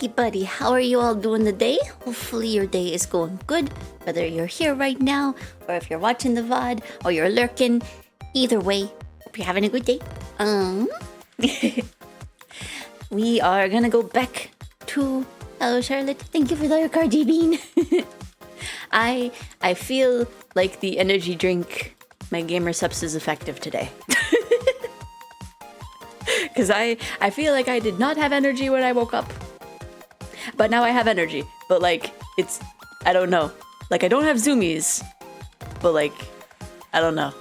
Wiki Buddy, how are you all doing today? Hopefully your day is going good, whether you're here right now, or if you're watching the VOD, or you're lurking. Either way, hope you're having a good day. We are gonna go back to... Hello, Charlotte. Thank you for the cardi bean. I feel like the energy drink, my gamer subs, is effective today. Because I feel like I did not have energy when I woke up. But now I have energy. But like, it's... I don't know. Like, I don't have zoomies. But like, I don't know.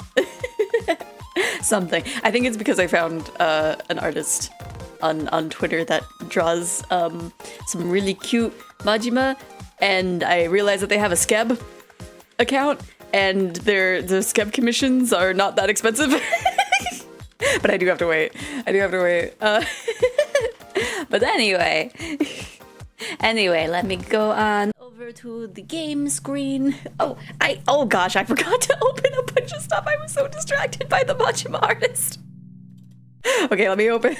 Something. I think it's because I found an artist on Twitter that draws some really cute Majima, and I realized that they have a Skeb account, and the Skeb commissions are not that expensive. But I do have to wait. But anyway, let me go on over to the game screen. Oh gosh, I forgot to open a bunch of stuff. I was so distracted by the Majima artist. Okay, let me open.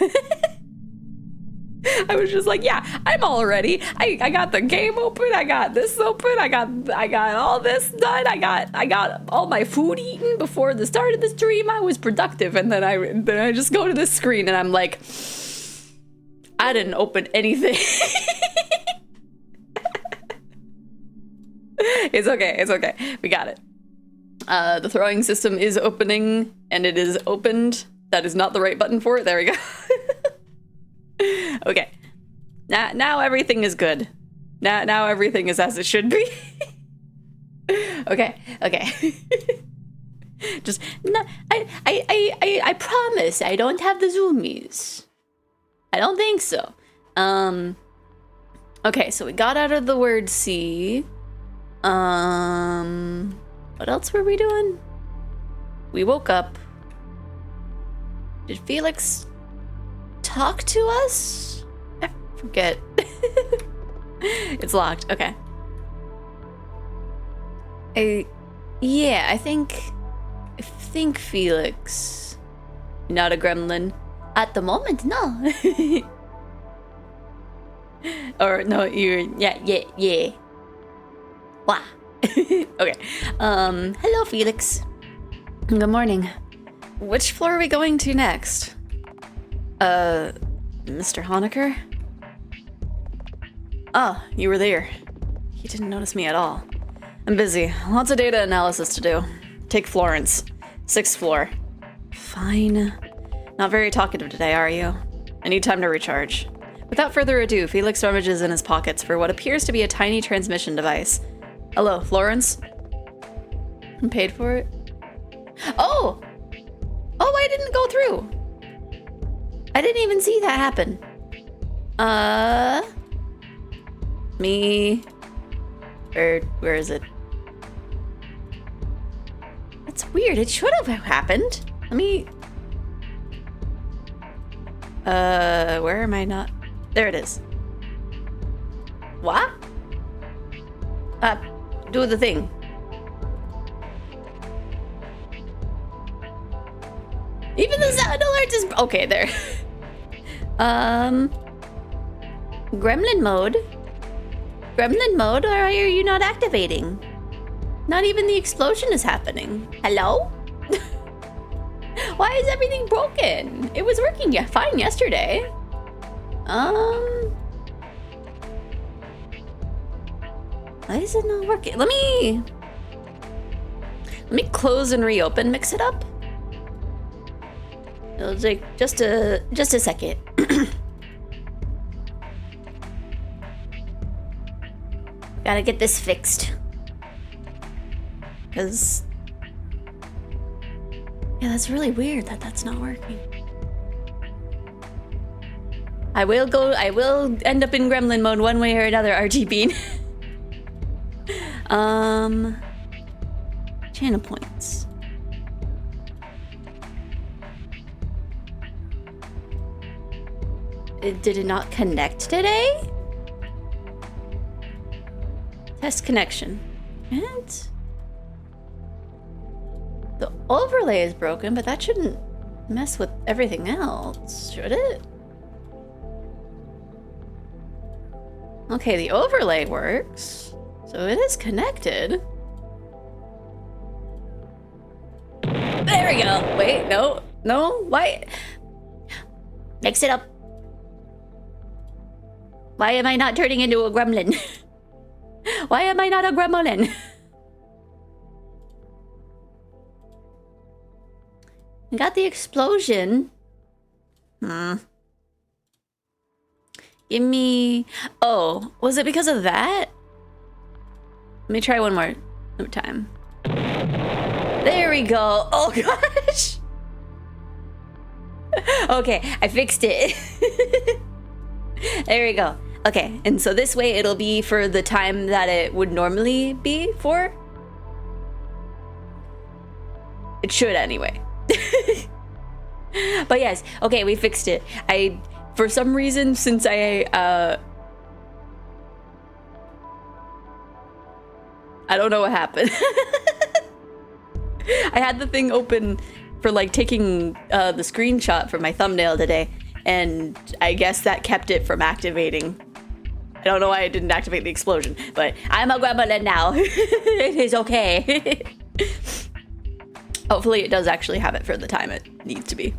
I was just like, yeah, I'm all ready. I got the game open. I got this open. I got all this done. I got all my food eaten before the start of the stream. I was productive, and then I just go to this screen and I'm like, I didn't open anything. It's okay. We got it. The throwing system is opening, and it is opened. That is not the right button for it. There we go. Okay. Now everything is good. Now everything is as it should be. Okay. Just no, I promise I don't have the zoomies. I don't think so. Okay, so we got out of the word C. What else were we doing? We woke up. Did Felix talk to us? I forget. It's locked. Okay. I think Felix. Not a gremlin. At the moment, no. Or no, yeah. Wow. Okay. Hello, Felix. Good morning. Which floor are we going to next? Mr. Honecker? Oh, you were there. He didn't notice me at all. I'm busy. Lots of data analysis to do. Take Florence. 6th floor. Fine. Not very talkative today, are you? I need time to recharge. Without further ado, Felix rummages in his pockets for what appears to be a tiny transmission device. Hello, Florence? I paid for it? Oh! Oh, I didn't go through! I didn't even see that happen. Me... Where is it? That's weird, it should have happened. Let me... where am I not? There it is. What? Do the thing. Even the sound alert is... Okay, there. Gremlin mode? Gremlin mode, or are you not activating? Not even the explosion is happening. Hello? Why is everything broken? It was working fine yesterday. Why is it not working? Let me close and reopen, mix it up. It'll take just a second. Gotta get this fixed. Cause yeah, that's really weird that that's not working. I will end up in gremlin mode one way or another, RG Bean. Channel points. Did it not connect today? Test connection. And the overlay is broken, but that shouldn't mess with everything else, should it? Okay, the overlay works. So it is connected. There we go. Wait, no, why? Mix it up. Why am I not turning into a gremlin? Why am I not a gremlin? I got the explosion. Give me... Oh, was it because of that? Let me try one more time. There we go. Oh gosh. Okay, I fixed it. There we go. Okay, and so this way it'll be for the time that it would normally be for. It should anyway. But yes, okay, we fixed it. For some reason, since I don't know what happened. I had the thing open for like taking the screenshot for my thumbnail today, and I guess that kept it from activating. I don't know why I didn't activate the explosion, but I'm a gremlin now. It is okay. Hopefully it does actually have it for the time it needs to be.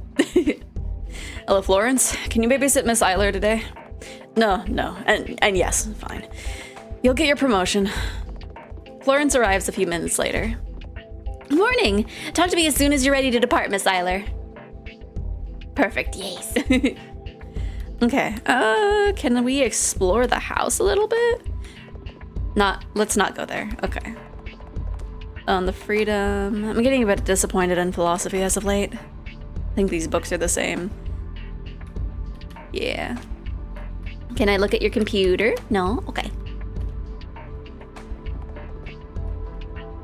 Hello, Florence. Can you babysit Miss Eiler today? No, and yes, fine. You'll get your promotion. Florence arrives a few minutes later. Morning! Talk to me as soon as you're ready to depart, Miss Eiler. Perfect, yes. Okay, can we explore the house a little bit? Let's not go there, okay. The freedom... I'm getting a bit disappointed in philosophy as of late. I think these books are the same. Yeah. Can I look at your computer? No? Okay.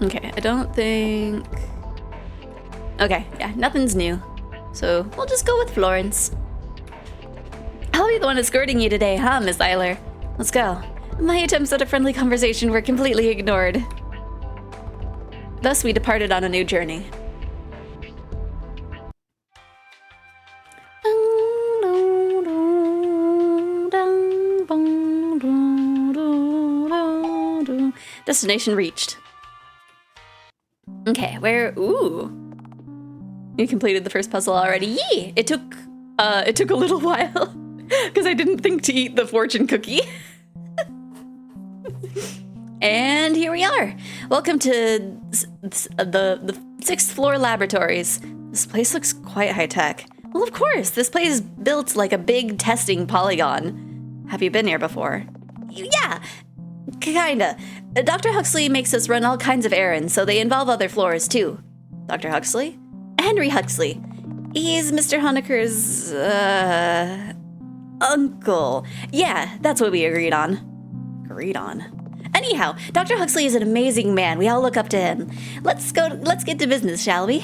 Okay, I don't think... Okay, yeah, nothing's new. So, we'll just go with Florence. I'll be the one escorting you today, huh, Miss Eiler? Let's go. My attempts at a friendly conversation were completely ignored. Thus, we departed on a new journey. Destination reached. Okay, ooh. You completed the first puzzle already. Yee! It took a little while because I didn't think to eat the fortune cookie. And here we are. Welcome to the 6th floor laboratories. This place looks quite high tech. Well, of course, this place is built like a big testing polygon. Have you been here before? Yeah, kinda. Dr. Huxley makes us run all kinds of errands, so they involve other floors too. Dr. Huxley? Henry Huxley. He's Mr. Honecker's, uncle. Yeah, that's what we agreed on. Anyhow, Dr. Huxley is an amazing man. We all look up to him. Let's get to business, shall we?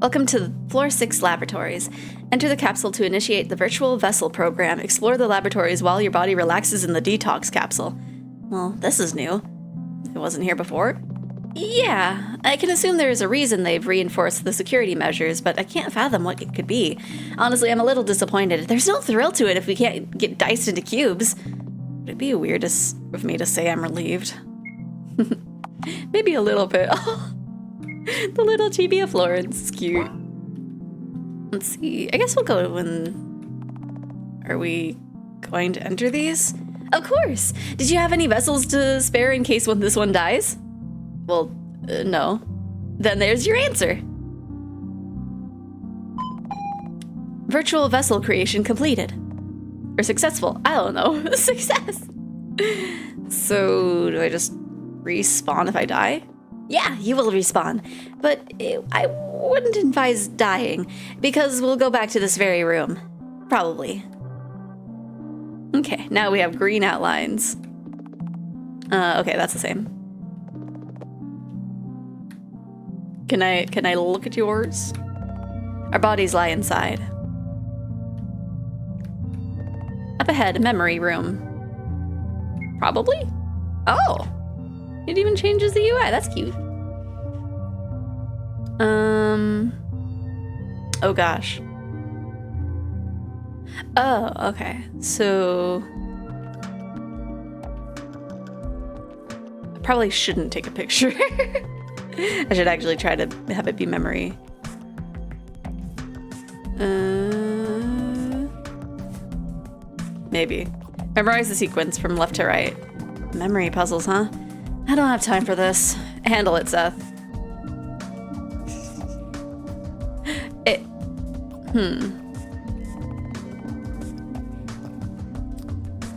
Welcome to Floor 6 Laboratories. Enter the capsule to initiate the virtual vessel program. Explore the laboratories while your body relaxes in the detox capsule. Well, this is new. It wasn't here before. Yeah, I can assume there is a reason they've reinforced the security measures, but I can't fathom what it could be. Honestly, I'm a little disappointed. There's no thrill to it if we can't get diced into cubes. Would it be weird of me to say I'm relieved? Maybe a little bit. Oh, the little chibi of Florence is cute. Let's see. I guess we'll go when... Are we going to enter these? Of course! Did you have any vessels to spare in case this one dies? Well, no. Then there's your answer. Virtual vessel creation completed. Or successful. I don't know. Success! So, do I just respawn if I die? Yeah, you will respawn. But I wouldn't advise dying, because we'll go back to this very room. Probably. Okay, now we have green outlines. Okay, that's the same. Can I look at yours? Our bodies lie inside. Up ahead, a memory room. Probably? Oh! It even changes the UI, that's cute. Oh gosh. Oh, okay. So probably shouldn't take a picture. I should actually try to have it be memory. Maybe. Memorize the sequence from left to right. Memory puzzles, huh? I don't have time for this. Handle it, Seth.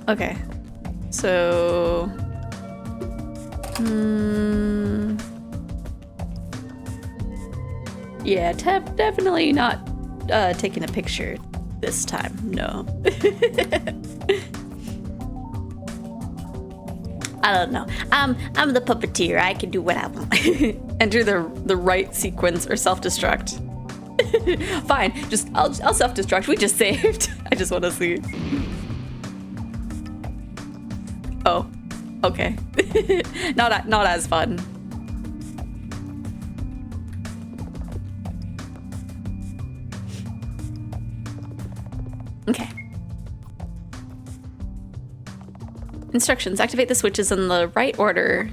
Okay. So... Yeah, definitely not taking a picture this time. No. I don't know. I'm the puppeteer. I can do what I want. Enter the right sequence or self-destruct. Fine. Just I'll self-destruct. We just saved. I just want to see. Oh. Okay. Not as fun. Okay. Instructions. Activate the switches in the right order.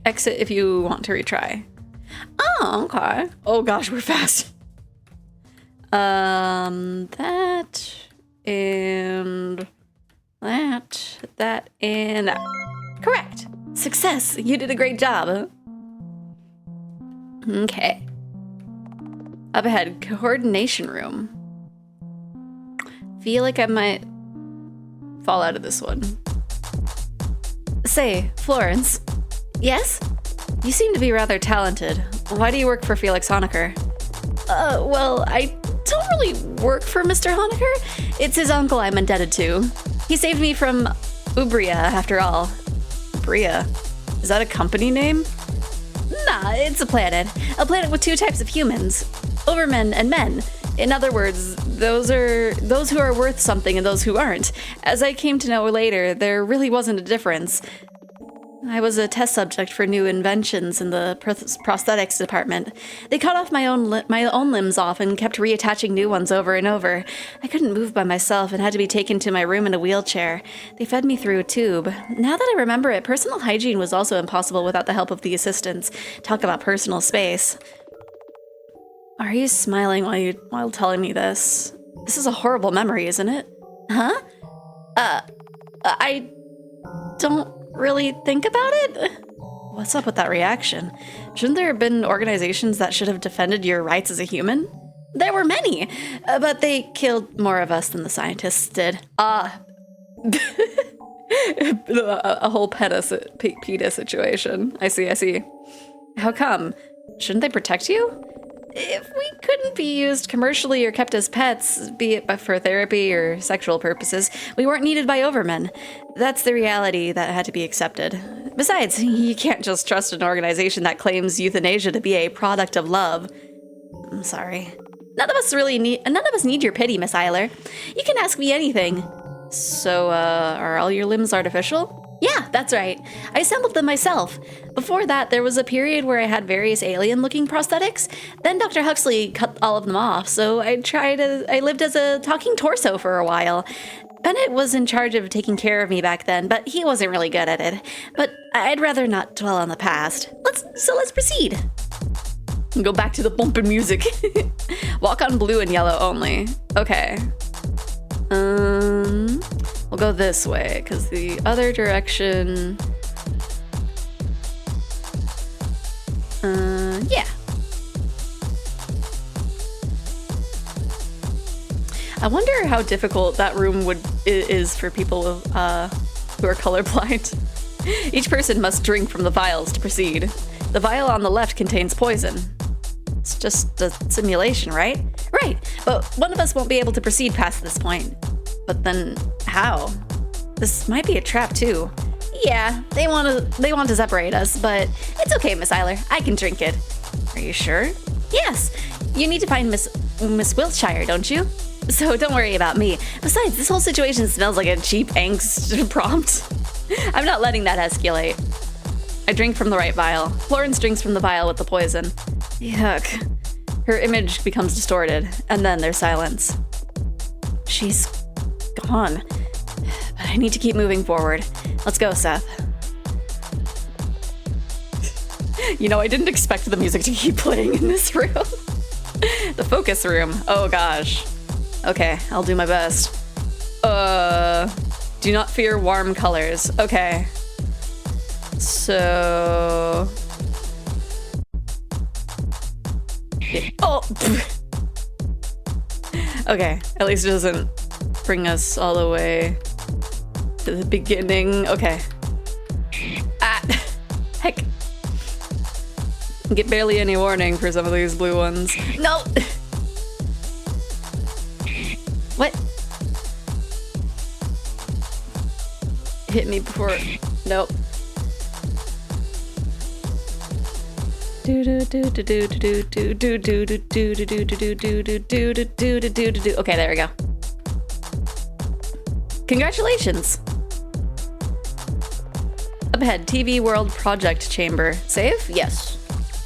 Exit if you want to retry. Oh, okay. Oh gosh, we're fast. That and that and that. Correct. Success. You did a great job. Okay. Up ahead, coordination room. Feel like I might fall out of this one. Say, Florence. Yes? You seem to be rather talented. Why do you work for Felix Honecker? Well, I don't really work for Mr. Honecker. It's his uncle I'm indebted to. He saved me from Ubria, after all. Ubria? Is that a company name? Nah, it's a planet. A planet with two types of humans. Overmen and men. In other words, those who are worth something and those who aren't. As I came to know later, there really wasn't a difference. I was a test subject for new inventions in the prosthetics department. They cut off my own limbs off and kept reattaching new ones over and over. I couldn't move by myself and had to be taken to my room in a wheelchair. They fed me through a tube. Now that I remember it, personal hygiene was also impossible without the help of the assistants. Talk about personal space. Are you smiling while telling me this? This is a horrible memory, isn't it? Huh? I don't really think about it? What's up with that reaction? Shouldn't there have been organizations that should have defended your rights as a human? There were many, but they killed more of us than the scientists did. A whole PETA situation. I see. How come? Shouldn't they protect you? If we couldn't be used commercially or kept as pets, be it for therapy or sexual purposes, we weren't needed by overmen. That's the reality that had to be accepted. Besides, you can't just trust an organization that claims euthanasia to be a product of love. I'm sorry. None of us need your pity, Miss Eiler. You can ask me anything. So, are all your limbs artificial? Yeah, that's right. I assembled them myself. Before that, there was a period where I had various alien-looking prosthetics. Then Dr. Huxley cut all of them off, so I lived as a talking torso for a while. Bennett was in charge of taking care of me back then, but he wasn't really good at it. But I'd rather not dwell on the past. Let's proceed. Go back to the bumpin' music. Walk on blue and yellow only. Okay. We'll go this way, because the other direction... yeah. I wonder how difficult that room is for people who are colorblind. Each person must drink from the vials to proceed. The vial on the left contains poison. It's just a simulation, right? Right, but one of us won't be able to proceed past this point. But then, how? This might be a trap, too. Yeah, they want to separate us, but it's okay, Miss Eiler. I can drink it. Are you sure? Yes. You need to find Miss Wiltshire, don't you? So don't worry about me. Besides, this whole situation smells like a cheap angst prompt. I'm not letting that escalate. I drink from the right vial. Florence drinks from the vial with the poison. Yuck. Her image becomes distorted, and then there's silence. She's gone. But I need to keep moving forward. Let's go, Seth. You know, I didn't expect the music to keep playing in this room. The focus room. Oh gosh. Okay, I'll do my best. Do not fear warm colors. Okay. So... Oh! Okay, at least it doesn't bring us all the way to the beginning. Okay. Ah! Heck. Get barely any warning for some of these blue ones. No! What? Hit me before... Nope. Okay, there we go. Congratulations! Up ahead, TV World Project Chamber. Save? Yes.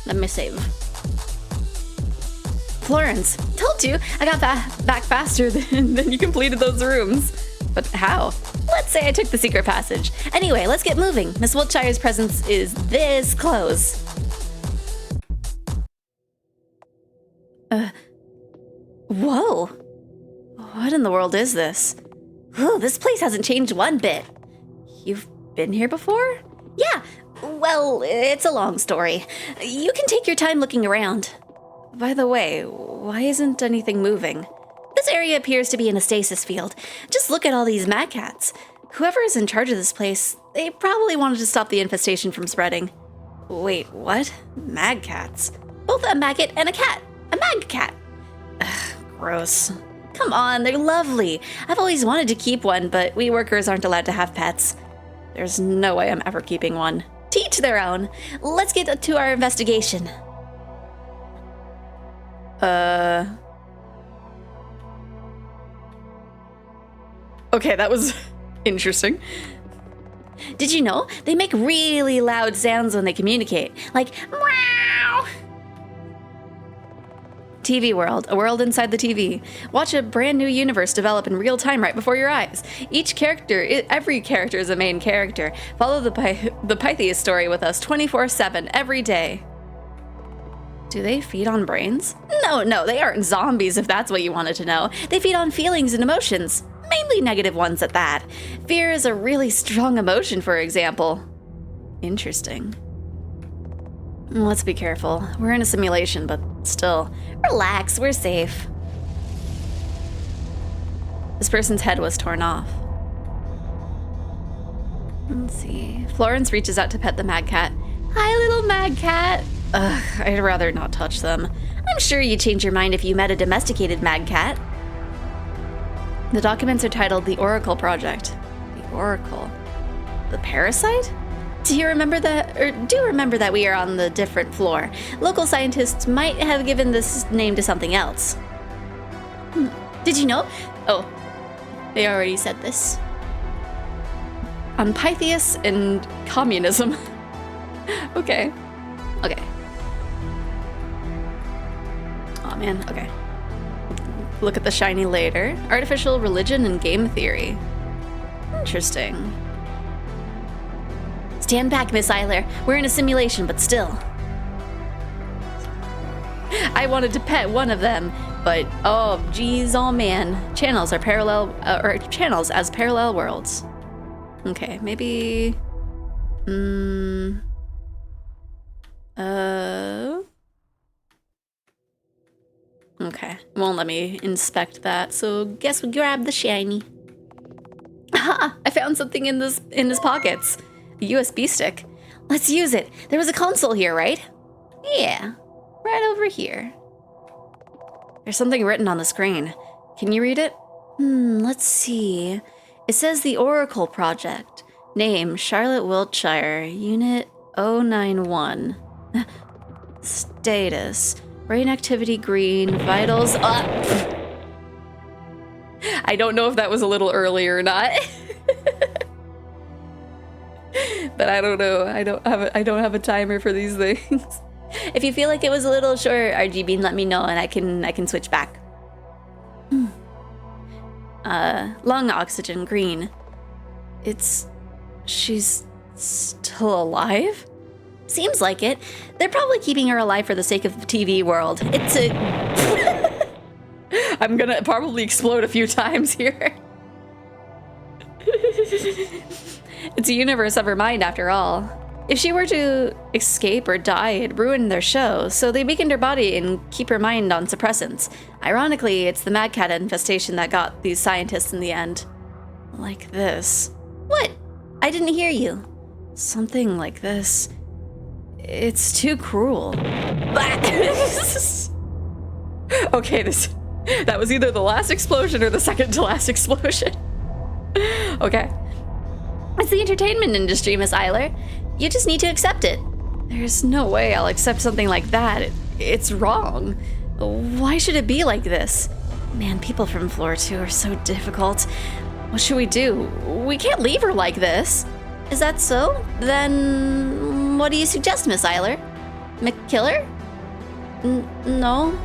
Let me save. Florence, told you I got back faster than you completed those rooms. But how? Let's say I took the secret passage. Anyway, let's get moving. Miss Wiltshire's presence is this close. Whoa. What in the world is this? Ooh, this place hasn't changed one bit. You've been here before? Yeah, well, it's a long story. You can take your time looking around. By the way, why isn't anything moving? This area appears to be in a stasis field. Just look at all these mad cats. Whoever is in charge of this place, they probably wanted to stop the infestation from spreading. Wait, what? Mad cats? Both a maggot and a cat. A mag cat. Ugh, gross. Come on, they're lovely. I've always wanted to keep one, but we workers aren't allowed to have pets. There's no way I'm ever keeping one. To each their own. Let's get to our investigation. Okay, that was interesting. Did you know they make really loud sounds when they communicate? Like, meow! TV World, a world inside the TV. Watch a brand new universe develop in real time right before your eyes. Every character is a main character. Follow the Pythias story with us 24/7 every day. Do they feed on brains? No, they aren't zombies if that's what you wanted to know. They feed on feelings and emotions, mainly negative ones at that. Fear is a really strong emotion, for example. Interesting. Let's be careful. We're in a simulation, but still. Relax, we're safe. This person's head was torn off. Let's see. Florence reaches out to pet the mad cat. Hi, little mad cat. Ugh, I'd rather not touch them. I'm sure you'd change your mind if you met a domesticated mad cat. The documents are titled The Oracle Project. The Oracle? The parasite? Do you remember that we are on the different floor? Local scientists might have given this name to something else. Did you know? Oh, they already said this. On Pythias and communism. Okay. Oh man, okay. Look at the shiny later. Artificial religion and game theory. Interesting. Stand back, Miss Eiler. We're in a simulation, but still. I wanted to pet one of them, but oh, geez, oh man. Channels are channels as parallel worlds. Okay, maybe. Okay, won't let me inspect that, so guess we grab the shiny. Aha! I found something in his pockets. A USB stick. Let's use it. There was a console here, right? Yeah, right over here. There's something written on the screen. Can you read it? Let's see. It says the Oracle Project. Name, Charlotte Wiltshire. Unit 091. Status. Brain activity green. Vitals up. I don't know if that was a little early or not. But I don't know. I don't have a timer for these things. If you feel like it was a little short, RGB, let me know and I can switch back. Lung oxygen green. She's still alive? Seems like it. They're probably keeping her alive for the sake of the TV world. It's a... I'm gonna probably explode a few times here. It's a universe of her mind after all. If she were to escape or die, it'd ruin their show, so they weakened her body and keep her mind on suppressants. Ironically, it's the mad cat infestation that got these scientists in the end. Like this. What? I didn't hear you. Something like this. It's too cruel. Okay, that was either the last explosion or the second to last explosion. Okay. It's the entertainment industry, Miss Eiler. You just need to accept it. There's no way I'll accept something like that. It's wrong. Why should it be like this? Man, people from floor 2 are so difficult. What should we do? We can't leave her like this. Is that so? Then what do you suggest, Miss Eiler? Kill her? No.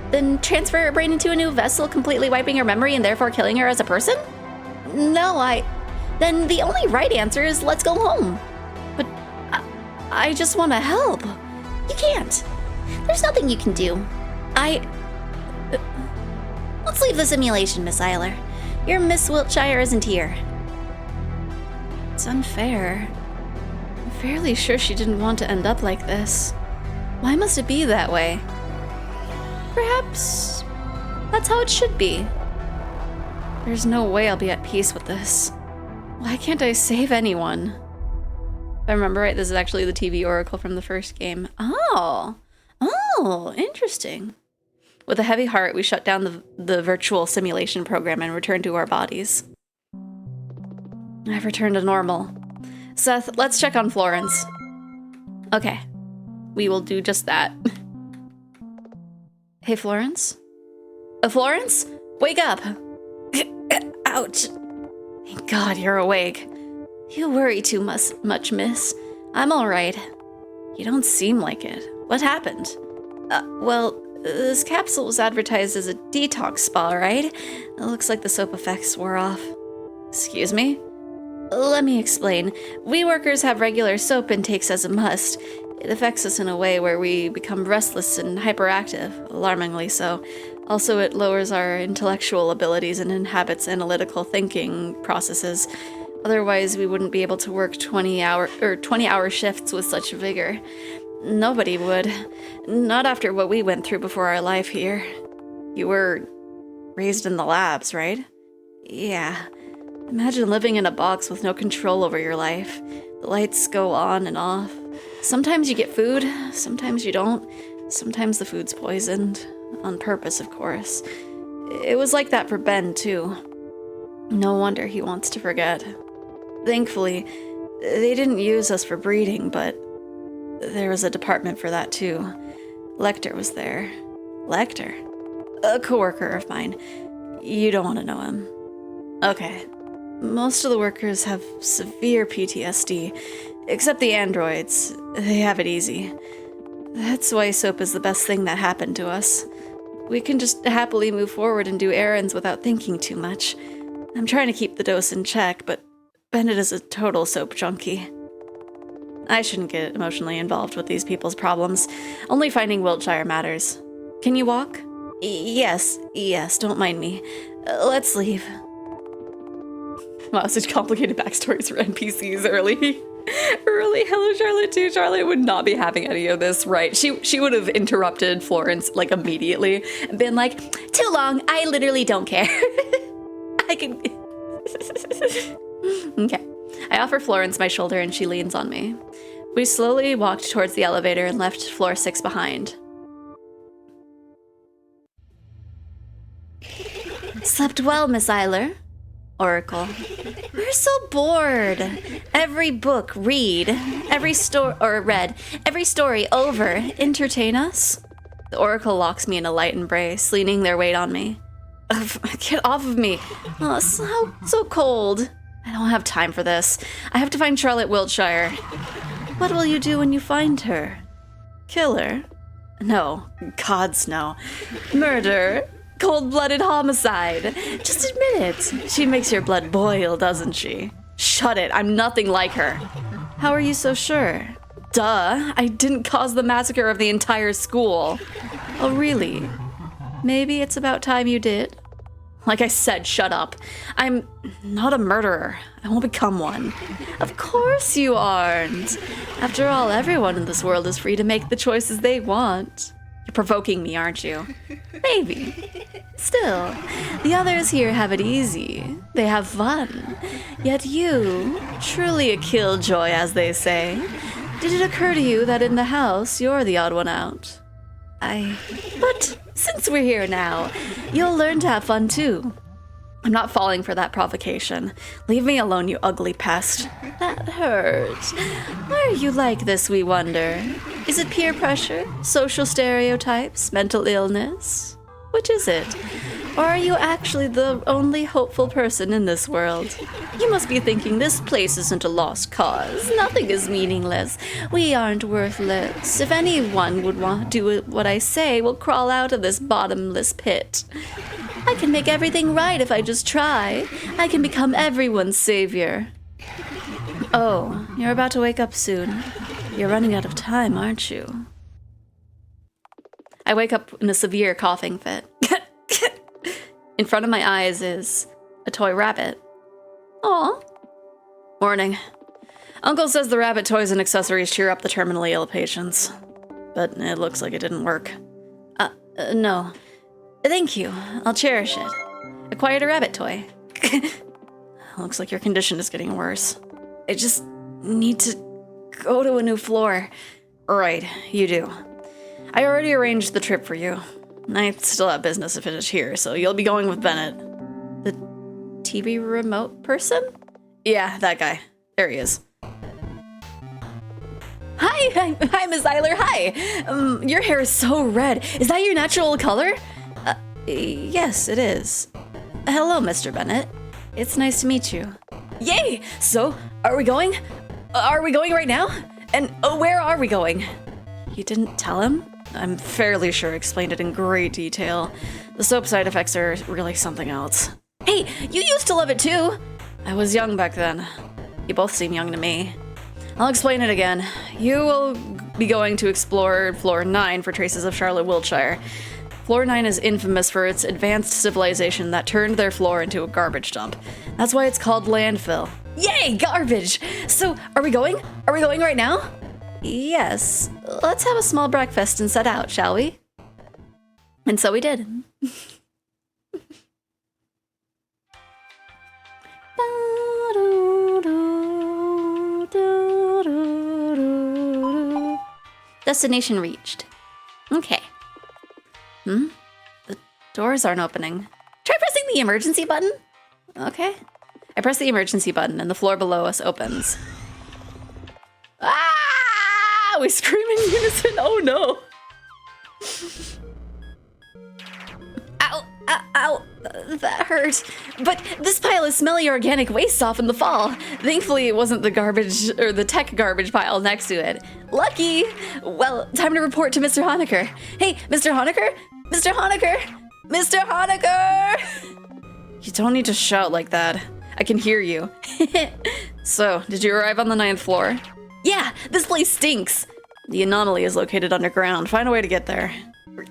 Then transfer her brain into a new vessel, completely wiping her memory and therefore killing her as a person? No, Then the only right answer is let's go home. But I just want to help. You can't. There's nothing you can do. Let's leave the simulation, Miss Eiler. Your Miss Wiltshire isn't here. It's unfair. I'm fairly sure she didn't want to end up like this. Why must it be that way? Perhaps that's how it should be. There's no way I'll be at peace with this. Why can't I save anyone? If I remember right, this is actually the TV Oracle from the first game. Oh, interesting. With a heavy heart, we shut down the virtual simulation program and returned to our bodies. I've returned to normal. Seth, let's check on Florence. Okay, we will do just that. Hey, Florence? Florence? Wake up! Ouch. Thank God you're awake. You worry too much, miss. I'm alright. You don't seem like it. What happened? Well, this capsule was advertised as a detox spa, right? It looks like the soap effects wore off. Excuse me? Let me explain. We workers have regular soap intakes as a must. It affects us in a way where we become restless and hyperactive, alarmingly so. Also, it lowers our intellectual abilities and inhibits analytical thinking processes. Otherwise, we wouldn't be able to work 20-hour shifts with such vigor. Nobody would. Not after what we went through before our life here. You were raised in the labs, right? Yeah. Imagine living in a box with no control over your life. The lights go on and off. Sometimes you get food, sometimes you don't. Sometimes the food's poisoned. On purpose, of course. It was like that for Ben, too. No wonder he wants to forget. Thankfully, they didn't use us for breeding, but there was a department for that, too. Lecter was there. Lecter? A coworker of mine. You don't want to know him. Okay. Most of the workers have severe PTSD, except the androids. They have it easy. That's why soap is the best thing that happened to us. We can just happily move forward and do errands without thinking too much. I'm trying to keep the dose in check, but Bennett is a total soap junkie. I shouldn't get emotionally involved with these people's problems. Only finding Wiltshire matters. Can you walk? Yes, don't mind me. Let's leave. Wow, such complicated backstories for NPCs early. Hello, Charlotte too. Charlotte would not be having any of this, right? She would have interrupted Florence like immediately and been like, too long, I literally don't care. I can... Okay. I offer Florence my shoulder and she leans on me. We slowly walked towards the elevator and left floor 6 behind. Slept well, Miss Eiler. Oracle. We're so bored. Every book, read. Every story over. Entertain us? The Oracle locks me in a light embrace, leaning their weight on me. Get off of me. Oh, so cold. I don't have time for this. I have to find Charlotte Wiltshire. What will you do when you find her? Kill her? No. Gods, no. Murder? Cold-blooded homicide. Just admit it. She makes your blood boil, doesn't she? Shut it. I'm nothing like her. How are you so sure? duh. I didn't cause the massacre of the entire school. Oh, really? Maybe it's about time you did. Like I said, shut up. I'm not a murderer. I won't become one. Of course you aren't. After all, everyone in this world is free to make the choices they want. You're provoking me, aren't you? Maybe. Still, the others here have it easy. They have fun. Yet you, truly a killjoy, as they say. Did it occur to you that in the house, you're the odd one out? But since we're here now, you'll learn to have fun too. I'm not falling for that provocation. Leave me alone, you ugly pest. That hurts. Why are you like this, we wonder? Is it peer pressure, social stereotypes, mental illness? Which is it? Or are you actually the only hopeful person in this world? You must be thinking this place isn't a lost cause. Nothing is meaningless. We aren't worthless. If anyone would want to do what I say, we'll crawl out of this bottomless pit. I can make everything right if I just try. I can become everyone's savior. Oh, you're about to wake up soon. You're running out of time, aren't you? I wake up in a severe coughing fit. In front of my eyes is a toy rabbit. Aw. Morning. Uncle says the rabbit toys and accessories cheer up the terminally ill patients. But it looks like it didn't work. No. Thank you. I'll cherish it. Acquired a rabbit toy. Looks like your condition is getting worse. I just need to go to a new floor. Right, you do. I already arranged the trip for you. I still have business to finish here, so you'll be going with Bennett. The TV remote person? Yeah, that guy. There he is. Hi, Miss Eiler, hi! Your hair is so red. Is that your natural color? Yes, it is. Hello, Mr. Bennett. It's nice to meet you. Yay! So, are we going? Are we going right now? And where are we going? You didn't tell him? I'm fairly sure I explained it in great detail. The soap side effects are really something else. Hey, you used to love it too! I was young back then. You both seem young to me. I'll explain it again. You will be going to explore Floor 9 for traces of Charlotte Wiltshire. Floor 9 is infamous for its advanced civilization that turned their floor into a garbage dump. That's why it's called landfill. Yay, garbage! So, are we going? Are we going right now? Yes. Let's have a small breakfast and set out, shall we? And so we did. Destination reached. Okay. The doors aren't opening. Try pressing the emergency button. Okay. I press the emergency button and the floor below us opens. Ah! We scream in unison. Oh no. Ow, ow, ow. That hurt. But this pile of smelly organic waste softened the fall. Thankfully, it wasn't the garbage or the tech garbage pile next to it. Lucky. Well, time to report to Mr. Honecker. Hey, Mr. Honecker? Mr. Honecker? Mr. Honecker! You don't need to shout like that. I can hear you. So, did you arrive on the 9th floor? Yeah, this place stinks. The anomaly is located underground. Find a way to get there.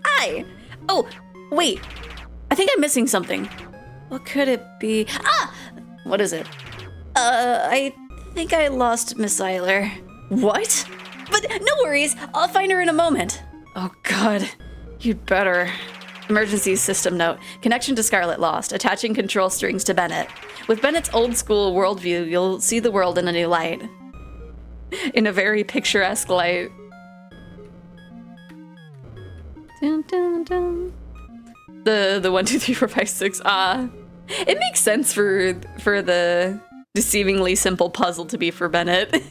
Aye! Oh, wait. I think I'm missing something. What could it be? Ah! What is it? I think I lost Miss Eiler. What? But no worries. I'll find her in a moment. Oh, God. You'd better. Emergency system note. Connection to Scarlet lost. Attaching control strings to Bennett. With Bennett's old school worldview, you'll see the world in a new light. In a very picturesque light. Dun, dun, dun. The 1, 2, 3, 4, 5, 6. It makes sense for the deceivingly simple puzzle to be for Bennett.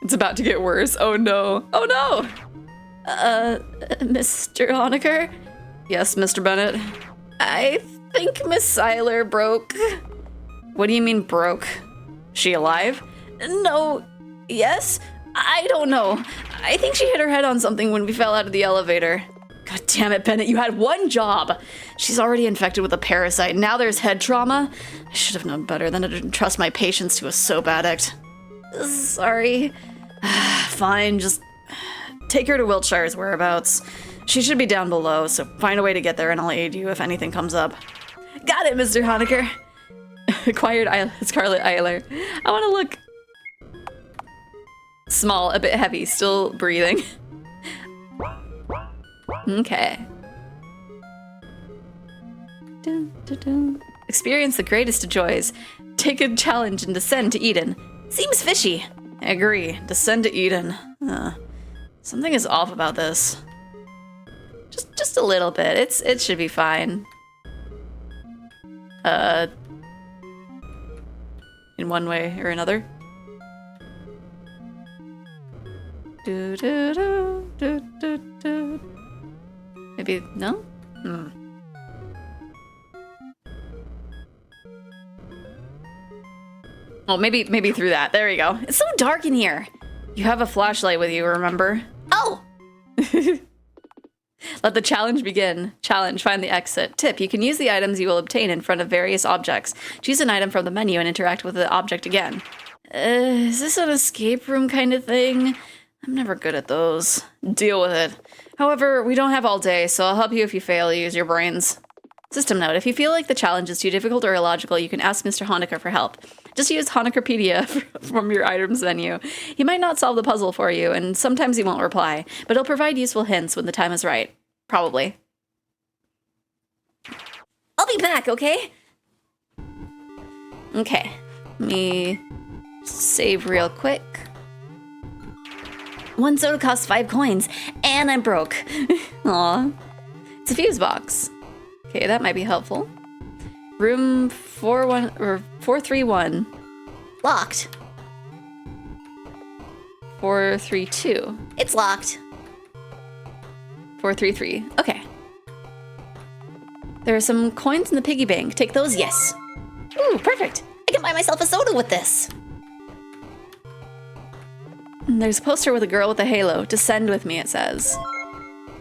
It's about to get worse. Oh no. Oh no! Mr. Honecker? Yes, Mr. Bennett? I think Miss Eiler broke. What do you mean broke? She alive? No. Yes? I don't know. I think she hit her head on something when we fell out of the elevator. God damn it, Bennett, you had one job! She's already infected with a parasite, now there's head trauma? I should have known better than to trust my patients to a soap addict. Sorry. Fine, just take her to Wiltshire's whereabouts. She should be down below, so find a way to get there and I'll aid you if anything comes up. Got it, Mr. Honecker. Acquired Scarlet Eiler. I want to look small, a bit heavy, still breathing. Okay. Dun, dun, dun. Experience the greatest of joys. Take a challenge and descend to Eden. Seems fishy. I agree. Descend to Eden. Something is off about this. Just a little bit. It should be fine. In one way or another. Do, do, do, do, do, do. Maybe no? Oh, maybe through that. There you go. It's so dark in here. You have a flashlight with you, remember? Oh! Let the challenge begin. Challenge, find the exit. Tip, you can use the items you will obtain in front of various objects. Choose an item from the menu and interact with the object again. Is this an escape room kind of thing? I'm never good at those. Deal with it. However, we don't have all day, so I'll help you if you fail. Use your brains. System note, if you feel like the challenge is too difficult or illogical, you can ask Mr. Honecker for help. Just use Honeckerpedia from your items menu. He might not solve the puzzle for you, and sometimes he won't reply, but he'll provide useful hints when the time is right. Probably. I'll be back, okay? Okay. Let me save real quick. 1 soda costs 5 coins, and I'm broke. Aw. It's a fuse box. Okay, that might be helpful. Room 431. Locked. 432. It's locked. 433. Okay. There are some coins in the piggy bank. Take those, yes. Ooh, perfect. I can buy myself a soda with this. There's a poster with a girl with a halo. Descend with me, it says.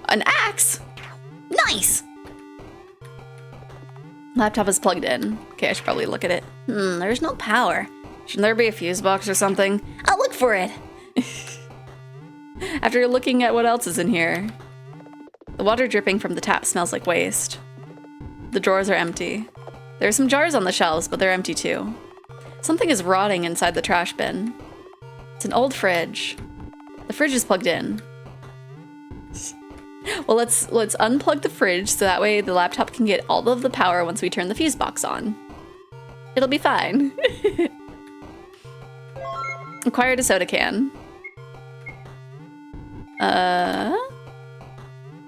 An axe? Nice. Laptop is plugged in. Okay, I should probably look at it. There's no power. Shouldn't there be a fuse box or something? I'll look for it. After looking at what else is in here. The water dripping from the tap smells like waste. The drawers are empty. There are some jars on the shelves, but they're empty too. Something is rotting inside the trash bin. It's an old fridge. The fridge is plugged in. Well, let's unplug the fridge so that way the laptop can get all of the power once we turn the fuse box on. It'll be fine. Acquired a soda can.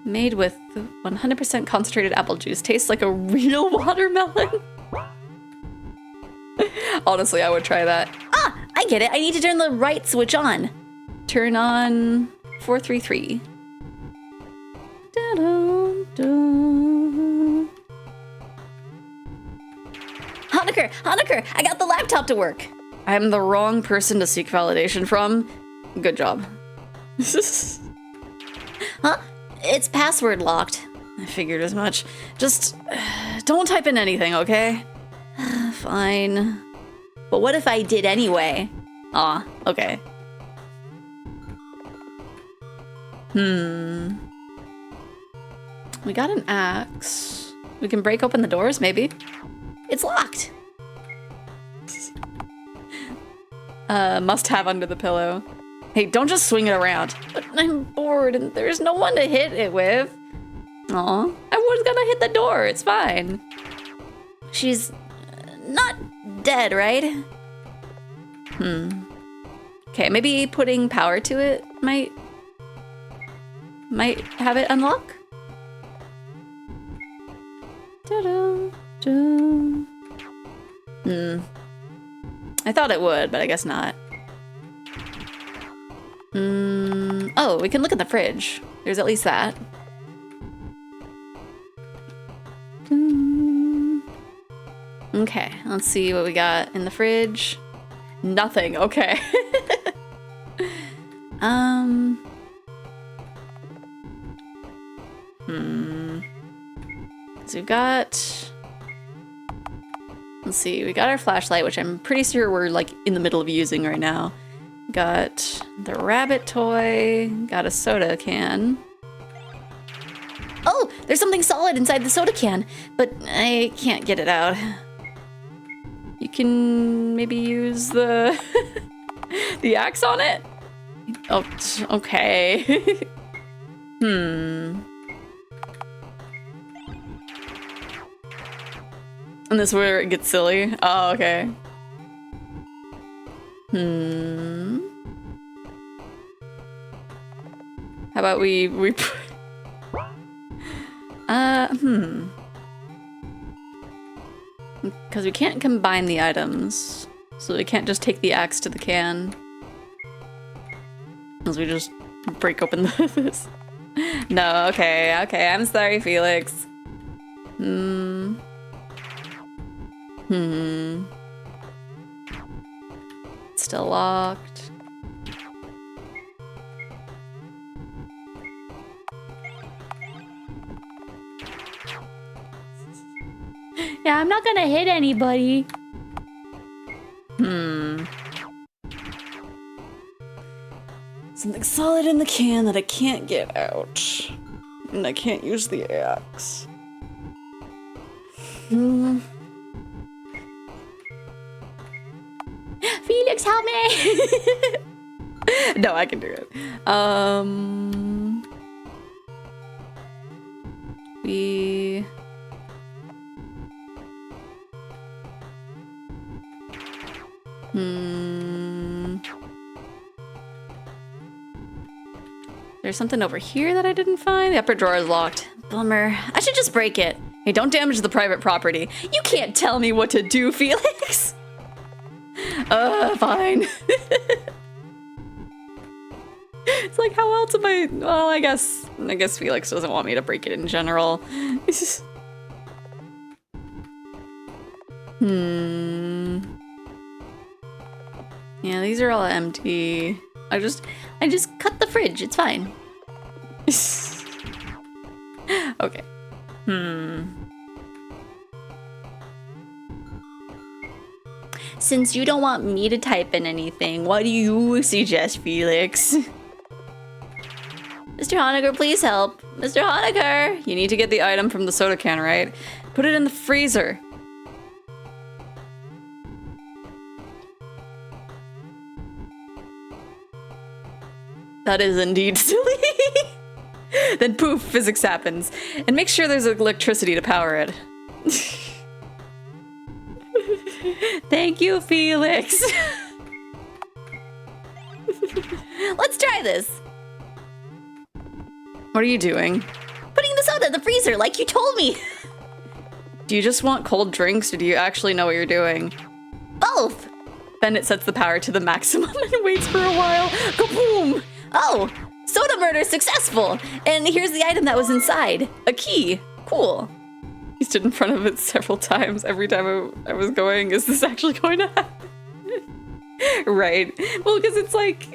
Made with 100% concentrated apple juice. Tastes like a real watermelon. Honestly, I would try that. Ah, I get it. I need to turn the right switch on. Turn on 433. Honecker, I got the laptop to work. I'm the wrong person to seek validation from. Good job. Huh? It's password locked. I figured as much. Just don't type in anything, okay? Fine. But what if I did anyway? Aw, okay. We got an axe. We can break open the doors, maybe. It's locked. Must have under the pillow. Hey, don't just swing it around. But I'm bored and there's no one to hit it with. Aw, I was gonna hit the door. It's fine. She's not dead, right? Okay, maybe putting power to it might have it unlock. I thought it would, but I guess not. Oh, we can look at the fridge. There's at least that. Okay, let's see what we got in the fridge. Nothing, okay. So we've got, let's see, we got our flashlight, which I'm pretty sure we're like in the middle of using right now. Got the rabbit toy. Got a soda can. Oh, there's something solid inside the soda can, but I can't get it out. You can maybe use the the axe on it? Oh, okay. And this is where it gets silly? Oh, okay. How about we put... Because we can't combine the items. So we can't just take the axe to the can. As we just break open this. No, okay, I'm sorry, Felix. Still locked. Yeah, I'm not gonna hit anybody. Something solid in the can that I can't get out. And I can't use the axe. Felix, help me! No, I can do it. We... There's something over here that I didn't find. The upper drawer is locked. Bummer. I should just break it. Hey, don't damage the private property. You can't tell me what to do, Felix. Fine. It's like, how else am I? Well, I guess Felix doesn't want me to break it in general. Yeah, these are all empty. I just cut the fridge. It's fine. Okay. Since you don't want me to type in anything, what do you suggest, Felix? Mr. Honecker, please help. Mr. Honecker! You need to get the item from the soda can, right? Put it in the freezer. That is indeed silly. Then poof, physics happens. And make sure there's electricity to power it. Thank you, Felix. Let's try this. What are you doing? Putting the soda in the freezer like you told me. Do you just want cold drinks, or do you actually know what you're doing? Both. Then it sets the power to the maximum and waits for a while. Kaboom! Oh, soda murder successful. And here's the item that was inside. A key. Cool. He stood in front of it several times. Every time I was going, is this actually going to happen? Right. Well, because it's like...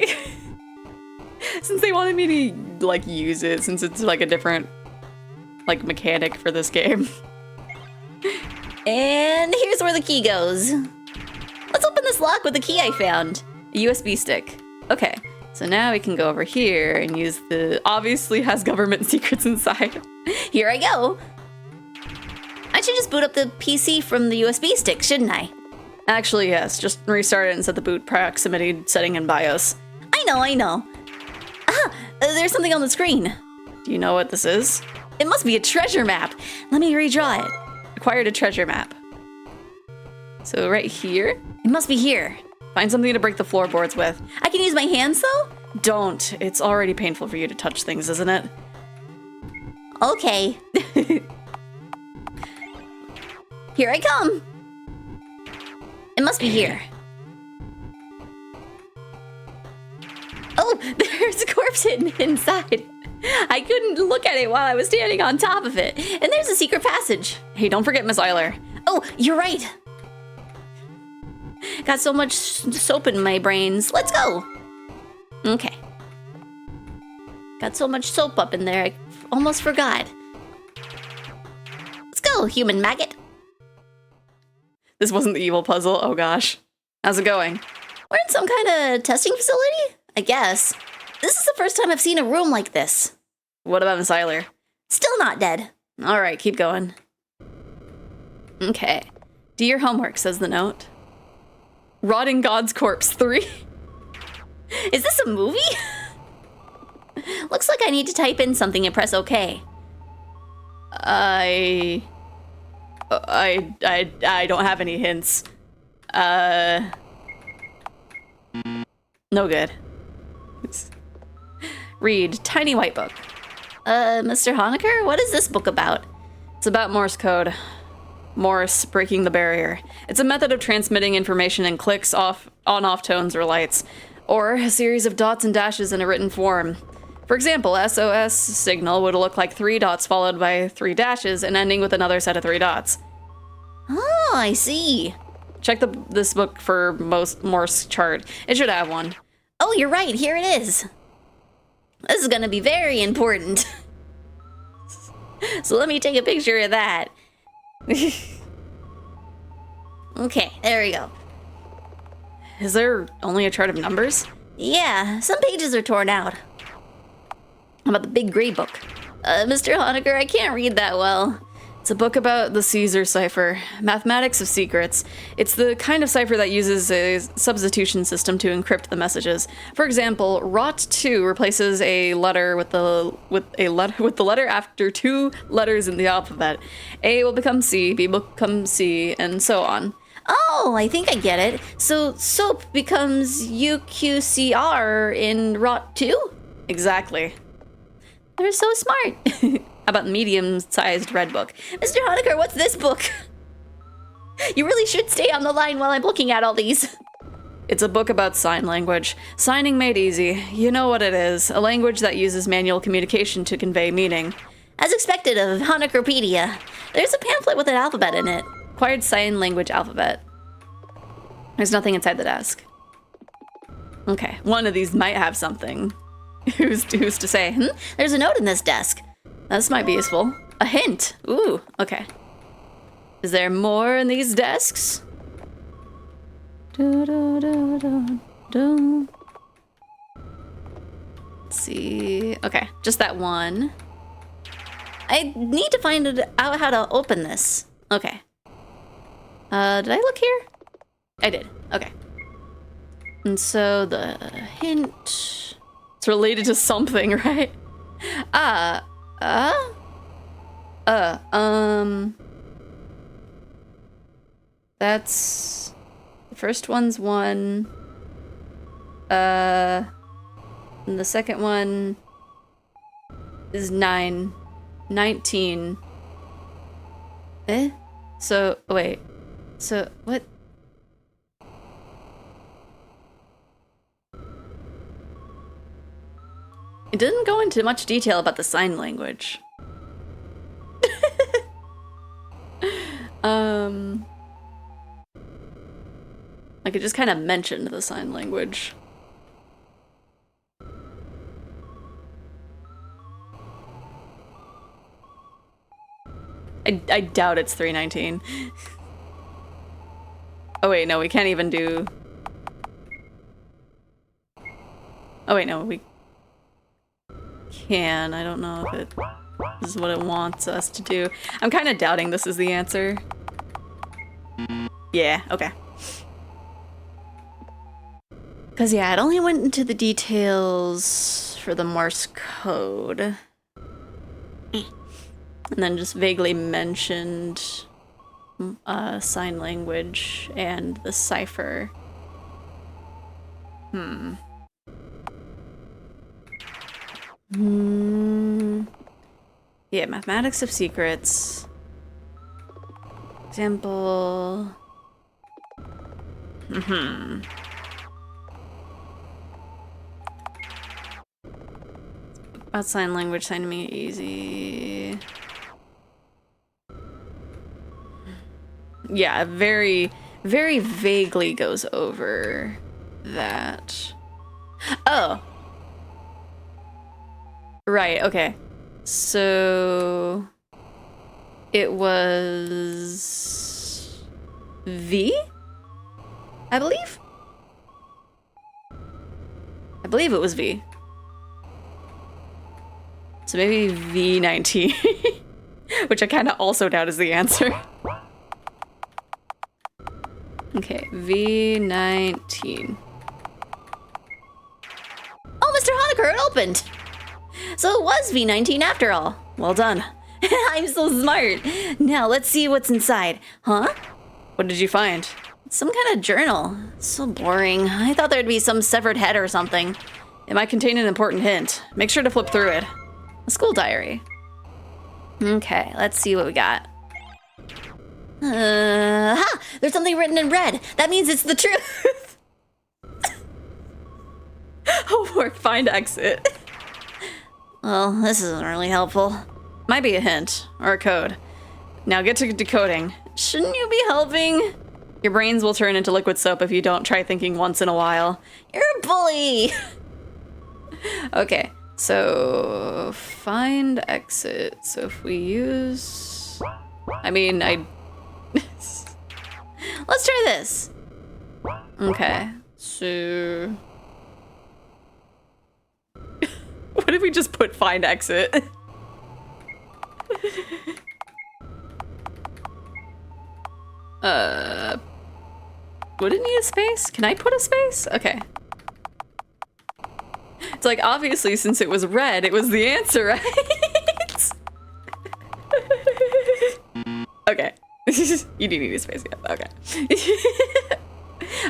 since they wanted me to, like, use it, since it's, like, a different, like, mechanic for this game. And here's where the key goes. Let's open this lock with the key I found. A USB stick. Okay. So now we can go over here and use the... obviously has government secrets inside. Here I go. I should just boot up the PC from the USB stick, shouldn't I? Actually, yes. Just restart it and set the boot proximity setting in BIOS. I know. Ah, there's something on the screen. Do you know what this is? It must be a treasure map. Let me redraw it. Acquired a treasure map. So right here? It must be here. Find something to break the floorboards with. I can use my hands though? Don't. It's already painful for you to touch things, isn't it? Okay. Here I come. It must be here. Oh, there's a corpse hidden inside. I couldn't look at it while I was standing on top of it. And there's a secret passage. Hey, don't forget Miss Eiler. Oh, you're right. Got so much soap in my brains. Let's go. Okay. Got so much soap up in there, I almost forgot. Let's go, human maggot. This wasn't the evil puzzle. Oh gosh. How's it going? We're in some kind of testing facility? I guess. This is the first time I've seen a room like this. What about Miss Eiler? Still not dead. All right, keep going. Okay. Do your homework, says the note. Rotting God's Corpse 3. Is this a movie? Looks like I need to type in something and press OK. I don't have any hints. No good. Read Tiny White Book. Mr. Honecker, what is this book about? It's about Morse code. Morse breaking the barrier. It's a method of transmitting information in clicks, on-off tones or lights, or a series of dots and dashes in a written form. For example, SOS signal would look like 3 dots followed by 3 dashes and ending with another set of 3 dots. Oh, I see. Check this book for Morse chart. It should have one. Oh, you're right. Here it is. This is gonna be very important. So let me take a picture of that. Okay, there we go. Is there only a chart of numbers? Yeah, some pages are torn out. How about the big gray book? Mr. Honecker, I can't read that well. It's a book about the Caesar cipher, mathematics of secrets. It's the kind of cipher that uses a substitution system to encrypt the messages. For example, ROT2 replaces a letter with the letter after 2 letters in the alphabet. A will become C, B will become C, and so on. Oh, I think I get it. So soap becomes UQCR in ROT2? Exactly. They're so smart. How about the medium-sized red book? Mr. Honecker, what's this book? You really should stay on the line while I'm looking at all these. It's a book about sign language. Signing made easy. You know what it is. A language that uses manual communication to convey meaning. As expected of Honeckerpedia, there's a pamphlet with an alphabet in it. Acquired sign language alphabet. There's nothing inside the desk. Okay, one of these might have something. Who's to say? There's a note in this desk. This might be useful. A hint. Ooh, okay. Is there more in these desks? Let's see. Okay, just that one. I need to find out how to open this. Okay. Did I look here? I did. Okay. And so the hint... It's related to something, right? That's... The first one's 1. And the second one is 9. 19. So, wait. So, what? It didn't go into much detail about the sign language. Like, it just kind of mentioned the sign language. I doubt it's 319. Oh wait, no, we can't even do... Oh wait, no, we can. I don't know if it is what it wants us to do. I'm kind of doubting this is the answer. Yeah, okay. Because, yeah, it only went into the details for the Morse code. And then just vaguely mentioned sign language and the cipher. Yeah, mathematics of secrets. Example. About sign language, sign me easy. Yeah, very, very vaguely goes over that. Oh. Right, okay. So it was V, I believe? believe it was V. So maybe V19. Which I kind of also doubt is the answer. Okay, V19. Oh, Mr. Honecker, it opened! So it was V19 after all. Well done. I'm so smart. Now let's see what's inside. Huh? What did you find? Some kind of journal. So boring. I thought there'd be some severed head or something. It might contain an important hint. Make sure to flip through it. A school diary. Okay, let's see what we got. Ha! There's something written in red. That means it's the truth. Homework, find exit. Well, this isn't really helpful. Might be a hint or a code. Now get to decoding. Shouldn't you be helping? Your brains will turn into liquid soap if you don't try thinking once in a while. You're a bully. Okay, so find exit. So if we use, I mean, let's try this. Okay, so what if we just put find exit? Would it need a space? Can I put a space? Okay. It's like, obviously, since it was red, it was the answer, right? Okay. You do need a space, yeah. Okay.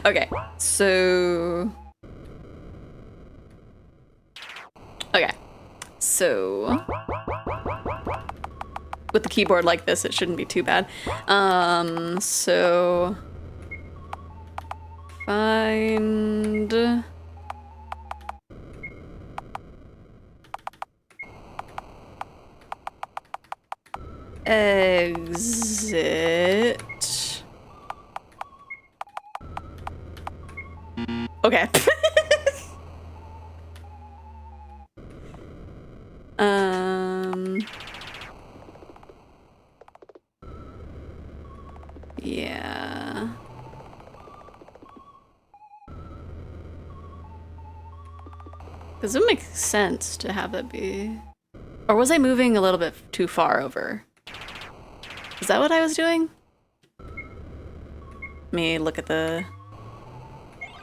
Okay, so... Okay. So... With the keyboard like this, it shouldn't be too bad. So... Find... Exit... Okay. Yeah. Does it make sense to have it be... Or was I moving a little bit too far over? Is that what I was doing? Let me look at the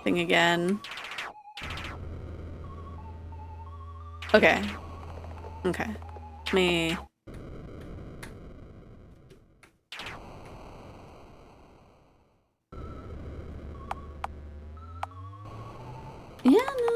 thing again. Okay. Okay. Let me... Yeah, no.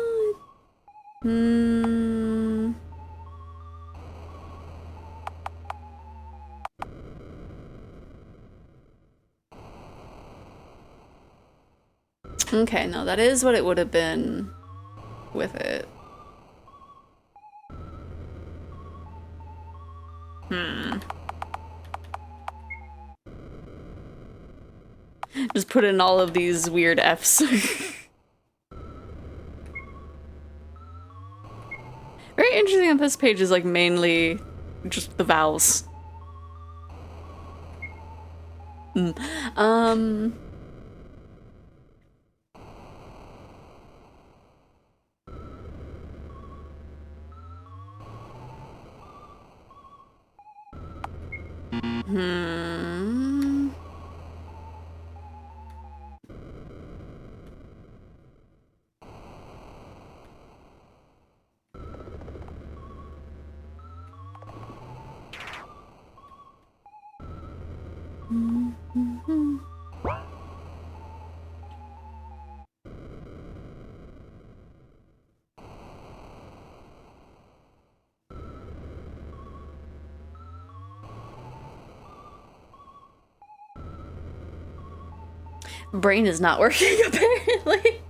Okay, no, that is what it would have been with it. Just put in all of these weird Fs. Very interesting that this page is like mainly just the vowels. Brain is not working, apparently.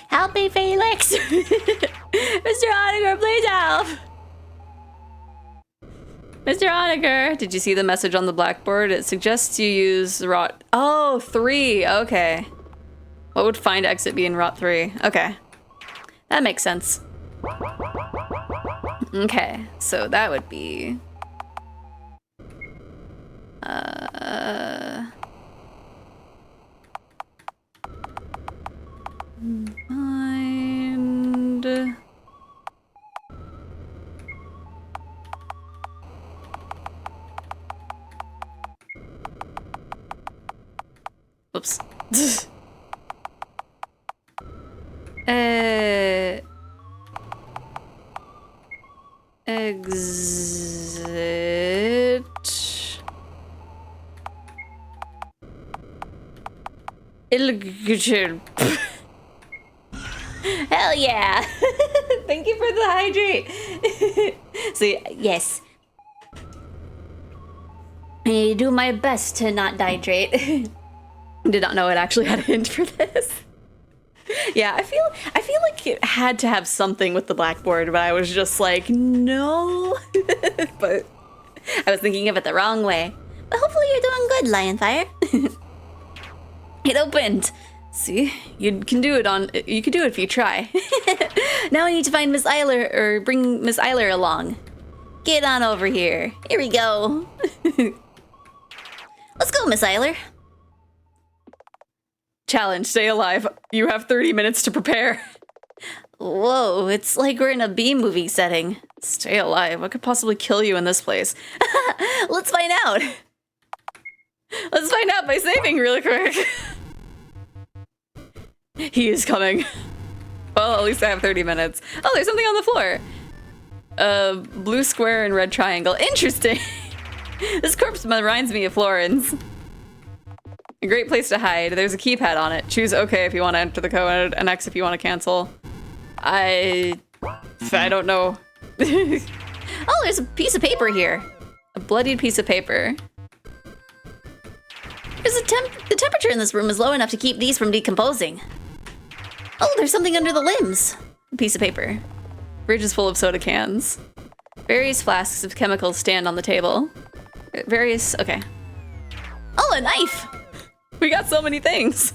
Help me, Felix! Mr. Honecker, please help! Mr. Honecker, did you see the message on the blackboard? It suggests you use rot... Oh, 3, okay. What would find exit be in rot 3? Okay. That makes sense. Okay, so that would be... Find... Oops. Exit. Illusion. Hell yeah! Thank you for the hydrate. See, yes. I do my best to not dehydrate. Did not know it actually had a hint for this. Yeah, I feel like it had to have something with the blackboard, but I was just like, no. But I was thinking of it the wrong way. But hopefully you're doing good, Lionfire. it opened. See, you can do it if you try. Now I need to find Miss Eiler, or bring Miss Eiler along. Get on over here. Here we go. Let's go, Miss Eiler. Challenge, stay alive. You have 30 minutes to prepare. Whoa, it's like we're in a B-movie setting. Stay alive. What could possibly kill you in this place? Let's find out. Let's find out by saving really quick. He is coming. Well, at least I have 30 minutes. Oh, there's something on the floor. Blue square and red triangle. Interesting. This corpse reminds me of Florence. A great place to hide. There's a keypad on it. Choose OK if you want to enter the code, and X if you want to cancel. I don't know. Oh, there's a piece of paper here. A bloodied piece of paper. The temperature in this room is low enough to keep these from decomposing. Oh, there's something under the limbs. A piece of paper. Fridge is full of soda cans. Various flasks of chemicals stand on the table. Okay. Oh, a knife! We got so many things.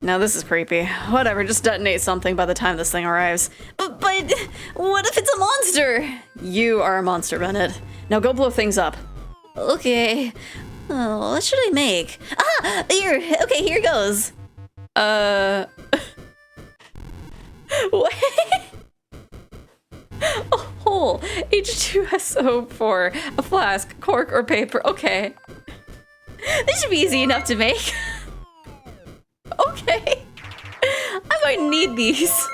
Now this is creepy. Whatever, just detonate something by the time this thing arrives. But what if it's a monster? You are a monster, Bennett. Now go blow things up. Okay. Oh, what should I make? Ah, here. Okay, here goes. What? A hole. H2SO4. A flask, cork, or paper. Okay. This should be easy enough to make. Okay. I might need these.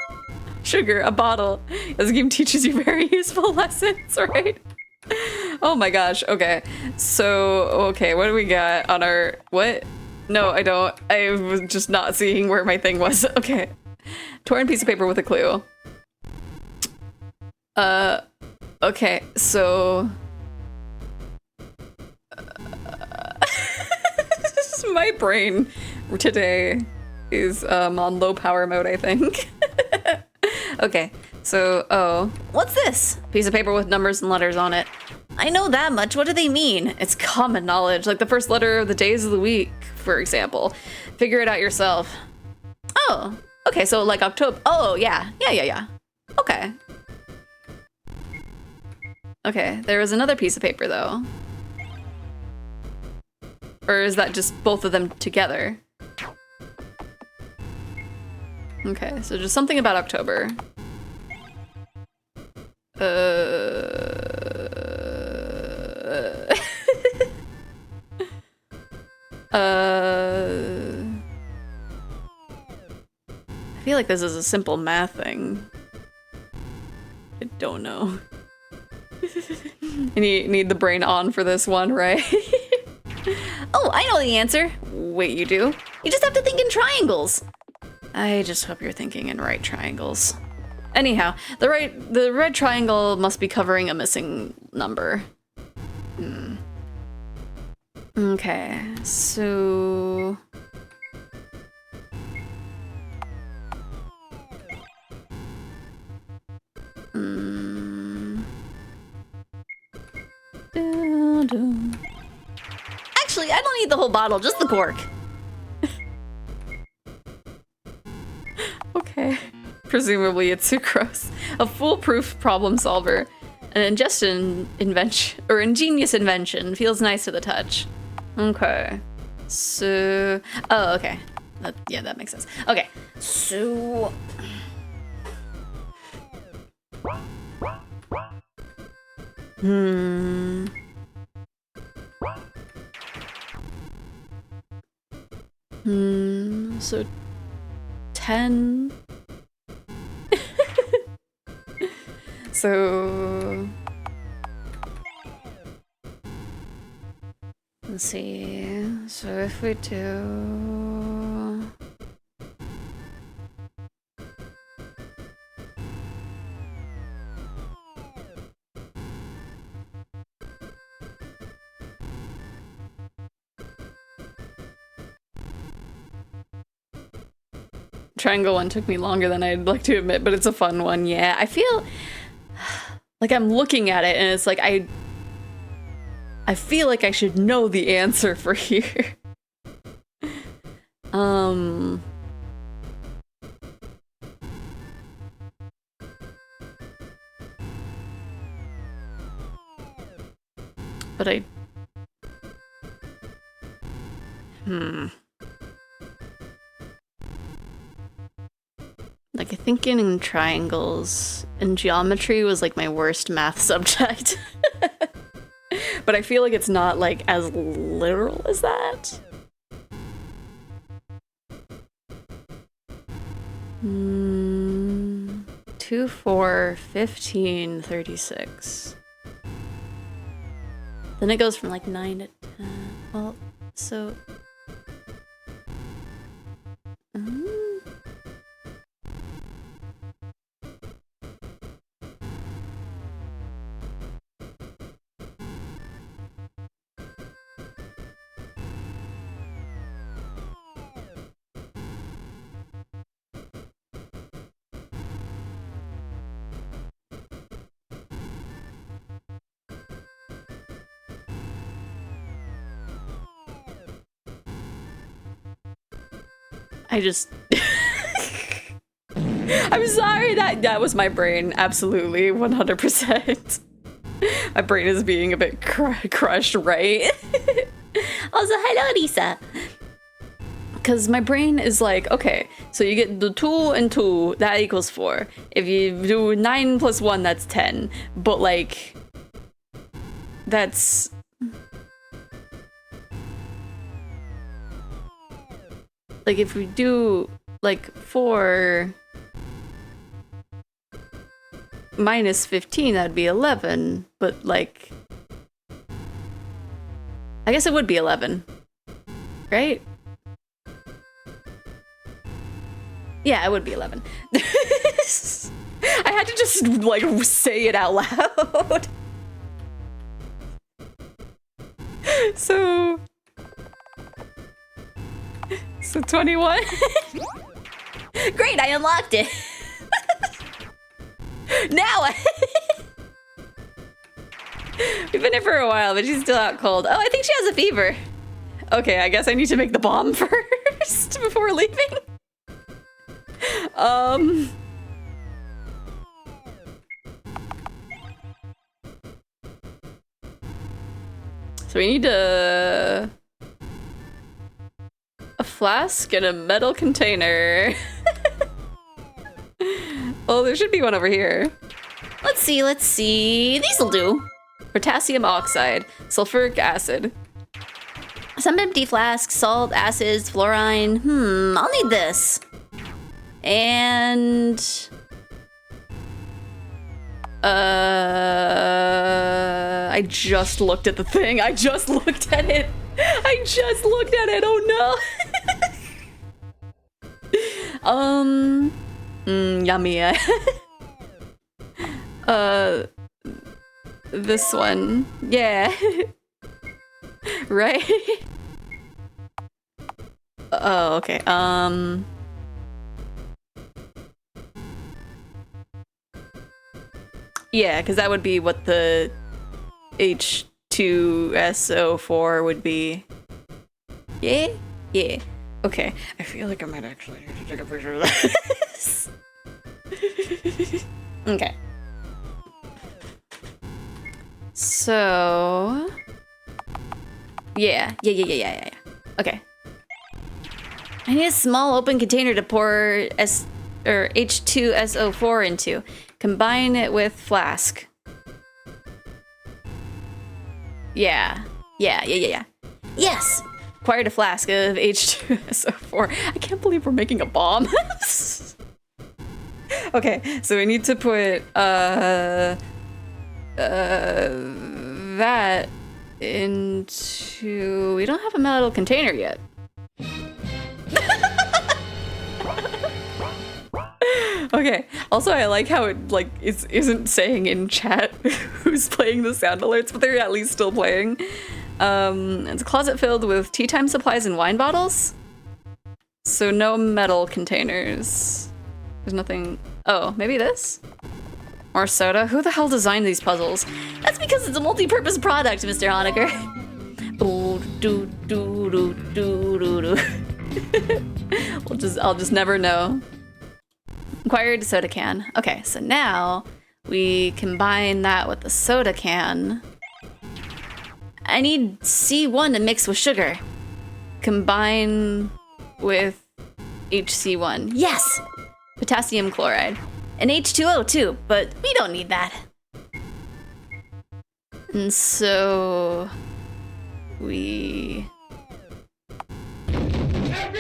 Sugar, a bottle. This game teaches you very useful lessons, right? Oh my gosh, okay. So, okay, what do we got on our... What? No, I don't. I was just not seeing where my thing was. Okay. Torn piece of paper with a clue. Okay, so... My brain today is on low power mode, I think. Okay, so, what's this? Piece of paper with numbers and letters on it. I know that much. What do they mean? It's common knowledge, like the first letter of the days of the week, for example. Figure it out yourself. Oh, okay, so like October. Oh, yeah. Okay. Okay, there was another piece of paper, though. Or is that just both of them together? Okay, so just something about October. I feel like this is a simple math thing. I don't know. You need the brain on for this one, right? Oh, I know the answer. Wait, you do? You just have to think in triangles. I just hope you're thinking in right triangles. Anyhow, the red triangle must be covering a missing number. Okay, so... Actually, I don't need the whole bottle, just the cork. Okay. presumably it's sucrose. A foolproof problem solver. An ingestion invention, or ingenious invention. Feels nice to the touch. Okay. So... Oh, okay. Yeah, that makes sense. Okay. So... So 10. So let's see. So if we do triangle one took me longer than I'd like to admit, but it's a fun one. Yeah, I feel like I'm looking at it and it's like I feel like I should know the answer for here. But like, I think in triangles and geometry was like my worst math subject. But I feel like it's not like as literal as that. 2, 4, 15, 36. Then it goes from like 9 to 10. Well, so... I just... I'm sorry, that was my brain, absolutely, 100%. My brain is being a bit crushed, right? Also, hello, Lisa. Because my brain is like, okay, so you get the 2 and 2, that equals 4. If you do 9 plus 1, that's 10. But like, that's... Like, if we do, like, 4 minus 15, that'd be 11. But, like... I guess it would be 11. Right? Yeah, it would be 11. I had to just, like, say it out loud. So 21. Great, I unlocked it. Now We've been here for a while, but she's still out cold. Oh, I think she has a fever. Okay, I guess I need to make the bomb first before leaving. So we need a flask and a metal container. Oh, there should be one over here. let's see. These'll do. Potassium oxide, sulfuric acid. Some empty flasks, salt, acids, fluorine. I'll need this. And... I just looked at the thing. I just looked at it. Oh no. Yummy. This one. Yeah. Right? Oh, okay. Yeah, because that would be what the H2SO4 would be. Yeah? Yeah. Okay. I feel like I might actually need to take a picture of this. Okay. So... Yeah. Okay. I need a small open container to pour H2SO4 into. Combine it with flask. Yeah. Yes! Acquired a flask of H2SO4. I can't believe we're making a bomb. Okay, so we need to put that into... We don't have a metal container yet. Okay, also I like how it isn't saying in chat who's playing the sound alerts, but they're at least still playing. It's a closet filled with tea time supplies and wine bottles. So no metal containers. There's nothing... Oh, maybe this? More soda? Who the hell designed these puzzles? That's because it's a multi-purpose product, Mr. Honecker. I'll just never know. Acquired soda can. Okay, so now we combine that with the soda can. I need C1 to mix with sugar. Combine with HC1. Yes! Potassium chloride. And H2O too, but we don't need that. And so... we...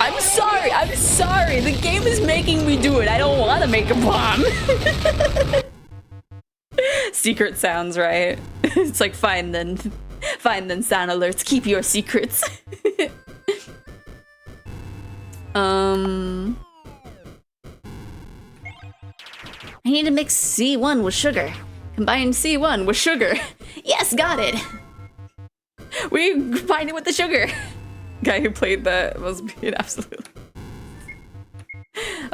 I'm sorry! The game is making me do it! I don't want to make a bomb! Secret sounds, right? It's like, fine then, sound alerts, keep your secrets. I need to mix C1 with sugar. Combine C1 with sugar. Yes, got it. We combined it with the sugar. Guy who played that must be an absolute...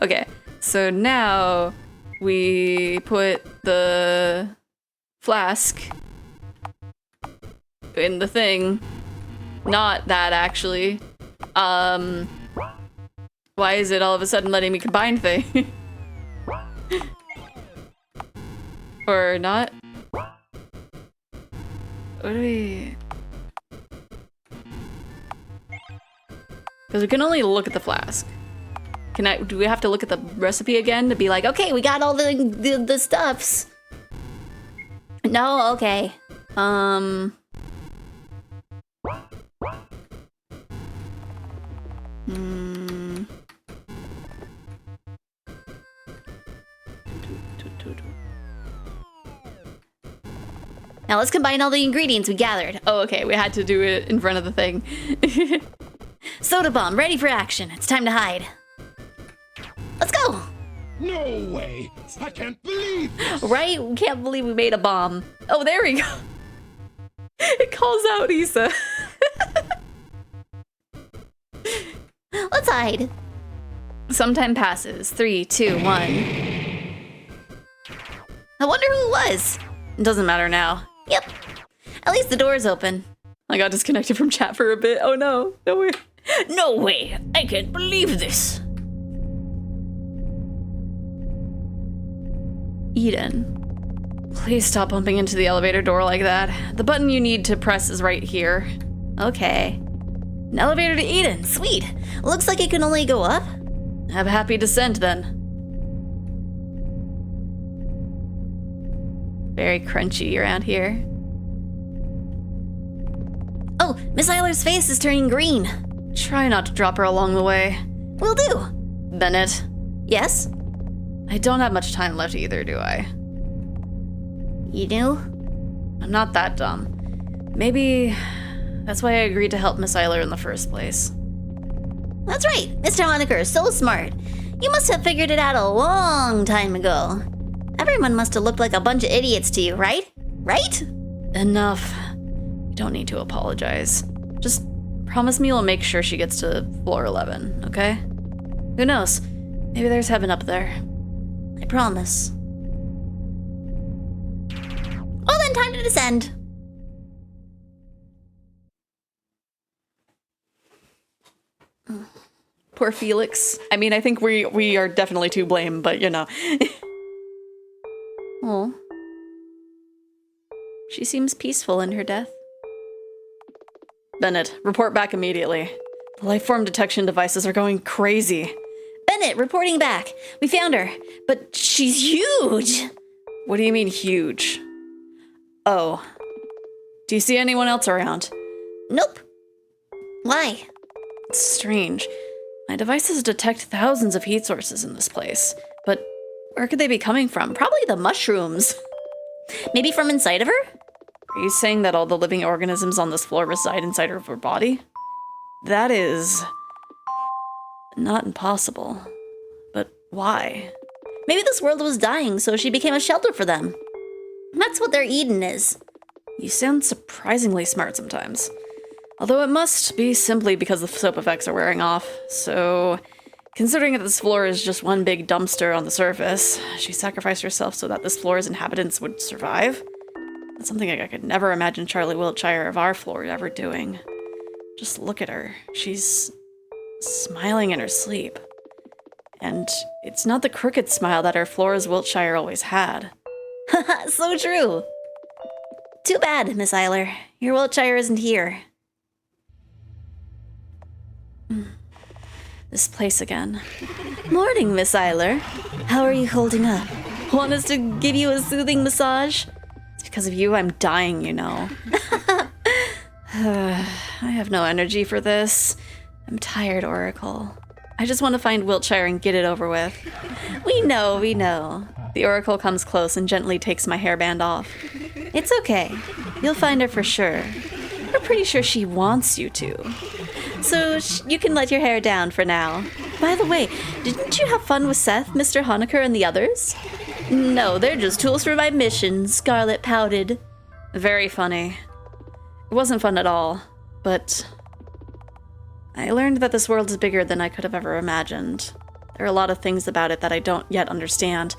Okay, so now we put the flask in the thing. Not that, actually. Why is it all of a sudden letting me combine things? Or not? What do we... Because we can only look at the flask. Do we have to look at the recipe again to be like, okay, we got all the stuffs? No, okay. Now let's combine all the ingredients we gathered. Oh, okay, we had to do it in front of the thing. Soda bomb, ready for action. It's time to hide. Let's go! No way! I can't believe this! Right? We can't believe we made a bomb. Oh, there we go. It calls out Issa. Let's hide. Some time passes. 3, 2, 1. I wonder who it was. It doesn't matter now. Yep. At least the door's open. I got disconnected from chat for a bit. Oh no. No way. No way! I can't believe this! Eden, please stop bumping into the elevator door like that. The button you need to press is right here. Okay. An elevator to Eden, sweet! Looks like it can only go up? Have a happy descent then. Very crunchy around here. Oh, Miss Eiler's face is turning green. Try not to drop her along the way. Will do. Bennett. Yes? I don't have much time left either, do I? You do? I'm not that dumb. Maybe that's why I agreed to help Miss Eiler in the first place. That's right, Mr. Honecker is so smart. You must have figured it out a long time ago. Everyone must have looked like a bunch of idiots to you, right? Right? Enough. You don't need to apologize. Just promise me you'll make sure she gets to floor 11, okay? Who knows? Maybe there's heaven up there. I promise. Well then, time to descend. Poor Felix. I mean, I think we are definitely to blame, but you know. Oh. She seems peaceful in her death. Bennett, report back immediately. The life form detection devices are going crazy. Bennett, reporting back. We found her, but she's huge. What do you mean huge? Oh. Do you see anyone else around? Nope. Why? It's strange. My devices detect thousands of heat sources in this place, but where could they be coming from? Probably the mushrooms. Maybe from inside of her? Are you saying that all the living organisms on this floor reside inside of her body? That is not impossible. But why? Maybe this world was dying, so she became a shelter for them. That's what their Eden is. You sound surprisingly smart sometimes. Although it must be simply because the soap effects are wearing off. So, considering that this floor is just one big dumpster on the surface, she sacrificed herself so that this floor's inhabitants would survive? That's something I could never imagine Charlie Wiltshire of our floor ever doing. Just look at her. She's smiling in her sleep. And it's not the crooked smile that our Flora's Wiltshire always had. So true. Too bad, Miss Eiler. Your Wiltshire isn't here. This place again. Morning, Miss Eiler. How are you holding up? Want us to give you a soothing massage? It's because of you I'm dying, you know. I have no energy for this. I'm tired, Oracle. I just want to find Wiltshire and get it over with. We know. The Oracle comes close and gently takes my hairband off. It's okay. You'll find her for sure. We're pretty sure she wants you to. So you can let your hair down for now. By the way, didn't you have fun with Seth, Mr. Honecker, and the others? No, they're just tools for my mission, Scarlet pouted. Very funny. It wasn't fun at all, but I learned that this world is bigger than I could have ever imagined. There are a lot of things about it that I don't yet understand.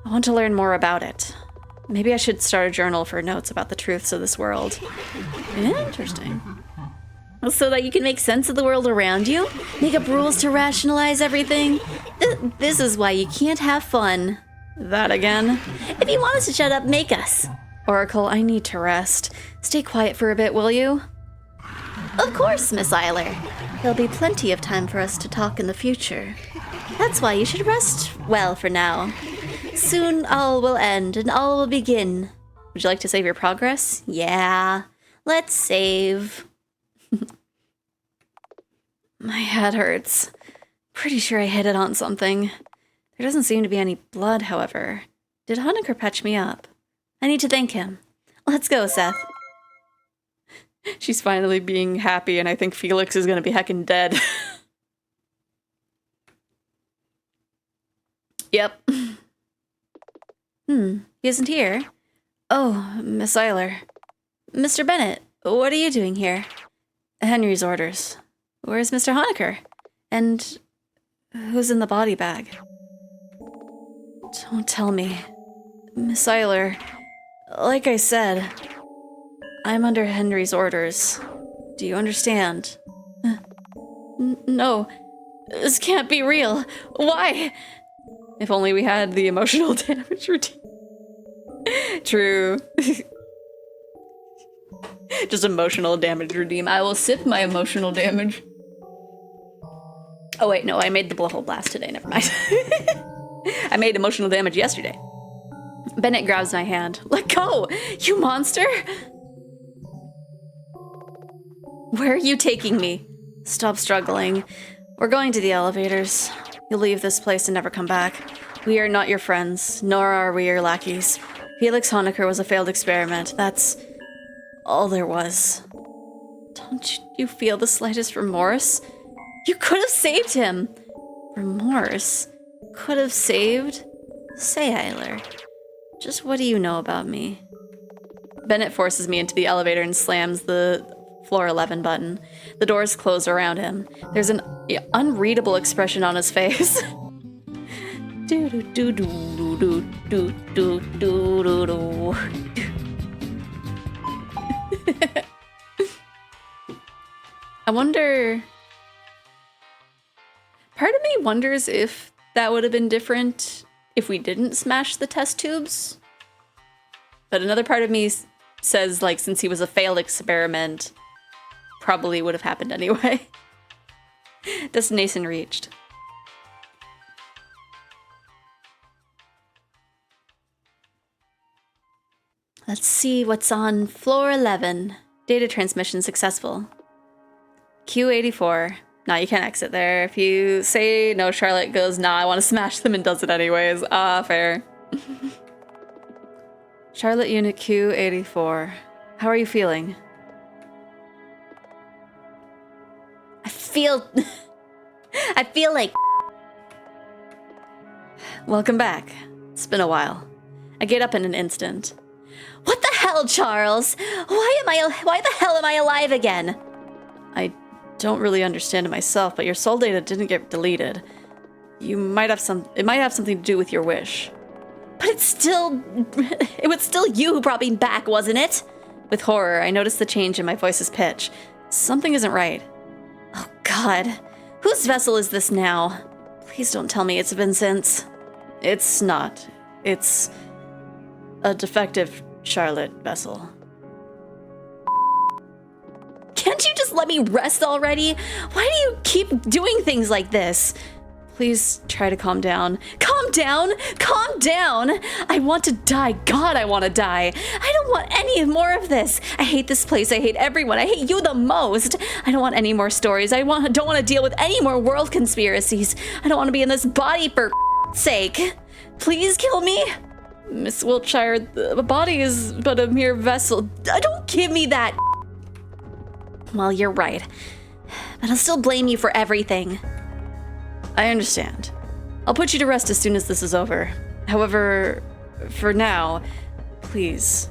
I want to learn more about it. Maybe I should start a journal for notes about the truths of this world. Interesting. So that you can make sense of the world around you? Make up rules to rationalize everything? This is why you can't have fun. That again? If you want us to shut up, make us. Oracle, I need to rest. Stay quiet for a bit, will you? Of course, Miss Eiler. There'll be plenty of time for us to talk in the future. That's why you should rest well for now. Soon all will end and all will begin. Would you like to save your progress? Yeah, let's save. My head hurts. Pretty sure I hit it on something. There doesn't seem to be any blood, however. Did Honecker patch me up? I need to thank him. Let's go, Seth. She's finally being happy, and I think Felix is gonna be heckin' dead. Yep. He isn't here. Oh, Miss Eiler. Mr. Bennett, what are you doing here? Henry's orders. Where's Mr. Honecker? And who's in the body bag? Don't tell me. Miss Eiler, like I said, I'm under Henry's orders. Do you understand? No. This can't be real. Why? If only we had the emotional damage routine. True. Just emotional damage redeem. I will sip my emotional damage. Oh wait, no, I made the blowhole blast today, never mind. I made emotional damage yesterday. Bennett grabs my hand. Let go, you monster! Where are you taking me? Stop struggling. We're going to the elevators. You'll leave this place and never come back. We are not your friends, nor are we your lackeys. Felix Honecker was a failed experiment. That's all there was. Don't you feel the slightest remorse? You could have saved him. Remorse? Could have saved? Say, Eiler, just what do you know about me? Bennett forces me into the elevator and slams the floor 11 button. The doors close around him. There's an unreadable expression on his face. I wonder... Part of me wonders if that would have been different if we didn't smash the test tubes. But another part of me says, like, since he was a failed experiment, probably would have happened anyway. Destination reached. Let's see what's on floor 11. Data transmission successful. Q84. Nah, you can't exit there. If you say no, Charlotte goes, nah, I want to smash them and does it anyways. Ah, fair. Charlotte Unit Q84. How are you feeling? I feel like... Welcome back. It's been a while. I get up in an instant. What the hell, Charles? Why the hell am I alive again? I don't really understand it myself, but your soul data didn't get deleted. It might have something to do with your wish. But it was still you who brought me back, wasn't it? With horror, I noticed the change in my voice's pitch. Something isn't right. Oh God, whose vessel is this now? Please don't tell me it's Vincent's. It's not. It's a defective Charlotte vessel. Can't you just let me rest already? Why do you keep doing things like this? Please try to calm down. Calm down? Calm down! I want to die. God, I want to die. I don't want any more of this. I hate this place. I hate everyone. I hate you the most. I don't want any more stories. don't want to deal with any more world conspiracies. I don't want to be in this body for sake. Please kill me. Miss Wiltshire, the body is but a mere vessel. Don't give me that. Well, you're right. But I'll still blame you for everything. I understand. I'll put you to rest as soon as this is over. However, for now, please,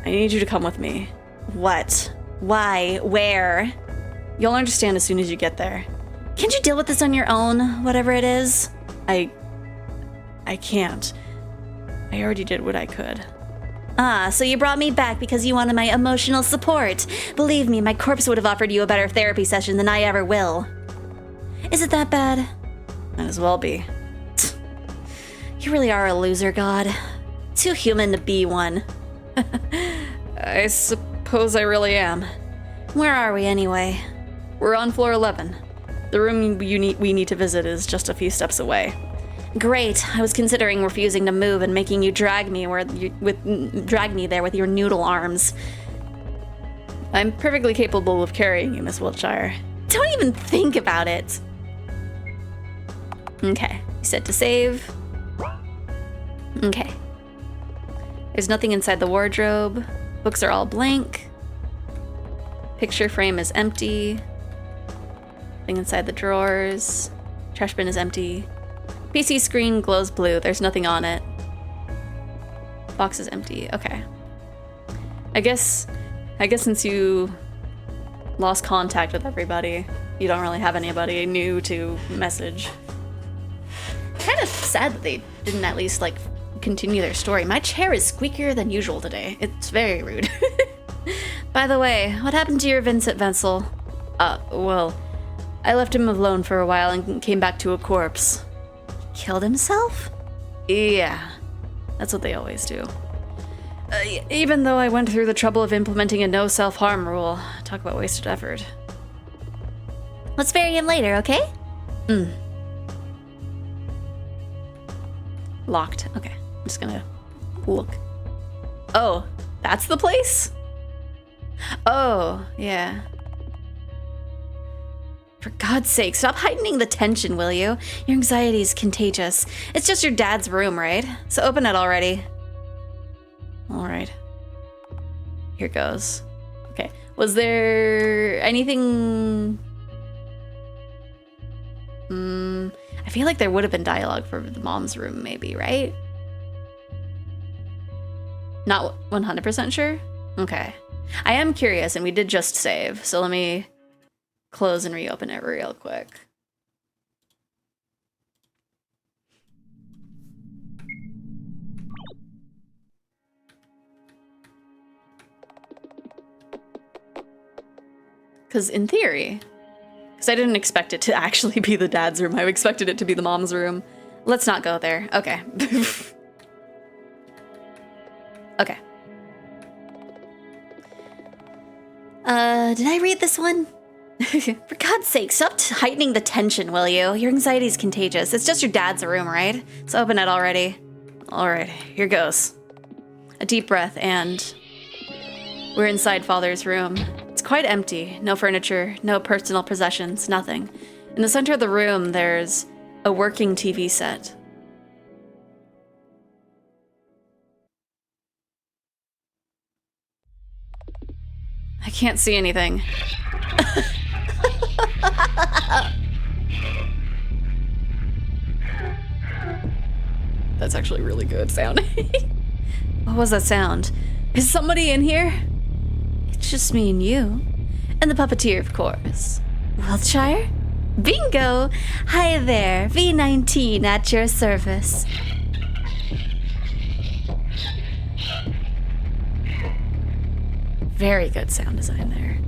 I need you to come with me. What? Why? Where? You'll understand as soon as you get there. Can't you deal with this on your own, whatever it is? I can't. I already did what I could. Ah, so you brought me back because you wanted my emotional support. Believe me, my corpse would have offered you a better therapy session than I ever will. Is it that bad? Might as well be. You really are a loser, God. Too human to be one. I suppose I really am. Where are we anyway? We're on floor 11. The room we need to visit is just a few steps away. Great. I was considering refusing to move and making you drag me there with your noodle arms. I'm perfectly capable of carrying you, Miss Wiltshire. Don't even think about it. Okay, set to save. Okay. There's nothing inside the wardrobe. Books are all blank. Picture frame is empty. Nothing inside the drawers. Trash bin is empty. PC screen glows blue. There's nothing on it. Box is empty. Okay. I guess since you lost contact with everybody, you don't really have anybody new to message. Kind of sad that they didn't at least, like, continue their story. My chair is squeakier than usual today. It's very rude. By the way, what happened to your Vincent Vensel? Well, I left him alone for a while and came back to a corpse. Killed himself? Yeah, that's what they always do. Even though I went through the trouble of implementing a no self-harm rule. Talk about wasted effort. Let's bury him later, okay? Locked. Okay, I'm just gonna look. Oh, that's the place? Oh, yeah. For God's sake, stop heightening the tension, will you? Your anxiety is contagious. It's just your dad's room, right? So open it already. All right. Here goes. Okay. Was there anything... I feel like there would have been dialogue for the mom's room, maybe, right? Not 100% sure? Okay. I am curious, and we did just save, so let me close and reopen it real quick. Because in theory, because I didn't expect it to actually be the dad's room, I expected it to be the mom's room. Let's not go there. Okay. Okay. Did I read this one? For God's sake, stop heightening the tension, will you? Your anxiety's contagious. It's just your dad's room, right? So open it already. All right, here goes. A deep breath, and we're inside Father's room. It's quite empty. No furniture, no personal possessions, nothing. In the center of the room, there's a working TV set. I can't see anything. That's actually really good sounding. What was that sound? Is somebody in here? It's just me and you. And the puppeteer, of course. Wiltshire? Bingo! Hi there, V19 at your service. Very good sound design there.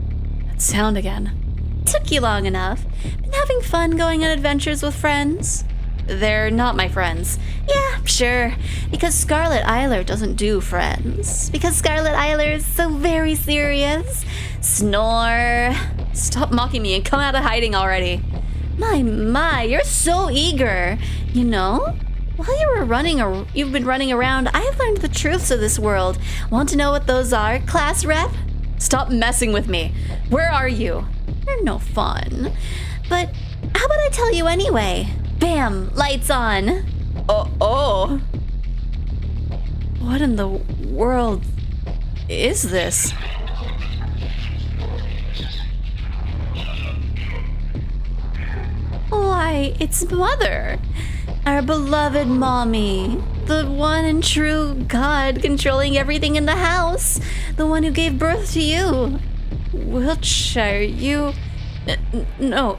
That sound again. Took you long enough. Been having fun going on adventures with friends? They're not my friends. Yeah, sure. Because Scarlet Eiler doesn't do friends. Because Scarlet Eiler is so very serious. Snore. Stop mocking me and come out of hiding already. My, you're so eager. You know? While you've been running around, I've learned the truths of this world. Want to know what those are, class rep? Stop messing with me. Where are you? You're no fun. But how about I tell you anyway? Bam! Lights on. Oh. What in the world is this? Why, it's Mother. Our beloved mommy. The one and true God controlling everything in the house. The one who gave birth to you. Wiltshire, you... No.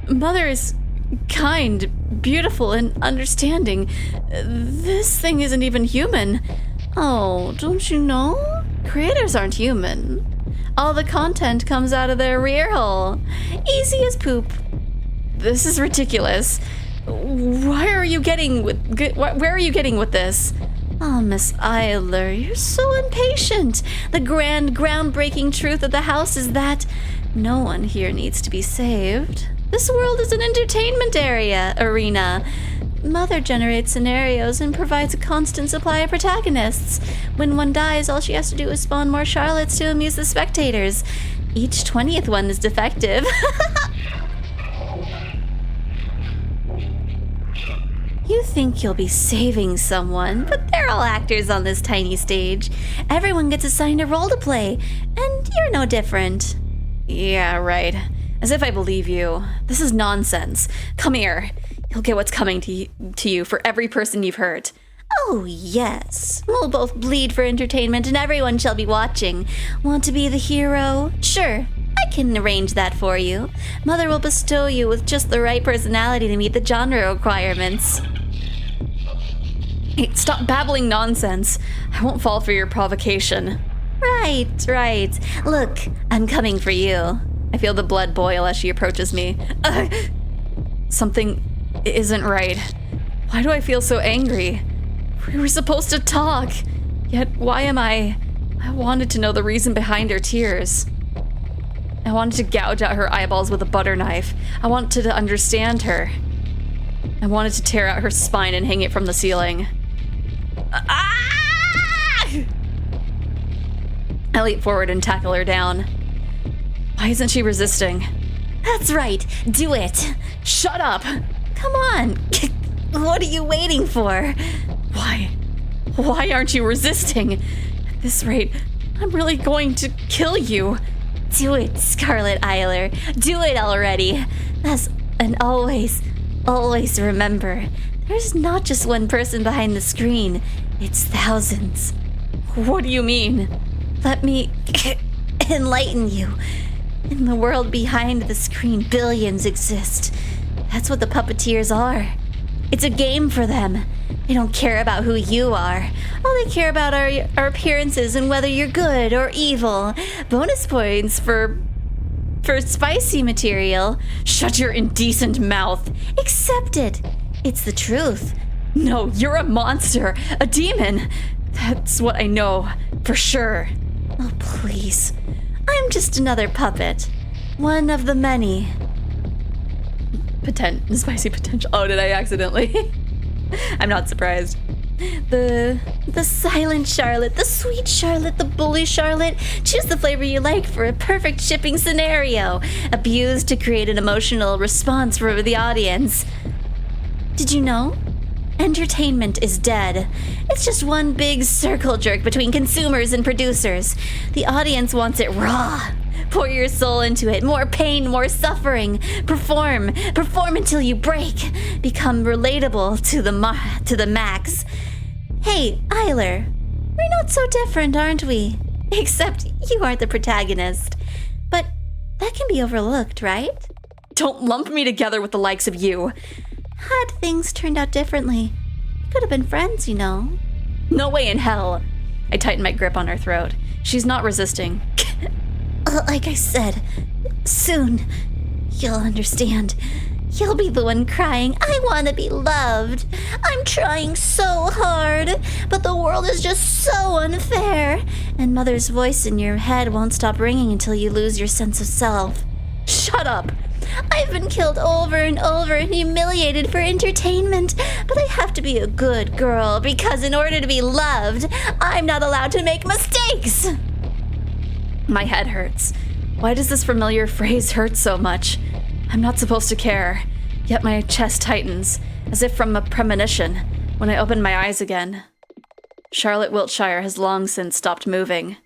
Mother is kind, beautiful, and understanding. This thing isn't even human. Oh, don't you know? Creators aren't human. All the content comes out of their rear hole. Easy as poop. This is ridiculous. Where are you getting with this? Oh, Miss Eiler, you're so impatient. The groundbreaking truth of the house is that no one here needs to be saved. This world is an entertainment arena. Mother generates scenarios and provides a constant supply of protagonists. When one dies, all she has to do is spawn more Charlottes to amuse the spectators. Each 20th one is defective. You think you'll be saving someone, but they're all actors on this tiny stage. Everyone gets assigned a role to play, and you're no different. Yeah, right. As if I believe you. This is nonsense. Come here. You'll get what's coming to you for every person you've hurt. Oh, yes. We'll both bleed for entertainment, and everyone shall be watching. Want to be the hero? Sure. I can arrange that for you. Mother will bestow you with just the right personality to meet the genre requirements. Hey, stop babbling nonsense. I won't fall for your provocation. Right. Look, I'm coming for you. I feel the blood boil as she approaches me. Something isn't right. Why do I feel so angry? We were supposed to talk. Yet why am I wanted to know the reason behind her tears. I wanted to gouge out her eyeballs with a butter knife. I wanted to understand her. I wanted to tear out her spine and hang it from the ceiling. I leap forward and tackle her down. Why isn't she resisting? That's right. Do it. Shut up. Come on. What are you waiting for? Why aren't you resisting? At this rate, I'm really going to kill you. Do it, Scarlet Eiler. Do it already. And always remember, there's not just one person behind the screen. It's thousands. What do you mean? Let me enlighten you. In the world behind the screen, billions exist. That's what the puppeteers are. It's a game for them. They don't care about who you are. All they care about are our appearances and whether you're good or evil. Bonus points for spicy material. Shut your indecent mouth. Accept it. It's the truth. No, you're a monster. A demon. That's what I know. For sure. Oh, please. I'm just another puppet. One of the many. Spicy potential. Oh, did I accidentally? I'm not surprised. The silent Charlotte, the sweet Charlotte, the bully Charlotte. Choose the flavor you like for a perfect shipping scenario. Abused to create an emotional response for the audience. Did you know? Entertainment is dead. It's just one big circle jerk between consumers and producers. The audience wants it raw. Pour your soul into it. More pain, more suffering. Perform until you break. Become relatable to the max. Hey, Eiler, we're not so different, aren't we? Except you aren't the protagonist. But that can be overlooked, right? Don't lump me together with the likes of you. Had things turned out differently, we could have been friends, you know. No way in hell. I tighten my grip on her throat. She's not resisting. Like I said, soon you'll understand. You'll be the one crying, I want to be loved. I'm trying so hard, but the world is just so unfair. And Mother's voice in your head won't stop ringing until you lose your sense of self. Shut up. I've been killed over and over and humiliated for entertainment, but I have to be a good girl because in order to be loved, I'm not allowed to make mistakes. My head hurts. Why does this familiar phrase hurt so much? I'm not supposed to care. Yet my chest tightens, as if from a premonition, when I open my eyes again. Charlotte Wiltshire has long since stopped moving.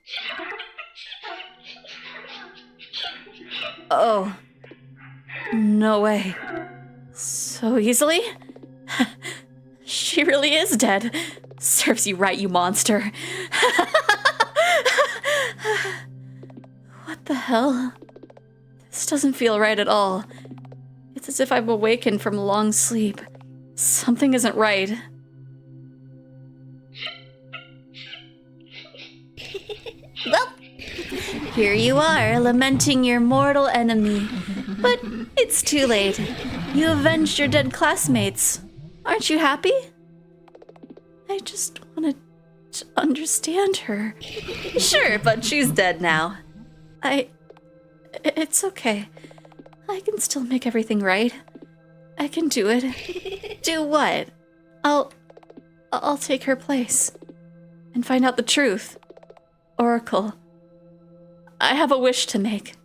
Oh. No way. So easily? She really is dead. Serves you right, you monster. What the hell? This doesn't feel right at all. It's as if I've awakened from a long sleep. Something isn't right. Well, here you are, lamenting your mortal enemy. But it's too late. You avenged your dead classmates. Aren't you happy? I just wanted to understand her. Sure, but she's dead now. It's okay. I can still make everything right. I can do it. Do what? I'll take her place and find out the truth. Oracle, I have a wish to make.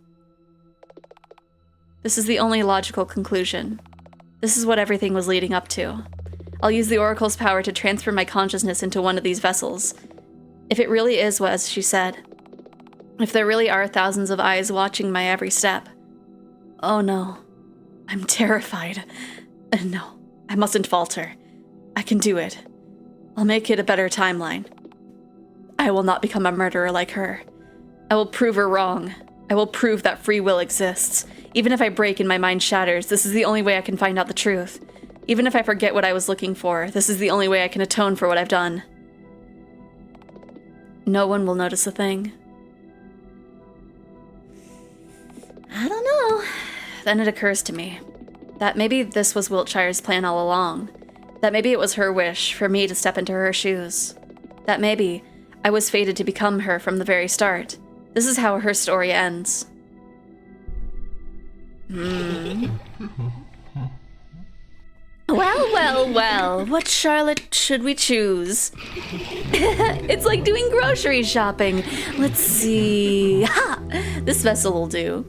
This is the only logical conclusion. This is what everything was leading up to. I'll use the Oracle's power to transfer my consciousness into one of these vessels. If it really is what she said, if there really are thousands of eyes watching my every step. Oh no, I'm terrified. No, I mustn't falter. I can do it. I'll make it a better timeline. I will not become a murderer like her. I will prove her wrong. I will prove that free will exists. Even if I break and my mind shatters, this is the only way I can find out the truth. Even if I forget what I was looking for, this is the only way I can atone for what I've done. No one will notice a thing. I don't know. Then it occurs to me that maybe this was Wiltshire's plan all along. That maybe it was her wish for me to step into her shoes. That maybe I was fated to become her from the very start. This is how her story ends. Well, what Charlotte should we choose? It's like doing grocery shopping. Let's see. Ha! This vessel will do.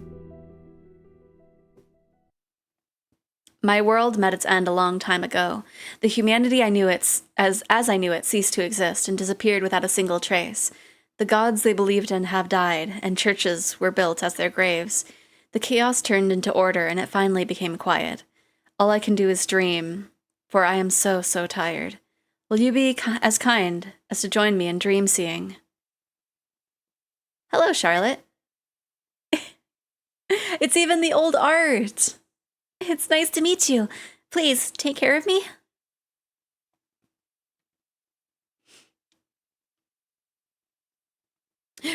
My world met its end a long time ago. The humanity I knew as I knew it ceased to exist and disappeared without a single trace. The gods they believed in have died, and churches were built as their graves. The chaos turned into order, and it finally became quiet. All I can do is dream, for I am so tired. Will you be as kind as to join me in dream seeing? Hello, Charlotte. It's even the old art. It's nice to meet you. Please, take care of me.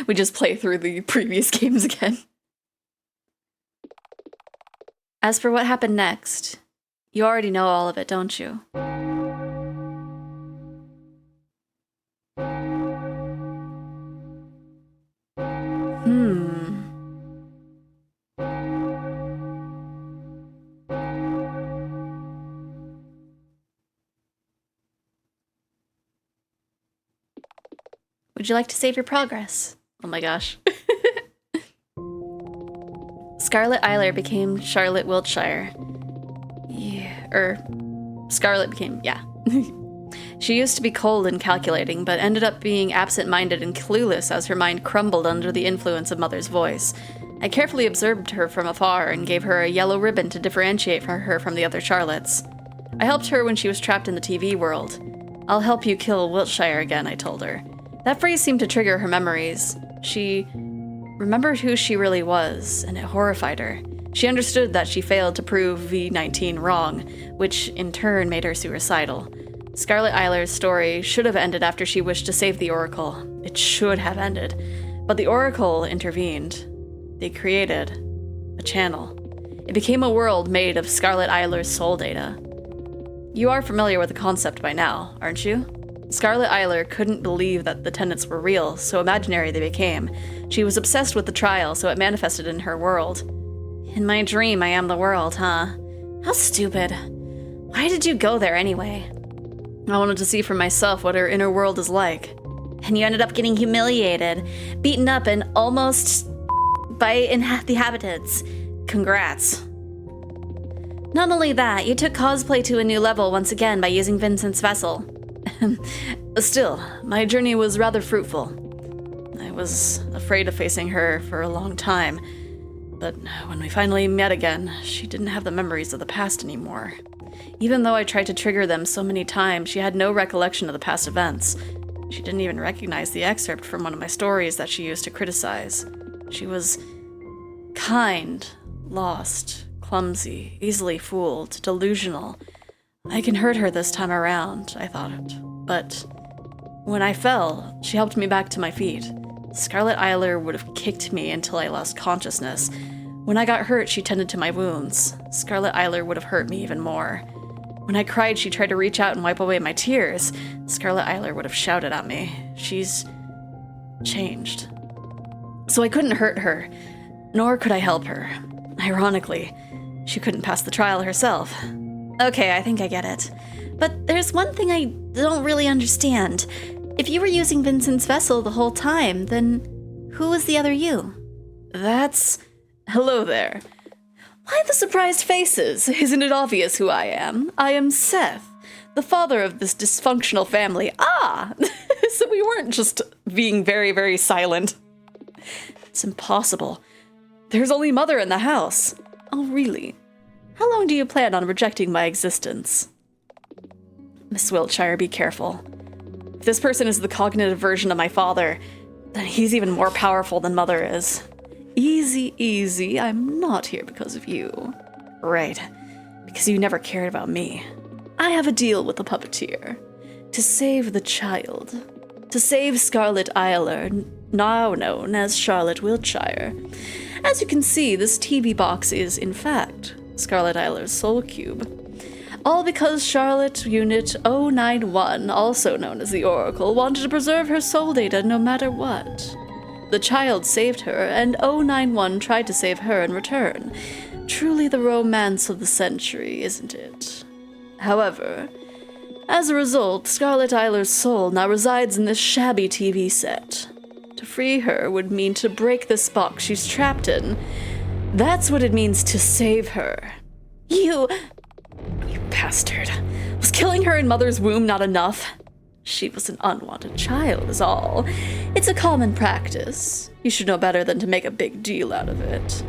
We just play through the previous games again. As for what happened next, you already know all of it, don't you? Would you like to save your progress? Oh my gosh. Scarlet Eiler became Charlotte Wiltshire. Scarlet became, yeah. She used to be cold and calculating, but ended up being absent-minded and clueless as her mind crumbled under the influence of Mother's voice. I carefully observed her from afar and gave her a yellow ribbon to differentiate her from the other Charlottes. I helped her when she was trapped in the TV world. I'll help you kill Wiltshire again, I told her. That phrase seemed to trigger her memories. She remembered who she really was, and it horrified her. She understood that she failed to prove V19 wrong, which in turn made her suicidal. Scarlet Eiler's story should have ended after she wished to save the Oracle. It should have ended. But the Oracle intervened. They created a channel. It became a world made of Scarlet Eiler's soul data. You are familiar with the concept by now, aren't you? Scarlet Eiler couldn't believe that the tenets were real, so imaginary they became. She was obsessed with the trial, so it manifested in her world. In my dream, I am the world, huh? How stupid. Why did you go there anyway? I wanted to see for myself what her inner world is like. And you ended up getting humiliated, beaten up, and almost by the inhabitants. Congrats. Not only that, you took cosplay to a new level once again by using Vincent's vessel. Still, my journey was rather fruitful. I was afraid of facing her for a long time, but when we finally met again, she didn't have the memories of the past anymore. Even though I tried to trigger them so many times, she had no recollection of the past events. She didn't even recognize the excerpt from one of my stories that she used to criticize. She was kind, lost, clumsy, easily fooled, delusional. I can hurt her this time around, I thought. But when I fell, she helped me back to my feet. Scarlet Eiler would have kicked me until I lost consciousness. When I got hurt, she tended to my wounds. Scarlet Eiler would have hurt me even more. When I cried, she tried to reach out and wipe away my tears. Scarlet Eiler would have shouted at me. She's changed. So I couldn't hurt her, nor could I help her. Ironically, she couldn't pass the trial herself. Okay, I think I get it. But there's one thing I don't really understand. If you were using Vincent's vessel the whole time, then who was the other you? Hello there. Why the surprised faces? Isn't it obvious who I am? I am Seth, the father of this dysfunctional family. Ah! So we weren't just being very, very silent. It's impossible. There's only Mother in the house. Oh, really? How long do you plan on rejecting my existence? Miss Wiltshire, be careful. If this person is the cognitive version of my father, then he's even more powerful than Mother is. Easy, easy. I'm not here because of you. Right. Because you never cared about me. I have a deal with the puppeteer. To save the child. To save Scarlet Eiler, now known as Charlotte Wiltshire. As you can see, this TV box is, in fact, Scarlet Eiler's soul cube. All because Charlotte Unit 091, also known as the Oracle, wanted to preserve her soul data no matter what. The child saved her, and 091 tried to save her in return. Truly the romance of the century, isn't it? However, as a result, Scarlet Eiler's soul now resides in this shabby TV set. To free her would mean to break this box she's trapped in. That's what it means to save her. You bastard. Was killing her in Mother's womb not enough? She was an unwanted child, is all. It's a common practice. You should know better than to make a big deal out of it.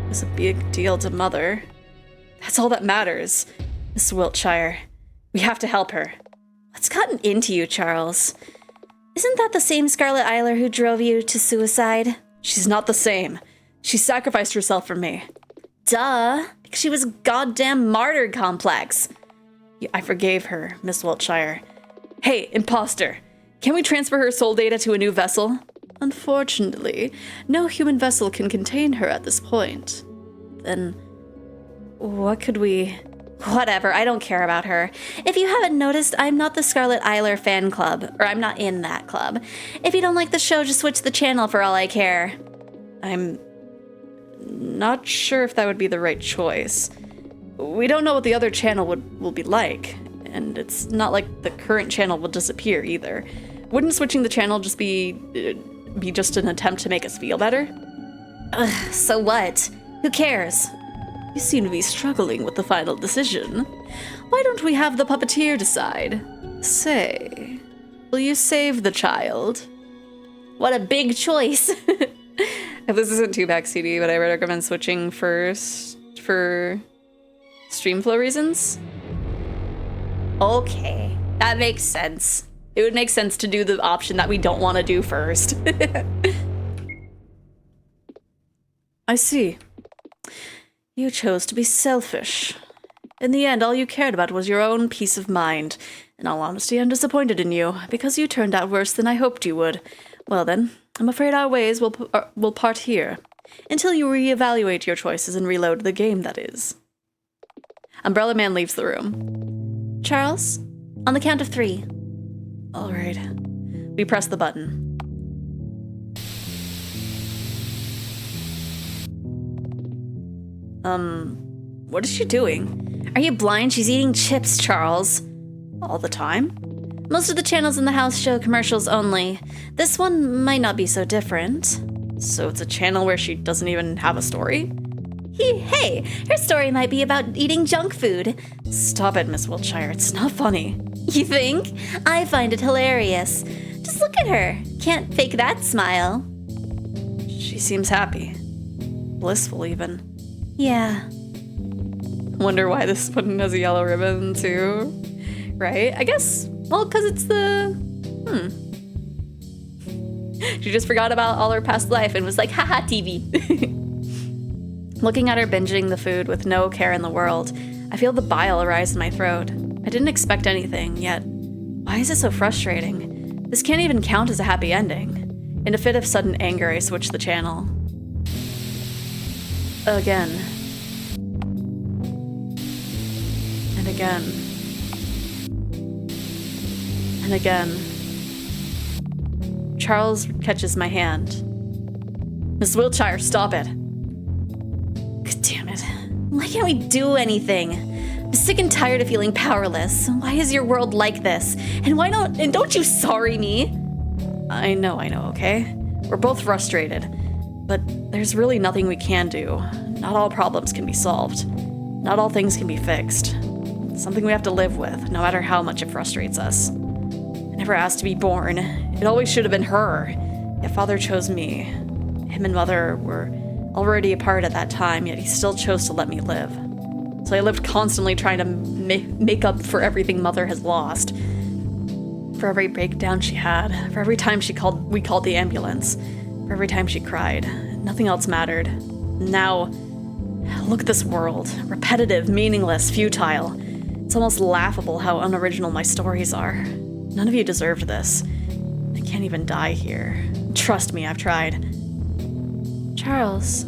It was a big deal to Mother. That's all that matters, Miss Wiltshire. We have to help her. What's gotten into you, Charles? Isn't that the same Scarlet Eiler who drove you to suicide? She's not the same. She sacrificed herself for me. Duh. She was goddamn martyr complex. I forgave her, Miss Wiltshire. Hey, imposter. Can we transfer her soul data to a new vessel? Unfortunately, no human vessel can contain her at this point. Then, what could we... Whatever, I don't care about her. If you haven't noticed, I'm not the Scarlet Eiler fan club, or I'm not in that club. If you don't like the show, just switch the channel for all I care. I'm not sure if that would be the right choice. We don't know what the other channel will be like, and it's not like the current channel will disappear either. Wouldn't switching the channel just be just an attempt to make us feel better? So what? Who cares? You seem to be struggling with the final decision. Why don't we have the puppeteer decide? Say, will you save the child? What a big choice. If this isn't too backseaty, but I would recommend switching first for stream flow reasons. Okay, that makes sense. It would make sense to do the option that we don't want to do first. I see. You chose to be selfish. In the end, all you cared about was your own peace of mind. In all honesty, I'm disappointed in you, because you turned out worse than I hoped you would. Well then, I'm afraid our ways will part here. Until you reevaluate your choices and reload the game, that is. Umbrella Man leaves the room. Charles, on the count of 3. All right. We press the button. What is she doing? Are you blind? She's eating chips, Charles. All the time? Most of the channels in the house show commercials only. This one might not be so different. So it's a channel where she doesn't even have a story? Hey, her story might be about eating junk food. Stop it, Miss Wiltshire. It's not funny. You think? I find it hilarious. Just look at her. Can't fake that smile. She seems happy. Blissful, even. Yeah. Wonder why this one has a yellow ribbon, too. Right? I guess, well, because it's the... She just forgot about all her past life and was like, haha, TV. Looking at her binging the food with no care in the world, I feel the bile rise in my throat. I didn't expect anything, yet why is it so frustrating? This can't even count as a happy ending. In a fit of sudden anger, I switch the channel. Again. And again. And again. Charles catches my hand. Miss Wiltshire, stop it. God damn it. Why can't we do anything? I'm sick and tired of feeling powerless. Why is your world like this? And don't you sorry me? I know, okay? We're both frustrated. But there's really nothing we can do. Not all problems can be solved. Not all things can be fixed. It's something we have to live with, no matter how much it frustrates us. I never asked to be born. It always should have been her. Yet Father chose me. Him and Mother were already apart at that time, yet he still chose to let me live. So I lived constantly trying to make up for everything Mother has lost. For every breakdown she had, for every time we called the ambulance, for every time she cried, nothing else mattered. Now, look at this world. Repetitive, meaningless, futile. It's almost laughable how unoriginal my stories are. None of you deserved this. I can't even die here. Trust me, I've tried. Charles,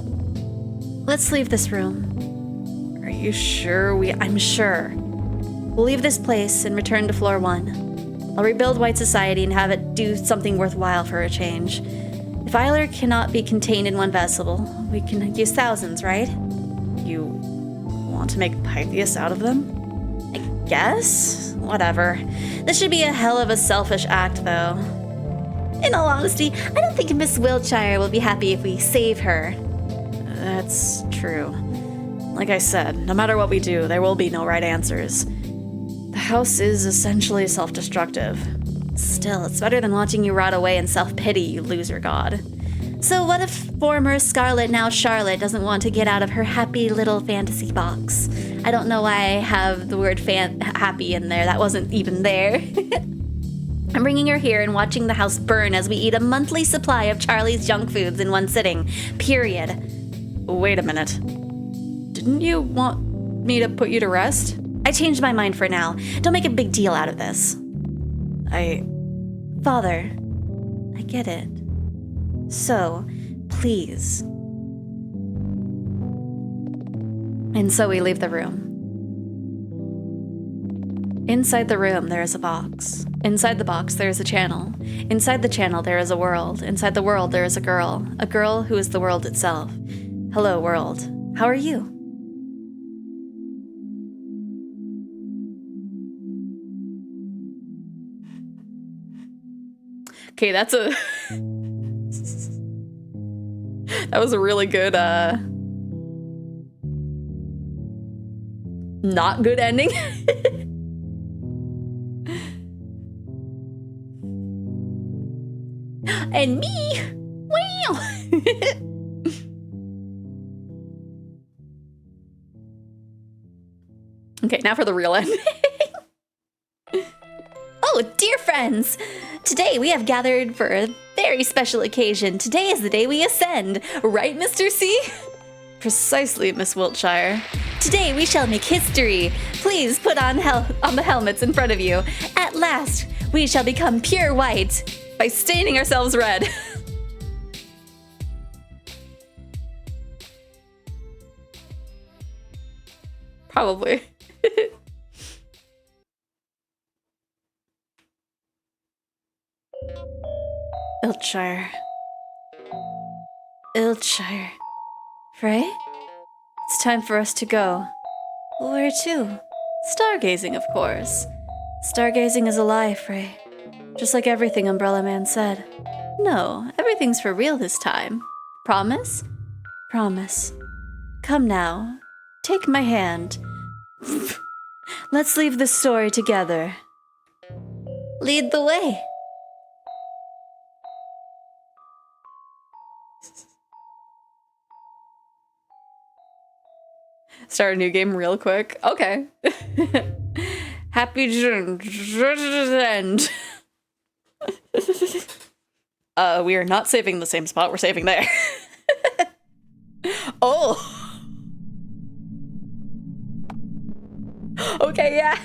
let's leave this room. Are you sure? I'm sure. We'll leave this place and return to floor 1. I'll rebuild White Society and have it do something worthwhile for a change. If Eiler cannot be contained in one vessel, we can use thousands, right? You want to make Pythias out of them? I guess? Whatever. This should be a hell of a selfish act, though. In all honesty, I don't think Miss Wiltshire will be happy if we save her. That's true. Like I said, no matter what we do, there will be no right answers. The house is essentially self-destructive. Still, it's better than watching you rot away in self-pity, you loser god. So what if former Scarlet, now Charlotte, doesn't want to get out of her happy little fantasy box? I don't know why I have the word happy in there. That wasn't even there. I'm bringing her here and watching the house burn as we eat a monthly supply of Charlie's junk foods in one sitting. Period. Wait a minute. Didn't you want me to put you to rest? I changed my mind for now. Don't make a big deal out of this. Father, I get it. So, please. And so we leave the room. Inside the room, there is a box. Inside the box, there is a channel. Inside the channel, there is a world. Inside the world, there is a girl who is the world itself. Hello, world. How are you? Okay, that's a... that was a really good, not good ending. And me! Wow! Okay, now for the real ending. Oh, dear friends! Today we have gathered for a very special occasion. Today is the day we ascend. Right, Mr. C? Precisely, Miss Wiltshire. Today we shall make history. Please put on the helmets in front of you. At last, we shall become pure white. By staining ourselves red. Probably. Wiltshire. Wiltshire. Frey? It's time for us to go. Where to? Stargazing, of course. Stargazing is a lie, Frey. Just like everything Umbrella Man said. No, everything's for real this time. Promise? Promise. Come now. Take my hand. Let's leave this story together. Lead the way. Start a new game real quick. Okay. Happy end. We are not saving the same spot. We're saving there. Oh. Okay, yeah.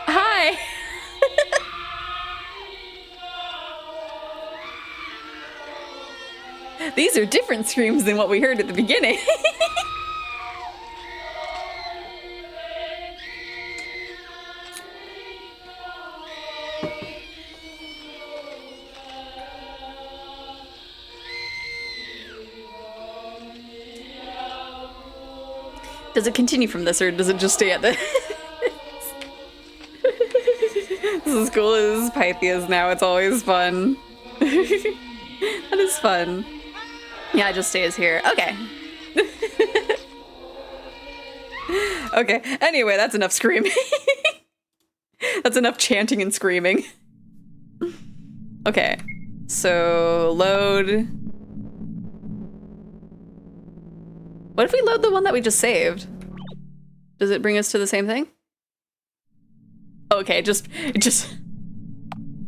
Hi. These are different screams than what we heard at the beginning. Does it continue from this, or does it just stay at this? This is cool as Pythia is now. It's always fun. That is fun. Yeah, it just stays here. Okay. Okay, anyway, that's enough screaming. That's enough chanting and screaming. Okay, so load. What if we load the one that we just saved? Does it bring us to the same thing? Okay, just.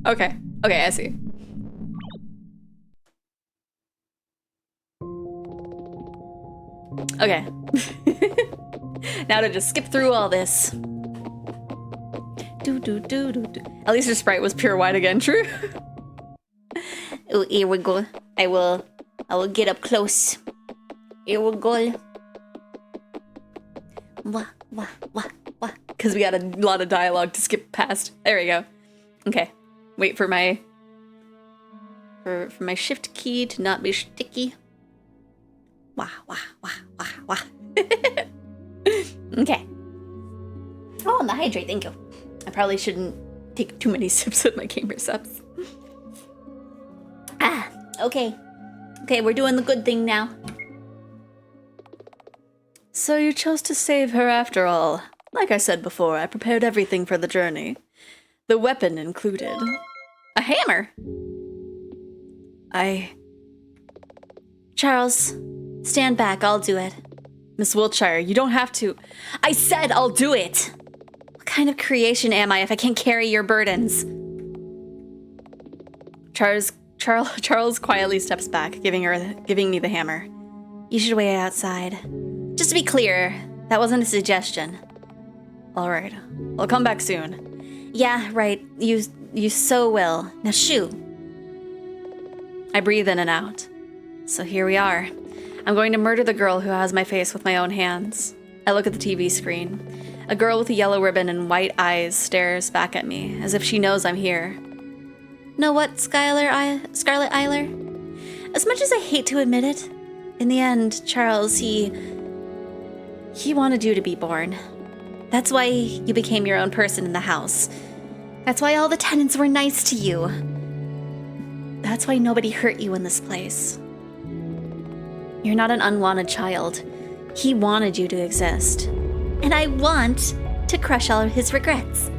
Okay, I see. Okay. Now to just skip through all this. Do. At least your sprite was pure white again, true? Oh, here we go. I will get up close. Here we go. Wah. Because we got a lot of dialogue to skip past. There we go. Okay. Wait for my shift key to not be sticky. Wah. Okay. Oh, and the hydrate, thank you. I probably shouldn't take too many sips of my gamer subs. Okay. Okay, we're doing the good thing now. So you chose to save her after all. Like I said before, I prepared everything for the journey. The weapon included. A hammer! Charles, stand back, I'll do it. Miss Wiltshire, you don't have to. I said I'll do it! What kind of creation am I if I can't carry your burdens? Charles quietly steps back, giving me the hammer. You should wait outside. Just to be clear, that wasn't a suggestion. All right, I'll come back soon. Yeah, right. You so will. Now shoo. I breathe in and out. So here we are. I'm going to murder the girl who has my face with my own hands. I look at the TV screen. A girl with a yellow ribbon and white eyes stares back at me, as if she knows I'm here. Know what, Scarlet Eiler? As much as I hate to admit it, in the end, Charles, he He wanted you to be born. That's why you became your own person in the house. That's why all the tenants were nice to you. That's why nobody hurt you in this place. You're not an unwanted child. He wanted you to exist. And I want to crush all of his regrets.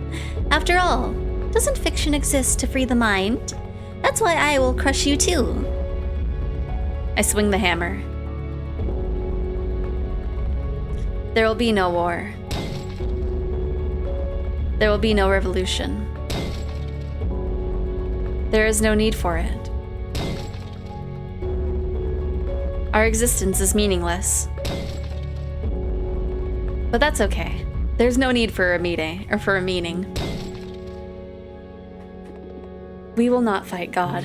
After all, doesn't fiction exist to free the mind? That's why I will crush you too. I swing the hammer. There will be no war. There will be no revolution. There is no need for it. Our existence is meaningless. But that's okay. There's no need for a meeting, or for a meaning. We will not fight God.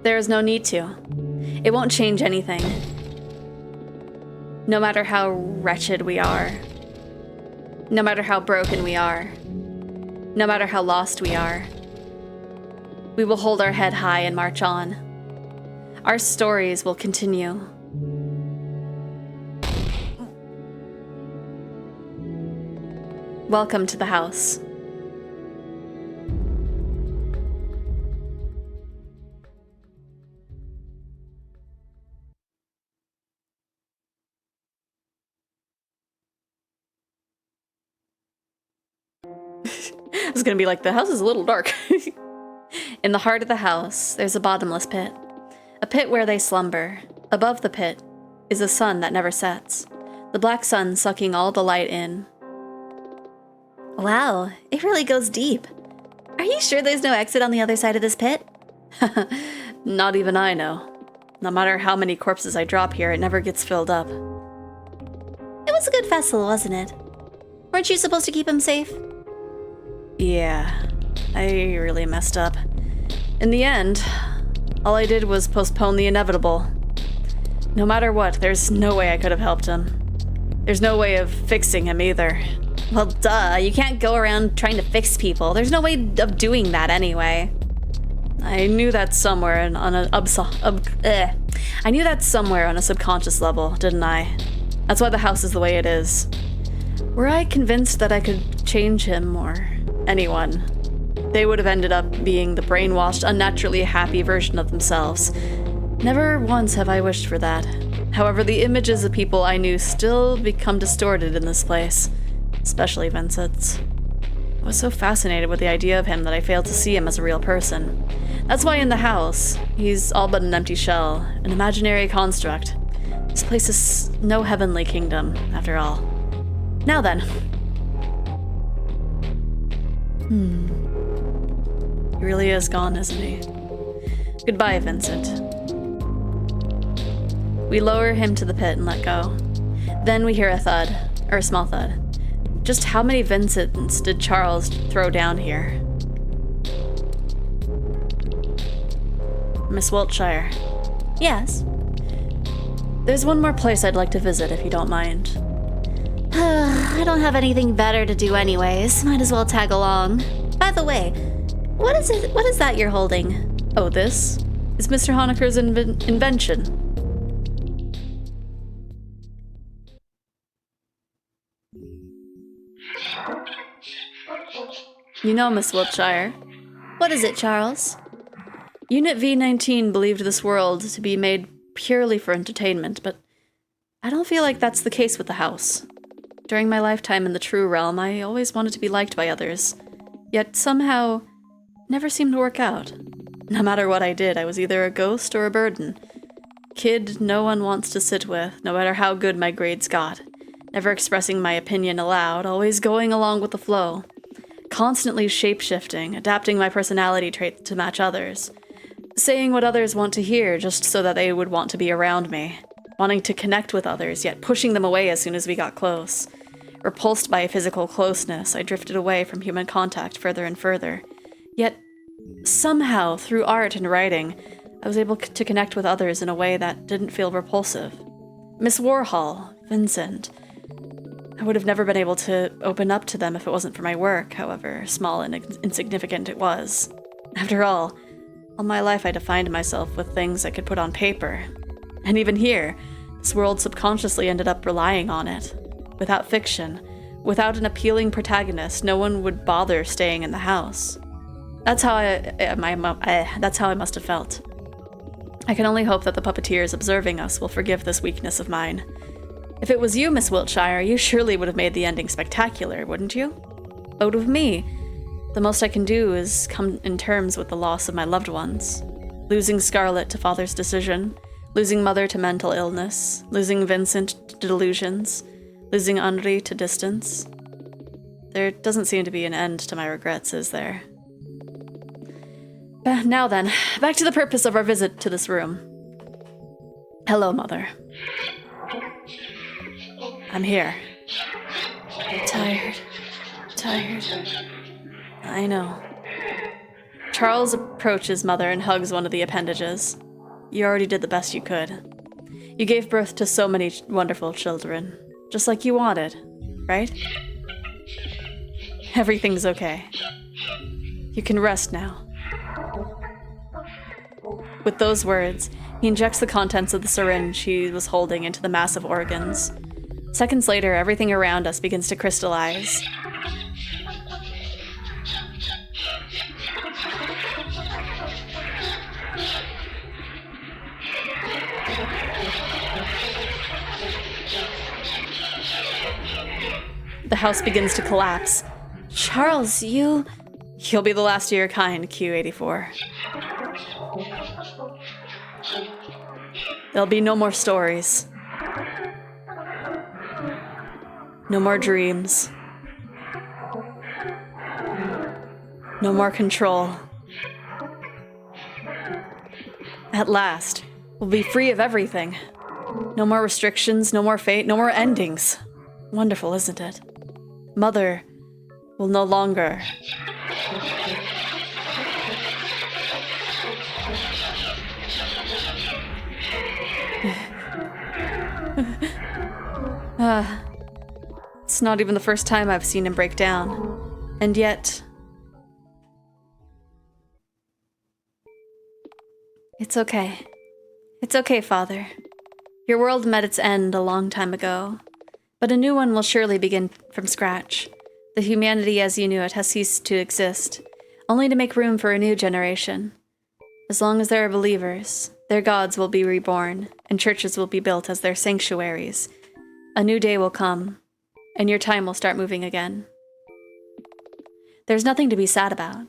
There is no need to. It won't change anything. No matter how wretched we are. No matter how broken we are. No matter how lost we are. We will hold our head high and march on. Our stories will continue. Welcome to the house. I was gonna be like, the house is a little dark. In the heart of the house, there's a bottomless pit. A pit where they slumber. Above the pit is a sun that never sets. The black sun sucking all the light in. Wow, it really goes deep. Are you sure there's no exit on the other side of this pit? Not even I know. No matter how many corpses I drop here, it never gets filled up. It was a good festival, wasn't it? Weren't you supposed to keep him safe? Yeah, I really messed up. In the end, all I did was postpone the inevitable. No matter what, there's no way I could have helped him. There's no way of fixing him either. Well, duh, you can't go around trying to fix people. There's no way of doing that anyway. I knew that somewhere on I knew that somewhere on a subconscious level, didn't I? That's why the house is the way it is. Were I convinced that I could change him or anyone, they would have ended up being the brainwashed, unnaturally happy version of themselves. Never once have I wished for that. However, the images of people I knew still become distorted in this place, especially Vincent's. I was so fascinated with the idea of him that I failed to see him as a real person. That's why in the house, he's all but an empty shell, an imaginary construct. This place is no heavenly kingdom, after all. Now then. He really is gone, isn't he? Goodbye, Vincent. We lower him to the pit and let go. Then we hear a thud, or a small thud. Just how many Vincents did Charles throw down here? Miss Wiltshire. Yes? There's one more place I'd like to visit, if you don't mind. I don't have anything better to do anyways. Might as well tag along. By the way, what is that you're holding? Oh, this is Mr. Honecker's invention. You know, Miss Wiltshire. What is it, Charles? Unit V-19 believed this world to be made purely for entertainment, but I don't feel like that's the case with the house. During my lifetime in the true realm, I always wanted to be liked by others, yet somehow never seemed to work out. No matter what I did, I was either a ghost or a burden. Kid no one wants to sit with, no matter how good my grades got. Never expressing my opinion aloud, always going along with the flow. Constantly shape-shifting, adapting my personality traits to match others. Saying what others want to hear just so that they would want to be around me. Wanting to connect with others, yet pushing them away as soon as we got close. Repulsed by physical closeness, I drifted away from human contact further and further. Yet, somehow, through art and writing, I was able to connect with others in a way that didn't feel repulsive. Miss Warhol, Vincent. I would have never been able to open up to them if it wasn't for my work, however small and insignificant it was. After all my life I defined myself with things I could put on paper. And even here, This world subconsciously ended up relying on it. Without fiction, without an appealing protagonist, no one would bother staying in the house. That's how I must have felt. I can only hope that the puppeteers observing us will forgive this weakness of mine. If it was you, Miss Wiltshire, you surely would have made the ending spectacular, wouldn't you? Out of me, the most I can do is come in terms with the loss of my loved ones. Losing Scarlet to father's decision, losing Mother to mental illness, losing Vincent to delusions, losing Henri to distance. There doesn't seem to be an end to my regrets, is there? Now then, back to the purpose of our visit to this room. Hello, Mother. I'm here. Tired. I know. Charles approaches Mother and hugs one of the appendages. You already did the best you could. You gave birth to so many wonderful children, just like you wanted, right? Everything's okay. You can rest now. With those words, he injects the contents of the syringe he was holding into the massive organs. Seconds later, everything around us begins to crystallize. The house begins to collapse. Charles, You'll be the last of your kind, Q84. There'll be no more stories. No more dreams. No more control. At last, we'll be free of everything. No more restrictions, no more fate, no more endings. Wonderful, isn't it? Mother will no longer... It's not even the first time I've seen him break down. And yet... It's okay. It's okay, Father. Your world met its end a long time ago. But a new one will surely begin from scratch. The humanity as you knew it has ceased to exist, only to make room for a new generation. As long as there are believers, their gods will be reborn, and churches will be built as their sanctuaries. A new day will come, and your time will start moving again. There's nothing to be sad about.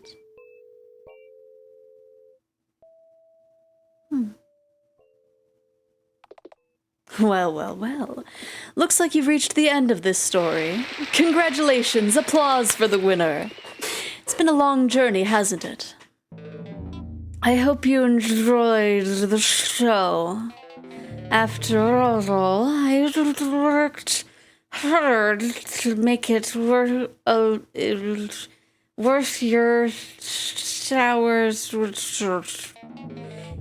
Well. Looks like you've reached the end of this story. Congratulations, applause for the winner. It's been a long journey, hasn't it? I hope you enjoyed the show. After all, I worked hard to make it worth your showers.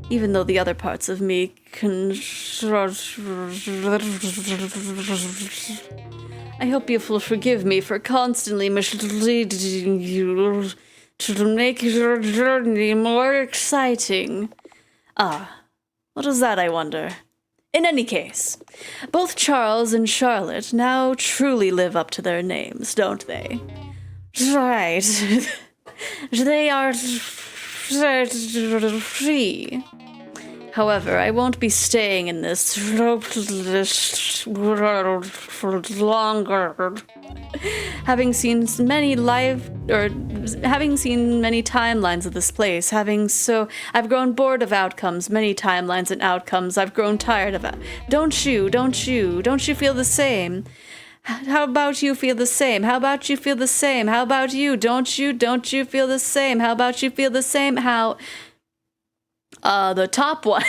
Even though the other parts of me can... I hope you will forgive me for constantly misleading you to make your journey more exciting. What is that, I wonder? In any case, both Charles and Charlotte now truly live up to their names, don't they? Right. They are free. However, I won't be staying in this hopeless world for longer. Having seen many timelines of this place, I've grown bored of outcomes, many timelines and outcomes. I've grown tired of it. Don't you feel the same? How about you feel the same? How about you feel the same? How about you? Don't you feel the same? How about you feel the same? How... the top one.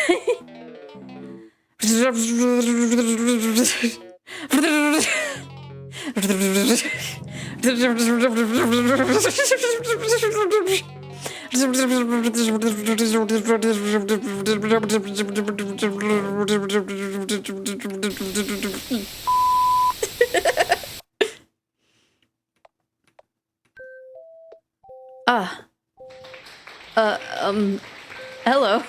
Hello.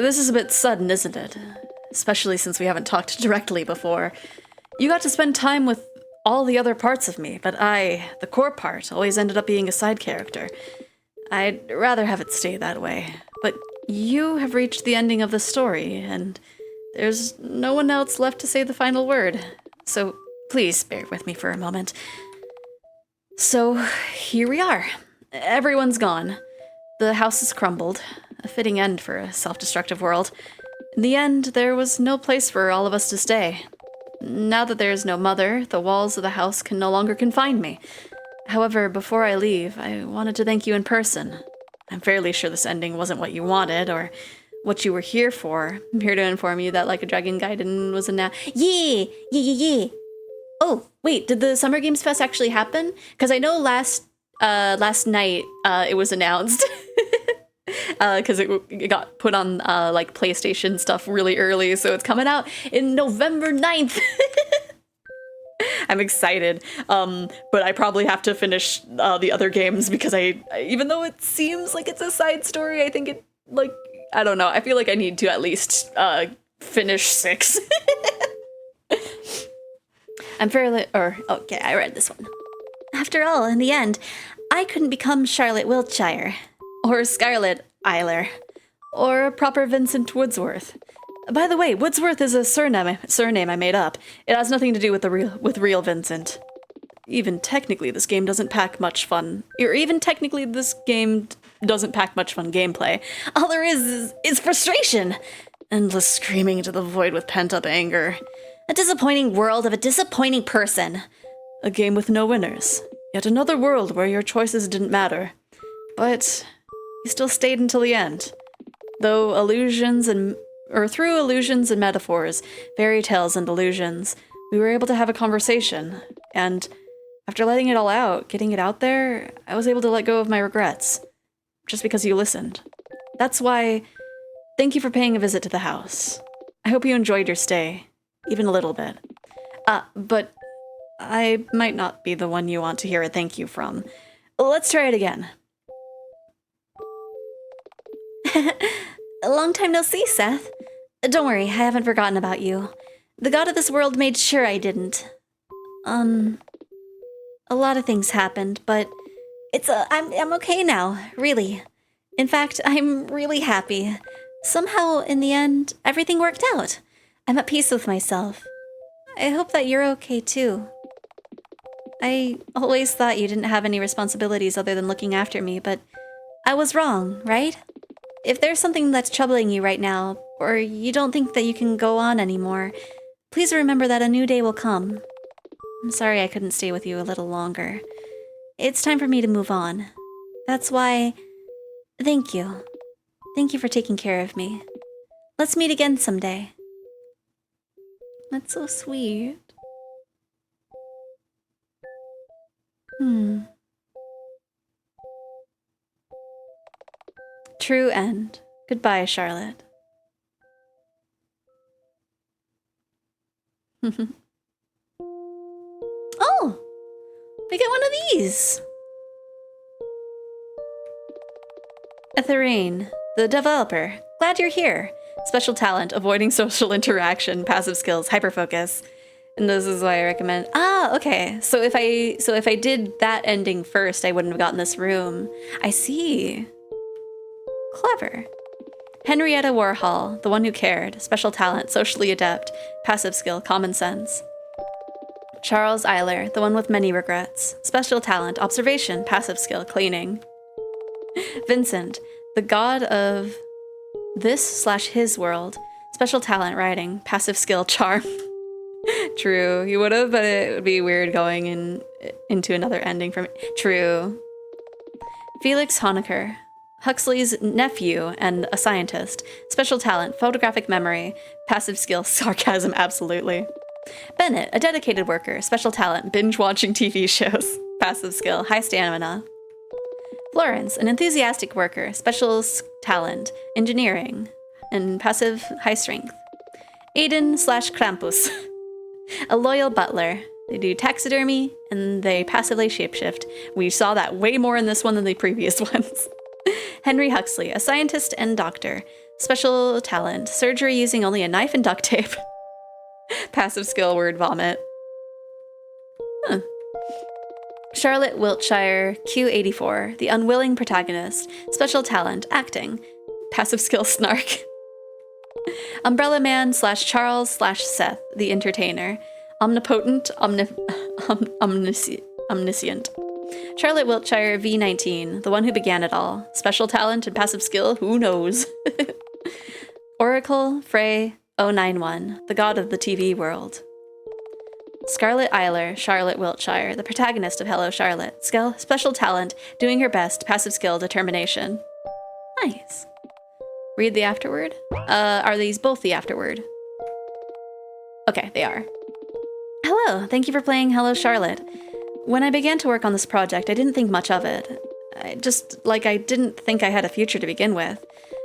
This is a bit sudden, isn't it? Especially since we haven't talked directly before. You got to spend time with all the other parts of me, but I, the core part, always ended up being a side character. I'd rather have it stay that way. But you have reached the ending of the story, and there's no one else left to say the final word. So please bear with me for a moment. So here we are. Everyone's gone. The house has crumbled. A fitting end for a self-destructive world. In the end, there was no place for all of us to stay. Now that there is no mother, the walls of the house can no longer confine me. However, before I leave, I wanted to thank you in person. I'm fairly sure this ending wasn't what you wanted, or what you were here for. I'm here to inform you that Like a Dragon Gaiden was announced. Yeah! Oh, wait, did the Summer Games Fest actually happen? Because I know last night it was announced. Because it got put on like PlayStation stuff really early, so it's coming out in November 9th. I'm excited, but I probably have to finish the other games because even though it seems like it's a side story, I think it, like, I don't know, I feel like I need to at least finish 6. Okay, I read this one. After all, in the end, I couldn't become Charlotte Wiltshire, or Scarlet Eiler, or a proper Vincent Woodsworth. By the way, Woodsworth is a surname I made up. It has nothing to do with real Vincent. Even technically, this game doesn't pack much fun. Or even technically, this game doesn't pack much fun gameplay. All there is frustration. Endless screaming into the void with pent-up anger. A disappointing world of a disappointing person. A game with no winners. Yet another world where your choices didn't matter. But you still stayed until the end. Through illusions and metaphors, fairy tales and illusions, we were able to have a conversation. And after letting it all out, getting it out there, I was able to let go of my regrets. Just because you listened. That's why, thank you for paying a visit to the house. I hope you enjoyed your stay. Even a little bit. But I might not be the one you want to hear a thank you from. Let's try it again. A long time no see, Seth. Don't worry, I haven't forgotten about you. The god of this world made sure I didn't. A lot of things happened, but I'm okay now, really. In fact, I'm really happy. Somehow, in the end, everything worked out. I'm at peace with myself. I hope that you're okay too. I always thought you didn't have any responsibilities other than looking after me, but I was wrong, right? If there's something that's troubling you right now, or you don't think that you can go on anymore, please remember that a new day will come. I'm sorry I couldn't stay with you a little longer. It's time for me to move on. That's why, thank you. Thank you for taking care of me. Let's meet again someday. That's so sweet. True end. Goodbye, Charlotte. Oh! We get one of these! Xephoria, the developer. Glad you're here. Special talent, avoiding social interaction, passive skills, hyperfocus. And this is why I recommend. Ah, okay. So if I did that ending first, I wouldn't have gotten this room. I see. Clever. Henrietta Warhol, the one who cared. Special talent, socially adept, passive skill, common sense. Charles Eiler, the one with many regrets. Special talent, observation, passive skill, cleaning. Vincent, the god of this/his world. Special talent, writing, passive skill, charm. True, you would have, but it would be weird going into another ending from True. Felix Honecker, Huxley's nephew and a scientist. Special talent, photographic memory, passive skill, sarcasm, absolutely. Bennett, a dedicated worker. Special talent, binge-watching TV shows. Passive skill, high stamina. Florence, an enthusiastic worker. Special talent, engineering, and passive high strength. Aiden/Krampus, a loyal butler. They do taxidermy, and they passively shapeshift. We saw that way more in this one than the previous ones. Henry Huxley, a scientist and doctor. Special talent, surgery using only a knife and duct tape. Passive skill, word vomit. Huh. Charlotte Wiltshire, Q84, the unwilling protagonist. Special talent, acting. Passive skill, snark. Umbrella Man / Charles / Seth, the entertainer. Omnipotent, omniscient. Charlotte Wiltshire, V19, the one who began it all. Special talent and passive skill, who knows? Oracle, Frey, 091, the god of the TV world. Scarlett Eiler, Charlotte Wiltshire, the protagonist of Hello Charlotte. Special talent, doing her best, passive skill, determination. Nice. Read the afterword? Are these both the afterword? Okay, they are. Hello, thank you for playing Hello Charlotte. When I began to work on this project, I didn't think much of it. I didn't think I had a future to begin with.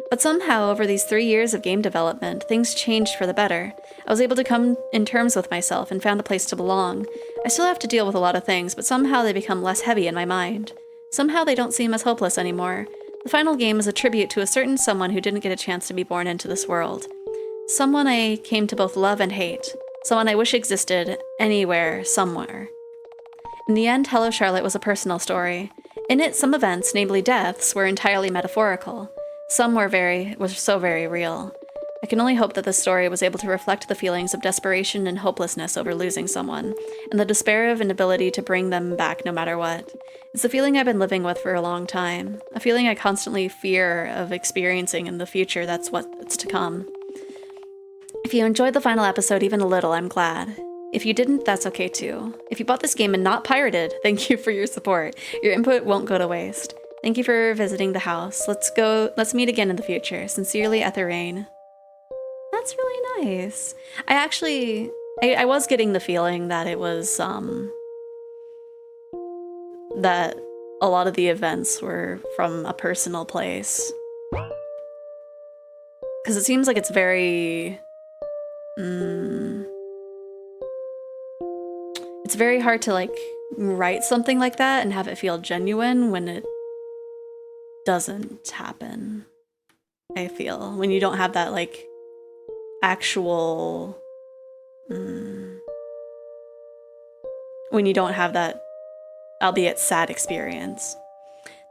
But somehow, over these 3 years of game development, things changed for the better. I was able to come in terms with myself and found a place to belong. I still have to deal with a lot of things, but somehow they become less heavy in my mind. Somehow they don't seem as hopeless anymore. The final game is a tribute to a certain someone who didn't get a chance to be born into this world. Someone I came to both love and hate. Someone I wish existed anywhere, somewhere. In the end, Hello Charlotte was a personal story. In it, some events, namely deaths, were entirely metaphorical. Some were so very real. I can only hope that this story was able to reflect the feelings of desperation and hopelessness over losing someone, and the despair of inability to bring them back no matter what. It's a feeling I've been living with for a long time, a feeling I constantly fear of experiencing in the future that's what's to come. If you enjoyed the final episode even a little, I'm glad. If you didn't, that's okay too. If you bought this game and not pirated, thank you for your support. Your input won't go to waste. Thank you for visiting the house. Let's meet again in the future. Sincerely, Etherain. That's really nice. I was getting the feeling that it was, that a lot of the events were from a personal place. Because it seems like it's very, it's very hard to, like, write something like that and have it feel genuine when it doesn't happen. I feel when you don't have that, like, actual when you don't have that, albeit sad, experience.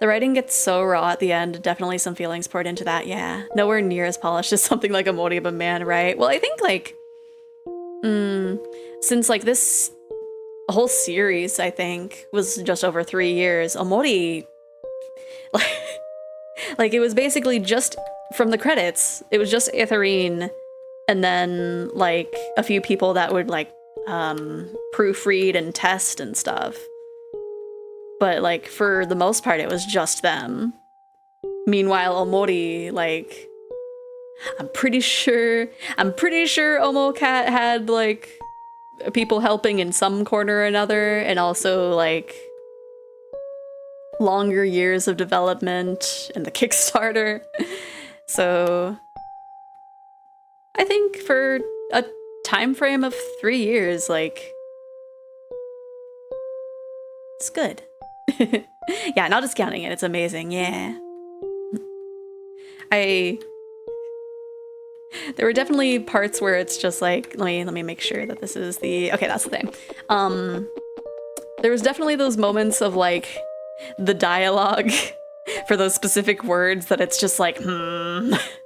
The writing gets so raw at the end. Definitely some feelings poured into that. Yeah, nowhere near as polished as something like Emodium Man, right? Well, I think, like, since, like, this whole series, I think, was just over 3 years, Omori, like, it was basically just from the credits, it was just Etherain and then, like, a few people that would, like, proofread and test and stuff. But, like, for the most part, it was just them. Meanwhile, Omori, like, I'm pretty sure Omocat had, like, people helping in some corner or another, and also, like, longer years of development and the Kickstarter. So I think for a time frame of 3 years, like, it's good. Yeah, not discounting it, it's amazing, yeah. There were definitely parts where it's just like, let me make sure that this is the, okay, that's the thing. There was definitely those moments of, like, the dialogue for those specific words that it's just like,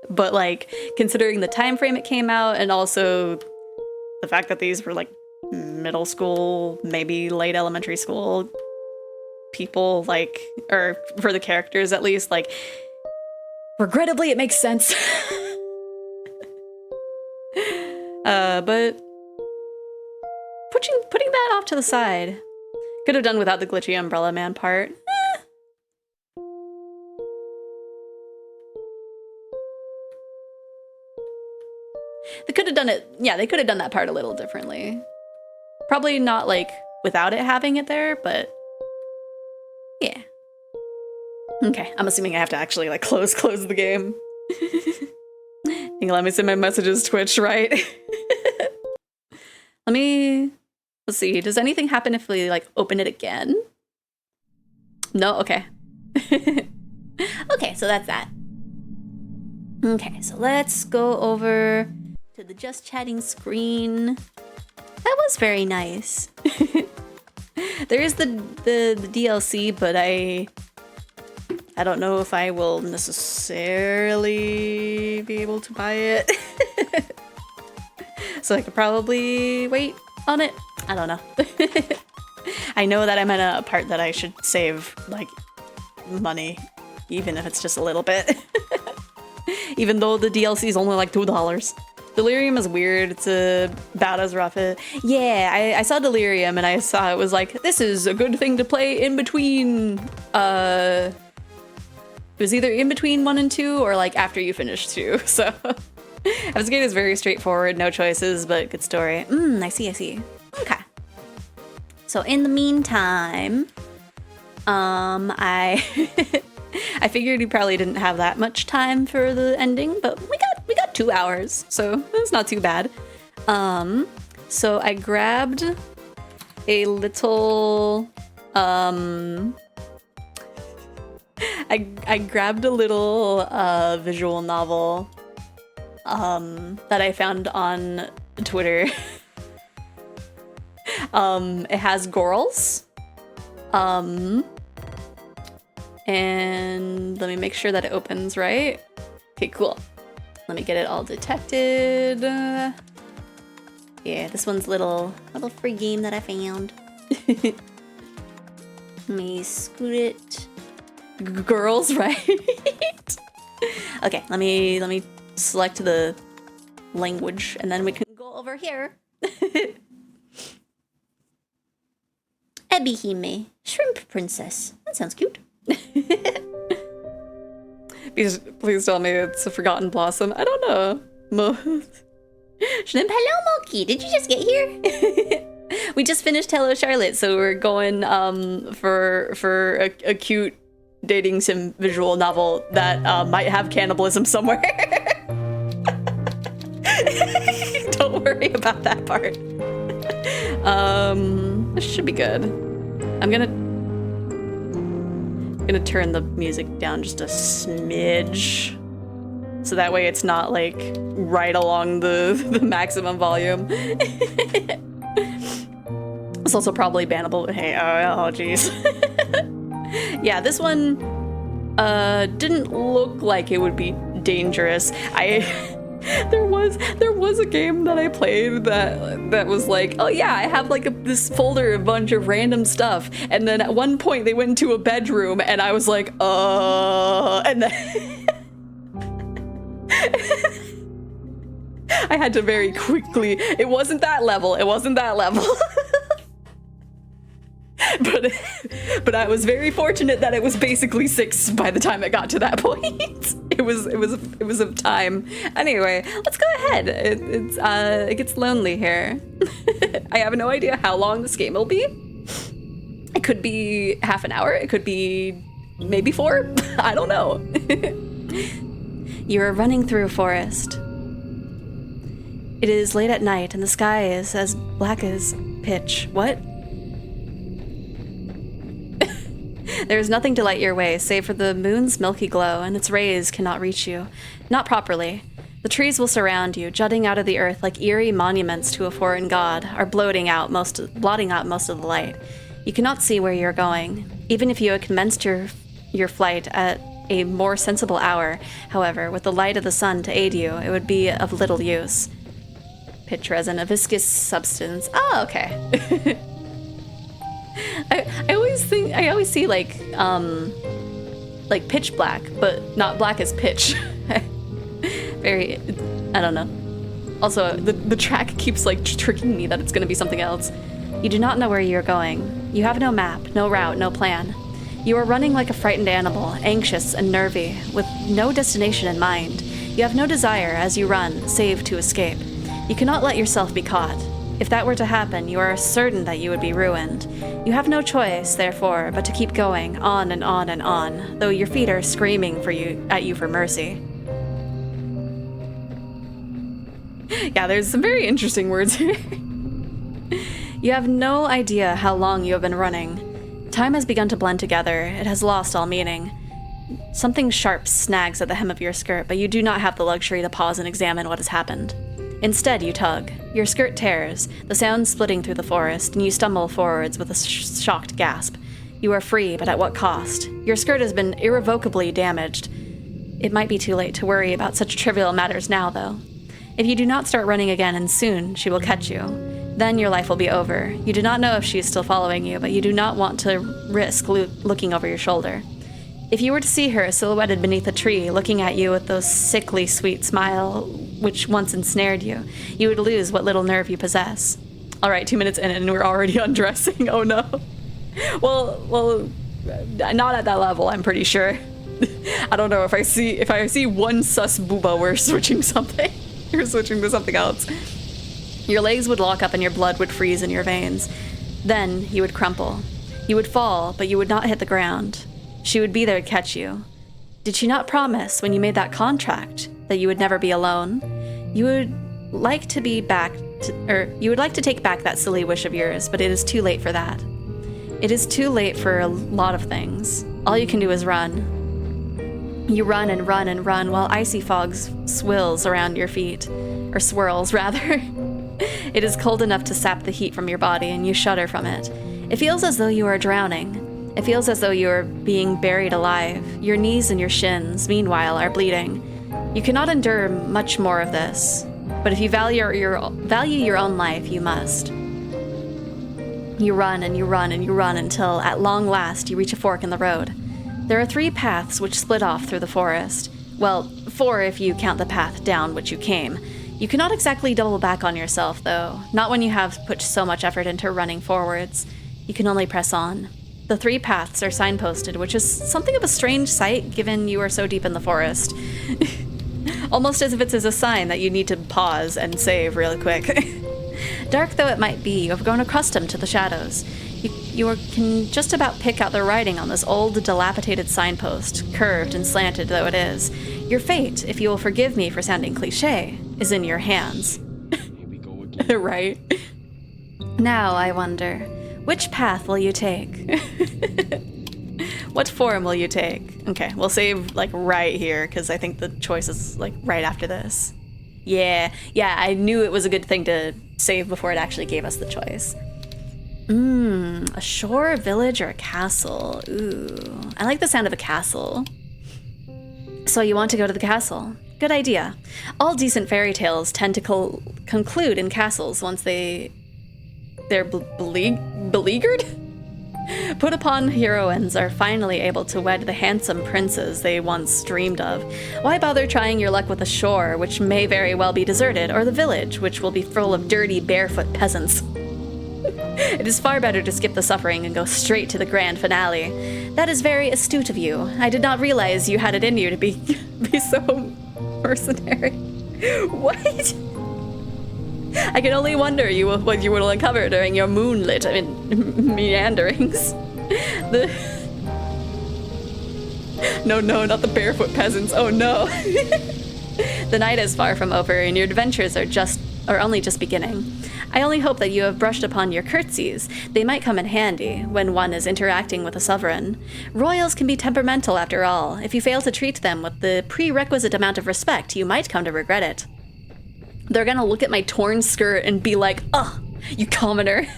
but, like, considering the time frame it came out and also the fact that these were, like, middle school, maybe late elementary school people, like, or for the characters at least, like, regrettably it makes sense. But putting that off to the side, could have done without the glitchy Umbrella Man part. They could have done it, yeah, they could have done that part a little differently. Probably not, like, without it having it there, but yeah. Okay, I'm assuming I have to actually, like, close the game. You can let me send my messages, Twitch, right? Let's see, does anything happen if we, like, open it again? No? Okay. Okay, so that's that. Okay, so let's go over to the just chatting screen. That was very nice. There is the DLC, but I don't know if I will necessarily be able to buy it. So I could probably wait on it. I don't know. I know that I'm at a part that I should save, like, money, even if it's just a little bit. Even though the DLC is only like $2. Delirium is weird. It's about as rough as... Yeah, I saw Delirium and I saw it was like, this is a good thing to play in between... It was either in between 1 and 2 or like after you finish 2, so... This game is very straightforward, no choices, but good story. I see. Okay. So in the meantime, I I figured you probably didn't have that much time for the ending, but we got 2 hours, so that's not too bad. So I grabbed a little I grabbed a little visual novel that I found on Twitter. It has gorals. And let me make sure that it opens right. Okay, cool. Let me get it all detected. Yeah, this one's little free game that I found. Let me scoot it. Girls, right? Okay, let me select the language and then we can go over here. Ebihime, shrimp princess. That sounds cute. Please tell me it's a forgotten blossom. I don't know. Shrimp, hello, Moki. Did you just get here? We just finished Hello Charlotte, so we're going for a cute dating sim visual novel that might have cannibalism somewhere. Don't worry about that part. This should be good. I'm gonna turn the music down just a smidge, so that way it's not like right along the maximum volume. It's also probably bannable, but hey, oh geez. Yeah, this one didn't look like it would be dangerous. There was a game that I played that was like, oh yeah, I have like this folder of a bunch of random stuff, and then at one point they went into a bedroom and I was like, and then I had to very quickly, it wasn't that level. But I was very fortunate that it was basically 6 by the time it got to that point. It was of time. Anyway, let's go ahead. It gets lonely here. I have no idea how long this game will be. It could be half an hour. It could be maybe 4. I don't know. You are running through a forest. It is late at night and the sky is as black as pitch. What? There is nothing to light your way, save for the moon's milky glow, and its rays cannot reach you. Not properly. The trees will surround you, jutting out of the earth like eerie monuments to a foreign god, are blotting out most of the light. You cannot see where you are going. Even if you had commenced your flight at a more sensible hour, however, with the light of the sun to aid you, it would be of little use. Pitch resin, a viscous substance. Oh, okay. I always see like pitch black, but not black as pitch. Very, I don't know. Also, the track keeps like tricking me that it's gonna be something else. You do not know where you are going. You have no map, no route, no plan. You are running like a frightened animal, anxious and nervy, with no destination in mind. You have no desire as you run, save to escape. You cannot let yourself be caught. If that were to happen, you are certain that you would be ruined. You have no choice, therefore, but to keep going, on and on and on, though your feet are screaming at you for mercy. Yeah, there's some very interesting words here. You have no idea how long you have been running. Time has begun to blend together. It has lost all meaning. Something sharp snags at the hem of your skirt, but you do not have the luxury to pause and examine what has happened. Instead, you tug. Your skirt tears, the sound splitting through the forest, and you stumble forwards with a shocked gasp. You are free, but at what cost? Your skirt has been irrevocably damaged. It might be too late to worry about such trivial matters now, though. If you do not start running again, and soon, she will catch you. Then your life will be over. You do not know if she is still following you, but you do not want to risk looking over your shoulder. If you were to see her silhouetted beneath a tree, looking at you with those sickly sweet smile which once ensnared you, you would lose what little nerve you possess. All right, 2 minutes in and we're already undressing. Oh no. Well, not at that level, I'm pretty sure. I don't know if I see one sus booba, we're switching something. You're switching to something else. Your legs would lock up and your blood would freeze in your veins. Then you would crumple. You would fall, but you would not hit the ground. She would be there to catch you. Did she not promise when you made that contract that you would never be alone? You would like to take back that silly wish of yours, but it is too late for that. It is too late for a lot of things. All you can do is run. You run and run and run while icy fog swirls around your feet. Or swirls, rather. It is cold enough to sap the heat from your body, and you shudder from it. It feels as though you are drowning. It feels as though you are being buried alive. Your knees and your shins, meanwhile, are bleeding. You cannot endure much more of this. But if you value your own life, you must. You run and you run and you run until, at long last, you reach a fork in the road. There are 3 paths which split off through the forest. Well, 4 if you count the path down which you came. You cannot exactly double back on yourself, though. Not when you have put so much effort into running forwards. You can only press on. The 3 paths are signposted, which is something of a strange sight given you are so deep in the forest. Almost as if it's a sign that you need to pause and save really quick. Dark though it might be, you have grown accustomed to the shadows. You can just about pick out the writing on this old, dilapidated signpost, curved and slanted though it is. Your fate, if you will forgive me for sounding cliché, is in your hands. Here we go again. Right. Now, I wonder, which path will you take? What form will you take? Okay, we'll save, like, right here, because I think the choice is, like, right after this. Yeah, I knew it was a good thing to save before it actually gave us the choice. A shore, a village, or a castle. Ooh, I like the sound of a castle. So you want to go to the castle. Good idea. All decent fairy tales tend to conclude in castles once they're beleaguered? Put upon heroines are finally able to wed the handsome princes they once dreamed of. Why bother trying your luck with the shore, which may very well be deserted, or the village, which will be full of dirty, barefoot peasants? It is far better to skip the suffering and go straight to the grand finale. That is very astute of you. I did not realize you had it in you to be so mercenary. What? I can only wonder what you will uncover during your moonlit meanderings. No, not the barefoot peasants. Oh no. The night is far from over, and your adventures are only just beginning. I only hope that you have brushed upon your curtsies. They might come in handy when one is interacting with a sovereign. Royals can be temperamental after all. If you fail to treat them with the prerequisite amount of respect, you might come to regret it. They're gonna look at my torn skirt and be like, "Ugh, you commoner."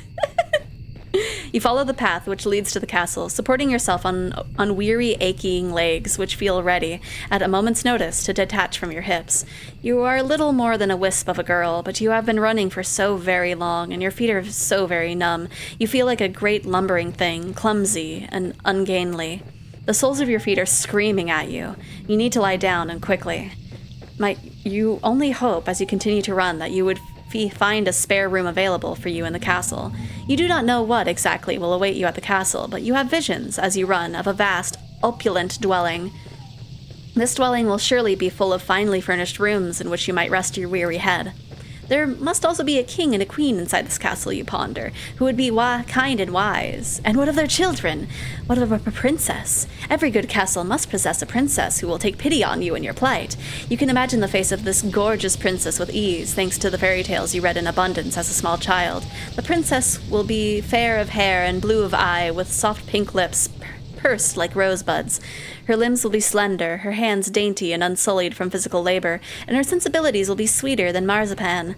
You follow the path which leads to the castle, supporting yourself on weary, aching legs which feel ready, at a moment's notice, to detach from your hips. You are little more than a wisp of a girl, but you have been running for so very long, and your feet are so very numb. You feel like a great lumbering thing, clumsy and ungainly. The soles of your feet are screaming at you. You need to lie down, and quickly. You only hope, as you continue to run, that you would find a spare room available for you in the castle. You do not know what exactly will await you at the castle, but you have visions, as you run, of a vast, opulent dwelling. This dwelling will surely be full of finely furnished rooms in which you might rest your weary head. There must also be a king and a queen inside this castle, you ponder, who would be kind and wise. And what of their children? What of a princess? Every good castle must possess a princess who will take pity on you in your plight. You can imagine the face of this gorgeous princess with ease, thanks to the fairy tales you read in abundance as a small child. The princess will be fair of hair and blue of eye, with soft pink lips, pursed like rosebuds. Her limbs will be slender, her hands dainty and unsullied from physical labor, and her sensibilities will be sweeter than marzipan.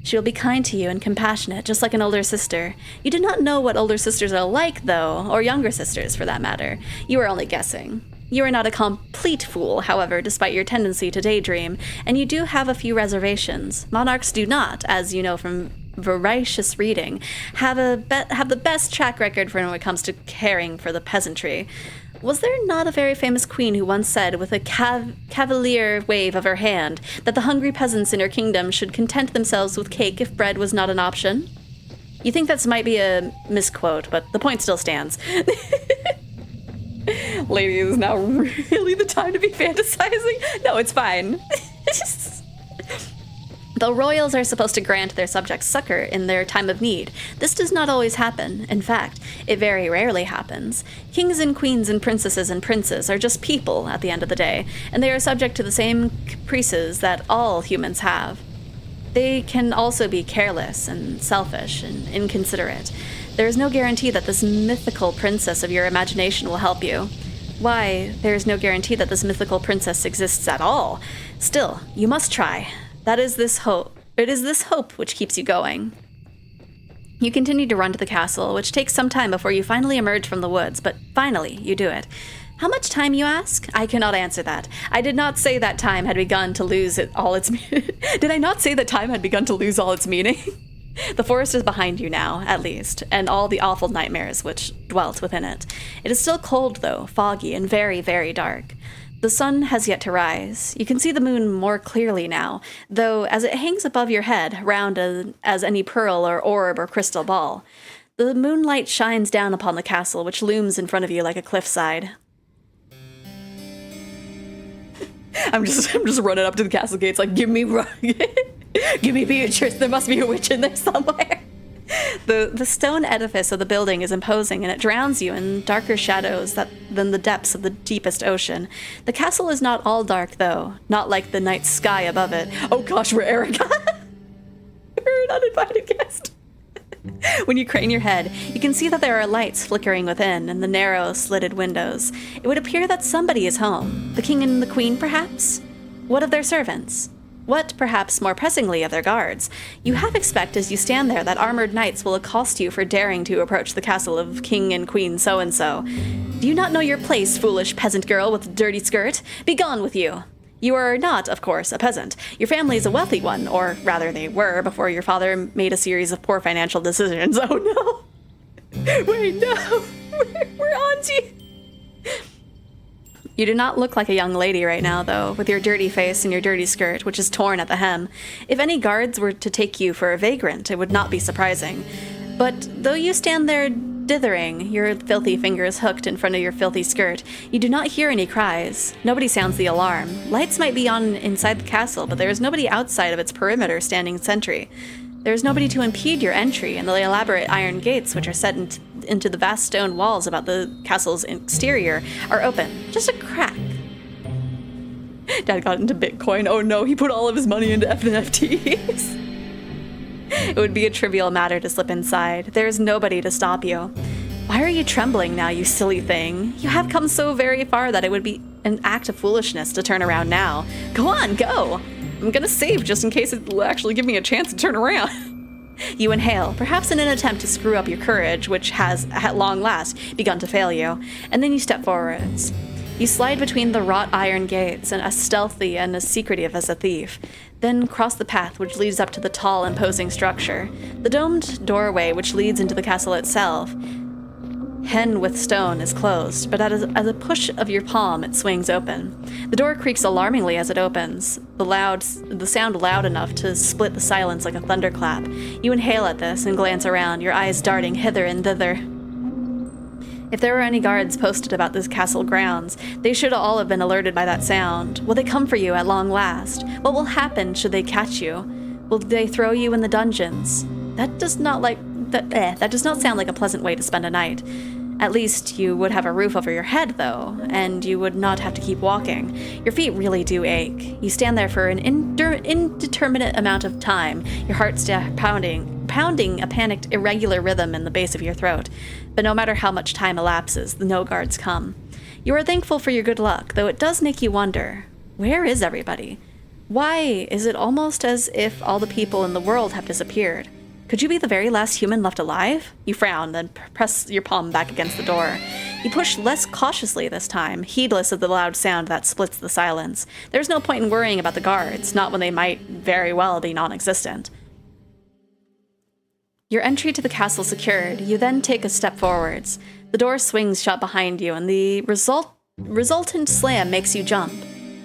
She will be kind to you and compassionate, just like an older sister. You do not know what older sisters are like, though, or younger sisters, for that matter. You are only guessing. You are not a complete fool, however, despite your tendency to daydream, and you do have a few reservations. Monarchs do not, as you know from voracious reading, have the best track record for when it comes to caring for the peasantry. Was there not a very famous queen who once said, with a cavalier wave of her hand, that the hungry peasants in her kingdom should content themselves with cake if bread was not an option? You think that might be a misquote, but the point still stands. Lady, is now really the time to be fantasizing? No, it's fine. Though royals are supposed to grant their subjects succor in their time of need, this does not always happen. In fact, it very rarely happens. Kings and queens and princesses and princes are just people at the end of the day, and they are subject to the same caprices that all humans have. They can also be careless and selfish and inconsiderate. There is no guarantee that this mythical princess of your imagination will help you. Why, there is no guarantee that this mythical princess exists at all. Still, you must try. It is this hope which keeps you going. You continue to run to the castle, which takes some time before you finally emerge from the woods, but finally, you do it. How much time, you ask? I cannot answer that. I did not say that time had begun to lose all its Did I not say that time had begun to lose all its meaning? The forest is behind you now, at least, and all the awful nightmares which dwelt within it. It is still cold, though, foggy, and very, very dark. The sun has yet to rise. You can see the moon more clearly now, though as it hangs above your head, round as any pearl or orb or crystal ball. The moonlight shines down upon the castle, which looms in front of you like a cliffside. I'm just running up to the castle gates like, give me Beatrice, there must be a witch in there somewhere. The stone edifice of the building is imposing, and it drowns you in darker shadows than the depths of the deepest ocean. The castle is not all dark, though, not like the night sky above it. Oh gosh, we're Erica. We're an uninvited guest. When you crane your head, you can see that there are lights flickering within, and the narrow, slitted windows. It would appear that somebody is home. The king and the queen, perhaps? What of their servants? What, perhaps more pressingly, of their guards? You half expect as you stand there that armored knights will accost you for daring to approach the castle of King and Queen so-and-so. Do you not know your place, foolish peasant girl with a dirty skirt? Begone with you! You are not, of course, a peasant. Your family is a wealthy one, or rather they were before your father made a series of poor financial decisions. Oh no! Wait, no! We're auntie! You do not look like a young lady right now, though, with your dirty face and your dirty skirt, which is torn at the hem. If any guards were to take you for a vagrant, it would not be surprising. But though you stand there dithering, your filthy fingers hooked in front of your filthy skirt, you do not hear any cries. Nobody sounds the alarm. Lights might be on inside the castle, but there is nobody outside of its perimeter standing sentry. There is nobody to impede your entry, and the elaborate iron gates, which are set into the vast stone walls about the castle's exterior, are open. Just a crack. Dad got into Bitcoin. Oh no, he put all of his money into NFTs. It would be a trivial matter to slip inside. There is nobody to stop you. Why are you trembling now, you silly thing? You have come so very far that it would be an act of foolishness to turn around now. Go on, go! I'm gonna save just in case it will actually give me a chance to turn around. You inhale, perhaps in an attempt to screw up your courage, which has, at long last, begun to fail you, and then you step forwards. You slide between the wrought iron gates, and as stealthy and as secretive as a thief, then cross the path which leads up to the tall, imposing structure. The domed doorway which leads into the castle itself, hen with stone, is closed, but as a push of your palm, it swings open. The door creaks alarmingly as it opens, the sound loud enough to split the silence like a thunderclap. You inhale at this and glance around, your eyes darting hither and thither. If there were any guards posted about this castle grounds, they should all have been alerted by that sound. Will they come for you at long last? What will happen should they catch you? Will they throw you in the dungeons? That does not sound like a pleasant way to spend a night. At least you would have a roof over your head, though, and you would not have to keep walking. Your feet really do ache. You stand there for an indeterminate amount of time, your heart pounding pounding a panicked, irregular rhythm in the base of your throat. But no matter how much time elapses, the no guards come. You are thankful for your good luck, though it does make you wonder, where is everybody? Why is it almost as if all the people in the world have disappeared? Could you be the very last human left alive? You frown, then press your palm back against the door. You push less cautiously this time, heedless of the loud sound that splits the silence. There's no point in worrying about the guards, not when they might very well be non-existent. Your entry to the castle secured, you then take a step forwards. The door swings shut behind you, and the resultant slam makes you jump.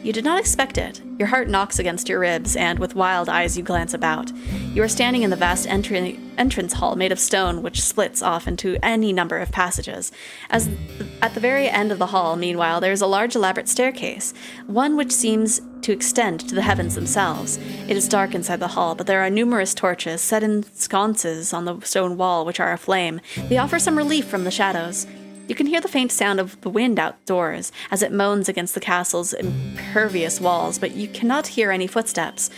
You did not expect it. Your heart knocks against your ribs, and with wild eyes you glance about. You are standing in the vast entrance hall made of stone, which splits off into any number of passages. At the very end of the hall, meanwhile, there is a large elaborate staircase, one which seems to extend to the heavens themselves. It is dark inside the hall, but there are numerous torches set in sconces on the stone wall which are aflame. They offer some relief from the shadows. You can hear the faint sound of the wind outdoors as it moans against the castle's impervious walls, but you cannot hear any footsteps.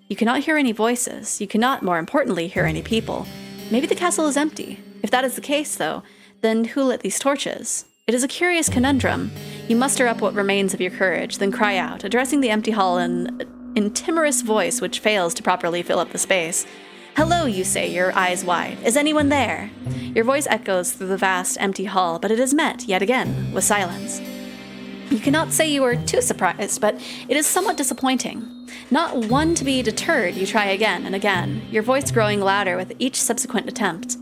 You cannot hear any voices. You cannot, more importantly, hear any people. Maybe the castle is empty. If that is the case, though, then who lit these torches? It is a curious conundrum. You muster up what remains of your courage, then cry out, addressing the empty hall in timorous voice which fails to properly fill up the space. "Hello," you say, your eyes wide. "Is anyone there?" Your voice echoes through the vast, empty hall, but it is met, yet again, with silence. You cannot say you are too surprised, but it is somewhat disappointing. Not one to be deterred, you try again and again, your voice growing louder with each subsequent attempt.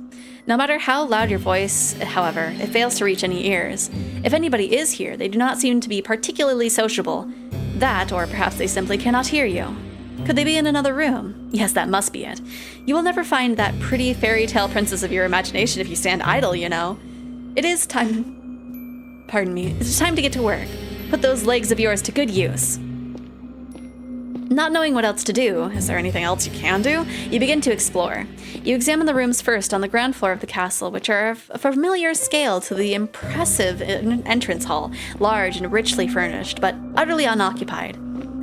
No matter how loud your voice, however, it fails to reach any ears. If anybody is here, they do not seem to be particularly sociable. That, or perhaps they simply cannot hear you. Could they be in another room? Yes, that must be it. You will never find that pretty fairy tale princess of your imagination if you stand idle, you know. It is time... Pardon me. It's time to get to work. Put those legs of yours to good use. Not knowing what else to do, is there anything else you can do? You begin to explore. You examine the rooms first on the ground floor of the castle, which are of a familiar scale to the impressive entrance hall, large and richly furnished, but utterly unoccupied.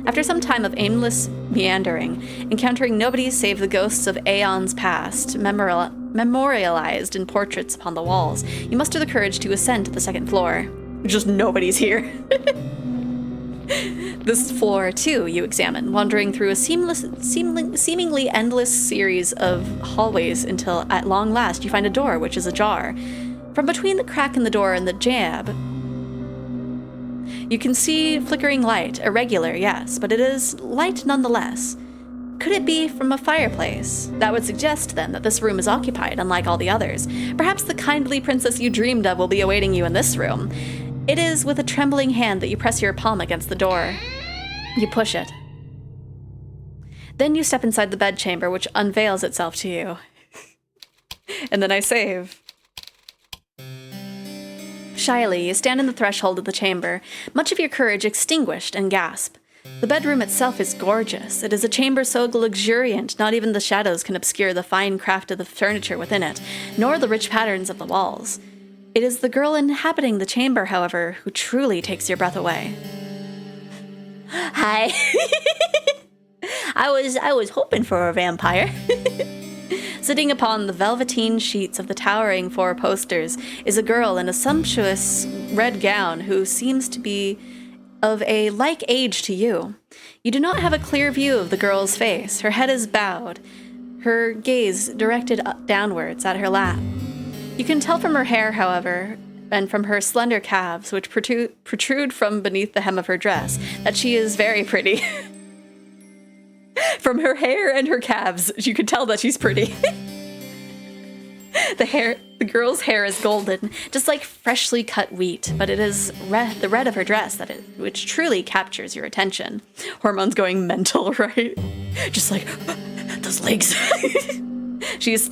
After some time of aimless meandering, encountering nobody save the ghosts of aeons past, memorialized in portraits upon the walls, you muster the courage to ascend to the second floor. Just nobody's here. This floor, too, you examine, wandering through a seemingly endless series of hallways until, at long last, you find a door which is ajar. From between the crack in the door and the jamb, you can see flickering light, irregular, yes, but it is light nonetheless. Could it be from a fireplace? That would suggest, then, that this room is occupied, unlike all the others. Perhaps the kindly princess you dreamed of will be awaiting you in this room. It is with a trembling hand that you press your palm against the door. You push it. Then you step inside the bedchamber, which unveils itself to you. And then I save. Shyly, you stand in the threshold of the chamber, much of your courage extinguished, and gasp. The bedroom itself is gorgeous. It is a chamber so luxuriant, not even the shadows can obscure the fine craft of the furniture within it, nor the rich patterns of the walls. It is the girl inhabiting the chamber, however, who truly takes your breath away. Hi. I was hoping for a vampire. Sitting upon the velveteen sheets of the towering four posters is a girl in a sumptuous red gown who seems to be of a like age to you. You do not have a clear view of the girl's face. Her head is bowed, her gaze directed downwards at her lap. You can tell from her hair, however, and from her slender calves, which protrude from beneath the hem of her dress, that she is very pretty. From her hair and her calves, you can tell that she's pretty. The girl's hair is golden, just like freshly cut wheat, but it is the red of her dress which truly captures your attention. Hormones going mental, right? Just like, those legs. She is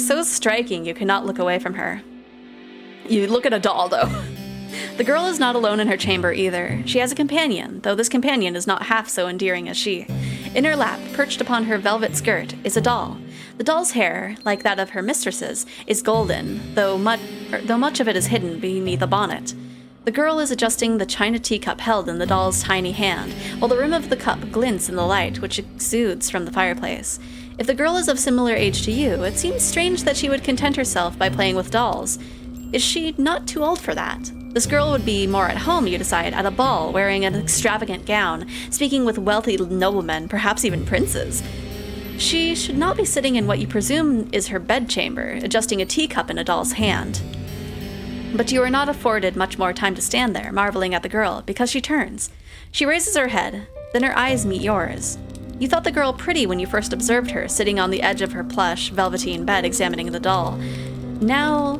so striking you cannot look away from her. You look at a doll, though. The girl is not alone in her chamber either. She has a companion, though this companion is not half so endearing as she. In her lap, perched upon her velvet skirt, is a doll. The doll's hair, like that of her mistress's, is golden, though much of it is hidden beneath a bonnet. The girl is adjusting the china teacup held in the doll's tiny hand, while the rim of the cup glints in the light which exudes from the fireplace. If the girl is of similar age to you, it seems strange that she would content herself by playing with dolls. Is she not too old for that? This girl would be more at home, you decide, at a ball, wearing an extravagant gown, speaking with wealthy noblemen, perhaps even princes. She should not be sitting in what you presume is her bedchamber, adjusting a teacup in a doll's hand. But you are not afforded much more time to stand there, marveling at the girl, because she turns. She raises her head, then her eyes meet yours. You thought the girl pretty when you first observed her, sitting on the edge of her plush, velveteen bed examining the doll. Now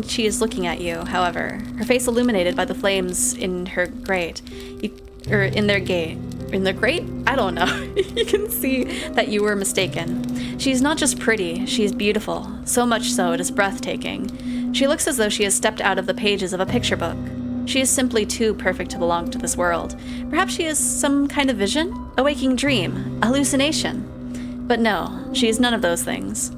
she is looking at you, however, her face illuminated by the flames in her grate. In their grate? I don't know. You can see that you were mistaken. She is not just pretty, she is beautiful, so much so it is breathtaking. She looks as though she has stepped out of the pages of a picture book. She is simply too perfect to belong to this world. Perhaps she is some kind of vision? A waking dream? A hallucination? But no, she is none of those things.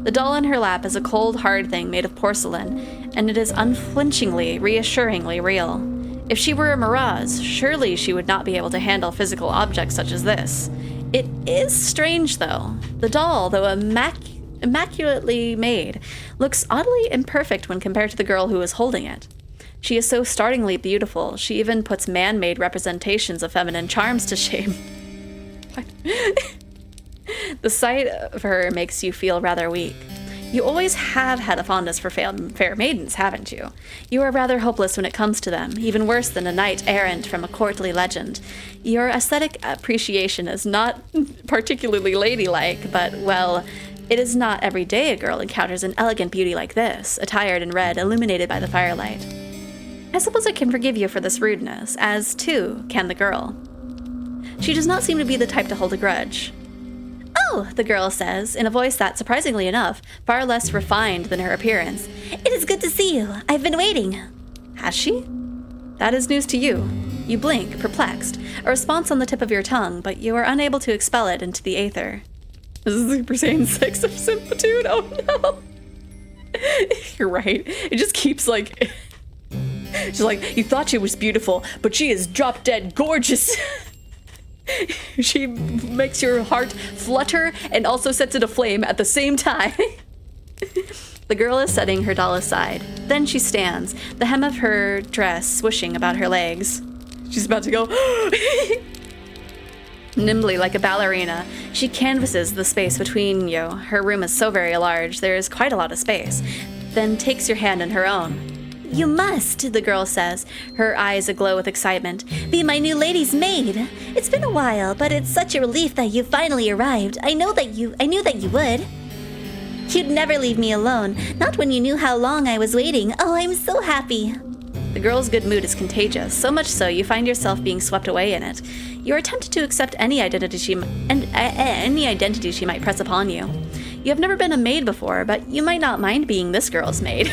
The doll in her lap is a cold, hard thing made of porcelain, and it is unflinchingly, reassuringly real. If she were a mirage, surely she would not be able to handle physical objects such as this. It is strange, though. The doll, though immaculately made, looks oddly imperfect when compared to the girl who is holding it. She is so startlingly beautiful, she even puts man-made representations of feminine charms to shame. The sight of her makes you feel rather weak. You always have had a fondness for fair maidens, haven't you? You are rather hopeless when it comes to them, even worse than a knight errant from a courtly legend. Your aesthetic appreciation is not particularly ladylike, but, well, it is not every day a girl encounters an elegant beauty like this, attired in red, illuminated by the firelight. I suppose I can forgive you for this rudeness, as, too, can the girl. She does not seem to be the type to hold a grudge. "Oh," the girl says, in a voice that, surprisingly enough, far less refined than her appearance. "It is good to see you. I've been waiting." Has she? That is news to you. You blink, perplexed, a response on the tip of your tongue, but you are unable to expel it into the aether. This is Super Saiyan 6 of Simplitude? Oh no! You're right. It just keeps like... She's like, you thought she was beautiful, but she is drop-dead gorgeous. She makes your heart flutter and also sets it aflame at the same time. The girl is setting her doll aside. Then she stands, the hem of her dress swishing about her legs. She's about to go. Nimbly, like a ballerina, she canvases the space between you. Her room is so very large, there is quite a lot of space. Then takes your hand in her own. "You must," the girl says, her eyes aglow with excitement, "be my new lady's maid. It's been a while, but it's such a relief that you finally arrived. I knew that you would. You'd never leave me alone, not when you knew how long I was waiting. Oh, I'm so happy." The girl's good mood is contagious, so much so you find yourself being swept away in it. You are tempted to accept any identity she might press upon you. You have never been a maid before, but you might not mind being this girl's maid.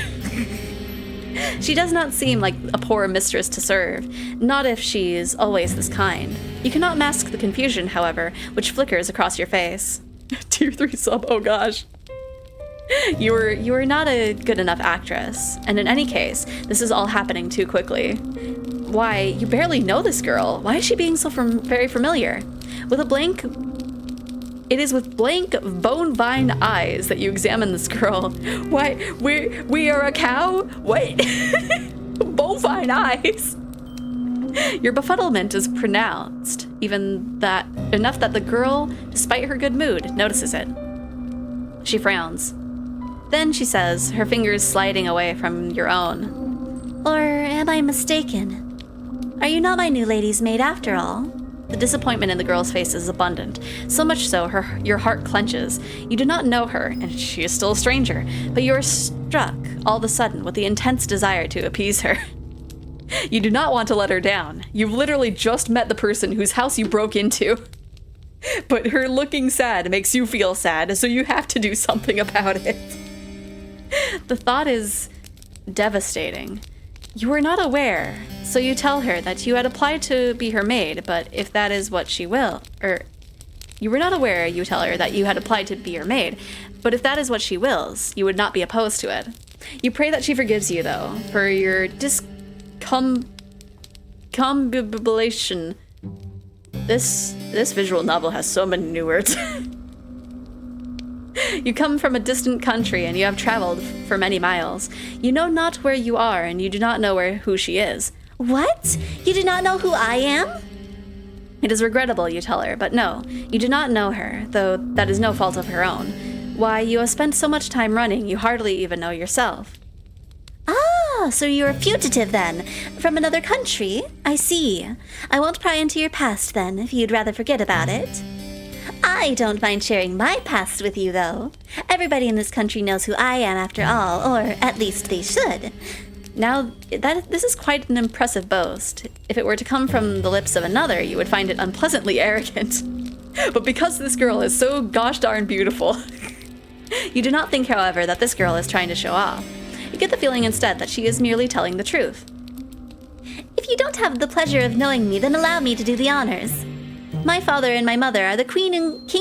She does not seem like a poor mistress to serve, not if she's always this kind. You cannot mask the confusion, however, which flickers across your face. Tier 3 sub, oh gosh. You are not a good enough actress, and in any case, this is all happening too quickly. Why, you barely know this girl. Why is she being so very familiar? It is with blank, bone-vine eyes that you examine this girl. Why, we are a cow? Wait, bone-vine eyes. Your befuddlement is pronounced, enough that the girl, despite her good mood, notices it. She frowns. Then she says, her fingers sliding away from your own. "Or am I mistaken? Are you not my new lady's maid after all?" The disappointment in the girl's face is abundant, so much so your heart clenches. You do not know her, and she is still a stranger, but you are struck, all of a sudden, with the intense desire to appease her. You do not want to let her down. You've literally just met the person whose house you broke into. But her looking sad makes you feel sad, so you have to do something about it. The thought is devastating. You were not aware, so you tell her that you had applied to be her maid, but if that is what she will, you were not aware, you tell her that you had applied to be her maid, but if that is what she wills, you would not be opposed to it. You pray that she forgives you, though, for your discombobulation. This visual novel has so many new words. You come from a distant country, and you have traveled for many miles. You know not where you are, and you do not know who she is. What? You do not know who I am? It is regrettable, you tell her, but no, you do not know her, though that is no fault of her own. Why, you have spent so much time running, you hardly even know yourself. Ah, so you're a fugitive then, from another country? I see. I won't pry into your past then, if you'd rather forget about it. I don't mind sharing my past with you, though. Everybody in this country knows who I am after all, or at least they should. Now, this is quite an impressive boast. If it were to come from the lips of another, you would find it unpleasantly arrogant. But because this girl is so gosh darn beautiful, you do not think, however, that this girl is trying to show off. You get the feeling instead that she is merely telling the truth. If you don't have the pleasure of knowing me, then allow me to do the honors. My father and my mother are the king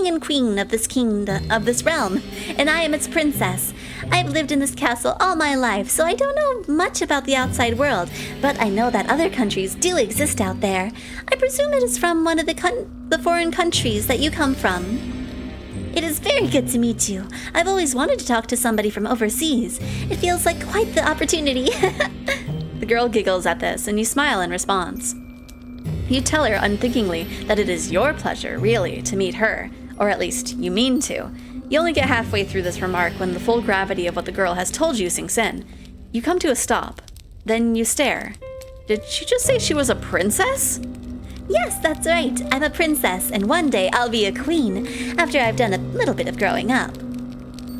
and queen of this realm, and I am its princess. I've lived in this castle all my life, so I don't know much about the outside world, but I know that other countries do exist out there. I presume it is from one of the foreign countries that you come from. It is very good to meet you. I've always wanted to talk to somebody from overseas. It feels like quite the opportunity. The girl giggles at this, and you smile in response. You tell her unthinkingly that it is your pleasure, really, to meet her, or at least you mean to. You only get halfway through this remark when the full gravity of what the girl has told you sinks in. You come to a stop. Then you stare. Did she just say she was a princess? Yes, that's right. I'm a princess, and one day I'll be a queen, after I've done a little bit of growing up.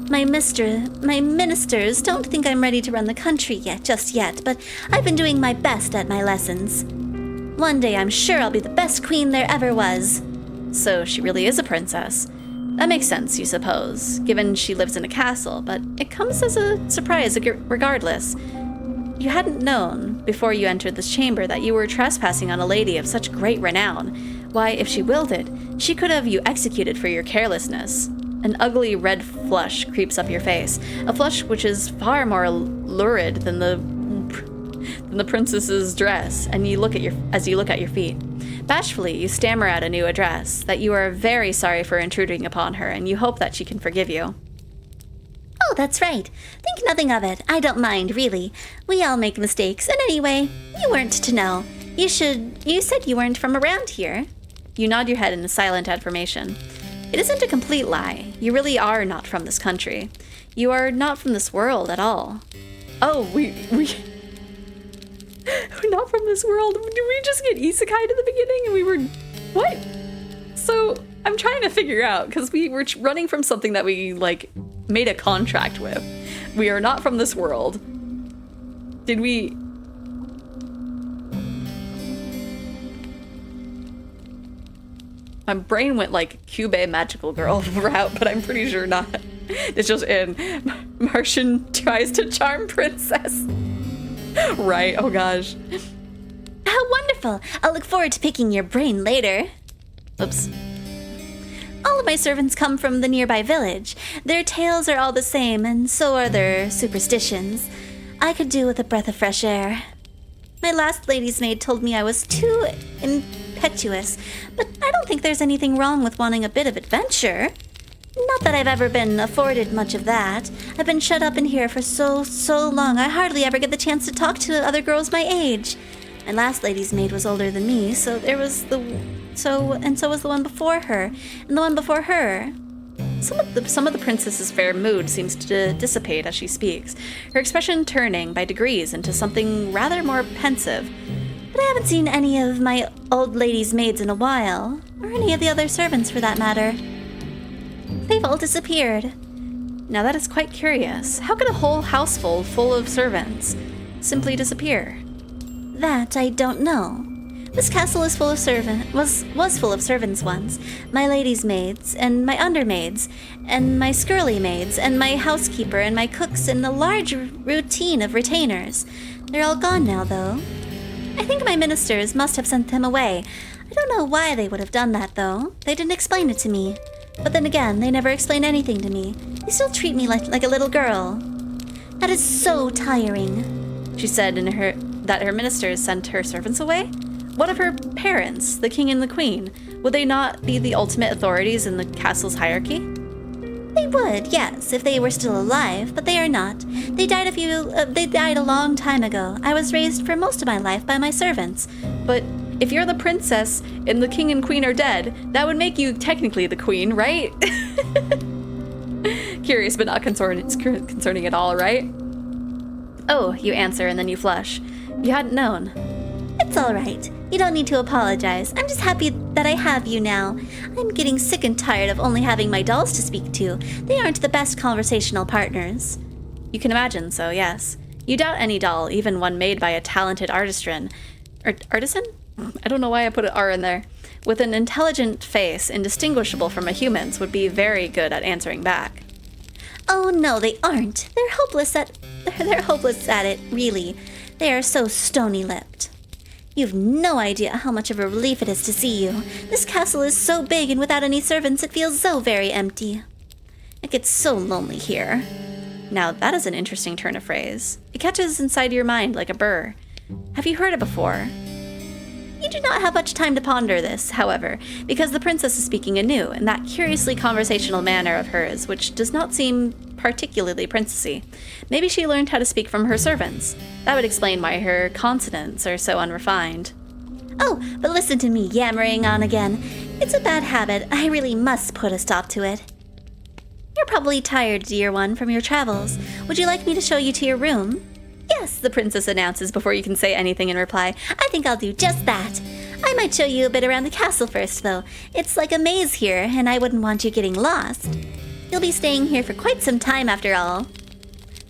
My ministers don't think I'm ready to run the country just yet, but I've been doing my best at my lessons. One day I'm sure I'll be the best queen there ever was. So she really is a princess. That makes sense, you suppose, given she lives in a castle, but it comes as a surprise regardless. You hadn't known, before you entered this chamber, that you were trespassing on a lady of such great renown. Why, if she willed it, she could have you executed for your carelessness. An ugly red flush creeps up your face, a flush which is far more lurid than the princess's dress, and as you look at your feet. Bashfully, you stammer out a new address, that you are very sorry for intruding upon her, and you hope that she can forgive you. Oh, that's right. Think nothing of it. I don't mind, really. We all make mistakes, and anyway, you weren't to know. You said you weren't from around here. You nod your head in a silent affirmation. It isn't a complete lie. You really are not from this country. You are not from this world at all. Oh, we're not from this world. Did we just get isekai'd at the beginning and we were... What? So, I'm trying to figure out, because we were running from something that we, made a contract with. We are not from this world. Did we... My brain went Cube Magical Girl route, but I'm pretty sure not. It's just in Martian tries to charm princess. Right, oh gosh. How wonderful! I'll look forward to picking your brain later. Oops. All of my servants come from the nearby village. Their tales are all the same, and so are their superstitions. I could do with a breath of fresh air. My last lady's maid told me I was too impetuous, but I don't think there's anything wrong with wanting a bit of adventure. Not that I've ever been afforded much of that. I've been shut up in here for so long, I hardly ever get the chance to talk to other girls my age. My last lady's maid was older than me, so was the one before her, and the one before her. Some of the princess's fair mood seems to dissipate as she speaks, her expression turning by degrees into something rather more pensive. But I haven't seen any of my old lady's maids in a while, or any of the other servants for that matter. They've all disappeared. Now that is quite curious. How could a whole houseful full of servants simply disappear? That I don't know. This castle is full of was full of servants once. My lady's maids, and my undermaids, and my skirly maids, and my housekeeper, and my cooks, and a large routine of retainers. They're all gone now, though. I think my ministers must have sent them away. I don't know why they would have done that, though. They didn't explain it to me. But then again, they never explain anything to me. They still treat me like a little girl. That is so tiring. She said that her ministers sent her servants away? What of her parents, the king and the queen? Would they not be the ultimate authorities in the castle's hierarchy? They would, yes, if they were still alive, but they are not. They died a long time ago. I was raised for most of my life by my servants. But if you're the princess and the king and queen are dead, that would make you technically the queen, right? Curious, but not concerning at all, right? Oh, you answer and then you flush. You hadn't known. It's all right. You don't need to apologize. I'm just happy that I have you now. I'm getting sick and tired of only having my dolls to speak to. They aren't the best conversational partners. You can imagine so, yes. You doubt any doll, even one made by a talented artisan? I don't know why I put an R in there. With an intelligent face, indistinguishable from a human's, would be very good at answering back. Oh no, they aren't. They're hopeless at it, really. They are so stony-lipped. You've no idea how much of a relief it is to see you. This castle is so big, and without any servants, it feels so very empty. It gets so lonely here. Now that is an interesting turn of phrase. It catches inside your mind like a burr. Have you heard it before? You do not have much time to ponder this, however, because the princess is speaking anew in that curiously conversational manner of hers, which does not seem particularly princessy. Maybe she learned how to speak from her servants. That would explain why her consonants are so unrefined. Oh, but listen to me yammering on again. It's a bad habit. I really must put a stop to it. You're probably tired, dear one, from your travels. Would you like me to show you to your room? Yes, the princess announces before you can say anything in reply. I think I'll do just that. I might show you a bit around the castle first, though. It's like a maze here, and I wouldn't want you getting lost. You'll be staying here for quite some time after all.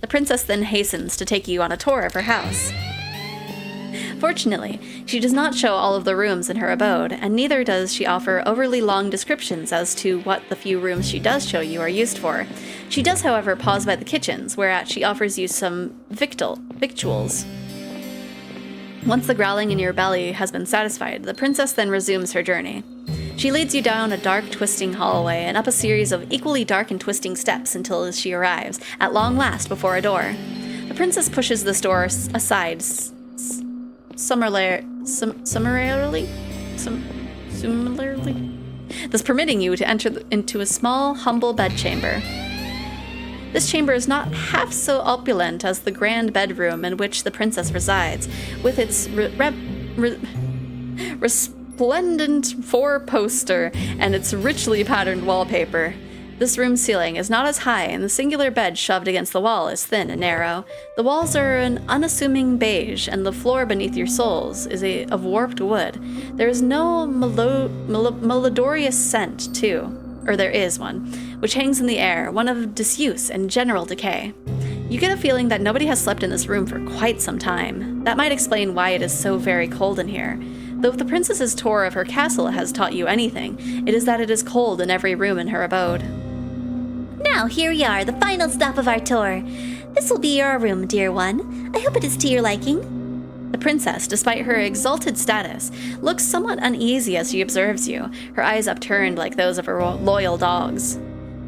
The princess then hastens to take you on a tour of her house. Fortunately, she does not show all of the rooms in her abode, and neither does she offer overly long descriptions as to what the few rooms she does show you are used for. She does, however, pause by the kitchens, whereat she offers you some victuals. Once the growling in your belly has been satisfied, the princess then resumes her journey. She leads you down a dark, twisting hallway and up a series of equally dark and twisting steps until she arrives, at long last, before a door. The princess pushes this door aside summarily, thus permitting you to enter into a small, humble bedchamber. This chamber is not half so opulent as the grand bedroom in which the princess resides, with its resplendent four-poster and its richly patterned wallpaper. This room's ceiling is not as high, and the singular bed shoved against the wall is thin and narrow. The walls are an unassuming beige, and the floor beneath your soles is of warped wood. There is no malodorous scent, too. Or there is one, which hangs in the air, one of disuse and general decay. You get a feeling that nobody has slept in this room for quite some time. That might explain why it is so very cold in here. Though if the princess's tour of her castle has taught you anything, it is that it is cold in every room in her abode. Now, here we are, the final stop of our tour. This will be your room, dear one. I hope it is to your liking. The princess, despite her exalted status, looks somewhat uneasy as she observes you, her eyes upturned like those of her loyal dogs.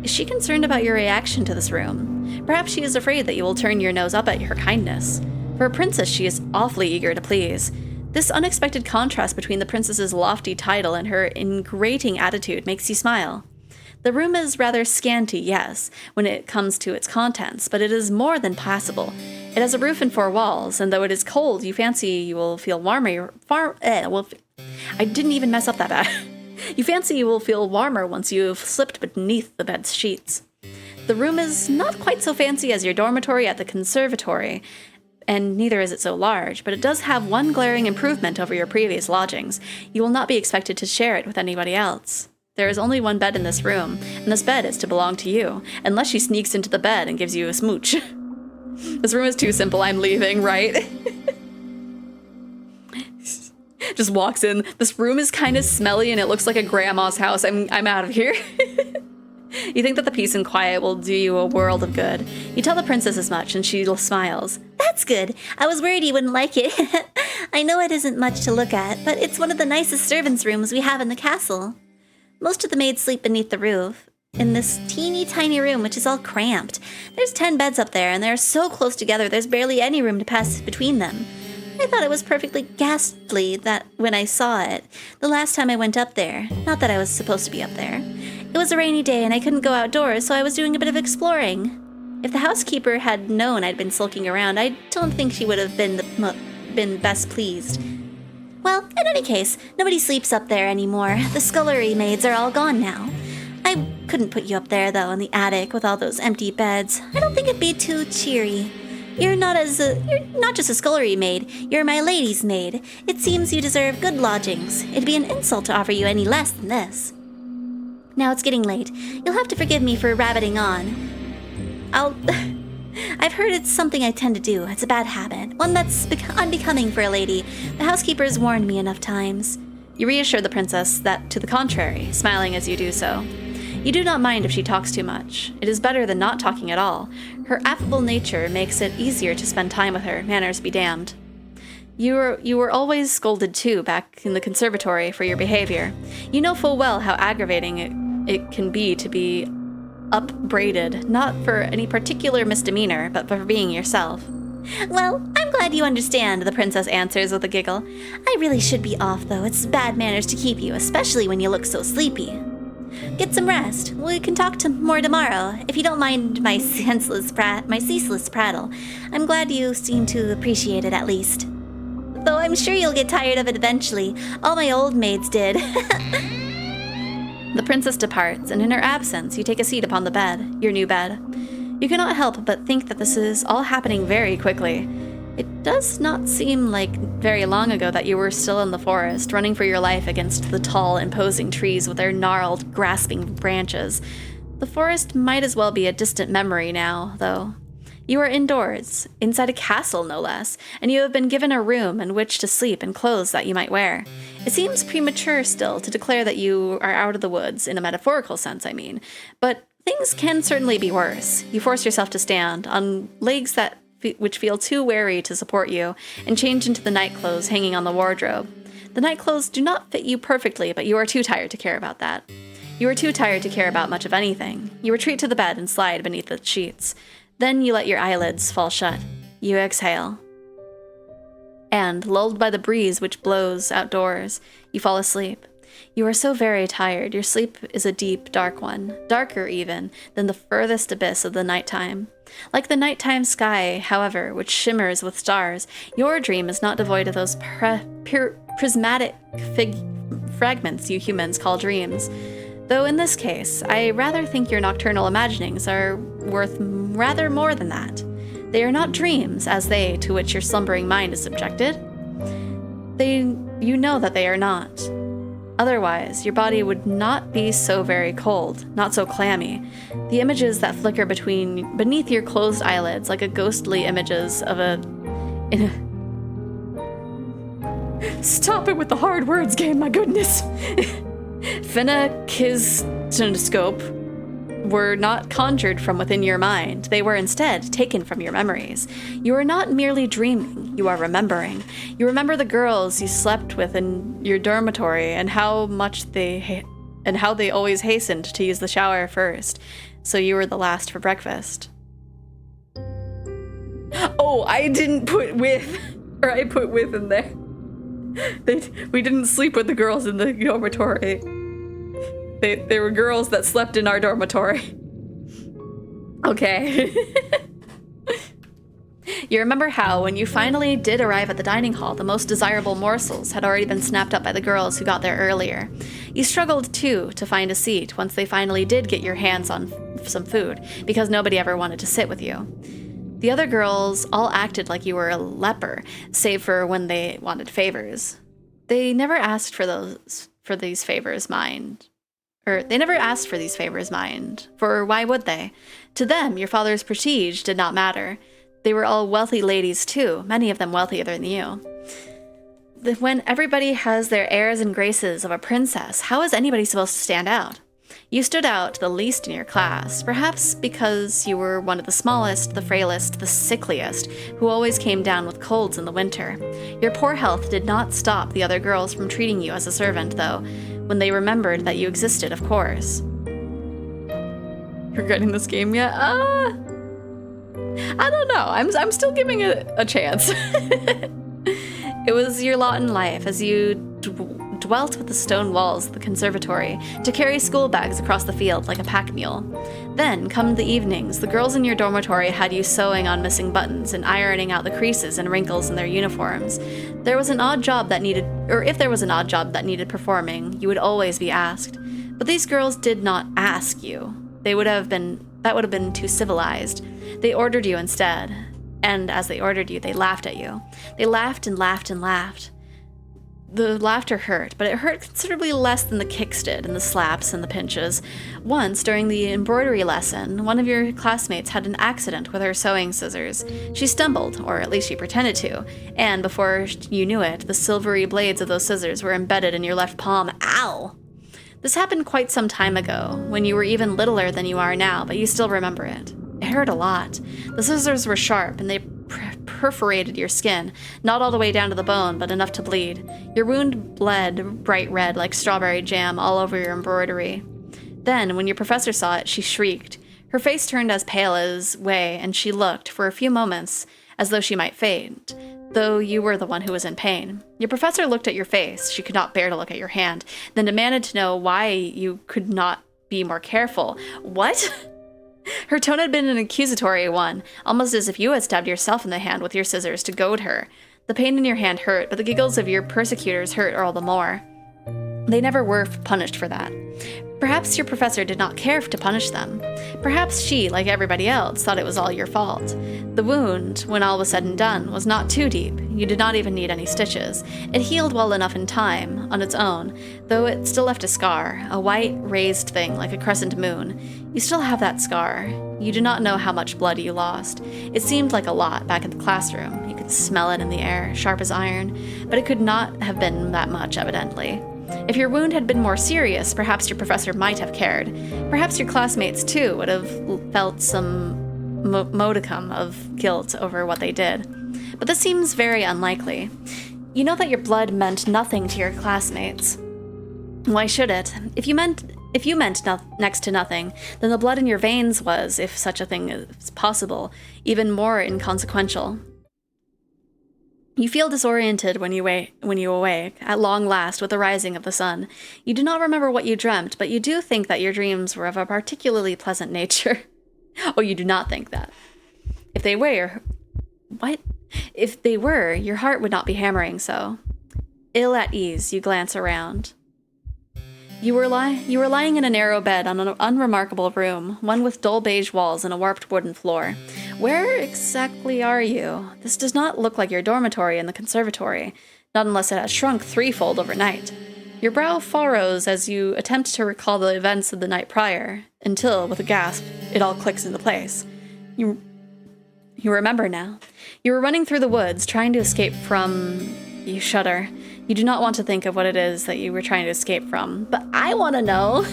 Is she concerned about your reaction to this room? Perhaps she is afraid that you will turn your nose up at her kindness. For a princess, she is awfully eager to please. This unexpected contrast between the princess's lofty title and her ingrating attitude makes you smile. The room is rather scanty, yes, when it comes to its contents, but it is more than passable. It has a roof and four walls, and though it is cold, you fancy you will feel warmer. I didn't even mess up that bad. You fancy you will feel warmer once you have slipped beneath the bed's sheets. The room is not quite so fancy as your dormitory at the conservatory, and neither is it so large, but it does have one glaring improvement over your previous lodgings. You will not be expected to share it with anybody else. There is only one bed in this room, and this bed is to belong to you, unless she sneaks into the bed and gives you a smooch. This room is too simple, I'm leaving, right? Just walks in. This room is kind of smelly and it looks like a grandma's house. I'm out of here. You think that the peace and quiet will do you a world of good. You tell the princess as much and she smiles. That's good. I was worried you wouldn't like it. I know it isn't much to look at, but it's one of the nicest servants' rooms we have in the castle. Most of the maids sleep beneath the roof, in this teeny tiny room which is all cramped. There's 10 beds up there, and they're so close together there's barely any room to pass between them. I thought it was perfectly ghastly that when I saw it, the last time I went up there, not that I was supposed to be up there. It was a rainy day and I couldn't go outdoors, so I was doing a bit of exploring. If the housekeeper had known I'd been sulking around, I don't think she would have been best pleased. Well, in any case, nobody sleeps up there anymore. The scullery maids are all gone now. I couldn't put you up there, though, in the attic with all those empty beds. I don't think it'd be too cheery. You're not just a scullery maid, you're my lady's maid. It seems you deserve good lodgings. It'd be an insult to offer you any less than this. Now it's getting late. You'll have to forgive me for rabbiting on. I've heard it's something I tend to do. It's a bad habit, one that's unbecoming for a lady. The housekeeper's warned me enough times. You reassure the princess that to the contrary, smiling as you do so. You do not mind if she talks too much. It is better than not talking at all. Her affable nature makes it easier to spend time with her, manners be damned. You were always scolded too back in the conservatory for your behavior. You know full well how aggravating it can be to be upbraided, not for any particular misdemeanor, but for being yourself. Well, I'm glad you understand, the princess answers with a giggle. I really should be off, though. It's bad manners to keep you, especially when you look so sleepy. Get some rest. We can talk more tomorrow, if you don't mind my ceaseless prattle. I'm glad you seem to appreciate it at least. Though I'm sure you'll get tired of it eventually. All my old maids did. The princess departs, and in her absence, you take a seat upon the bed, your new bed. You cannot help but think that this is all happening very quickly. It does not seem like very long ago that you were still in the forest, running for your life against the tall, imposing trees with their gnarled, grasping branches. The forest might as well be a distant memory now, though. You are indoors, inside a castle no less, and you have been given a room in which to sleep and clothes that you might wear. It seems premature still to declare that you are out of the woods, in a metaphorical sense, I mean, but things can certainly be worse. You force yourself to stand on legs which feel too weary to support you, and change into the night clothes hanging on the wardrobe. The night clothes do not fit you perfectly, but you are too tired to care about that. You are too tired to care about much of anything. You retreat to the bed and slide beneath the sheets. Then you let your eyelids fall shut. You exhale. And, lulled by the breeze which blows outdoors, you fall asleep. You are so very tired. Your sleep is a deep, dark one, darker even than the furthest abyss of the nighttime. Like the nighttime sky, however, which shimmers with stars, your dream is not devoid of those prismatic fragments you humans call dreams. Though in this case, I rather think your nocturnal imaginings are worth rather more than that. They are not dreams, as they to which your slumbering mind is subjected. You know that they are not. Otherwise, your body would not be so very cold, not so clammy. The images that flicker beneath your closed eyelids like a ghostly images of Stop it with the hard words game, my goodness! Phenakistoscope were not conjured from within your mind. They were instead taken from your memories. You are not merely dreaming, you are remembering. You remember the girls you slept with in your dormitory and how they always hastened to use the shower first, so you were the last for breakfast. Oh, I didn't put with, or I put with in there. We didn't sleep with the girls in the dormitory. They were girls that slept in our dormitory. Okay. You remember how, when you finally did arrive at the dining hall, the most desirable morsels had already been snapped up by the girls who got there earlier. You struggled, too, to find a seat once they finally did get your hands on some food, because nobody ever wanted to sit with you. The other girls all acted like you were a leper, save for when they wanted favors. They never asked for these favors, mind. For why would they? To them, your father's prestige did not matter. They were all wealthy ladies, too, many of them wealthier than you. When everybody has their airs and graces of a princess, how is anybody supposed to stand out? You stood out the least in your class, perhaps because you were one of the smallest, the frailest, the sickliest, who always came down with colds in the winter. Your poor health did not stop the other girls from treating you as a servant, though, when they remembered that you existed, of course. Regretting this game yet? I don't know. I'm still giving it a chance. It was your lot in life as you dwelt with the stone walls of the conservatory to carry school bags across the field like a pack mule. Then, come the evenings, the girls in your dormitory had you sewing on missing buttons and ironing out the creases and wrinkles in their uniforms. If there was an odd job that needed performing, you would always be asked. But these girls did not ask you. That would have been too civilized. They ordered you instead. And as they ordered you, they laughed at you. They laughed and laughed and laughed. The laughter hurt, but it hurt considerably less than the kicks did and the slaps and the pinches. Once, during the embroidery lesson, one of your classmates had an accident with her sewing scissors. She stumbled, or at least she pretended to, and before you knew it, the silvery blades of those scissors were embedded in your left palm. Ow! This happened quite some time ago, when you were even littler than you are now, but you still remember it. It hurt a lot. The scissors were sharp, and they perforated your skin, not all the way down to the bone, but enough to bleed. Your wound bled bright red like strawberry jam all over your embroidery. Then, when your professor saw it, she shrieked. Her face turned as pale as way, and she looked, for a few moments, as though she might faint, though you were the one who was in pain. Your professor looked at your face. She could not bear to look at your hand, then demanded to know why you could not be more careful. What? Her tone had been an accusatory one, almost as if you had stabbed yourself in the hand with your scissors to goad her. The pain in your hand hurt, but the giggles of your persecutors hurt all the more. They never were punished for that. Perhaps your professor did not care to punish them. Perhaps she, like everybody else, thought it was all your fault. The wound, when all was said and done, was not too deep. You did not even need any stitches. It healed well enough in time, on its own, though it still left a scar, a white, raised thing like a crescent moon. You still have that scar. You do not know how much blood you lost. It seemed like a lot back in the classroom. You could smell it in the air, sharp as iron, but it could not have been that much, evidently. If your wound had been more serious, perhaps your professor might have cared. Perhaps your classmates, too, would have felt some modicum of guilt over what they did. But this seems very unlikely. You know that your blood meant nothing to your classmates. Why should it? If you meant next to nothing, then the blood in your veins was, if such a thing is possible, even more inconsequential. You feel disoriented when you awake, at long last, with the rising of the sun. You do not remember what you dreamt, but you do think that your dreams were of a particularly pleasant nature. Oh, you do not think that. If they were, your heart would not be hammering so. Ill at ease, you glance around. You were lying in a narrow bed on an unremarkable room, one with dull beige walls and a warped wooden floor. Where exactly are you? This does not look like your dormitory in the conservatory, not unless it has shrunk threefold overnight. Your brow furrows as you attempt to recall the events of the night prior, until, with a gasp, it all clicks into place. You remember now. You were running through the woods, trying to escape from... You shudder. You do not want to think of what it is that you were trying to escape from, but I want to know.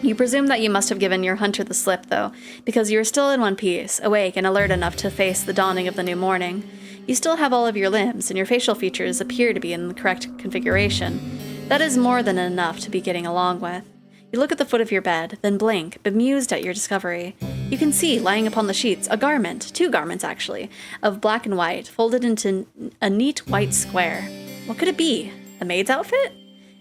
You presume that you must have given your hunter the slip, though, because you are still in one piece, awake and alert enough to face the dawning of the new morning. You still have all of your limbs, and your facial features appear to be in the correct configuration. That is more than enough to be getting along with. You look at the foot of your bed, then blink, bemused at your discovery. You can see, lying upon the sheets, a garment, 2 garments actually, of black and white, folded into a neat white square. What could it be? A maid's outfit?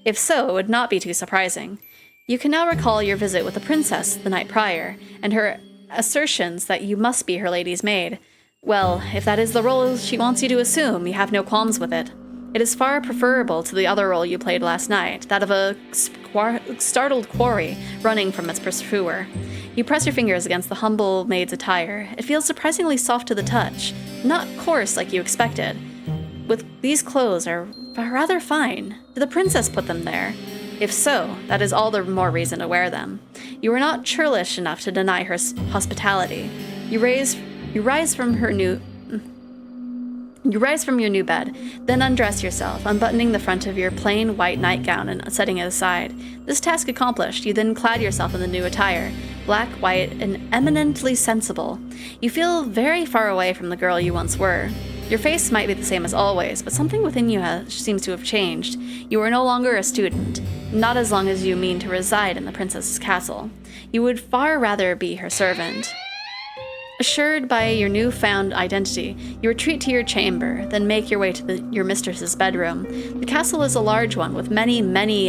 If so, it would not be too surprising. You can now recall your visit with the princess the night prior, and her assertions that you must be her lady's maid. Well, if that is the role she wants you to assume, you have no qualms with it. It is far preferable to the other role you played last night, that of a startled quarry running from its pursuer. You press your fingers against the humble maid's attire. It feels surprisingly soft to the touch, not coarse like you expected. These clothes are rather fine. Did the princess put them there? If so, that is all the more reason to wear them. You are not churlish enough to deny her hospitality. You rise from your new bed, then undress yourself, unbuttoning the front of your plain white nightgown and setting it aside. This task accomplished, you then clad yourself in the new attire, black, white, and eminently sensible. You feel very far away from the girl you once were. Your face might be the same as always, but something within you seems to have changed. You are no longer a student, not as long as you mean to reside in the princess's castle. You would far rather be her servant. Assured by your newfound identity, you retreat to your chamber, then make your way to your mistress's bedroom. The castle is a large one with many rooms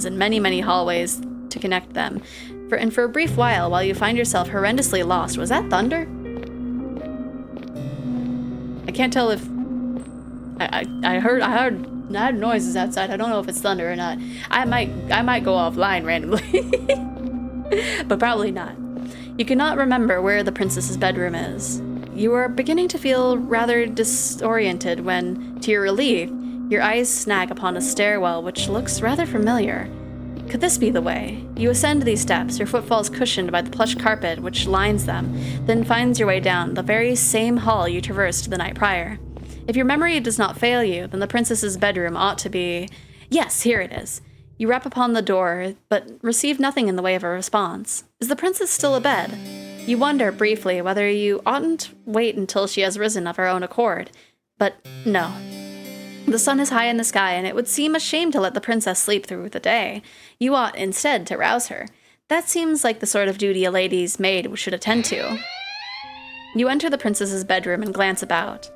and many hallways to connect them. For a brief while you find yourself horrendously lost. Was that thunder? I can't tell if I heard noises outside. I don't know if it's thunder or not. I might go offline randomly, but probably not. You cannot remember where the princess's bedroom is. You are beginning to feel rather disoriented when, to your relief, your eyes snag upon a stairwell which looks rather familiar. Could this be the way? You ascend these steps, your footfalls cushioned by the plush carpet which lines them, then finds your way down the very same hall you traversed the night prior. If your memory does not fail you, then the princess's bedroom ought to be... Yes, here it is. You rap upon the door, but receive nothing in the way of a response. Is the princess still abed? You wonder briefly whether you oughtn't wait until she has risen of her own accord. But no. The sun is high in the sky, and it would seem a shame to let the princess sleep through the day. You ought instead to rouse her. That seems like the sort of duty a lady's maid should attend to. You enter the princess's bedroom and glance about.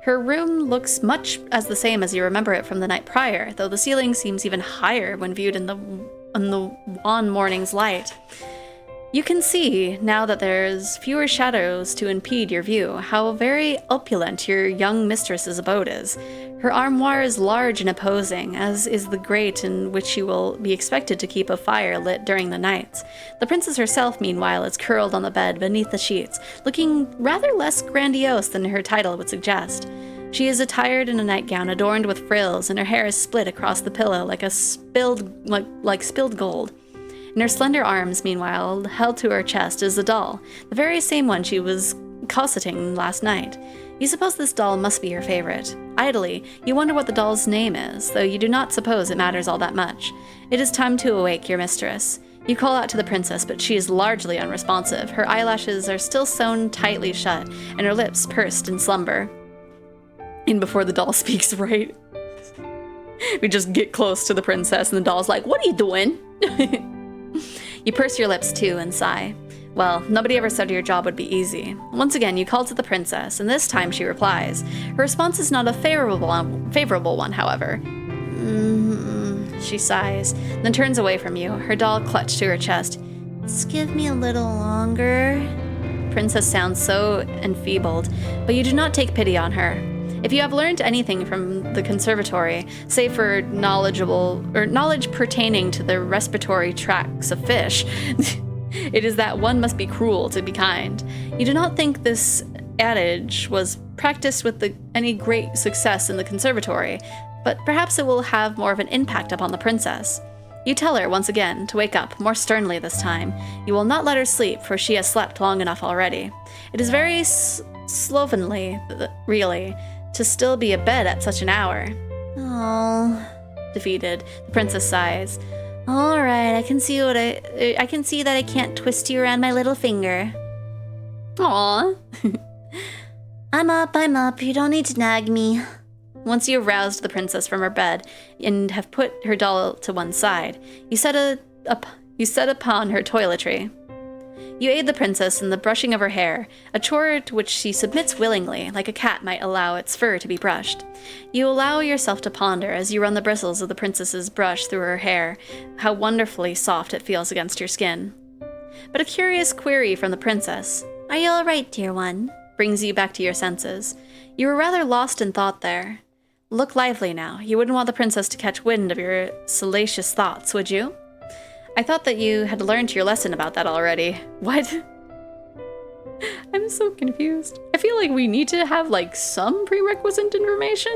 Her room looks much as the same as you remember it from the night prior, though the ceiling seems even higher when viewed in the wan morning's light. You can see, now that there's fewer shadows to impede your view, how very opulent your young mistress's abode is. Her armoire is large and imposing, as is the grate in which you will be expected to keep a fire lit during the nights. The princess herself, meanwhile, is curled on the bed beneath the sheets, looking rather less grandiose than her title would suggest. She is attired in a nightgown adorned with frills, and her hair is split across the pillow like spilled gold. In her slender arms, meanwhile, held to her chest, is a doll, the very same one she was cosseting last night. You suppose this doll must be your favorite. Idly, you wonder what the doll's name is, though you do not suppose it matters all that much. It is time to awake your mistress. You call out to the princess, but she is largely unresponsive. Her eyelashes are still sewn tightly shut, and her lips pursed in slumber. And before the doll speaks, right? We just get close to the princess, and the doll's like, "What are you doing?" You purse your lips too and sigh. Well, nobody ever said your job would be easy. Once again, you call to the princess, and this time she replies. Her response is not a favorable one, however. She sighs, then turns away from you, her doll clutched to her chest. Just give me a little longer. Princess sounds so enfeebled, but you do not take pity on her. If you have learned anything from the conservatory, save for knowledge pertaining to the respiratory tracts of fish, it is that one must be cruel to be kind. You do not think this adage was practiced with any great success in the conservatory, but perhaps it will have more of an impact upon the princess. You tell her once again to wake up, more sternly this time. You will not let her sleep, for she has slept long enough already. It is very slovenly, really, to still be abed at such an hour. Oh, defeated, the princess sighs. All right, I can see that I can't twist you around my little finger. Aw. I'm up. You don't need to nag me. Once you have roused the princess from her bed and have put her doll to one side, you set upon her toiletry. You aid the princess in the brushing of her hair, a chore to which she submits willingly, like a cat might allow its fur to be brushed. You allow yourself to ponder, as you run the bristles of the princess's brush through her hair, how wonderfully soft it feels against your skin. But a curious query from the princess, "Are you all right, dear one?" brings you back to your senses. You were rather lost in thought there. Look lively now. You wouldn't want the princess to catch wind of your salacious thoughts, would you? I thought that you had learned your lesson about that already. What? I'm so confused. I feel like we need to have, like, some prerequisite information.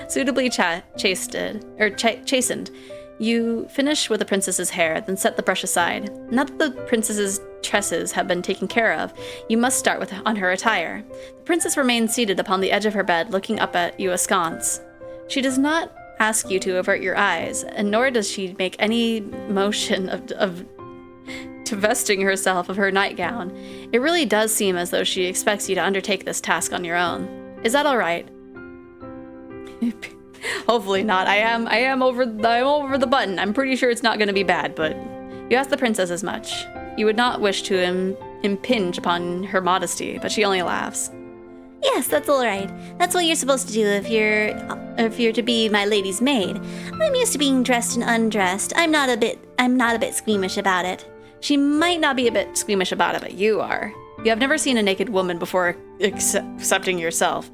Suitably chastened. You finish with the princess's hair, then set the brush aside. Now that the princess's tresses have been taken care of, you must start on her attire. The princess remains seated upon the edge of her bed, looking up at you askance. She does not ask you to avert your eyes, and nor does she make any motion of divesting herself of her nightgown. It really does seem as though she expects you to undertake this task on your own. Is that all right? Hopefully not. I am over the button. I'm pretty sure it's not going to be bad, but you ask the princess as much. You would not wish to impinge upon her modesty, but she only laughs. Yes, that's all right. That's what you're supposed to do if you're to be my lady's maid. I'm used to being dressed and undressed. I'm not a bit squeamish about it. She might not be a bit squeamish about it, but you are. You have never seen a naked woman before excepting yourself.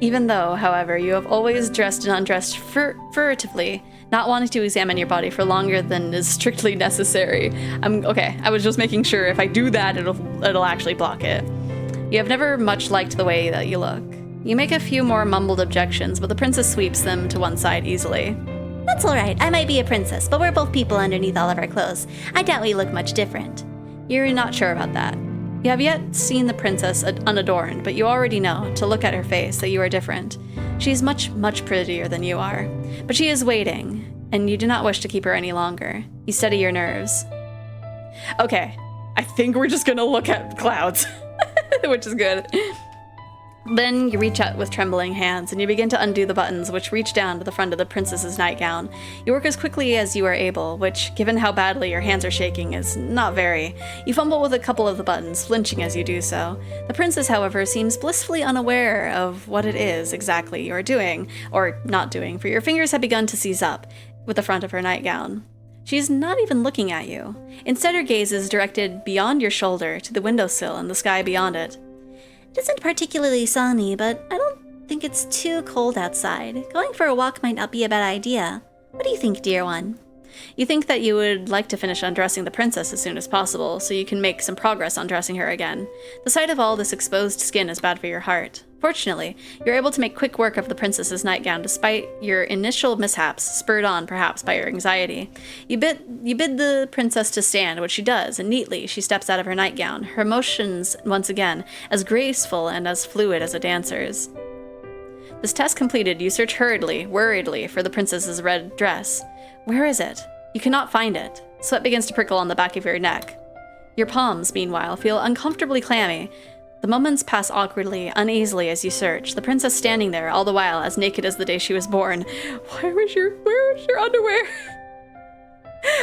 Even though, however, you have always dressed and undressed furtively, not wanting to examine your body for longer than is strictly necessary. Okay, I was just making sure if I do that, it'll actually block it. You have never much liked the way that you look. You make a few more mumbled objections, but the princess sweeps them to one side easily. That's all right. I might be a princess, but we're both people underneath all of our clothes. I doubt we look much different. You're not sure about that. You have yet seen the princess unadorned, but you already know, to look at her face, that you are different. She is much, much prettier than you are. But she is waiting, and you do not wish to keep her any longer. You steady your nerves. Okay, I think we're just gonna look at clouds, which is good. Then you reach out with trembling hands, and you begin to undo the buttons which reach down to the front of the princess's nightgown. You work as quickly as you are able, which, given how badly your hands are shaking, is not very. You fumble with a couple of the buttons, flinching as you do so. The princess, however, seems blissfully unaware of what it is exactly you are doing, or not doing, for your fingers have begun to seize up with the front of her nightgown. She is not even looking at you. Instead, her gaze is directed beyond your shoulder to the windowsill and the sky beyond it. It isn't particularly sunny, but I don't think it's too cold outside. Going for a walk might not be a bad idea. What do you think, dear one? You think that you would like to finish undressing the princess as soon as possible, so you can make some progress on dressing her again. The sight of all this exposed skin is bad for your heart. Fortunately, you're able to make quick work of the princess's nightgown despite your initial mishaps, spurred on perhaps by your anxiety. You bid the princess to stand, which she does, and neatly she steps out of her nightgown, her motions, once again, as graceful and as fluid as a dancer's. This test completed, you search hurriedly, worriedly, for the princess's red dress. Where is it? You cannot find it. Sweat begins to prickle on the back of your neck. Your palms, meanwhile, feel uncomfortably clammy. The moments pass awkwardly, uneasily as you search, the princess standing there all the while as naked as the day she was born. Where was your underwear?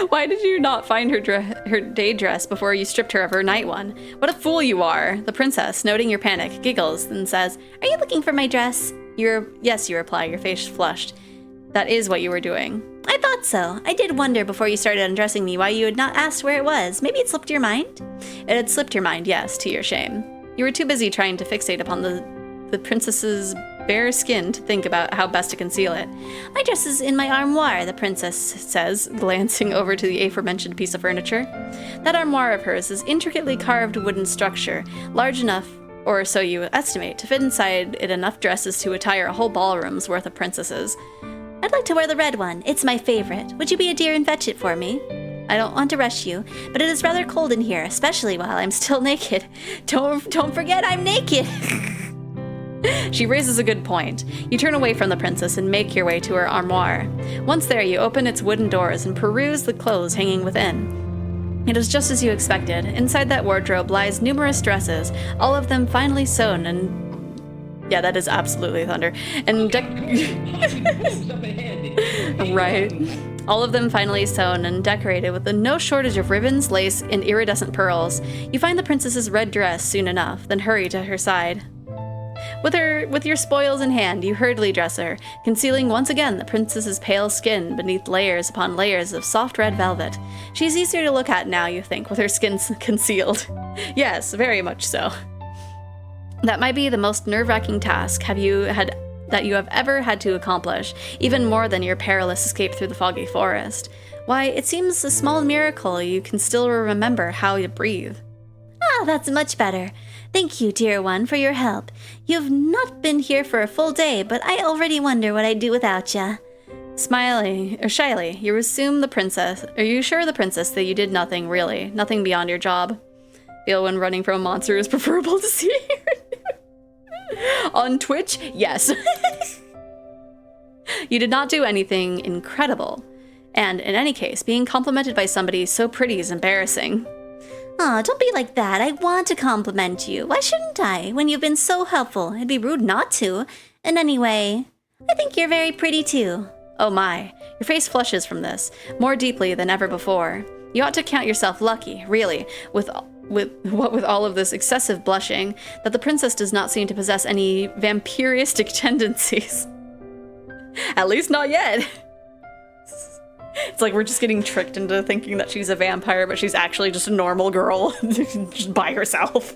Why did you not find her day dress before you stripped her of her night one? What a fool you are! The princess, noting your panic, giggles and says, Are you looking for my dress? Yes, you reply, your face flushed. That is what you were doing. I thought so. I did wonder before you started undressing me why you had not asked where it was. Maybe it slipped your mind? It had slipped your mind, yes, to your shame. You were too busy trying to fixate upon the princess's bare skin to think about how best to conceal it. My dress is in my armoire, the princess says, glancing over to the aforementioned piece of furniture. That armoire of hers is intricately carved wooden structure, large enough, or so you estimate, to fit inside it enough dresses to attire a whole ballroom's worth of princesses. I'd like to wear the red one. It's my favorite. Would you be a dear and fetch it for me? I don't want to rush you, but it is rather cold in here, especially while I'm still naked. Don't forget I'm naked! She raises a good point. You turn away from the princess and make your way to her armoire. Once there, you open its wooden doors and peruse the clothes hanging within. It is just as you expected. Inside that wardrobe lies numerous dresses, all of them finely sewn and... Yeah, that is absolutely thunder. And right. All of them finely sewn and decorated with no shortage of ribbons, lace, and iridescent pearls. You find the princess's red dress soon enough, then hurry to her side. With your spoils in hand, you hurriedly dress her, concealing once again the princess's pale skin beneath layers upon layers of soft red velvet. She's easier to look at now, you think, with her skin concealed. Yes, very much so. That might be the most nerve-wracking task that you have ever had to accomplish, even more than your perilous escape through the foggy forest. Why, it seems a small miracle you can still remember how to breathe. Ah, that's much better. Thank you, dear one, for your help. You've not been here for a full day, but I already wonder what I'd do without ya. Shyly, you resume the princess. Are you sure, the princess, that you did nothing, really? Nothing beyond your job? Feel when running from a monster is preferable to see on Twitch? Yes. You did not do anything incredible. And in any case, being complimented by somebody so pretty is embarrassing. Aw, don't be like that. I want to compliment you. Why shouldn't I? When you've been so helpful, it'd be rude not to. And anyway, I think you're very pretty too. Oh my, your face flushes from this, more deeply than ever before. You ought to count yourself lucky, really, with all of this excessive blushing, that the princess does not seem to possess any vampiristic tendencies. At least not yet. It's like we're just getting tricked into thinking that she's a vampire, but she's actually just a normal girl just by herself.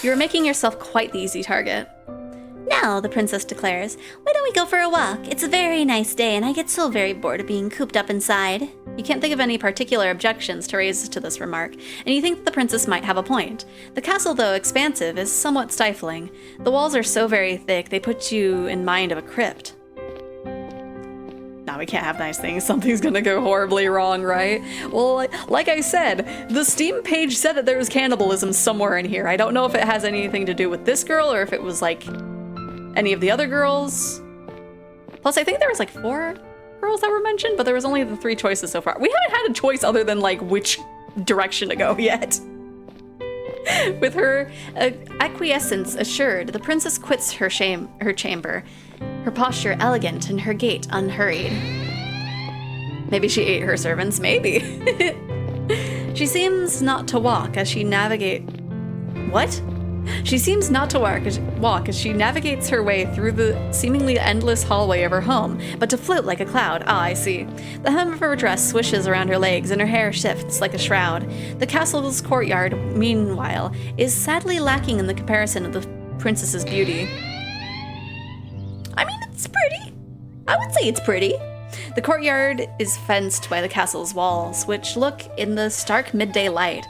You are making yourself quite the easy target. Now, the princess declares, why don't we go for a walk? It's a very nice day, and I get so very bored of being cooped up inside. You can't think of any particular objections to raise to this remark, and you think that the princess might have a point. The castle, though expansive, is somewhat stifling. The walls are so very thick, they put you in mind of a crypt. Now we can't have nice things. Something's gonna go horribly wrong, right? Well, like I said, the Steam page said that there was cannibalism somewhere in here. I don't know if it has anything to do with this girl or if it was like any of the other girls. Plus, I think there was like 4 girls that were mentioned, but there was only the 3 choices so far. We haven't had a choice other than like which direction to go yet. With her acquiescence assured, the princess quits her chamber, her posture elegant and her gait unhurried. Maybe she ate her servants, maybe. She seems not to walk as she She seems not to walk as she navigates her way through the seemingly endless hallway of her home, but to float like a cloud. Ah, I see. The hem of her dress swishes around her legs, and her hair shifts like a shroud. The castle's courtyard, meanwhile, is sadly lacking in the comparison of the princess's beauty. I mean, it's pretty. I would say it's pretty. The courtyard is fenced by the castle's walls, which look in the stark midday light.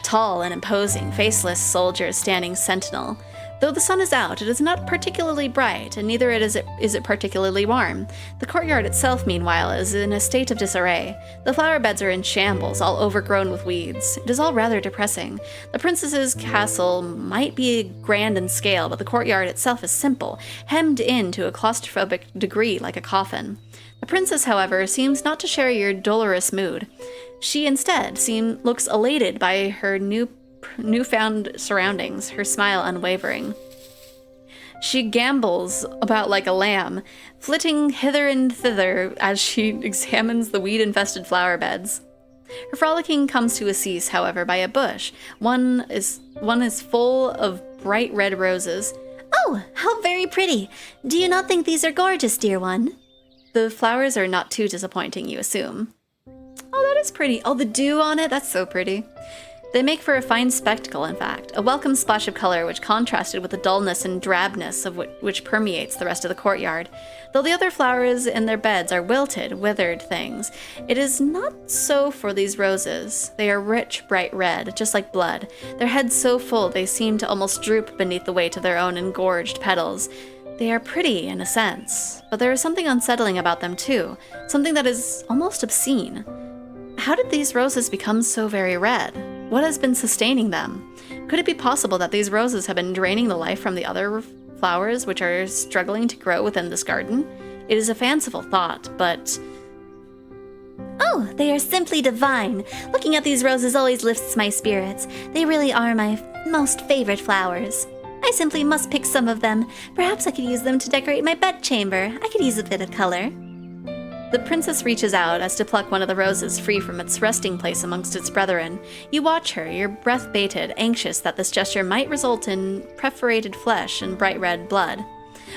Tall and imposing, faceless soldiers standing sentinel. Though the sun is out, it is not particularly bright, and neither is it particularly warm. The courtyard itself, meanwhile, is in a state of disarray. The flower beds are in shambles, all overgrown with weeds. It is all rather depressing. The princess's castle might be grand in scale, but the courtyard itself is simple, hemmed in to a claustrophobic degree like a coffin. The princess, however, seems not to share your dolorous mood. She instead looks elated by her newfound surroundings, her smile unwavering. She gambols about like a lamb, flitting hither and thither as she examines the weed-infested flower beds. Her frolicking comes to a cease, however, by a bush. One is full of bright red roses. Oh, how very pretty! Do you not think these are gorgeous, dear one? The flowers are not too disappointing, you assume. Oh, that is pretty. Oh, the dew on it, that's so pretty. They make for a fine spectacle, in fact, a welcome splash of color which contrasted with the dullness and drabness of which permeates the rest of the courtyard. Though the other flowers in their beds are wilted, withered things, it is not so for these roses. They are rich, bright red, just like blood, their heads so full they seem to almost droop beneath the weight of their own engorged petals. They are pretty, in a sense, but there is something unsettling about them, too, something that is almost obscene. How did these roses become so very red? What has been sustaining them? Could it be possible that these roses have been draining the life from the other flowers which are struggling to grow within this garden? It is a fanciful thought, but... Oh, they are simply divine. Looking at these roses always lifts my spirits. They really are my most favorite flowers. I simply must pick some of them. Perhaps I could use them to decorate my bedchamber. I could use a bit of color. The princess reaches out as to pluck one of the roses free from its resting place amongst its brethren. You watch her, your breath bated, anxious that this gesture might result in perforated flesh and bright red blood.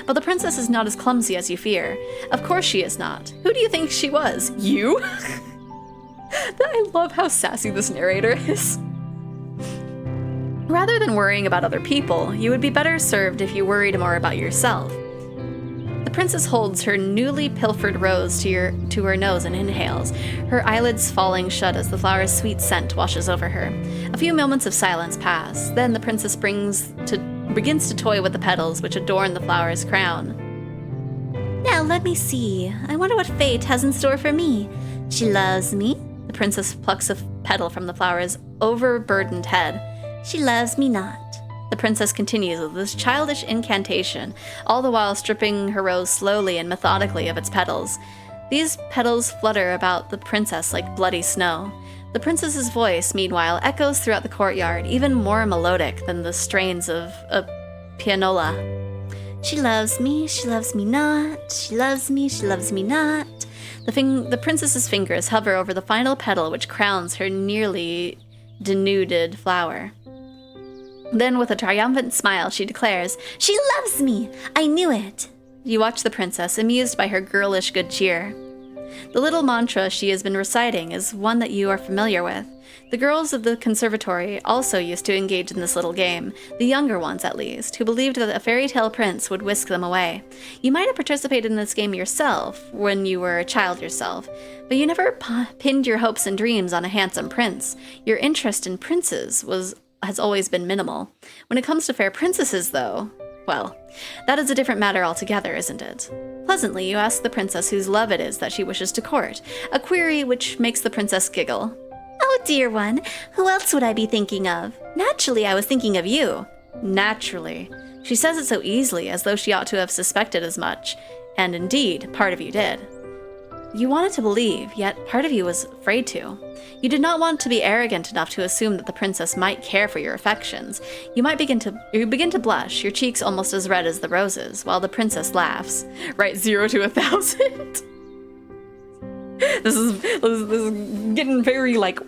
But the princess is not as clumsy as you fear. Of course she is not. Who do you think she was? You? I love how sassy this narrator is. Rather than worrying about other people, you would be better served if you worried more about yourself. The princess holds her newly pilfered rose to her nose and inhales, her eyelids falling shut as the flower's sweet scent washes over her. A few moments of silence pass, then the princess begins to toy with the petals which adorn the flower's crown. Now let me see. I wonder what fate has in store for me. She loves me. The princess plucks a petal from the flower's overburdened head. She loves me not. The princess continues with this childish incantation, all the while stripping her rose slowly and methodically of its petals. These petals flutter about the princess like bloody snow. The princess's voice, meanwhile, echoes throughout the courtyard, even more melodic than the strains of a pianola. She loves me not. She loves me not. The princess's fingers hover over the final petal which crowns her nearly denuded flower. Then with a triumphant smile, she declares, "She loves me! I knew it!" You watch the princess, amused by her girlish good cheer. The little mantra she has been reciting is one that you are familiar with. The girls of the conservatory also used to engage in this little game, the younger ones at least, who believed that a fairy tale prince would whisk them away. You might have participated in this game yourself when you were a child yourself, but you never pinned your hopes and dreams on a handsome prince. Your interest in princes has always been minimal. When it comes to fair princesses, though, well, that is a different matter altogether, isn't it? Pleasantly, you ask the princess whose love it is that she wishes to court, a query which makes the princess giggle. "Oh, dear one, who else would I be thinking of? Naturally, I was thinking of you." Naturally. She says it so easily, as though she ought to have suspected as much, and indeed, part of you did. You wanted to believe, yet part of you was afraid to. You did not want to be arrogant enough to assume that the princess might care for your affections. You begin to blush, your cheeks almost as red as the roses, while the princess laughs. Right, 0 to 1,000. This is getting very like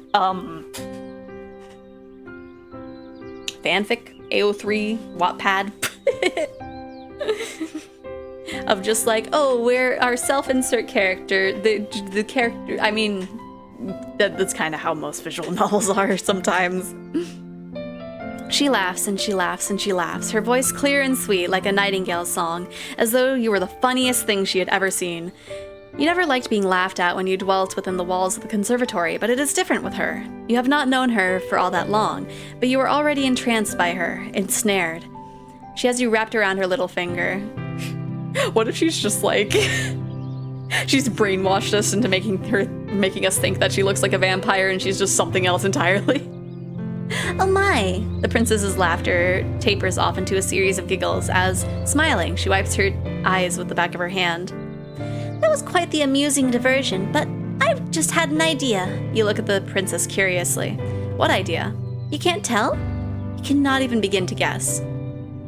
fanfic, AO3, Wattpad. Of just like, oh, we're our self-insert character, the character, I mean, that's kind of how most visual novels are sometimes. She laughs and she laughs and she laughs, her voice clear and sweet like a nightingale's song, as though you were the funniest thing she had ever seen. You never liked being laughed at when you dwelt within the walls of the conservatory, but it is different with her. You have not known her for all that long, but you are already entranced by her, ensnared. She has you wrapped around her little finger. What if she's just like... she's brainwashed us into making us think that she looks like a vampire and she's just something else entirely? Oh my! The princess's laughter tapers off into a series of giggles as, smiling, she wipes her eyes with the back of her hand. That was quite the amusing diversion, but I've just had an idea. You look at the princess curiously. What idea? You can't tell? You cannot even begin to guess.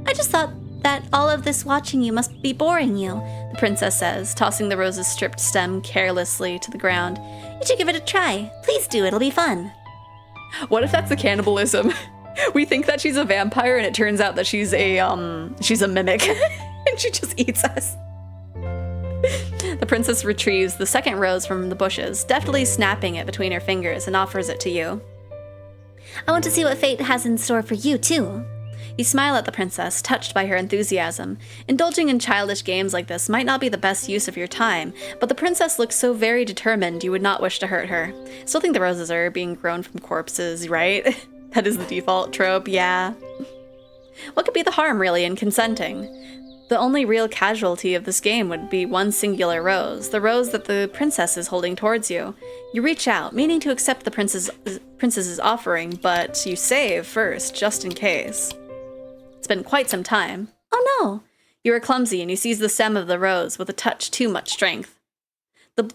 I just thought that all of this watching you must be boring you, the princess says, tossing the rose's stripped stem carelessly to the ground. You should give it a try. Please do, it'll be fun. What if that's a cannibalism? We think that she's a vampire and it turns out that she's a mimic and she just eats us. The princess retrieves the second rose from the bushes, deftly snapping it between her fingers, and offers it to you. I want to see what fate has in store for you, too. You smile at the princess, touched by her enthusiasm. Indulging in childish games like this might not be the best use of your time, but the princess looks so very determined you would not wish to hurt her. Still think the roses are being grown from corpses, right? That is the default trope, yeah. What could be the harm, really, in consenting? The only real casualty of this game would be one singular rose, the rose that the princess is holding towards you. You reach out, meaning to accept the princess's offering, but you save first, just in case. It's been quite some time. Oh no! You are clumsy and you seize the stem of the rose with a touch too much strength. The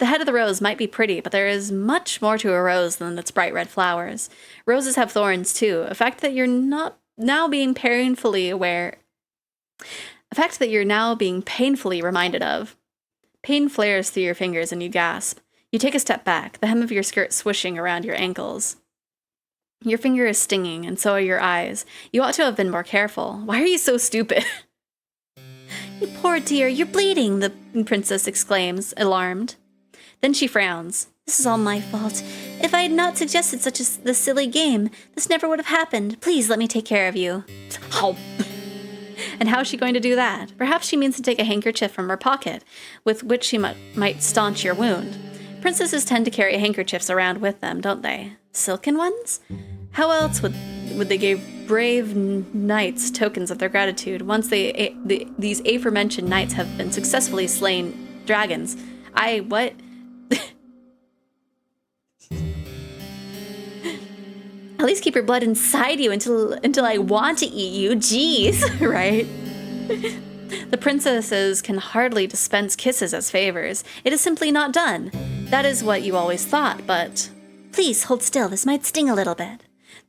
head of the rose might be pretty, but there is much more to a rose than its bright red flowers. Roses have thorns too, a fact that you're now being painfully reminded of. Pain flares through your fingers and you gasp. You take a step back, the hem of your skirt swishing around your ankles. Your finger is stinging, and so are your eyes. You ought to have been more careful. Why are you so stupid? You poor dear, you're bleeding, the princess exclaims, alarmed. Then she frowns. This is all my fault. If I had not suggested this silly game, this never would have happened. Please let me take care of you. Oh. And how is she going to do that? Perhaps she means to take a handkerchief from her pocket, with which she might staunch your wound. Princesses tend to carry handkerchiefs around with them, don't they? Silken ones? How else would they give brave knights tokens of their gratitude once these aforementioned knights have been successfully slain dragons? What? At least keep your blood inside you until I want to eat you. Jeez, right? The princesses can hardly dispense kisses as favors. It is simply not done. That is what you always thought, but... Please hold still. This might sting a little bit.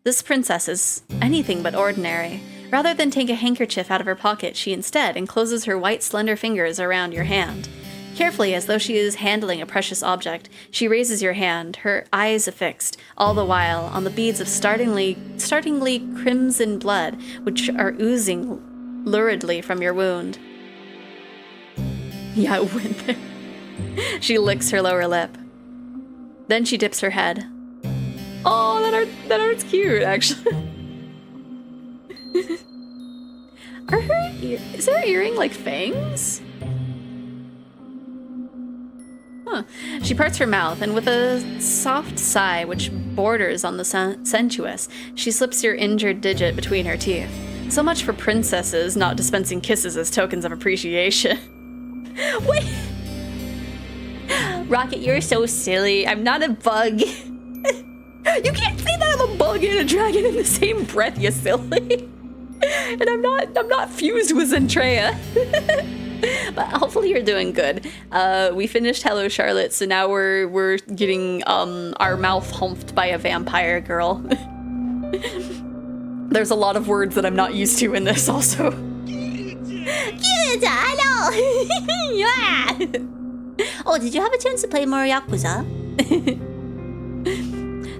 This princess is anything but ordinary. Rather than take a handkerchief out of her pocket, she instead encloses her white, slender fingers around your hand. Carefully, as though she is handling a precious object, she raises your hand, her eyes affixed, all the while, on the beads of startlingly crimson blood, which are oozing luridly from your wound. Yeah, it went there. She licks her lower lip. Then she dips her head. Oh, that art's cute, actually. Is her earring like fangs? Huh. She parts her mouth, and with a soft sigh which borders on the sensuous, she slips your injured digit between her teeth. So much for princesses not dispensing kisses as tokens of appreciation. Wait! Rocket, you're so silly. I'm not a bug. You can't say that I'm a bug and a dragon in the same breath, you silly. And I'm not fused with Zentrea. But hopefully you're doing good. We finished Hello Charlotte, so now we're getting our mouth humped by a vampire girl. There's a lot of words that I'm not used to in this also. Yeah. Oh, did you have a chance to play more Yakuza?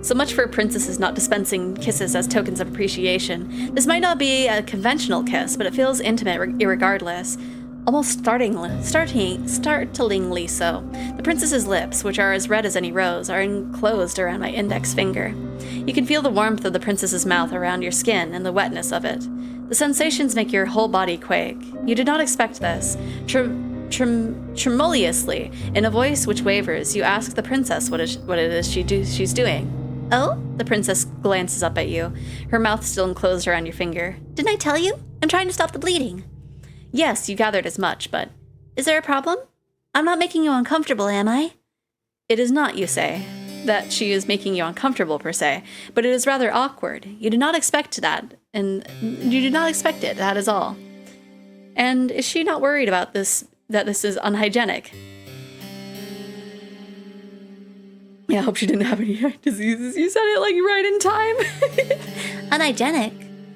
So much for princesses not dispensing kisses as tokens of appreciation. This might not be a conventional kiss, but it feels intimate irregardless. Almost startlingly so. The princess's lips, which are as red as any rose, are enclosed around my index finger. You can feel the warmth of the princess's mouth around your skin and the wetness of it. The sensations make your whole body quake. You did not expect this. Tremulously, in a voice which wavers, you ask the princess what it is she's doing. Oh? The princess glances up at you, her mouth still enclosed around your finger. Didn't I tell you? I'm trying to stop the bleeding. Yes, you gathered as much, but... Is there a problem? I'm not making you uncomfortable, am I? It is not, you say, that she is making you uncomfortable, per se, but it is rather awkward. You did not expect that, and you did not expect it, that is all. And is she not worried about this, that this is unhygienic? Yeah, I hope she didn't have any diseases. You said it like right in time. Unhygienic?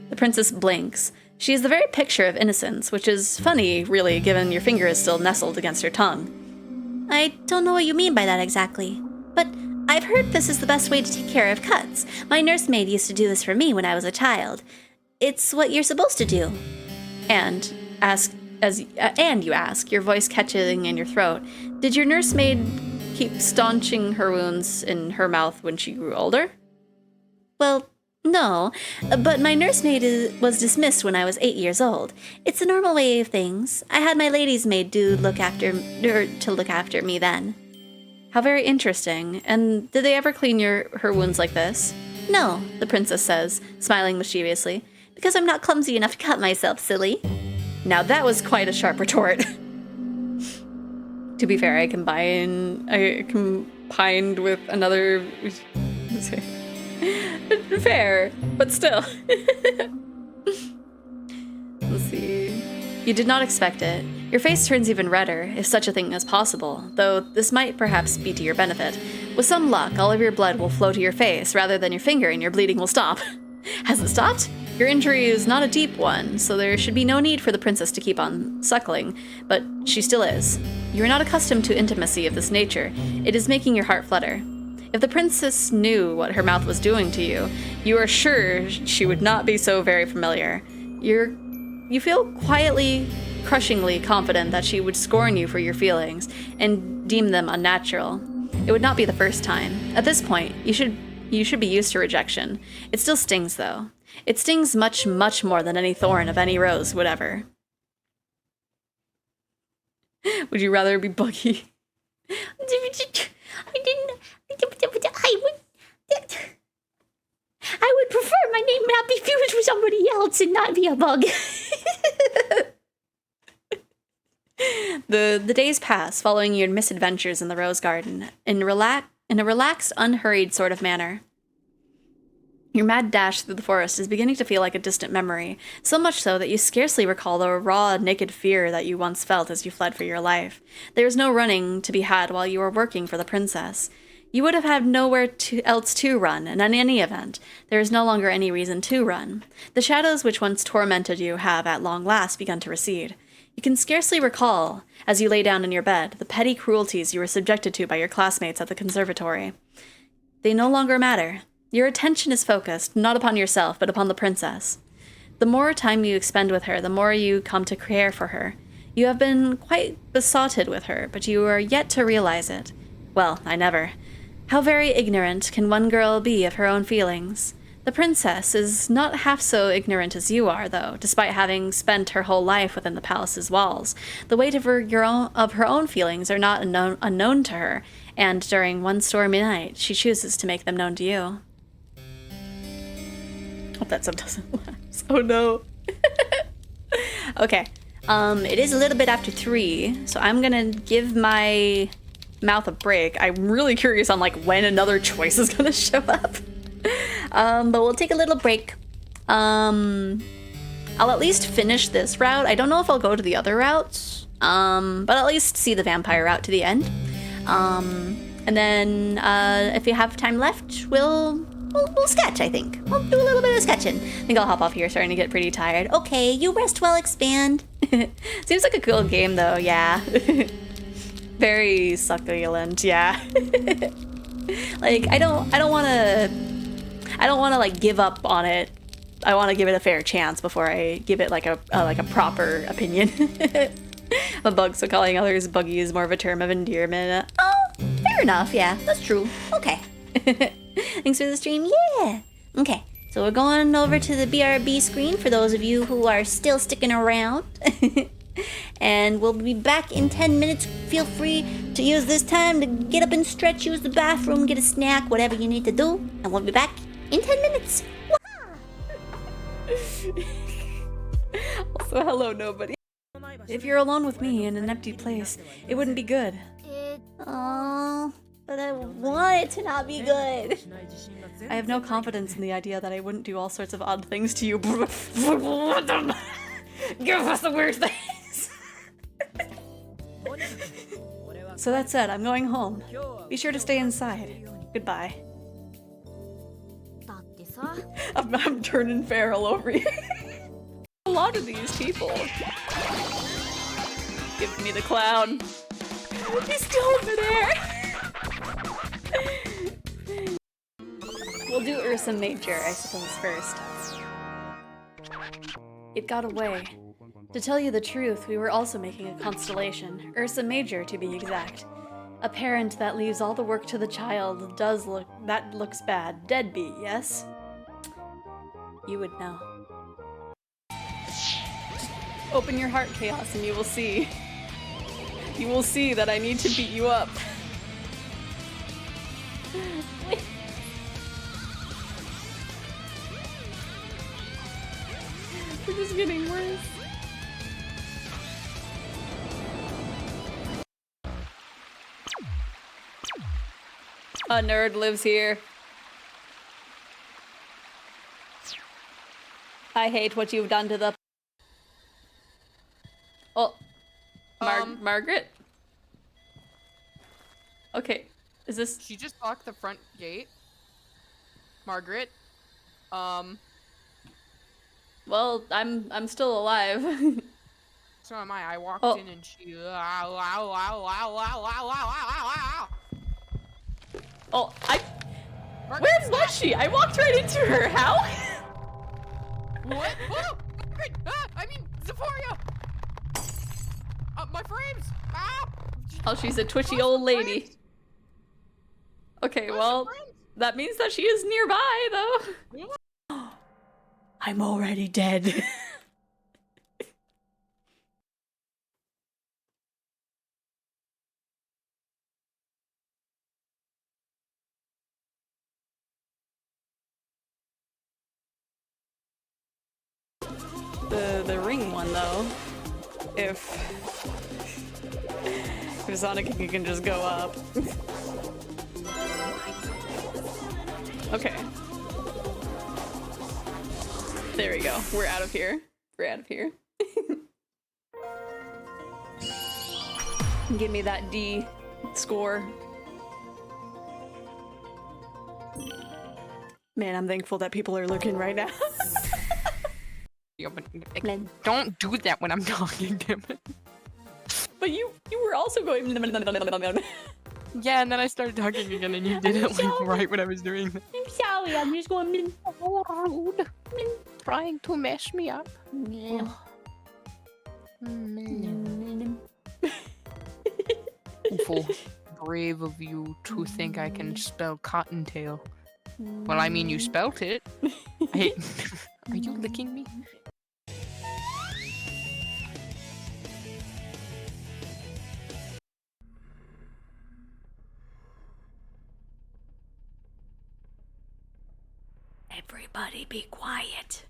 The princess blinks. She is the very picture of innocence, which is funny, really, given your finger is still nestled against her tongue. I don't know what you mean by that exactly, but I've heard this is the best way to take care of cuts. My nursemaid used to do this for me when I was a child. It's what you're supposed to do. And you ask, your voice catching in your throat, did your nursemaid keep staunching her wounds in her mouth when she grew older? Well, no, but my nursemaid was dismissed when I was 8 years old. It's a normal way of things. I had my lady's maid to look after me then. How very interesting. And did they ever clean her wounds like this? No, the princess says, smiling mischievously, because I'm not clumsy enough to cut myself, silly. Now that was quite a sharp retort. To be fair, I combined with another... Fair, but still. Let's see. You did not expect it. Your face turns even redder, if such a thing is possible, though this might perhaps be to your benefit. With some luck, all of your blood will flow to your face rather than your finger, and your bleeding will stop. Has it stopped? Your injury is not a deep one, so there should be no need for the princess to keep on suckling, but she still is. You are not accustomed to intimacy of this nature. It is making your heart flutter. If the princess knew what her mouth was doing to you, you are sure she would not be so very familiar. You feel quietly, crushingly confident that she would scorn you for your feelings and deem them unnatural. It would not be the first time. At this point, you should be used to rejection. It still stings, though. It stings much, much more than any thorn of any rose would ever. Would you rather be buggy? I would prefer my name not be fused with somebody else and not be a bug. The days pass following your misadventures in the rose garden in a relaxed, unhurried sort of manner. Your mad dash through the forest is beginning to feel like a distant memory, so much so that you scarcely recall the raw, naked fear that you once felt as you fled for your life. There is no running to be had while you are working for the princess. You would have had nowhere else to run, and in any event, there is no longer any reason to run. The shadows which once tormented you have, at long last, begun to recede. You can scarcely recall, as you lay down in your bed, the petty cruelties you were subjected to by your classmates at the conservatory. They no longer matter. Your attention is focused, not upon yourself, but upon the princess. The more time you expend with her, the more you come to care for her. You have been quite besotted with her, but you are yet to realize it. Well, I never. How very ignorant can one girl be of her own feelings? The princess is not half so ignorant as you are, though, despite having spent her whole life within the palace's walls. The weight of her own feelings are not unknown to her, and during one stormy night, she chooses to make them known to you. Hope that sub doesn't lapse. Oh no. Okay. It is a little bit after 3, so I'm gonna give my mouth a break. I'm really curious on like when another choice is gonna show up. But we'll take a little break. I'll at least finish this route. I don't know if I'll go to the other routes, but I'll at least see the vampire route to the end. And then if you have time left, we'll sketch, I think. We'll do a little bit of sketching. I think I'll hop off here, starting to get pretty tired. Okay, you rest well, Expand. Seems like a cool game, though, yeah. Very succulent, yeah. Like, I don't want to like give up on it. I want to give it a fair chance before I give it like a proper opinion. A bug, so calling others buggy is more of a term of endearment. Oh, fair enough, yeah, that's true. Okay. Thanks for the stream. Yeah. Okay, so we're going over to the BRB screen for those of you who are still sticking around. And we'll be back in 10 minutes. Feel free to use this time to get up and stretch, use the bathroom, get a snack, whatever you need to do. And we'll be back in 10 minutes. Also, hello, nobody. If you're alone with me in an empty place, it wouldn't be good. Oh, but I want it to not be good. I have no confidence in the idea that I wouldn't do all sorts of odd things to you. Give us the weird things. So that said, I'm going home. Be sure to stay inside. Goodbye. I'm turning feral over here. A lot of these people. Give me the clown. He's still over there. We'll do Ursa Major, I suppose, first. It got away. To tell you the truth, we were also making a constellation. Ursa Major, to be exact. A parent that leaves all the work to the child looks bad. Deadbeat, yes? You would know. Open your heart, Chaos, and you will see. You will see that I need to beat you up. We're just getting worse. A nerd lives here. I hate what you've done to the... Oh. Margaret? Okay. Is this... She just locked the front gate. Margaret. Well, I'm still alive. So am I. I walked in and she... Oh, Margaret, where was she? I walked right into her. How? What? Oh! Margaret! Ah, I mean, Xephoria! My frames! Ah! Oh, she's a twitchy old lady. Okay, well, that means that she is nearby, though. I'm already dead. The ring one, though. If Sonic can just go up. Okay. There we go. We're out of here. We're out of here. Give me that D score. Man, I'm thankful that people are looking right now. Yeah, but don't do that when I'm talking to him. But you were also going. Yeah, and then I started talking again, and you did it like right when I was doing that. I'm sorry, I'm just going. Oh, rude. Trying to mess me up. Awful brave of you to think I can spell cottontail. Well, I mean, you spelt it. Hey, are you licking me? Everybody be quiet.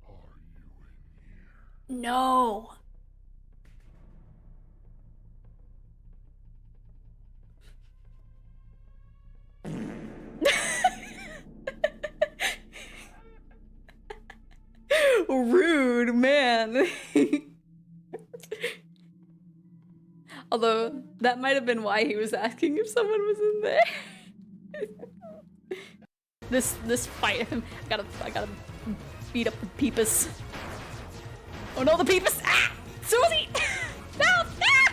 Are you in here? No. Rude, man. Although, that might have been why he was asking if someone was in there. This fight, I gotta beat up the peepus. Oh no, the peepus! Ah! Susie! No! Ah!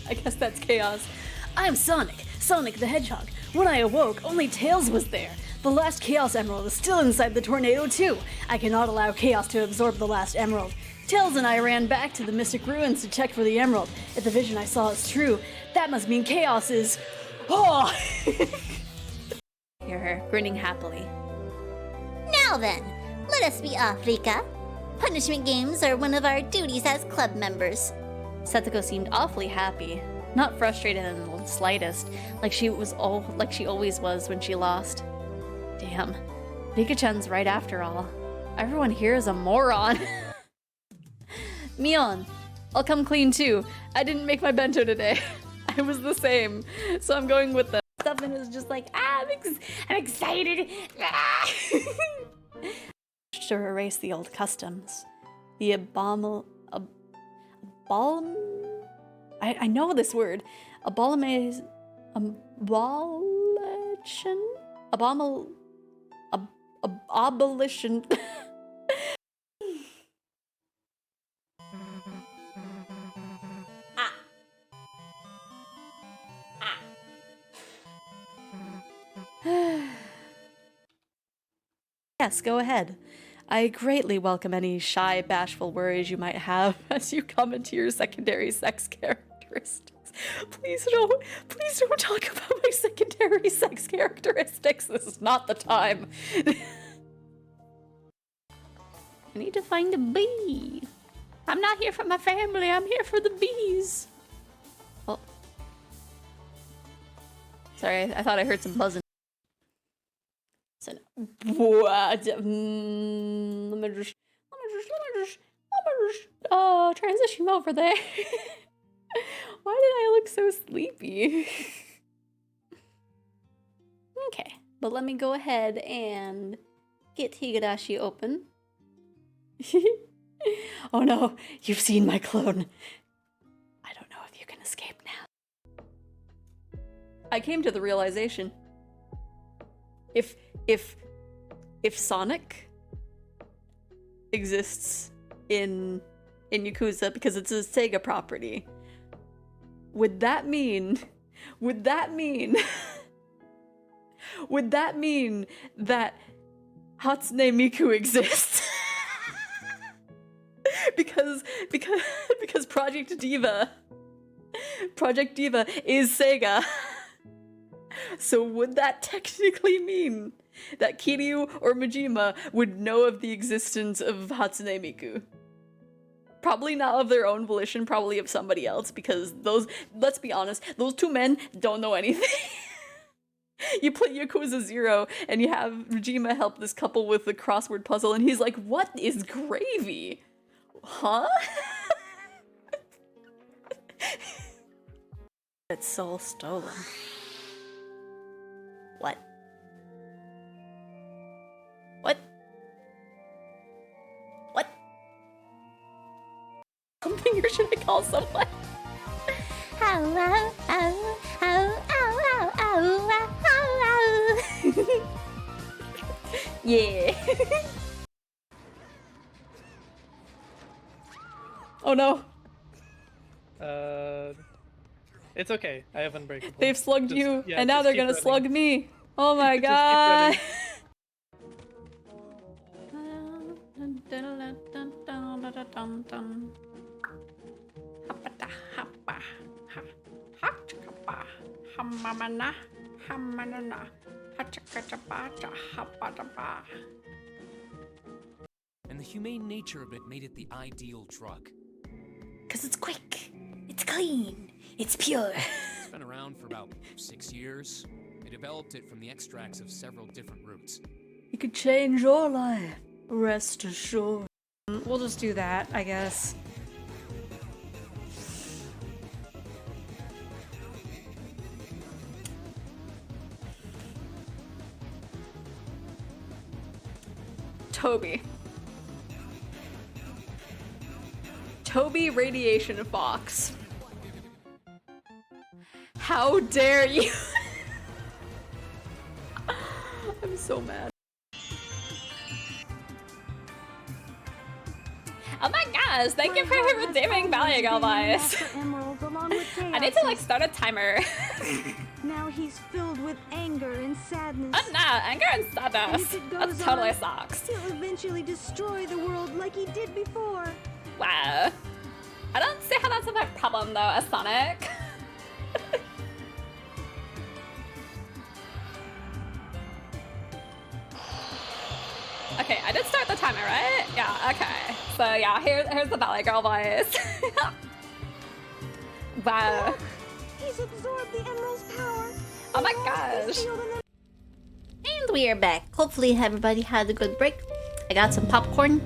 I guess that's chaos. I'm Sonic the Hedgehog. When I awoke, only Tails was there. The last Chaos Emerald is still inside the tornado too. I cannot allow Chaos to absorb the last emerald. Tails and I ran back to the Mystic Ruins to check for the emerald. If the vision I saw is true, that must mean Chaos is... Oh! Hear her, grinning happily. Now then, let us be off, Rika. Punishment games are one of our duties as club members. Setsuko seemed awfully happy, not frustrated in the slightest, like she always was when she lost. Damn, Rika-chan's right after all. Everyone here is a moron. Mion, I'll come clean too. I didn't make my bento today. I was the same, so I'm going with the stuff and it's just like, I'm excited. To erase the old customs. The I know this word. Abolition? Abolition. Yes, go ahead. I greatly welcome any shy, bashful worries you might have as you come into your secondary sex characteristics. Please don't talk about my secondary sex characteristics. This is not the time. I need to find a bee. I'm not here for my family, I'm here for the bees. Oh. Sorry, I thought I heard some buzzing. So, what? Let me just transition over there. Why did I look so sleepy? Okay, but let me go ahead and get Higurashi open. Oh no, you've seen my clone. I don't know if you can escape now. I came to the realization. If Sonic exists in Yakuza because it's a Sega property, would that mean that Hatsune Miku exists? because Project Diva is Sega. So would that technically mean that Kiryu or Majima would know of the existence of Hatsune Miku? Probably not of their own volition, probably of somebody else, because those, let's be honest, those two men don't know anything. You play Yakuza 0 and you have Majima help this couple with the crossword puzzle and he's like, what is gravy? Huh? It's soul stolen. What? What? What? Something, or should I call someone? ow, ow, ow, ow, ow, ow, ow, ow. Yeah. Oh no. It's okay. I have unbreakable. They've slugged Just- you, yeah, and now just they're keep gonna running. slug me. Oh my Just keep god. running. And the humane nature of it made it the ideal drug. Cause it's quick, it's clean, it's pure. It's been around for about 6 years. They developed it from the extracts of several different roots. It could change your life. Rest assured. We'll just do that, I guess. Toby. Toby Radiation Fox. How dare you? I'm so mad. Oh my gosh, thank you for redeeming Valley Girl Voice. I need to like start a timer. Now he's filled with anger and sadness. Oh no, anger and And sadness. if it That goes totally on, sucks. He'll eventually destroy the world like he did before. Wow. I don't see how that's a big problem though, as Sonic. Okay, I did start the timer, right? Yeah, okay. So yeah, here's the Valley Girl voice. Wow. He's absorbed the Emerald's power. Oh my He lost his gosh. shield and And we are back. Hopefully everybody had a good break. I got some popcorn,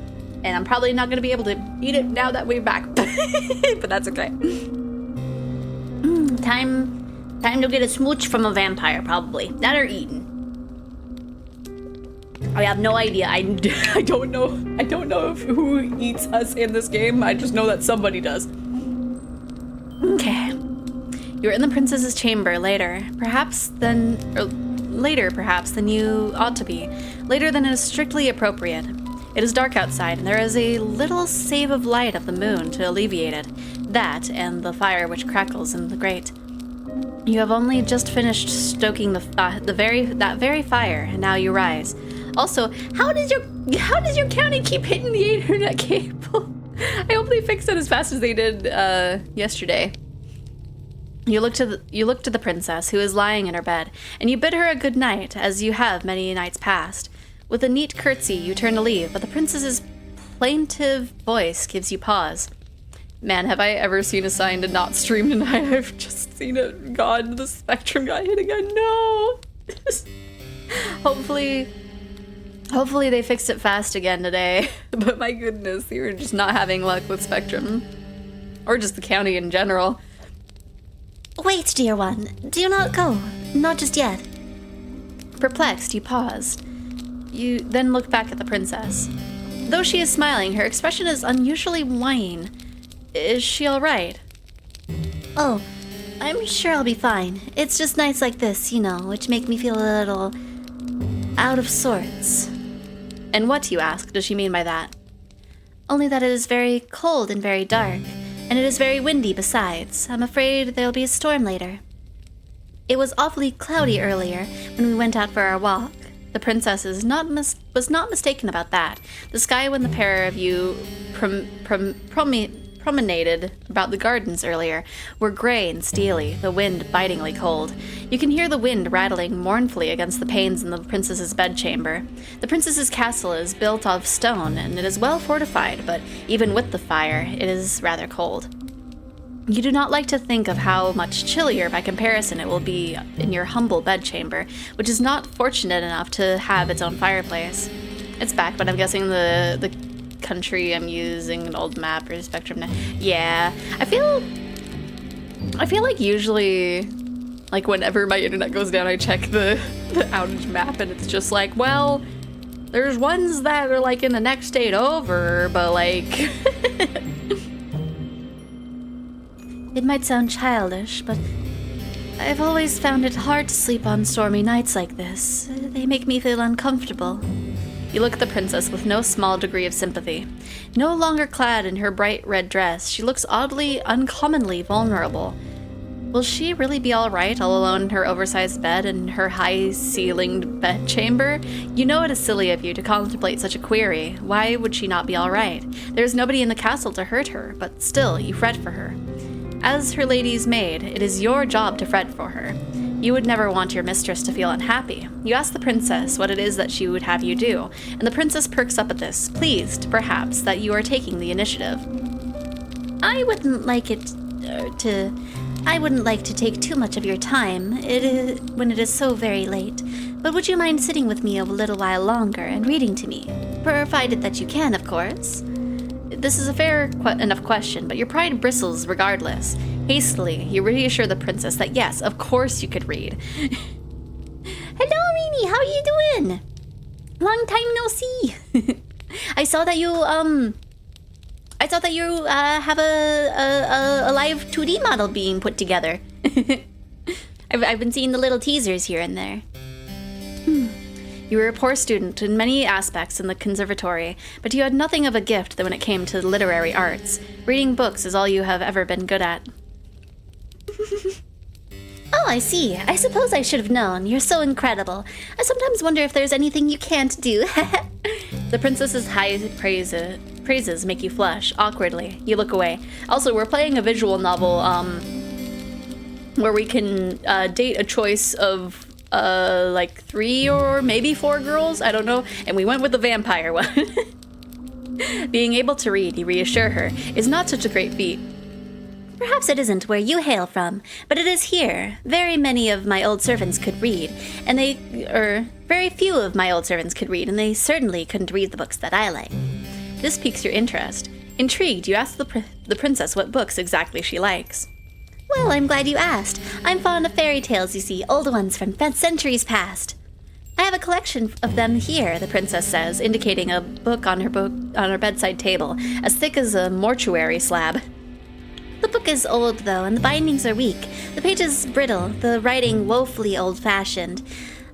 and I'm probably not gonna be able to eat it now that we're back. But that's okay. Time to get a smooch from a vampire, probably. That or eaten. I have no idea. I don't know. I don't know who eats us in this game. I just know that somebody does. Okay. You're in the princess's chamber later, perhaps than you ought to be. Later than is strictly appropriate. It is dark outside, and there is a little save of light of the moon to alleviate it. That and the fire which crackles in the grate. You have only just finished stoking that very fire, and now you rise. Also, how does your county keep hitting the internet cable? I hope they fixed it as fast as they did yesterday. You look to the princess, who is lying in her bed, and you bid her a good night, as you have many nights past. With a neat curtsy, you turn to leave, but the princess's plaintive voice gives you pause. Man, have I ever seen a sign to not stream tonight? I've just seen it. God, the spectrum got hit again. No. Hopefully they fixed it fast again today. But my goodness, you were just not having luck with Spectrum. Or just the county in general. Wait, dear one. Do not go. Not just yet. Perplexed, you paused. You then look back at the princess. Though she is smiling, her expression is unusually wan. Is she all right? Oh, I'm sure I'll be fine. It's just nights like this, you know, which make me feel a little out of sorts. And what, you ask, does she mean by that? Only that it is very cold and very dark, and it is very windy besides. I'm afraid there'll be a storm later. It was awfully cloudy earlier when we went out for our walk. The princess was not mistaken about that. The sky when the pair of you promenaded about the gardens earlier were gray and steely, the wind bitingly cold. You can hear the wind rattling mournfully against the panes in the princess's bedchamber. The princess's castle is built of stone, and it is well fortified, but even with the fire, it is rather cold. You do not like to think of how much chillier by comparison it will be in your humble bedchamber, which is not fortunate enough to have its own fireplace. It's back, but I'm guessing the country I'm using an old map or Spectrum. Yeah, I feel like usually, like whenever my internet goes down, I check the outage map, and it's just like, well, there's ones that are like in the next state over, but like. It might sound childish, but I've always found it hard to sleep on stormy nights like this. They make me feel uncomfortable. You look at the princess with no small degree of sympathy. No longer clad in her bright red dress, she looks oddly, uncommonly vulnerable. Will she really be alright all alone in her oversized bed in her high-ceilinged bedchamber? You know it is silly of you to contemplate such a query. Why would she not be alright? There is nobody in the castle to hurt her, but still, you fret for her. As her lady's maid, it is your job to fret for her. You would never want your mistress to feel unhappy. You ask the princess what it is that she would have you do, and the princess perks up at this, pleased, perhaps, that you are taking the initiative. I wouldn't like to take too much of your time when it is so very late, but would you mind sitting with me a little while longer and reading to me? Provided that you can, of course. This is a fair enough question, but your pride bristles regardless. Hastily, you reassure the princess that yes, of course you could read. Hello, Rini, how you doing? Long time no see. I saw that you have a live 2D model being put together. I've been seeing the little teasers here and there. You were a poor student in many aspects in the conservatory, but you had nothing of a gift when it came to the literary arts. Reading books is all you have ever been good at. Oh, I see. I suppose I should have known. You're so incredible. I sometimes wonder if there's anything you can't do. The princess's high praises make you flush. Awkwardly, you look away. Also, we're playing a visual novel where we can date a choice of like 3 or maybe 4 girls, I don't know, and we went with the vampire one. Being able to read, you reassure her, is not such a great feat. Perhaps it isn't where you hail from, but it is here. Very many of my old servants could read, and very few of my old servants could read, and they certainly couldn't read the books that I like. This piques your interest. Intrigued, you ask the princess what books exactly she likes. Well, I'm glad you asked. I'm fond of fairy tales, you see, old ones from centuries past. I have a collection of them here, the princess says, indicating a book on her bedside table, as thick as a mortuary slab. The book is old, though, and the bindings are weak. The pages brittle, the writing woefully old-fashioned.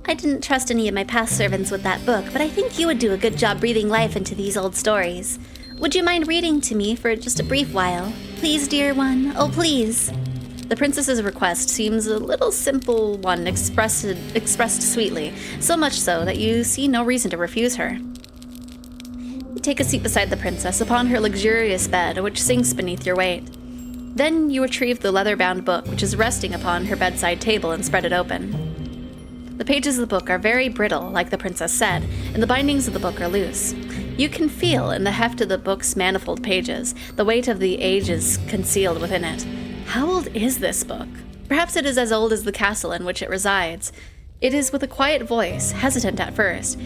I didn't trust any of my past servants with that book, but I think you would do a good job breathing life into these old stories. Would you mind reading to me for just a brief while? Please, dear one. Oh, please. The princess's request seems a little simple one expressed sweetly, so much so that you see no reason to refuse her. You take a seat beside the princess upon her luxurious bed, which sinks beneath your weight. Then you retrieve the leather-bound book, which is resting upon her bedside table, and spread it open. The pages of the book are very brittle, like the princess said, and the bindings of the book are loose. You can feel, in the heft of the book's manifold pages, the weight of the ages concealed within it. How old is this book? Perhaps it is as old as the castle in which it resides. It is with a quiet voice, hesitant at first,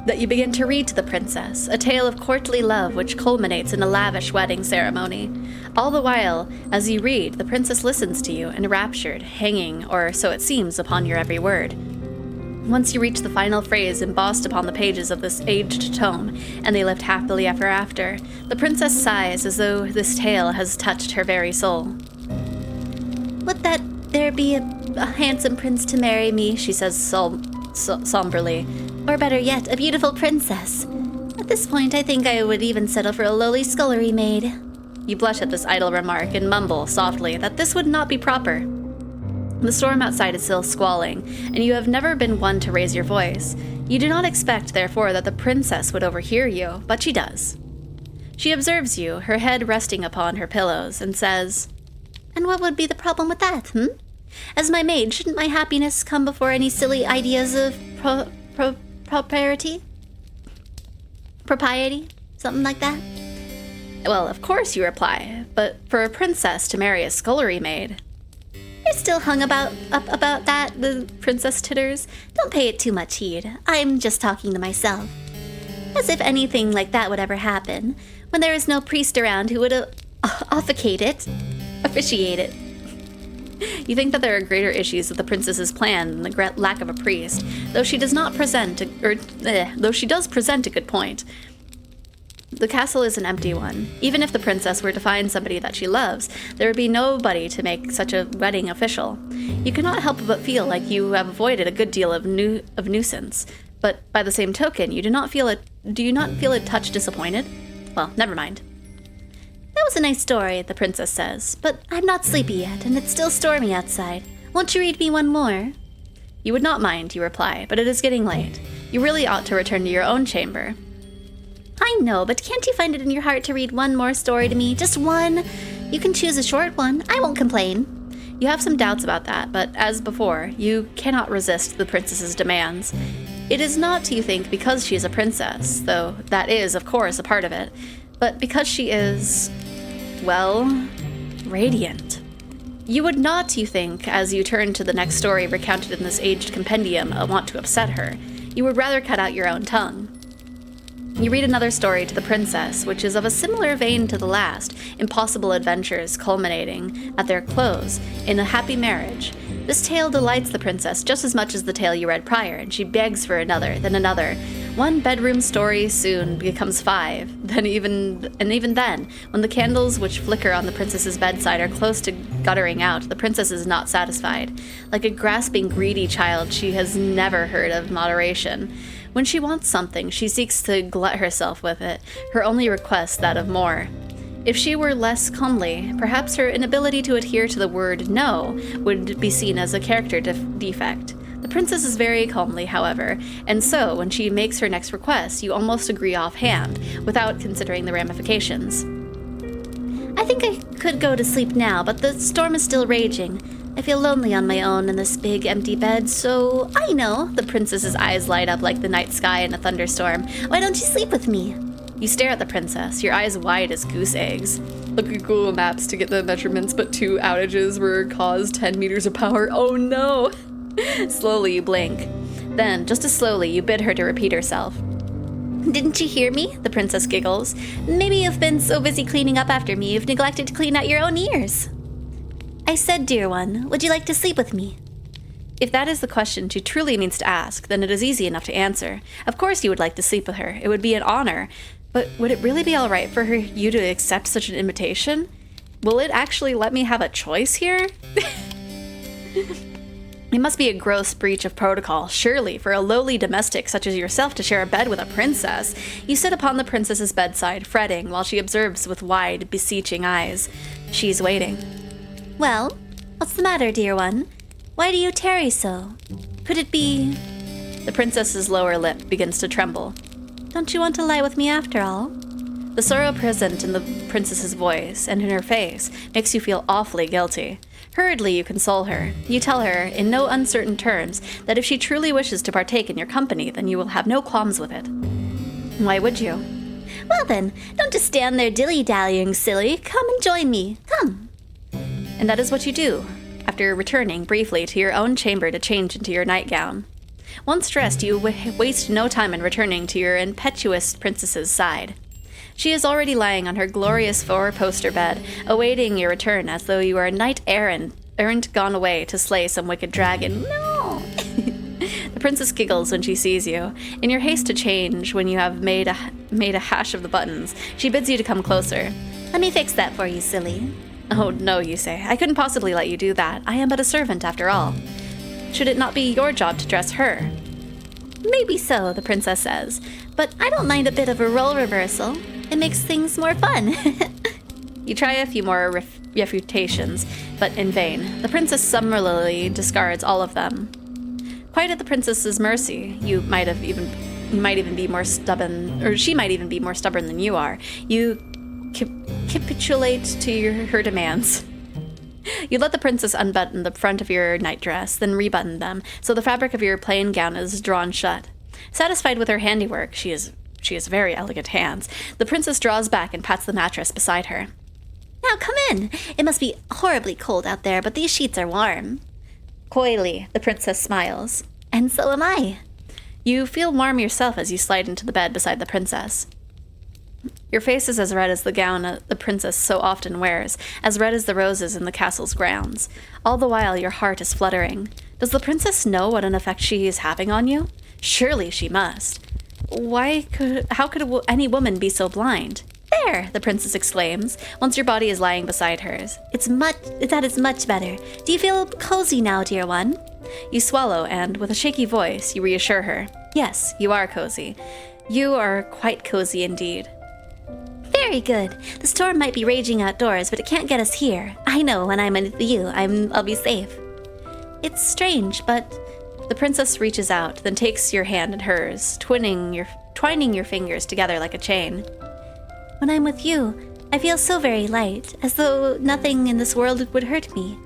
that you begin to read to the princess, a tale of courtly love which culminates in a lavish wedding ceremony. All the while, as you read, the princess listens to you, enraptured, hanging, or so it seems, upon your every word. Once you reach the final phrase embossed upon the pages of this aged tome, and they lived happily ever after, the princess sighs as though this tale has touched her very soul. Would that there be a handsome prince to marry me, she says somberly. Or better yet, a beautiful princess. At this point, I think I would even settle for a lowly scullery maid. You blush at this idle remark and mumble softly that this would not be proper. The storm outside is still squalling, and you have never been one to raise your voice. You do not expect, therefore, that the princess would overhear you, but she does. She observes you, her head resting upon her pillows, and says, "And what would be the problem with that, As my maid, shouldn't my happiness come before any silly ideas of propriety? Propriety? Something like that?" Well, of course, you reply, but for a princess to marry a scullery maid... You're still hung up about that, the princess titters. Don't pay it too much heed. I'm just talking to myself. As if anything like that would ever happen, when there is no priest around who would officiate it. You think that there are greater issues with the princess's plan than the lack of a priest, though she does present a good point. the castle is an empty one. Even if the princess were to find somebody that she loves, there would be nobody to make such a wedding official. You cannot help but feel like you have avoided a good deal of nuisance. But by the same token, do you not feel a touch disappointed? Well, never mind. That was a nice story, the princess says, but I'm not sleepy yet, and it's still stormy outside. Won't you read me one more? You would not mind, you reply, but it is getting late. You really ought to return to your own chamber. I know, but can't you find it in your heart to read one more story to me? Just one? You can choose a short one. I won't complain. You have some doubts about that, but as before, you cannot resist the princess's demands. It is not, you think, because she is a princess, though that is, of course, a part of it, but because she is, well, radiant. You would not, you think, as you turn to the next story recounted in this aged compendium, want to upset her. You would rather cut out your own tongue. You read another story to the princess, which is of a similar vein to the last, impossible adventures culminating, at their close, in a happy marriage. This tale delights the princess just as much as the tale you read prior, and she begs for another, then another. One bedroom story soon becomes 5, even then, when the candles which flicker on the princess's bedside are close to guttering out, the princess is not satisfied. Like a grasping, greedy child, she has never heard of moderation. When she wants something, she seeks to glut herself with it, her only request that of more. If she were less comely, perhaps her inability to adhere to the word no would be seen as a character defect. The princess is very comely, however, and so when she makes her next request, you almost agree offhand, without considering the ramifications. I think I could go to sleep now, but the storm is still raging. I feel lonely on my own in this big empty bed, so I know. The princess's eyes light up like the night sky in a thunderstorm. Why don't you sleep with me? You stare at the princess, your eyes wide as goose eggs. Look at Google Maps to get the measurements, but 2 outages were caused 10 meters of power. Oh no! Slowly you blink. Then, just as slowly, you bid her to repeat herself. Didn't you hear me? The princess giggles. Maybe you've been so busy cleaning up after me you've neglected to clean out your own ears. I said, dear one, would you like to sleep with me? If that is the question she truly means to ask, then it is easy enough to answer. Of course you would like to sleep with her. It would be an honor. But would it really be all right for you to accept such an invitation? Will it actually let me have a choice here? It must be a gross breach of protocol, surely, for a lowly domestic such as yourself to share a bed with a princess. You sit upon the princess's bedside, fretting, while she observes with wide, beseeching eyes. She's waiting. Well, what's the matter, dear one? Why do you tarry so? Could it be... The princess's lower lip begins to tremble. Don't you want to lie with me after all? The sorrow present in the princess's voice and in her face makes you feel awfully guilty. Hurriedly you console her. You tell her, in no uncertain terms, that if she truly wishes to partake in your company, then you will have no qualms with it. Why would you? Well then, don't just stand there dilly-dallying, silly. Come and join me. Come. And that is what you do, after returning briefly to your own chamber to change into your nightgown. Once dressed, you waste no time in returning to your impetuous princess's side. She is already lying on her glorious 4-poster bed, awaiting your return as though you were a knight errant gone away to slay some wicked dragon. No! The princess giggles when she sees you. In your haste to change, when you have made a hash of the buttons, she bids you to come closer. Let me fix that for you, silly. Oh, no, you say. I couldn't possibly let you do that. I am but a servant, after all. Should it not be your job to dress her? Maybe so, the princess says, but I don't mind a bit of a role reversal. It makes things more fun. You try a few more refutations, but in vain. The princess summarily discards all of them. Quite at the princess's mercy, you might even be more stubborn, or she might even be more stubborn than you are. You capitulate to her demands. You let the princess unbutton the front of your nightdress, then rebutton them, so the fabric of your plain gown is drawn shut. Satisfied with her handiwork, she has very elegant hands. The princess draws back and pats the mattress beside her. Now come in. It must be horribly cold out there, but these sheets are warm. Coyly, the princess smiles. And so am I. You feel warm yourself as you slide into the bed beside the princess. Your face is as red as the gown the princess so often wears, as red as the roses in the castle's grounds. All the while your heart is fluttering. Does the princess know what an effect she is having on you? Surely she must. how could any woman be so blind? There, the princess exclaims, once your body is lying beside hers. That is much better. Do you feel cozy now, dear one? You swallow, and with a shaky voice, you reassure her. Yes, you are cozy. You are quite cozy indeed. Very good. The storm might be raging outdoors, but it can't get us here. I know when I'm with you, I'll be safe. It's strange, but... The princess reaches out, then takes your hand in hers, twining your fingers together like a chain. When I'm with you, I feel so very light, as though nothing in this world would hurt me.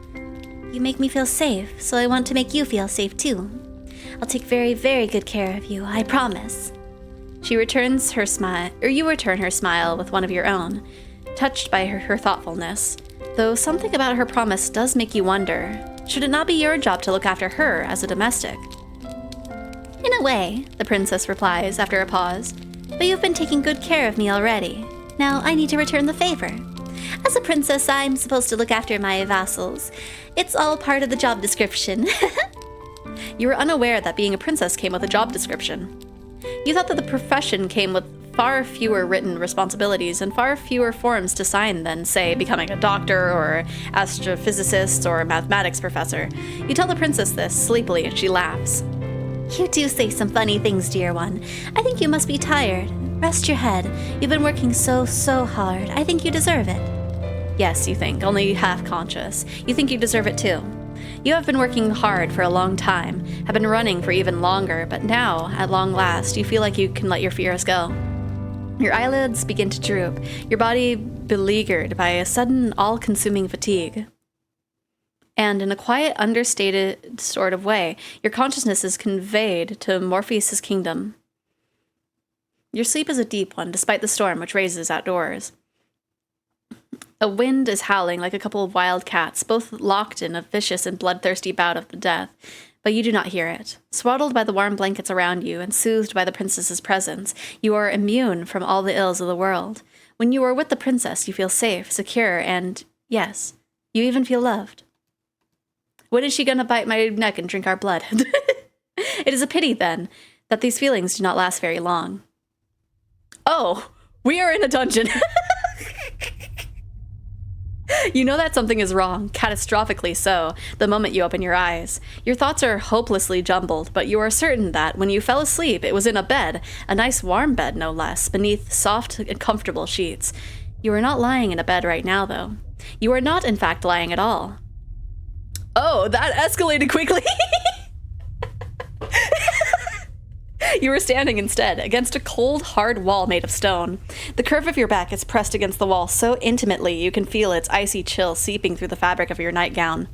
You make me feel safe, so I want to make you feel safe too. I'll take very, very good care of you, I promise. She returns her smile, or you return her smile with one of your own, touched by her thoughtfulness. Though something about her promise does make you wonder, should it not be your job to look after her as a domestic? In a way, the princess replies after a pause, but you've been taking good care of me already. Now I need to return the favor. As a princess, I'm supposed to look after my vassals. It's all part of the job description. You were unaware that being a princess came with a job description. You thought that the profession came with far fewer written responsibilities and far fewer forms to sign than, say, becoming a doctor or astrophysicist or a mathematics professor. You tell the princess this sleepily and she laughs. You do say some funny things, dear one. I think you must be tired. Rest your head. You've been working so hard. I think you deserve it. Yes, you think, only half conscious. You think you deserve it too. You have been working hard for a long time, have been running for even longer, but now, at long last, you feel like you can let your fears go. Your eyelids begin to droop, your body beleaguered by a sudden, all-consuming fatigue. And in a quiet, understated sort of way, your consciousness is conveyed to Morpheus' kingdom. Your sleep is a deep one, despite the storm which rages outdoors. A wind is howling like a couple of wild cats, both locked in a vicious and bloodthirsty bout of the death, but you do not hear it. Swaddled by the warm blankets around you and soothed by the princess's presence, you are immune from all the ills of the world. When you are with the princess, you feel safe, secure, and, yes, you even feel loved. When is she gonna bite my neck and drink our blood? It is a pity, then, that these feelings do not last very long. Oh, we are in a dungeon. You know that something is wrong, catastrophically so, the moment you open your eyes. Your thoughts are hopelessly jumbled, but you are certain that when you fell asleep, it was in a bed, a nice warm bed no less, beneath soft and comfortable sheets. You are not lying in a bed right now, though. You are not, in fact, lying at all. Oh, that escalated quickly! You are standing instead, against a cold, hard wall made of stone. The curve of your back is pressed against the wall so intimately you can feel its icy chill seeping through the fabric of your nightgown.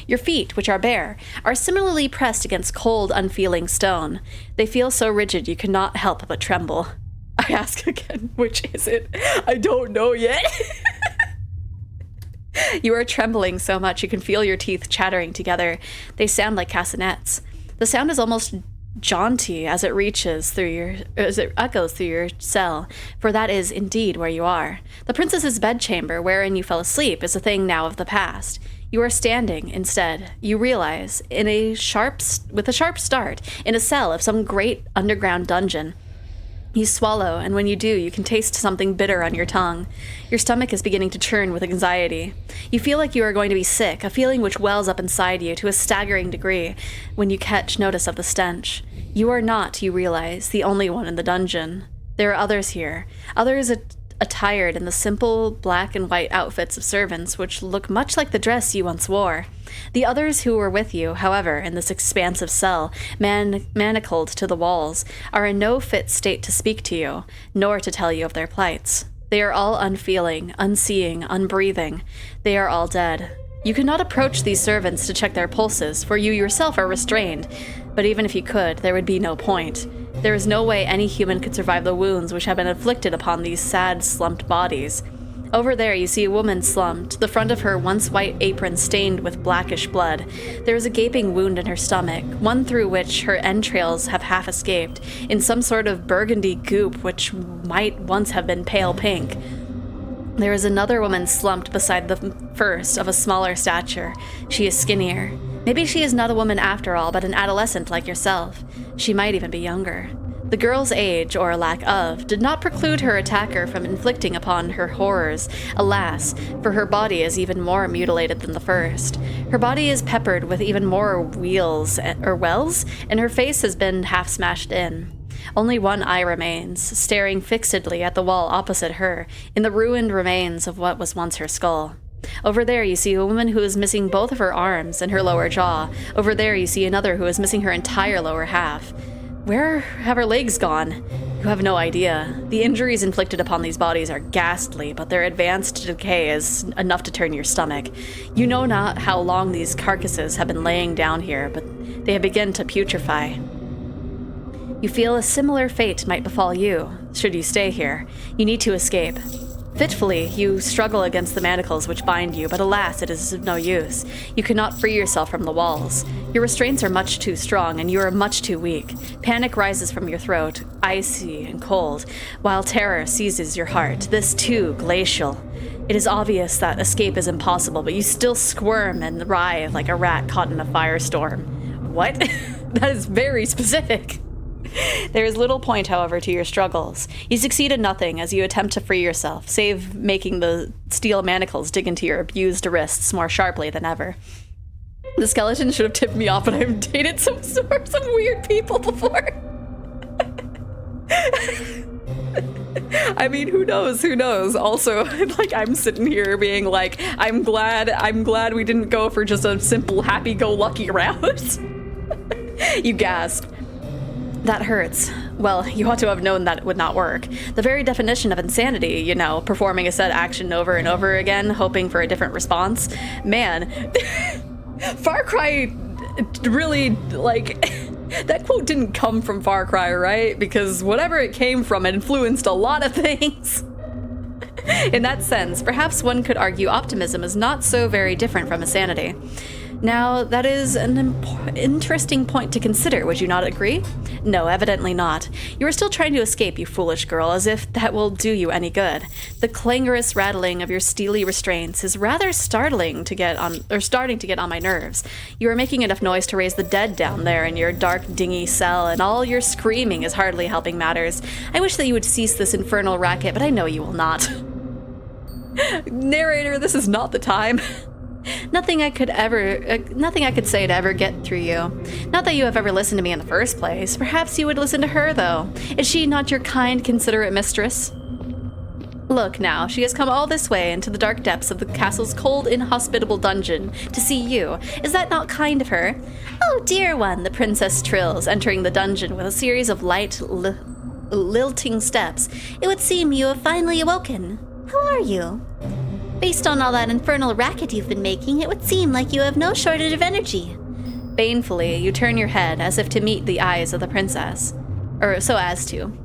Your feet, which are bare, are similarly pressed against cold, unfeeling stone. They feel so rigid you cannot help but tremble. I ask again, which is it? I don't know yet. You are trembling so much you can feel your teeth chattering together. They sound like castanets. The sound is almost jaunty as it echoes through your cell, for that is indeed where you are. The princess's bedchamber, wherein you fell asleep, is a thing now of the past. You are standing, instead, you realize, with a sharp start, in a cell of some great underground dungeon. You swallow, and when you do, you can taste something bitter on your tongue. Your stomach is beginning to churn with anxiety. You feel like you are going to be sick, a feeling which wells up inside you to a staggering degree when you catch notice of the stench. You are not, you realize, the only one in the dungeon. There are others here, others attired in the simple black and white outfits of servants which look much like the dress you once wore. The others who were with you, however, in this expansive cell, manacled to the walls, are in no fit state to speak to you, nor to tell you of their plights. They are all unfeeling, unseeing, unbreathing. They are all dead. You cannot approach these servants to check their pulses, for you yourself are restrained. But even if you could, there would be no point. There is no way any human could survive the wounds which have been inflicted upon these sad, slumped bodies. Over there you see a woman slumped, the front of her once white apron stained with blackish blood. There is a gaping wound in her stomach, one through which her entrails have half escaped, in some sort of burgundy goop which might once have been pale pink. There is another woman slumped beside the first, of a smaller stature. She is skinnier. Maybe she is not a woman after all, but an adolescent like yourself. She might even be younger. The girl's age, or lack of, did not preclude her attacker from inflicting upon her horrors. Alas, for her body is even more mutilated than the first. Her body is peppered with even more wells, and her face has been half smashed in. Only one eye remains, staring fixedly at the wall opposite her, in the ruined remains of what was once her skull. Over there you see a woman who is missing both of her arms and her lower jaw. Over there you see another who is missing her entire lower half. Where have her legs gone? You have no idea. The injuries inflicted upon these bodies are ghastly, but their advanced decay is enough to turn your stomach. You know not how long these carcasses have been laying down here, but they have begun to putrefy. You feel a similar fate might befall you, should you stay here. You need to escape. Fitfully, you struggle against the manacles which bind you, but alas, it is of no use. You cannot free yourself from the walls. Your restraints are much too strong, and you are much too weak. Panic rises from your throat, icy and cold, while terror seizes your heart, this too glacial. It is obvious that escape is impossible, but you still squirm and writhe like a rat caught in a firestorm. What? That is very specific. There is little point, however, to your struggles. You succeed in nothing as you attempt to free yourself, save making the steel manacles dig into your abused wrists more sharply than ever. The skeleton should have tipped me off, but I've dated some weird people before. I mean, who knows? Who knows? Also, like, I'm sitting here being like, I'm glad we didn't go for just a simple happy-go-lucky route. You gasp. That hurts. Well, you ought to have known that it would not work. The very definition of insanity, you know, performing a set action over and over again, hoping for a different response. Man, Far Cry really, like, that quote didn't come from Far Cry, right? Because whatever it came from, it influenced a lot of things. In that sense, perhaps one could argue optimism is not so very different from insanity. Now, that is an interesting point to consider, would you not agree? No, evidently not. You are still trying to escape, you foolish girl, as if that will do you any good. The clangorous rattling of your steely restraints is rather starting to get on my nerves. You are making enough noise to raise the dead down there in your dark, dingy cell, and all your screaming is hardly helping matters. I wish that you would cease this infernal racket, but I know you will not. Narrator, this is not the time. Nothing I could say to ever get through you. Not that you have ever listened to me in the first place. Perhaps you would listen to her, though. Is she not your kind, considerate mistress? Look now, she has come all this way into the dark depths of the castle's cold, inhospitable dungeon to see you. Is that not kind of her? Oh, dear one, the princess trills, entering the dungeon with a series of light, lilting steps. It would seem you have finally awoken. How are you? Based on all that infernal racket you've been making, it would seem like you have no shortage of energy. Banefully, you turn your head as if to meet the eyes of the princess. Or so as to.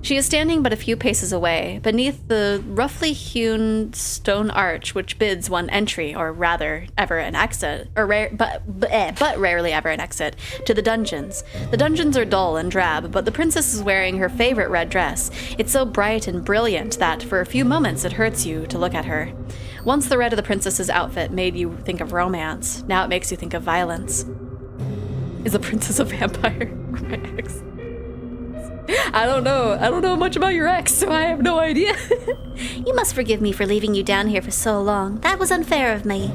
She is standing but a few paces away, beneath the roughly hewn stone arch which bids one entry, or rather, ever an exit, but rarely ever an exit, to the dungeons. The dungeons are dull and drab, but the princess is wearing her favorite red dress. It's so bright and brilliant that, for a few moments, it hurts you to look at her. Once the red of the princess's outfit made you think of romance, now it makes you think of violence. Is the princess a vampire? My ex. I don't know much about your ex, so I have no idea. You must forgive me for leaving you down here for so long. That was unfair of me.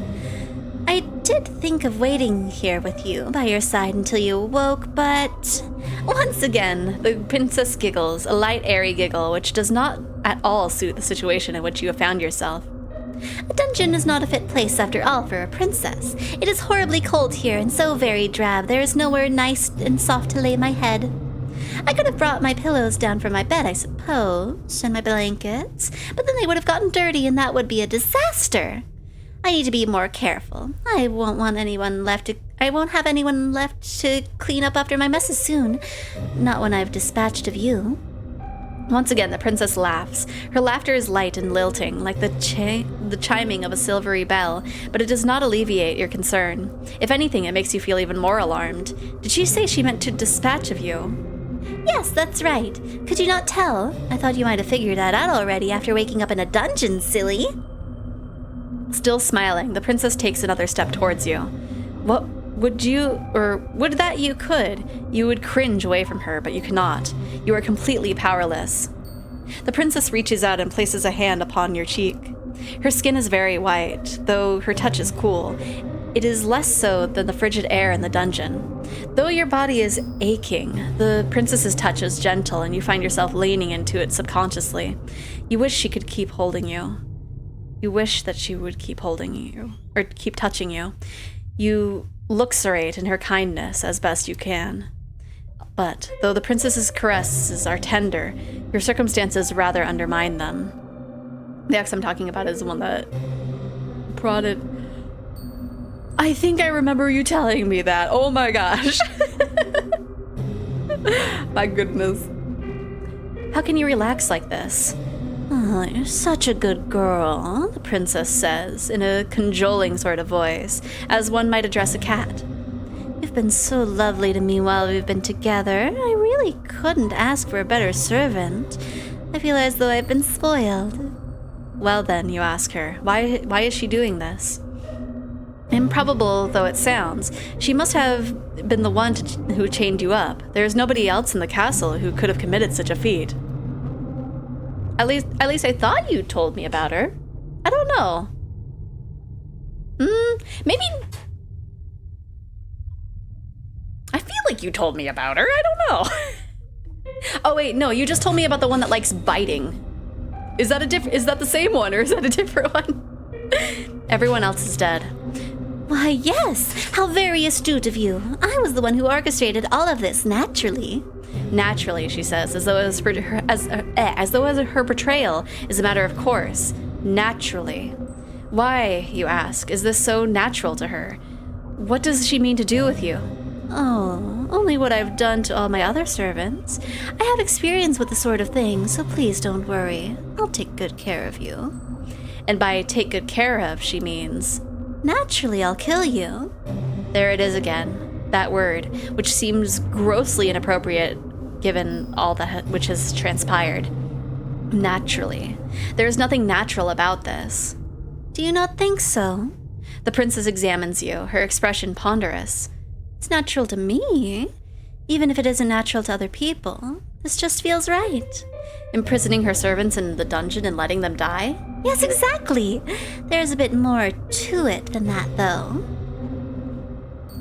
I did think of waiting here with you, by your side until you awoke, but... Once again, the princess giggles, a light, airy giggle, which does not at all suit the situation in which you have found yourself. A dungeon is not a fit place after all for a princess. It is horribly cold here and so very drab there is nowhere nice and soft to lay my head. I could have brought my pillows down from my bed, I suppose, and my blankets, but then they would have gotten dirty and that would be a disaster. I need to be more careful. I won't have anyone left to clean up after my messes soon. Not when I've dispatched of you. Once again, the princess laughs. Her laughter is light and lilting, like the chiming of a silvery bell, but it does not alleviate your concern. If anything, it makes you feel even more alarmed. Did she say she meant to dispatch of you? Yes, that's right. Could you not tell? I thought you might have figured that out already after waking up in a dungeon, silly. Still smiling, the princess takes another step towards you. would that you could, you would cringe away from her, but you cannot. You are completely powerless. The princess reaches out and places a hand upon your cheek. Her skin is very white, though her touch is cool. It is less so than the frigid air in the dungeon. Though your body is aching, the princess's touch is gentle and you find yourself leaning into it subconsciously. You wish she could keep holding you. You wish that she would keep holding you, or keep touching you. You luxuriate in her kindness as best you can. But though the princess's caresses are tender, your circumstances rather undermine them. The ex I'm talking about is the one that prodded. I think I remember you telling me that. Oh my gosh. My goodness. How can you relax like this? Oh, you're such a good girl, the princess says in a cajoling sort of voice, as one might address a cat. You've been so lovely to me while we've been together. I really couldn't ask for a better servant. I feel as though I've been spoiled. Well then, you ask her, why is she doing this? Improbable though it sounds, she must have been the one who chained you up. There is nobody else in the castle who could have committed such a feat. At least I thought you told me about her. I don't know. Maybe... I feel like you told me about her. I don't know. Oh wait, no, you just told me about the one that likes biting. Is that the same one, or is that a different one? Everyone else is dead. Why, yes. How very astute of you. I was the one who orchestrated all of this naturally. Naturally, she says, as though her betrayal is a matter of course. Naturally. Why, you ask, is this so natural to her? What does she mean to do with you? Oh, only what I've done to all my other servants. I have experience with the sort of thing, so please don't worry. I'll take good care of you. And by take good care of, she means... Naturally, I'll kill you. There it is again. That word, which seems grossly inappropriate given all that which has transpired. Naturally. There is nothing natural about this. Do you not think so? The princess examines you, her expression ponderous. It's natural to me, even if it isn't natural to other people. This just feels right. Imprisoning her servants in the dungeon and letting them die? Yes, exactly. There's a bit more to it than that, though.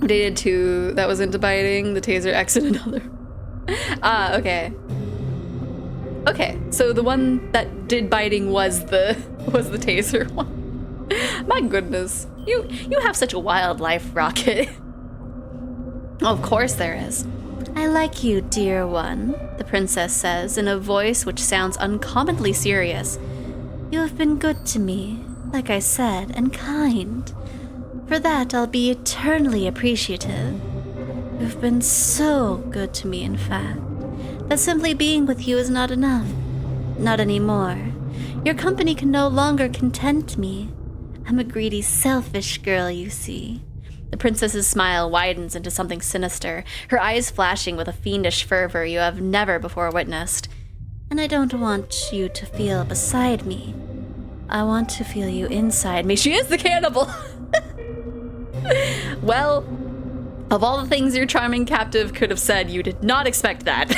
Dated two that was into biting, the taser X and another. Okay. Okay, so the one that did biting was the taser one. My goodness. You have such a wild life, Rocket. Oh, of course there is. I like you, dear one, the princess says in a voice which sounds uncommonly serious. You have been good to me, like I said, and kind. For that, I'll be eternally appreciative. You've been so good to me, in fact, that simply being with you is not enough. Not anymore. Your company can no longer content me. I'm a greedy, selfish girl, you see. The princess's smile widens into something sinister, her eyes flashing with a fiendish fervor you have never before witnessed. And I don't want you to feel beside me. I want to feel you inside me. She is the cannibal! Well, of all the things your charming captive could have said, you did not expect that.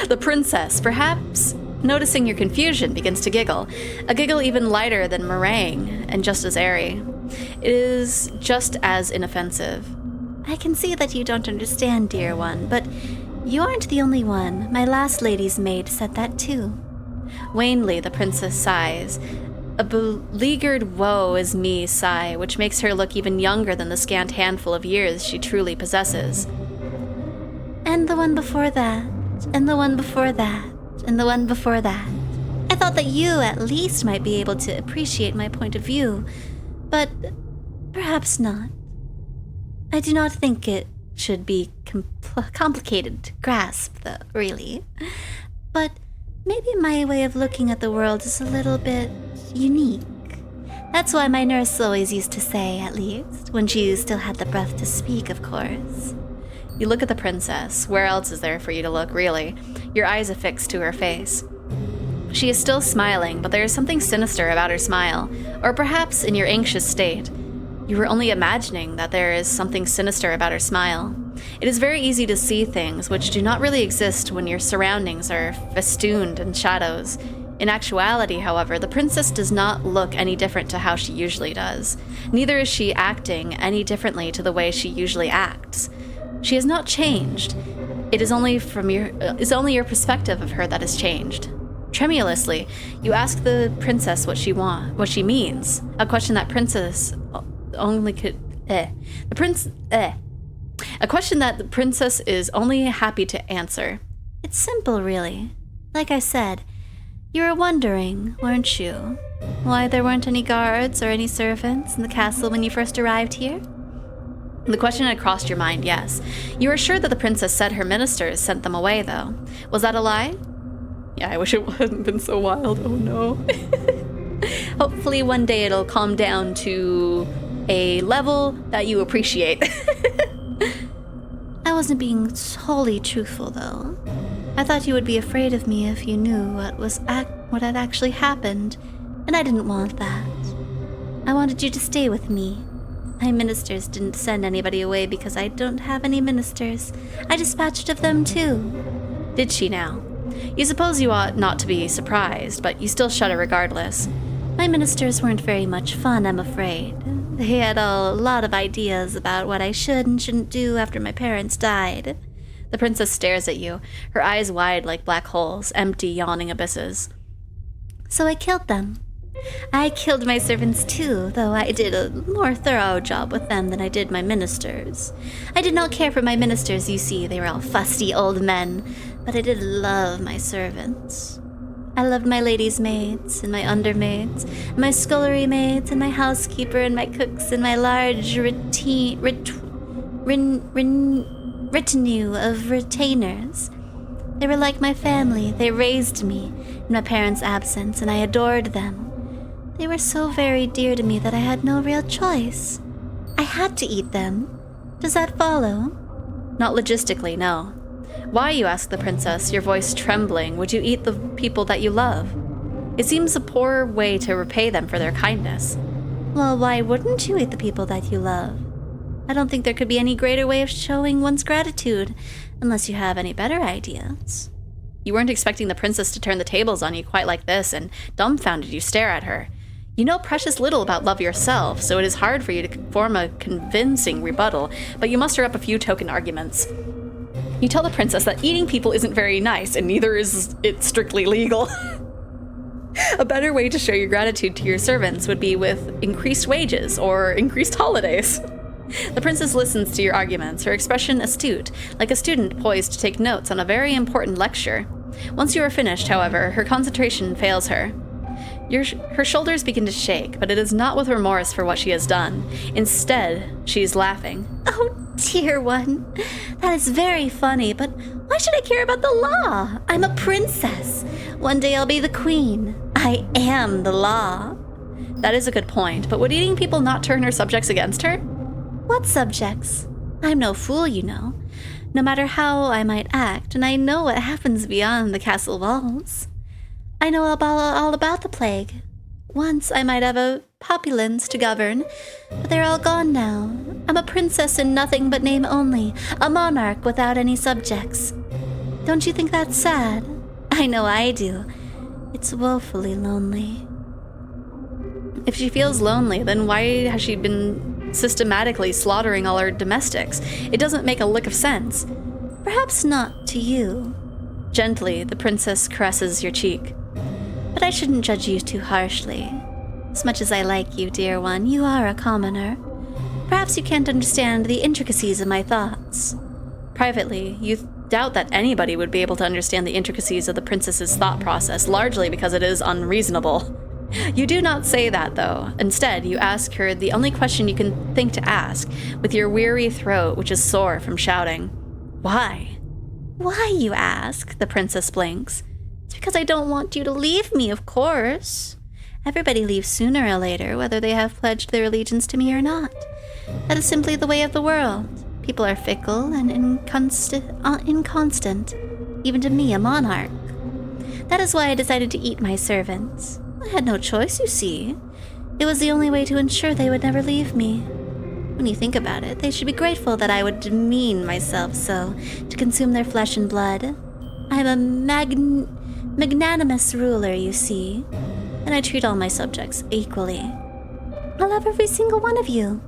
The princess, perhaps noticing your confusion, begins to giggle. A giggle even lighter than meringue, and just as airy. It is just as inoffensive. I can see that you don't understand, dear one, but you aren't the only one. My last lady's maid said that too. Wanly, the princess sighs. A beleaguered woe-is-me sigh, which makes her look even younger than the scant handful of years she truly possesses. And the one before that, and the one before that, and the one before that. I thought that you, at least, might be able to appreciate my point of view, but perhaps not. I do not think it should be complicated to grasp, though, really. But maybe my way of looking at the world is a little bit unique. That's why my nurse always used to say, at least, when she still had the breath to speak, of course. You look at the princess. Where else is there for you to look, really? Your eyes affixed to her face. She is still smiling, but there is something sinister about her smile, or perhaps in your anxious state. You were only imagining that there is something sinister about her smile. It is very easy to see things which do not really exist when your surroundings are festooned in shadows. In actuality, however, the princess does not look any different to how she usually does. Neither is she acting any differently to the way she usually acts. She has not changed. It is only your perspective of her that has changed. Tremulously, you ask the princess what she means. A question that princess only could a question that the princess is only happy to answer. It's simple, really. Like I said, you were wondering, weren't you, why there weren't any guards or any servants in the castle when you first arrived here? The question had crossed your mind, yes. You were sure that the princess said her ministers sent them away, though. Was that a lie? Yeah, I wish it hadn't been so wild. Oh no. Hopefully one day it'll calm down to a level that you appreciate. I wasn't being wholly truthful, though. I thought you would be afraid of me if you knew what had actually happened, and I didn't want that. I wanted you to stay with me. My ministers didn't send anybody away because I don't have any ministers. I dispatched of them too. Did she now? You suppose you ought not to be surprised, but you still shudder regardless. My ministers weren't very much fun, I'm afraid. They had a lot of ideas about what I should and shouldn't do after my parents died. The princess stares at you, her eyes wide like black holes, empty, yawning abysses. So I killed them. I killed my servants too, though I did a more thorough job with them than I did my ministers. I did not care for my ministers, you see, they were all fusty old men, but I did love my servants. I loved my ladies' maids, and my undermaids, and my scullery maids, and my housekeeper, and my cooks, and my large retinue of retainers. They were like my family. They raised me in my parents' absence, and I adored them. They were so very dear to me that I had no real choice. I had to eat them. Does that follow? Not logistically, no. Why, you ask the princess, your voice trembling, would you eat the people that you love? It seems a poor way to repay them for their kindness. Well, why wouldn't you eat the people that you love? I don't think there could be any greater way of showing one's gratitude, unless you have any better ideas. You weren't expecting the princess to turn the tables on you quite like this, and dumbfounded you stare at her. You know precious little about love yourself, so it is hard for you to form a convincing rebuttal, but you muster up a few token arguments. You tell the princess that eating people isn't very nice, and neither is it strictly legal. A better way to show your gratitude to your servants would be with increased wages or increased holidays. The princess listens to your arguments, her expression astute, like a student poised to take notes on a very important lecture. Once you are finished, however, her concentration fails her. Her shoulders begin to shake, but it is not with remorse for what she has done. Instead, she is laughing. Oh, dear one. That is very funny, but why should I care about the law? I'm a princess. One day I'll be the queen. I am the law. That is a good point, but would eating people not turn her subjects against her? What subjects? I'm no fool, you know. No matter how I might act, and I know what happens beyond the castle walls. I know all about the plague. Once I might have a populace to govern, but they're all gone now. I'm a princess in nothing but name only, a monarch without any subjects. Don't you think that's sad? I know I do. It's woefully lonely. If she feels lonely, then why has she been systematically slaughtering all her domestics? It doesn't make a lick of sense. Perhaps not to you. Gently, the princess caresses your cheek. But I shouldn't judge you too harshly. As much as I like you, dear one, you are a commoner. Perhaps you can't understand the intricacies of my thoughts. Privately, you doubt that anybody would be able to understand the intricacies of the princess's thought process, largely because it is unreasonable. You do not say that, though. Instead, you ask her the only question you can think to ask, with your weary throat, which is sore from shouting. Why? Why, you ask? The princess blinks. It's because I don't want you to leave me, of course. Everybody leaves sooner or later, whether they have pledged their allegiance to me or not. That is simply the way of the world. People are fickle and inconstant, even to me, a monarch. That is why I decided to eat my servants. I had no choice, you see. It was the only way to ensure they would never leave me. When you think about it, they should be grateful that I would demean myself so to consume their flesh and blood. I am a magnanimous ruler, you see, and I treat all my subjects equally. I love every single one of you,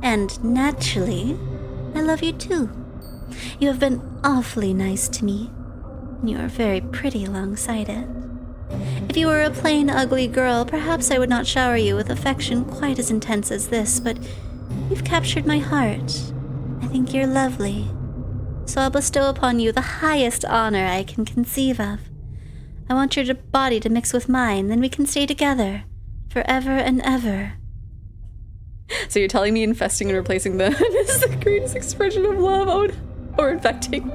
and naturally, I love you too. You have been awfully nice to me, and you are very pretty alongside it. If you were a plain, ugly girl, perhaps I would not shower you with affection quite as intense as this, but you've captured my heart. I think you're lovely. So I'll bestow upon you the highest honor I can conceive of. I want your body to mix with mine, then we can stay together, forever and ever. So you're telling me infesting and replacing them is the greatest expression of love, or infecting?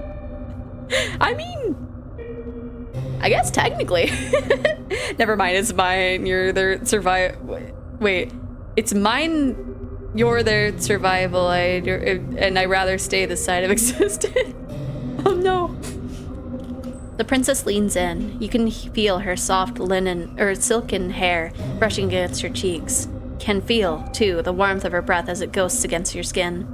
I mean, I guess technically. Never mind, it's mine, you're their wait, it's mine, you're their survival, and I'd rather stay this side of existence. Oh no. The princess leans in. You can feel her soft linen or silken hair brushing against your cheeks. Can feel, too, the warmth of her breath as it ghosts against your skin.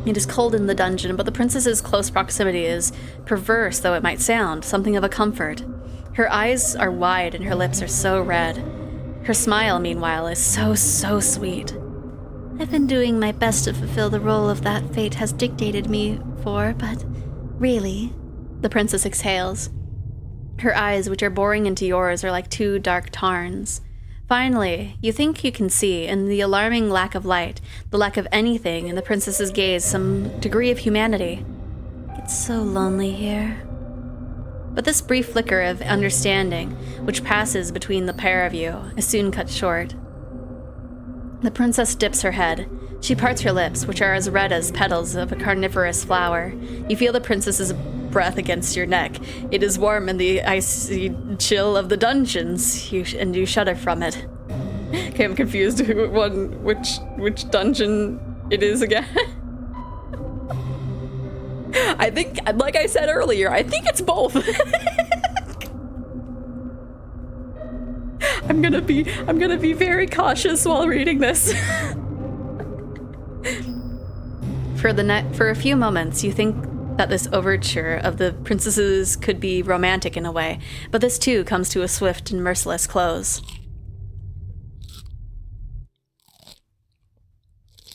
It is cold in the dungeon, but the princess's close proximity is, perverse though it might sound, something of a comfort. Her eyes are wide and her lips are so red. Her smile, meanwhile, is so sweet. I've been doing my best to fulfill the role of that fate has dictated me for, but really... The princess exhales. Her eyes, which are boring into yours, are like two dark tarns. Finally, you think you can see, in the alarming lack of light, the lack of anything in the princess's gaze, some degree of humanity. It's so lonely here. But this brief flicker of understanding, which passes between the pair of you, is soon cut short. The princess dips her head. She parts her lips, which are as red as petals of a carnivorous flower. You feel the princess's breath against your neck. It is warm in the icy chill of the dungeons, and you shudder from it. Okay, I'm confused which dungeon it is again. I think, like I said earlier, I think it's both. I'm gonna be very cautious while reading this. For a few moments, you think that this overture of the princesses could be romantic in a way, but this too comes to a swift and merciless close.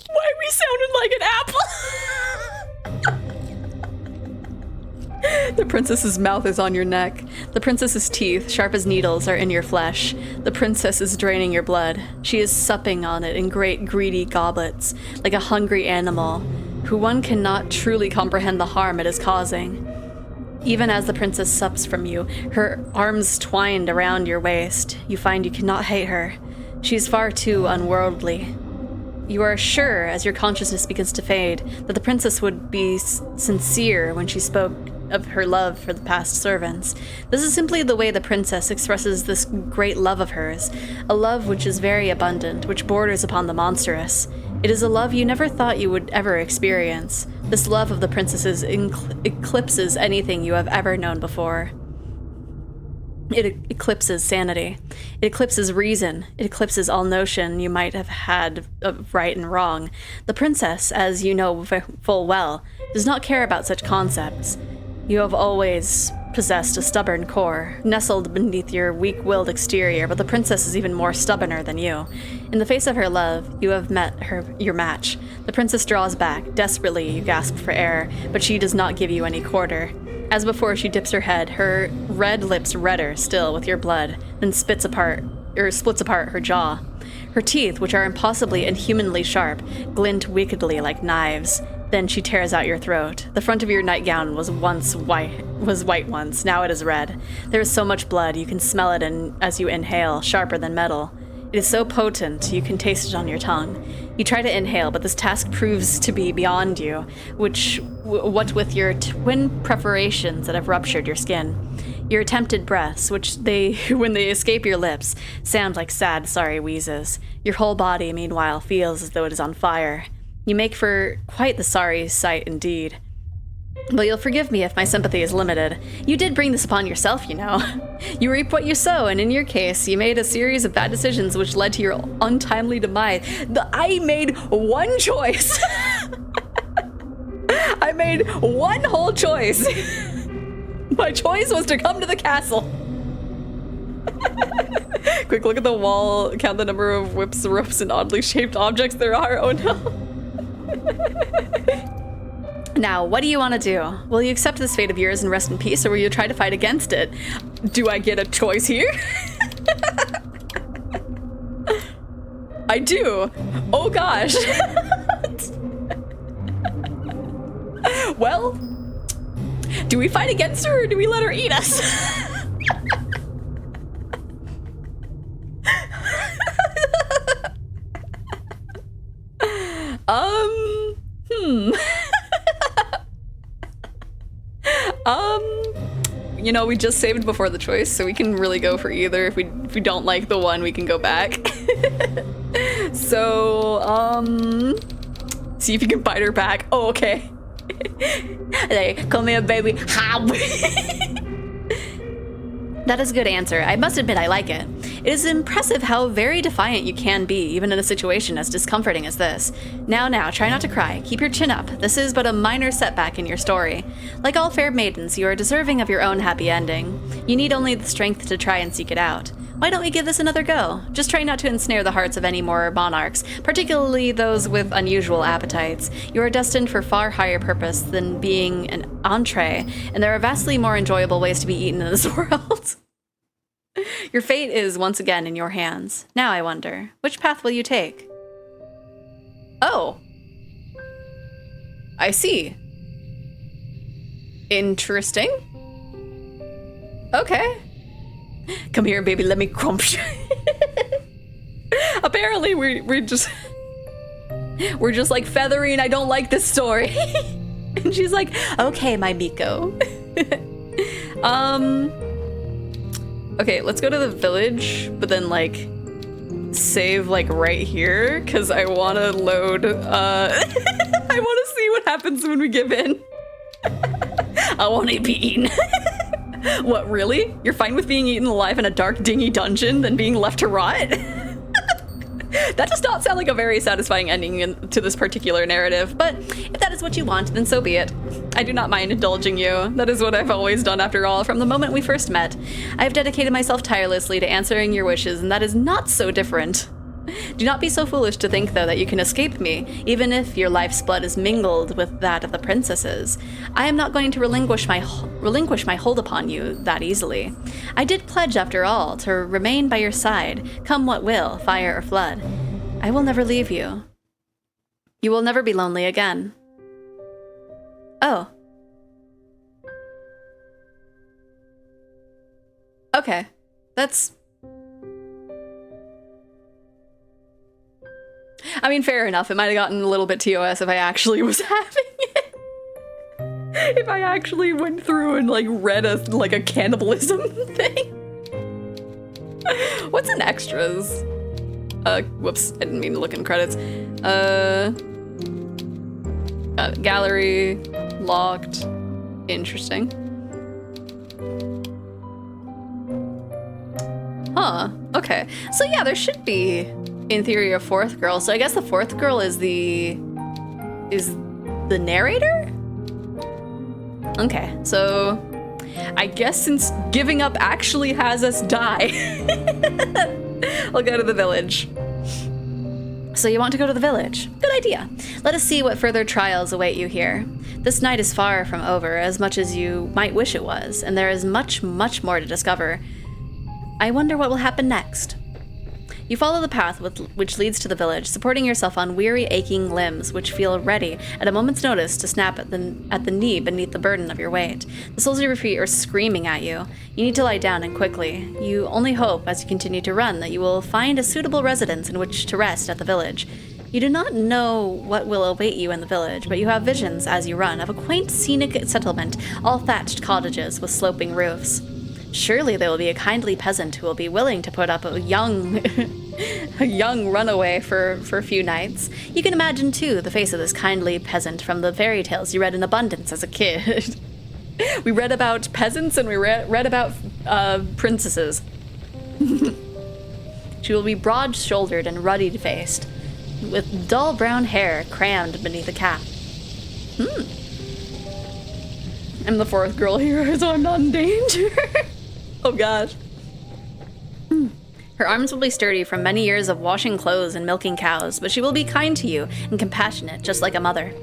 Why we sounded like an apple? The princess's mouth is on your neck. The princess's teeth, sharp as needles, are in your flesh. The princess is draining your blood. She is supping on it in great greedy goblets, like a hungry animal, who one cannot truly comprehend the harm it is causing. Even as the princess sups from you, her arms twined around your waist, you find you cannot hate her. She is far too unworldly. You are sure, as your consciousness begins to fade, that the princess would be sincere when she spoke of her love for the past servants. This is simply the way the princess expresses this great love of hers, a love which is very abundant, which borders upon the monstrous. It is a love you never thought you would ever experience. This love of the princess's eclipses anything you have ever known before. It eclipses sanity. It eclipses reason. It eclipses all notion you might have had of right and wrong. The princess, as you know full well, does not care about such concepts. You have always possessed a stubborn core, nestled beneath your weak-willed exterior, but the princess is even more stubborner than you. In the face of her love, you have met your match. The princess draws back. Desperately, you gasp for air, but she does not give you any quarter. As before, she dips her head, her red lips redder still with your blood, then splits apart her jaw. Her teeth, which are impossibly inhumanly sharp, glint wickedly like knives. Then she tears out your throat. The front of your nightgown was white once, now it is red. There is so much blood, you can smell it as you inhale, sharper than metal. It is so potent, you can taste it on your tongue. You try to inhale, but this task proves to be beyond you, what with your twin perforations that have ruptured your skin. Your attempted breaths, when they escape your lips, sound like sad, sorry wheezes. Your whole body, meanwhile, feels as though it is on fire. You make for quite the sorry sight indeed. But you'll forgive me if my sympathy is limited. You did bring this upon yourself, you know. You reap what you sow, and in your case, you made a series of bad decisions which led to your untimely demise. I made one choice. I made one whole choice. My choice was to come to the castle. Quick look at the wall, count the number of whips, ropes, and oddly shaped objects there are. Oh no. Now, what do you want to do? Will you accept this fate of yours and rest in peace, or will you try to fight against it? Do I get a choice here? I do. Oh gosh. Well, do we fight against her or do we let her eat us? You know, we just saved before the choice, so we can really go for either. If we don't like the one, we can go back. So, see if you can bite her back. Oh, okay. Hey, come here, baby. That is a good answer. I must admit I like it. It is impressive how very defiant you can be, even in a situation as discomforting as this. Now, try not to cry. Keep your chin up. This is but a minor setback in your story. Like all fair maidens, you are deserving of your own happy ending. You need only the strength to try and seek it out. Why don't we give this another go? Just try not to ensnare the hearts of any more monarchs, particularly those with unusual appetites. You are destined for far higher purpose than being an entree, and there are vastly more enjoyable ways to be eaten in this world. Your fate is once again in your hands. Now I wonder, which path will you take? Oh. I see. Interesting. Okay. Come here, baby, let me crump you. Apparently we're just like feathery and I don't like this story. And she's like, okay, my Miko. Okay, let's go to the village, but then like save like right here, because I want to load, I want to see what happens when we give in. I want to be eaten. What, really? You're fine with being eaten alive in a dark, dingy dungeon than being left to rot? That does not sound like a very satisfying ending to this particular narrative, but if that is what you want, then so be it. I do not mind indulging you. That is what I've always done after all, from the moment we first met. I have dedicated myself tirelessly to answering your wishes, and that is not so different. Do not be so foolish to think, though, that you can escape me, even if your life's blood is mingled with that of the princess's. I am not going to relinquish my hold upon you that easily. I did pledge, after all, to remain by your side, come what will, fire or flood. I will never leave you. You will never be lonely again. Oh. Okay. That's... I mean, fair enough. It might have gotten a little bit TOS if I actually was having it. If I actually went through and like read a cannibalism thing. What's in extras? Whoops, I didn't mean to look in credits. Gallery, locked, interesting. Huh, okay. So yeah, there should be, in theory, a fourth girl. So I guess the fourth girl is the narrator? Okay, so I guess since giving up actually has us die, I'll go to the village. So you want to go to the village? Good idea. Let us see what further trials await you here. This night is far from over, as much as you might wish it was, and there is much, much more to discover. I wonder what will happen next. You follow the path which leads to the village, supporting yourself on weary, aching limbs which feel ready at a moment's notice to snap at the knee beneath the burden of your weight. The soles of your feet are screaming at you. You need to lie down, and quickly. You only hope, as you continue to run, that you will find a suitable residence in which to rest at the village. You do not know what will await you in the village, but you have visions as you run of a quaint, scenic settlement, all thatched cottages with sloping roofs. Surely there will be a kindly peasant who will be willing to put up a young a young runaway for a few nights. You can imagine, too, the face of this kindly peasant from the fairy tales you read in abundance as a kid. We read about peasants and we read about princesses. She will be broad-shouldered and ruddy-faced, with dull brown hair crammed beneath a cap. I'm the fourth girl here, so I'm not in danger. Oh gosh. Her arms will be sturdy from many years of washing clothes and milking cows, but she will be kind to you and compassionate, just like a mother.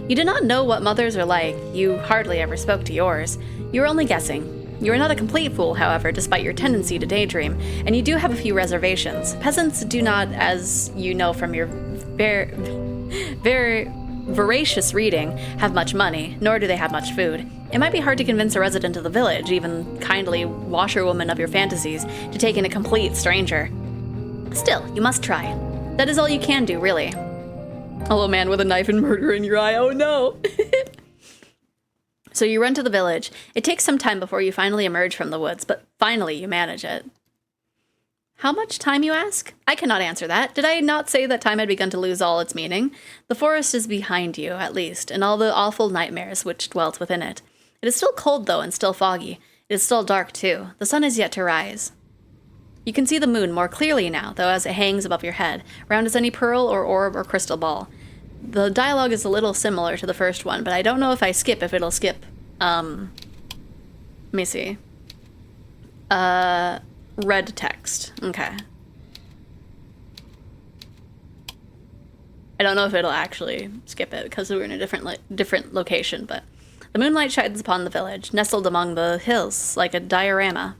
You do not know what mothers are like. You hardly ever spoke to yours. You are only guessing. You are not a complete fool, however, despite your tendency to daydream, and you do have a few reservations. Peasants do not, as you know from your very voracious reading, have much money, nor do they have much food. It might be hard to convince a resident of the village, even kindly washerwoman of your fantasies, to take in a complete stranger. Still, you must try. That is all you can do, really. Hello, man with a knife and murder in your eye. Oh no! So you run to the village. It takes some time before you finally emerge from the woods, but finally you manage it. How much time, you ask? I cannot answer that. Did I not say that time had begun to lose all its meaning? The forest is behind you, at least, and all the awful nightmares which dwelt within it. It is still cold, though, and still foggy. It is still dark, too. The sun is yet to rise. You can see the moon more clearly now, though, as it hangs above your head, round as any pearl or orb or crystal ball. The dialogue is a little similar to the first one, but I don't know if I skip if it'll skip. Let me see. Red text. Okay. I don't know if it'll actually skip it because we're in a different location, but the moonlight shines upon the village, nestled among the hills like a diorama.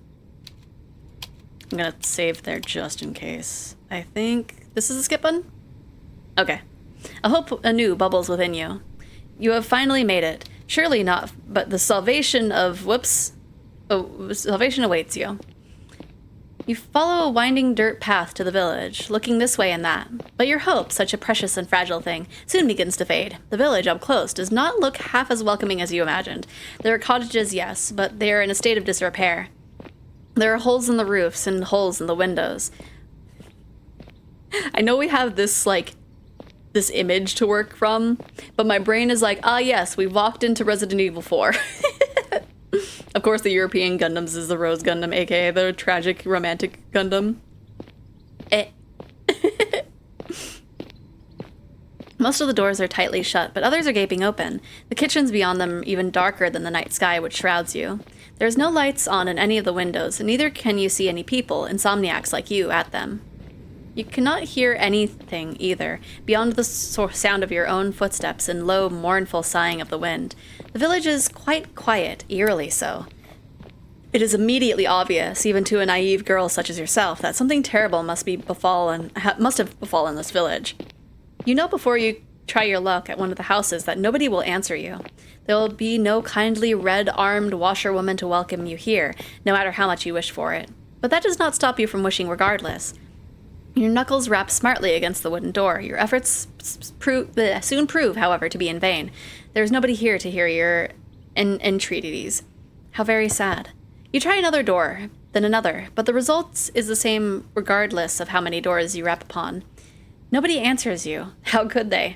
I'm gonna save there just in case. I think this is a skip button? Okay. A hope anew bubbles within you. You have finally made it. Surely not, but the salvation of... salvation awaits you. You follow a winding dirt path to the village, looking this way and that. But your hope, such a precious and fragile thing, soon begins to fade. The village, up close, does not look half as welcoming as you imagined. There are cottages, yes, but they are in a state of disrepair. There are holes in the roofs and holes in the windows. I know we have this, this image to work from, but my brain is like, ah yes, we walked into Resident Evil 4. Of course, the European Gundams is the Rose Gundam, aka the tragic romantic Gundam. Most of the doors are tightly shut, but others are gaping open. The kitchens beyond them are even darker than the night sky which shrouds you. There's no lights on in any of the windows, and neither can you see any people, insomniacs like you, at them. You cannot hear anything, either, beyond the sound of your own footsteps and low, mournful sighing of the wind. The village is quite quiet, eerily so. It is immediately obvious, even to a naive girl such as yourself, that something terrible must have befallen this village. You know before you try your luck at one of the houses that nobody will answer you. There will be no kindly, red-armed washerwoman to welcome you here, no matter how much you wish for it. But that does not stop you from wishing regardless. Your knuckles rap smartly against the wooden door. Your efforts soon prove, however, to be in vain. There is nobody here to hear your entreaties. How very sad. You try another door, then another, but the result is the same regardless of how many doors you rap upon. Nobody answers you. How could they?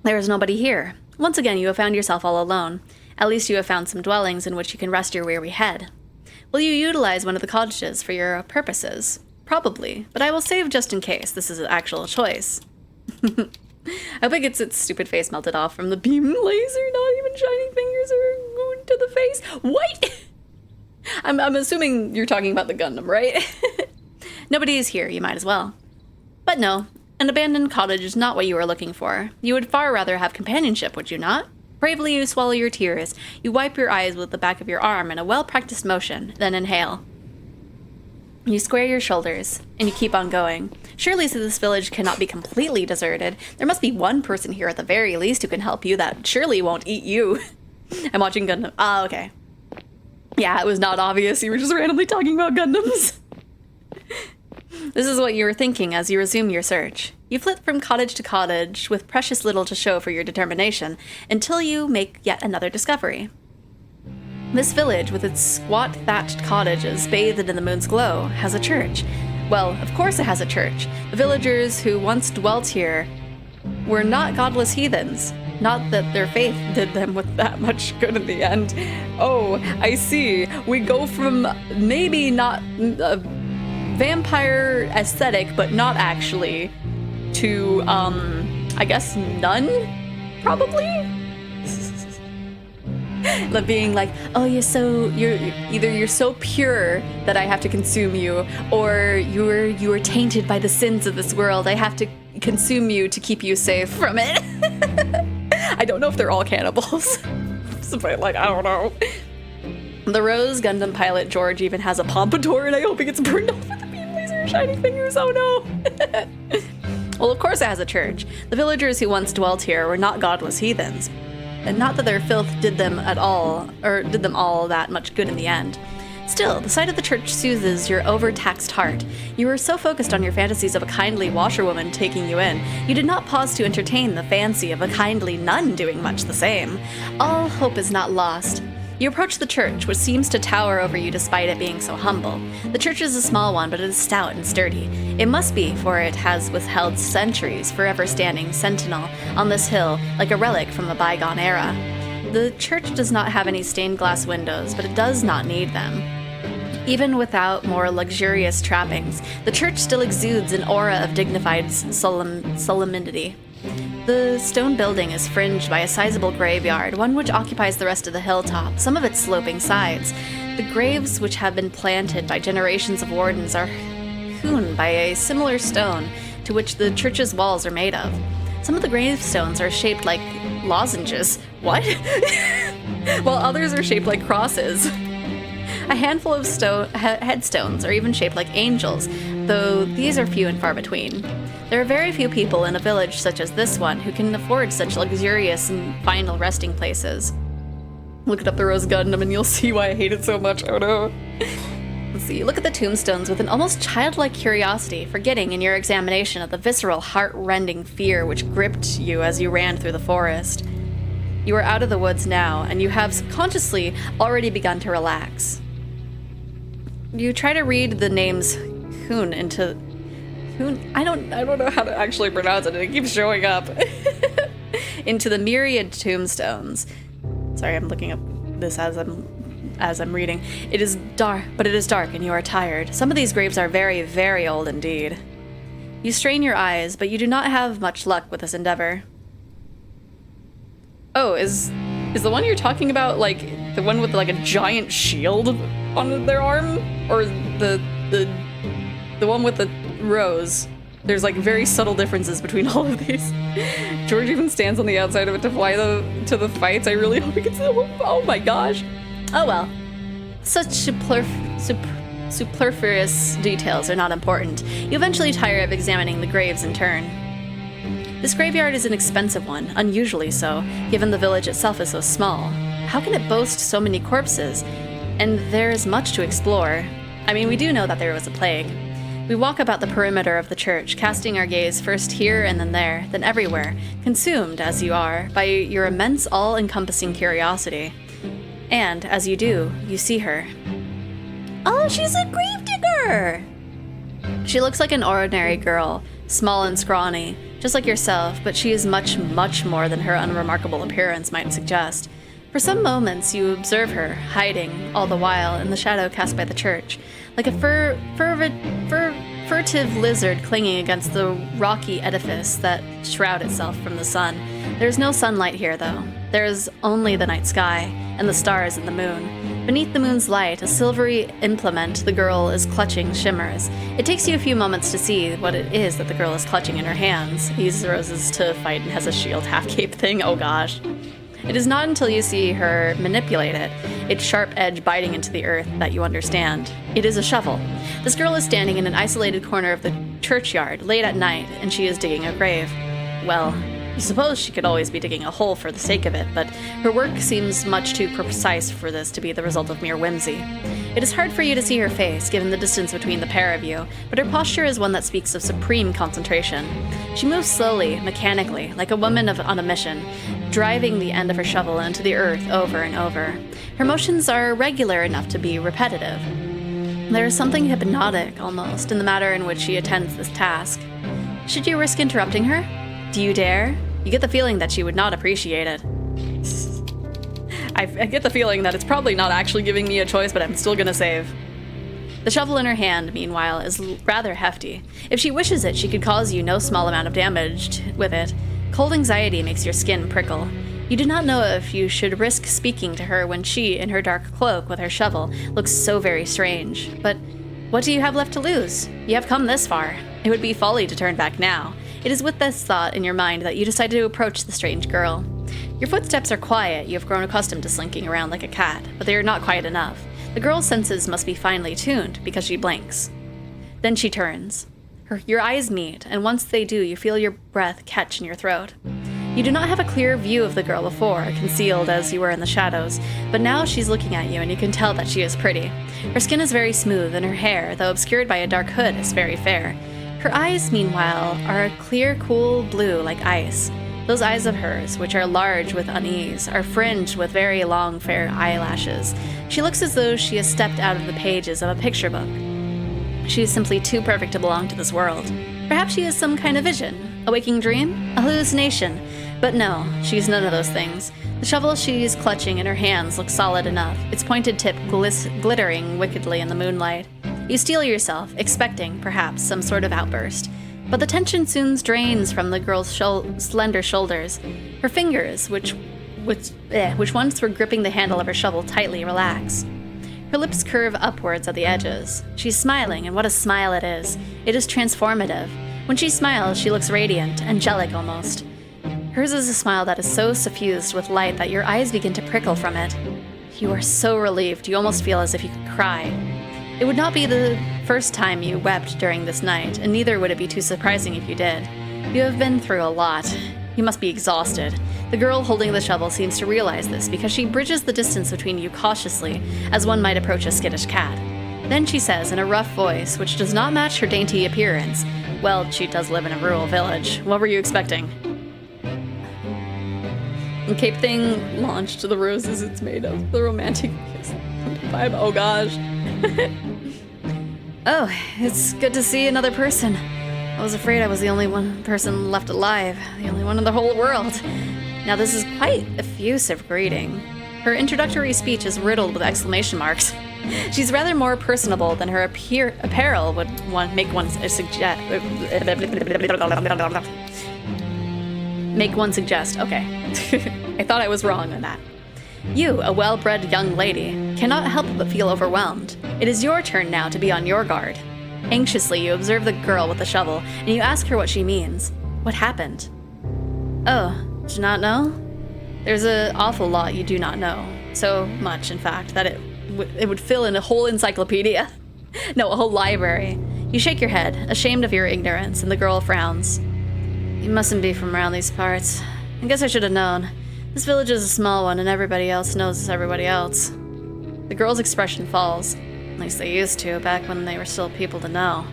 There is nobody here. Once again, you have found yourself all alone. At least you have found some dwellings in which you can rest your weary head. Will you utilize one of the cottages for your purposes? Probably, but I will save just in case this is an actual choice. I hope it gets its stupid face melted off from the beam laser. Not even shiny fingers are going to the face. What? I'm assuming you're talking about the Gundam, right? Nobody is here, you might as well. But no, an abandoned cottage is not what you are looking for. You would far rather have companionship, would you not? Bravely you swallow your tears. You wipe your eyes with the back of your arm in a well-practiced motion, then inhale. You square your shoulders, and you keep on going. Surely this village cannot be completely deserted. There must be one person here at the very least who can help you that surely won't eat you. I'm watching Gundam. Ah, okay. Yeah, it was not obvious. You were just randomly talking about Gundams. This is what you were thinking as you resume your search. You flit from cottage to cottage with precious little to show for your determination until you make yet another discovery. This village, with its squat thatched cottages bathed in the moon's glow, has a church. Well, of course it has a church. The villagers who once dwelt here were not godless heathens. Not that their faith did them with that much good in the end. Oh, I see. We go from maybe not a vampire aesthetic, but not actually, to, I guess none? Probably? Being like, oh, you're so pure that I have to consume you, or you are tainted by the sins of this world. I have to consume you to keep you safe from it. I don't know if they're all cannibals. But like, I don't know. The Rose Gundam pilot George even has a pompadour, and I hope he gets burned off with the beam laser shining fingers. Oh no. Well, of course it has a church. The villagers who once dwelt here were not godless heathens. And not that their filth did them all that much good in the end. Still, the sight of the church soothes your overtaxed heart. You were so focused on your fantasies of a kindly washerwoman taking you in, you did not pause to entertain the fancy of a kindly nun doing much the same. All hope is not lost. You approach the church, which seems to tower over you despite it being so humble. The church is a small one, but it is stout and sturdy. It must be, for it has withheld centuries, forever standing sentinel on this hill like a relic from a bygone era. The church does not have any stained glass windows, but it does not need them. Even without more luxurious trappings, the church still exudes an aura of dignified solemnity. The stone building is fringed by a sizable graveyard, one which occupies the rest of the hilltop, some of its sloping sides. The graves which have been planted by generations of wardens are hewn by a similar stone to which the church's walls are made of. Some of the gravestones are shaped like lozenges. What? While others are shaped like crosses. A handful of headstones are even shaped like angels, though these are few and far between. There are very few people in a village such as this one who can afford such luxurious and final resting places. Look up the Rose Gundam and you'll see why I hate it so much. Oh no. Let's see. Look at the tombstones with an almost childlike curiosity, forgetting in your examination of the visceral, heart-rending fear which gripped you as you ran through the forest. You are out of the woods now, and you have subconsciously already begun to relax. You try to read the names Hoon into... Hoon? I don't know how to actually pronounce it, and it keeps showing up. Into the myriad tombstones. Sorry, I'm looking up this as I'm reading. It is dark, and you are tired. Some of these graves are very, very old indeed. You strain your eyes, but you do not have much luck with this endeavor. Oh, is the one you're talking about like the one with like a giant shield on their arm, or the one with the rose? There's like very subtle differences between all of these. George even stands on the outside of it to fly to the fights. I really hope he gets. Oh my gosh. Oh well. Such superfluous details are not important. You eventually tire of examining the graves in turn. This graveyard is an expensive one, unusually so, given the village itself is so small. How can it boast so many corpses? And there is much to explore. I mean, we do know that there was a plague. We walk about the perimeter of the church, casting our gaze first here and then there, then everywhere, consumed, as you are, by your immense all-encompassing curiosity. And, as you do, you see her. Oh, she's a gravedigger! She looks like an ordinary girl, small and scrawny, just like yourself, but she is much, much more than her unremarkable appearance might suggest. For some moments you observe her, hiding, all the while, in the shadow cast by the church, like a furtive lizard clinging against the rocky edifice that shroud itself from the sun. There's no sunlight here, though. There is only the night sky, and the stars and the moon. Beneath the moon's light, a silvery implement the girl is clutching shimmers. It takes you a few moments to see what it is that the girl is clutching in her hands. He uses roses to fight and has a shield half-cape thing. Oh gosh. It is not until you see her manipulate it, its sharp edge biting into the earth, that you understand. It is a shovel. This girl is standing in an isolated corner of the churchyard, late at night, and she is digging a grave. Well, you suppose she could always be digging a hole for the sake of it, but her work seems much too precise for this to be the result of mere whimsy. It is hard for you to see her face, given the distance between the pair of you, but her posture is one that speaks of supreme concentration. She moves slowly, mechanically, like a woman on a mission, driving the end of her shovel into the earth over and over. Her motions are regular enough to be repetitive. There is something hypnotic, almost, in the manner in which she attends this task. Should you risk interrupting her? Do you dare? You get the feeling that she would not appreciate it. I get the feeling that it's probably not actually giving me a choice, but I'm still gonna save. The shovel in her hand, meanwhile, is rather hefty. If she wishes it, she could cause you no small amount of damage with it. Cold anxiety makes your skin prickle. You do not know if you should risk speaking to her when she, in her dark cloak with her shovel, looks so very strange. But what do you have left to lose? You have come this far. It would be folly to turn back now. It is with this thought in your mind that you decide to approach the strange girl. Your footsteps are quiet. You have grown accustomed to slinking around like a cat, but they are not quiet enough. The girl's senses must be finely tuned because she blinks. Then she turns. Your eyes meet, and once they do, you feel your breath catch in your throat. You do not have a clear view of the girl before, concealed as you were in the shadows, but now she's looking at you and you can tell that she is pretty. Her skin is very smooth, and her hair, though obscured by a dark hood, is very fair. Her eyes, meanwhile, are a clear, cool blue like ice. Those eyes of hers, which are large with unease, are fringed with very long, fair eyelashes. She looks as though she has stepped out of the pages of a picture book. She is simply too perfect to belong to this world. Perhaps she has some kind of vision, a waking dream, a hallucination. But no, she's none of those things. The shovel she's clutching in her hands looks solid enough, its pointed tip glittering wickedly in the moonlight. You steel yourself, expecting, perhaps, some sort of outburst. But the tension soon drains from the girl's slender shoulders. Her fingers, which once were gripping the handle of her shovel, tightly relax. Her lips curve upwards at the edges. She's smiling, and what a smile it is. It is transformative. When she smiles, she looks radiant, angelic almost. Hers is a smile that is so suffused with light that your eyes begin to prickle from it. You are so relieved, you almost feel as if you could cry. It would not be the first time you wept during this night, and neither would it be too surprising if you did. You have been through a lot. You must be exhausted. The girl holding the shovel seems to realize this because she bridges the distance between you cautiously, as one might approach a skittish cat. Then she says in a rough voice, which does not match her dainty appearance, well, she does live in a rural village. What were you expecting? And Cape Thing launched the roses it's made of. The romantic kiss vibe. Oh gosh. Oh, it's good to see another person. I was afraid I was the only one person left alive, the only one in the whole world. Now this is quite effusive greeting. Her introductory speech is riddled with exclamation marks. She's rather more personable than her apparel would make one suggest. Okay. I thought I was wrong on that. You, a well-bred young lady, cannot help but feel overwhelmed. It is your turn now to be on your guard. Anxiously, you observe the girl with the shovel, and you ask her what she means. What happened? Oh, did you not know? There's an awful lot you do not know. So much, in fact, that it would fill in a whole encyclopedia. No, a whole library. You shake your head, ashamed of your ignorance, and the girl frowns. You mustn't be from around these parts. I guess I should have known. This village is a small one, and everybody else knows everybody else. The girl's expression falls. At least they used to, back when they were still people to know.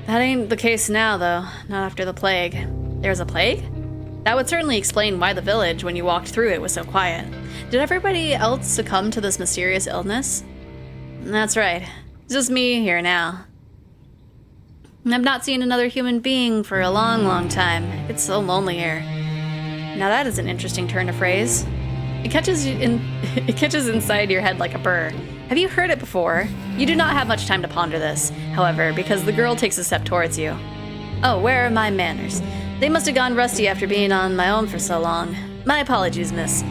That ain't the case now, though. Not after the plague. There's a plague? That would certainly explain why the village, when you walked through it, was so quiet. Did everybody else succumb to this mysterious illness? That's right. It's just me here now. I've not seen another human being for a long, long time. It's so lonely here. Now that is an interesting turn of phrase. It catches inside your head like a burr. Have you heard it before? You do not have much time to ponder this, however, because the girl takes a step towards you. Oh, where are my manners? They must have gone rusty after being on my own for so long. My apologies, miss.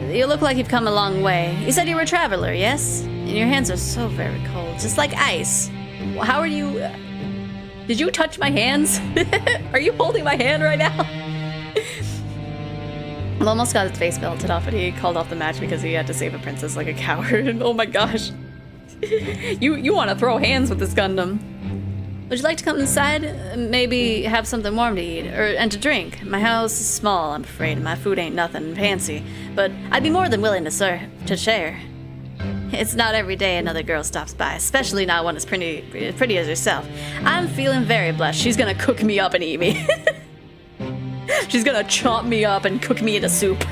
You look like you've come a long way. You said you were a traveler, yes? And your hands are so very cold, just like ice. How are you... Did you touch my hands? Are you holding my hand right now? I almost got his face melted off, but he called off the match because he had to save a princess like a coward. Oh my gosh. You want to throw hands with this Gundam. Would you like to come inside? Maybe have something warm to eat, and to drink. My house is small, I'm afraid, and my food ain't nothing fancy, but I'd be more than willing to share. It's not every day another girl stops by, especially not one as pretty as herself. I'm feeling very blessed. She's gonna cook me up and eat me. She's gonna chop me up and cook me into soup.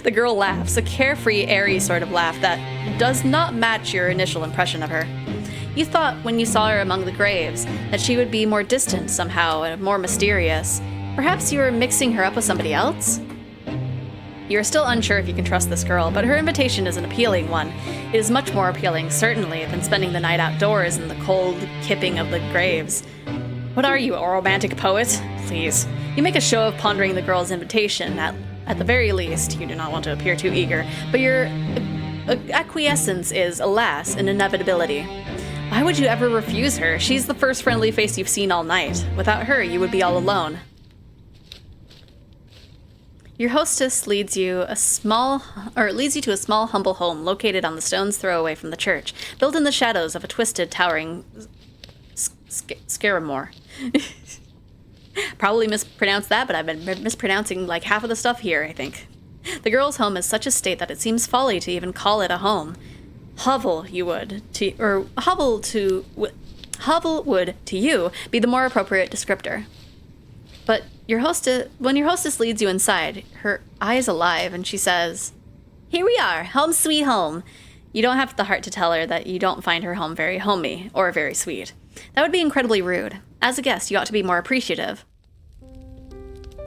The girl laughs, a carefree, airy sort of laugh that does not match your initial impression of her. You thought when you saw her among the graves that she would be more distant somehow and more mysterious. Perhaps you were mixing her up with somebody else? You are still unsure if you can trust this girl, but her invitation is an appealing one. It is much more appealing, certainly, than spending the night outdoors in the cold kipping of the graves. What are you, a romantic poet? Please. You make a show of pondering the girl's invitation. At the very least, you do not want to appear too eager, but your acquiescence is, alas, an inevitability. Why would you ever refuse her? She's the first friendly face you've seen all night. Without her, you would be all alone. Your hostess leads you to a small, humble home located on the stone's throw away from the church, built in the shadows of a twisted, towering Scaramore. Probably mispronounced that, but I've been mispronouncing like half of the stuff here, I think. The girl's home is such a state that it seems folly to even call it a home. Hovel would to you be the more appropriate descriptor. But when your hostess leads you inside, her eye is alive and she says, "Here we are, home sweet home." You don't have the heart to tell her that you don't find her home very homey or very sweet. That would be incredibly rude. As a guest, you ought to be more appreciative.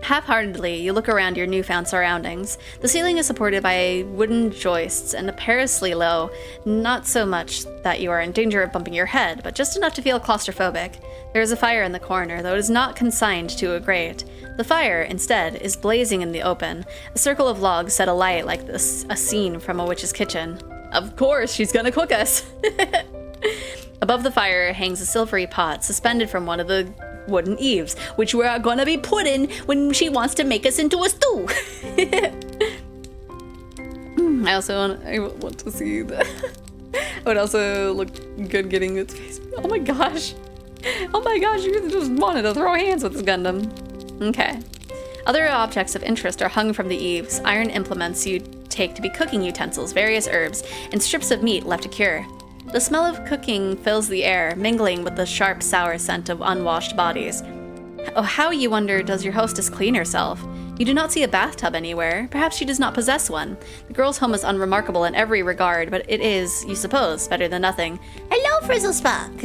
Half-heartedly, you look around your newfound surroundings. The ceiling is supported by wooden joists and perilously low, not so much that you are in danger of bumping your head, but just enough to feel claustrophobic. There is a fire in the corner, though it is not consigned to a grate. The fire, instead, is blazing in the open, a circle of logs set alight like a scene from a witch's kitchen. Of course, she's gonna cook us! Above the fire hangs a silvery pot suspended from one of the wooden eaves, which we are gonna be putting when she wants to make us into a stew. I want to see that. It would also look good getting its face. Oh my gosh, you just wanted to throw hands with this Gundam. Okay. Other objects of interest are hung from the eaves, iron implements you take to be cooking utensils, various herbs, and strips of meat left to cure. The smell of cooking fills the air, mingling with the sharp, sour scent of unwashed bodies. Oh, how, you wonder, does your hostess clean herself? You do not see a bathtub anywhere. Perhaps she does not possess one. The girl's home is unremarkable in every regard, but it is, you suppose, better than nothing. Hello, Frizzlespuck!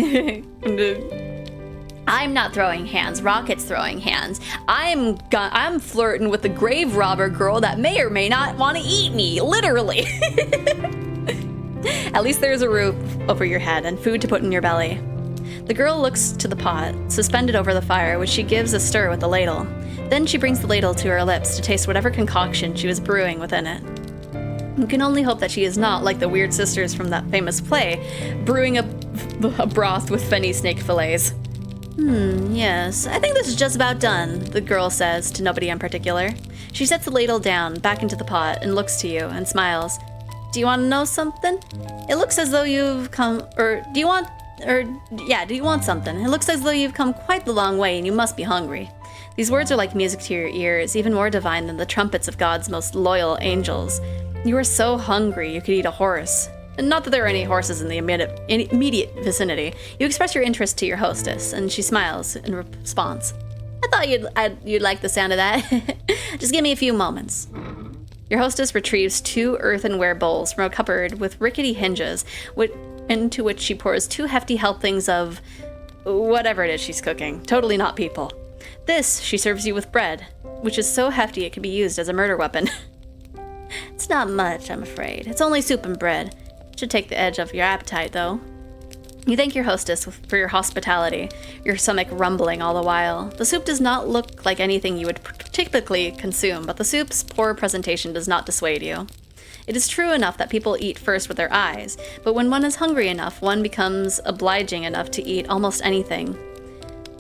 I'm not throwing hands. Rocket's throwing hands. I'm flirting with the grave robber girl that may or may not want to eat me, literally. At least there's a roof over your head and food to put in your belly. The girl looks to the pot, suspended over the fire, which she gives a stir with the ladle. Then she brings the ladle to her lips to taste whatever concoction she was brewing within it. You can only hope that she is not, like the weird sisters from that famous play, brewing a broth with fenny snake fillets. Yes, I think this is just about done, the girl says to nobody in particular. She sets the ladle down, back into the pot, and looks to you and smiles. Do you want to know something? It looks as though you've come, do you want something? It looks as though you've come quite the long way and you must be hungry. These words are like music to your ears, even more divine than the trumpets of God's most loyal angels. You are so hungry you could eat a horse. Not that there are any horses in the immediate vicinity. You express your interest to your hostess, and she smiles in response. I thought you'd like the sound of that. Just give me a few moments. Your hostess retrieves 2 earthenware bowls from a cupboard with rickety hinges, into which she pours 2 hefty helpings of whatever it is she's cooking. Totally not people. This she serves you with bread, which is so hefty it can be used as a murder weapon. It's not much, I'm afraid. It's only soup and bread. Should take the edge off your appetite, though. You thank your hostess for your hospitality, your stomach rumbling all the while. The soup does not look like anything you would typically consume, but the soup's poor presentation does not dissuade you. It is true enough that people eat first with their eyes, but when one is hungry enough, one becomes obliging enough to eat almost anything.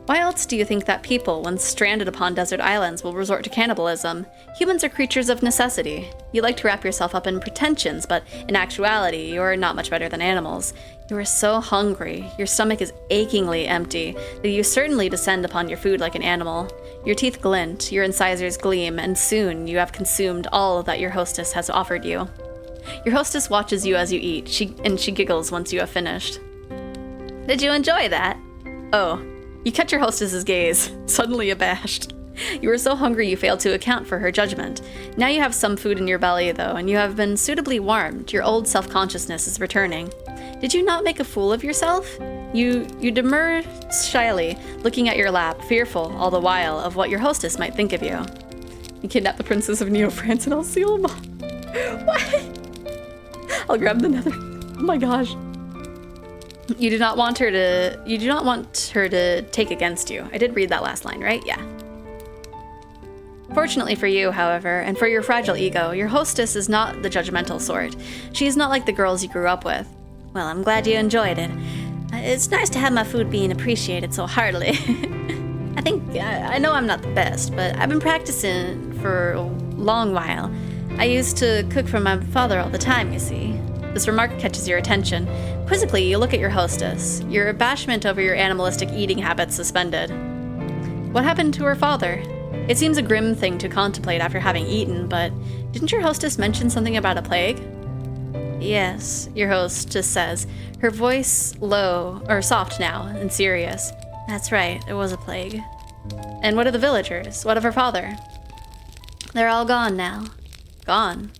Why else do you think that people, when stranded upon desert islands, will resort to cannibalism? Humans are creatures of necessity. You like to wrap yourself up in pretensions, but in actuality, you are not much better than animals. You are so hungry, your stomach is achingly empty, that you certainly descend upon your food like an animal. Your teeth glint, your incisors gleam, and soon you have consumed all that your hostess has offered you. Your hostess watches you as you eat, and she giggles once you have finished. Did you enjoy that? Oh. You catch your hostess's gaze, suddenly abashed. You were so hungry you failed to account for her judgment. Now you have some food in your belly, though, and you have been suitably warmed. Your old self-consciousness is returning. Did you not make a fool of yourself? You demur shyly, looking at your lap, fearful all the while of what your hostess might think of you. You kidnap the princess of Neo France and I'll seal him off. What? I'll grab the nether. Oh my gosh. You do not want her to take against you. I did read that last line, right? Yeah. Fortunately for you, however, and for your fragile ego, your hostess is not the judgmental sort. She is not like the girls you grew up with. Well, I'm glad you enjoyed it. It's nice to have my food being appreciated so heartily. I know I'm not the best, but I've been practicing for a long while. I used to cook for my father all the time, you see. This remark catches your attention. Quizzically, you look at your hostess, your abashment over your animalistic eating habits suspended. What happened to her father? It seems a grim thing to contemplate after having eaten, but didn't your hostess mention something about a plague? Yes, your hostess says, her voice low, or soft now, and serious. That's right, there was a plague. And what of the villagers? What of her father? They're all gone now. Gone?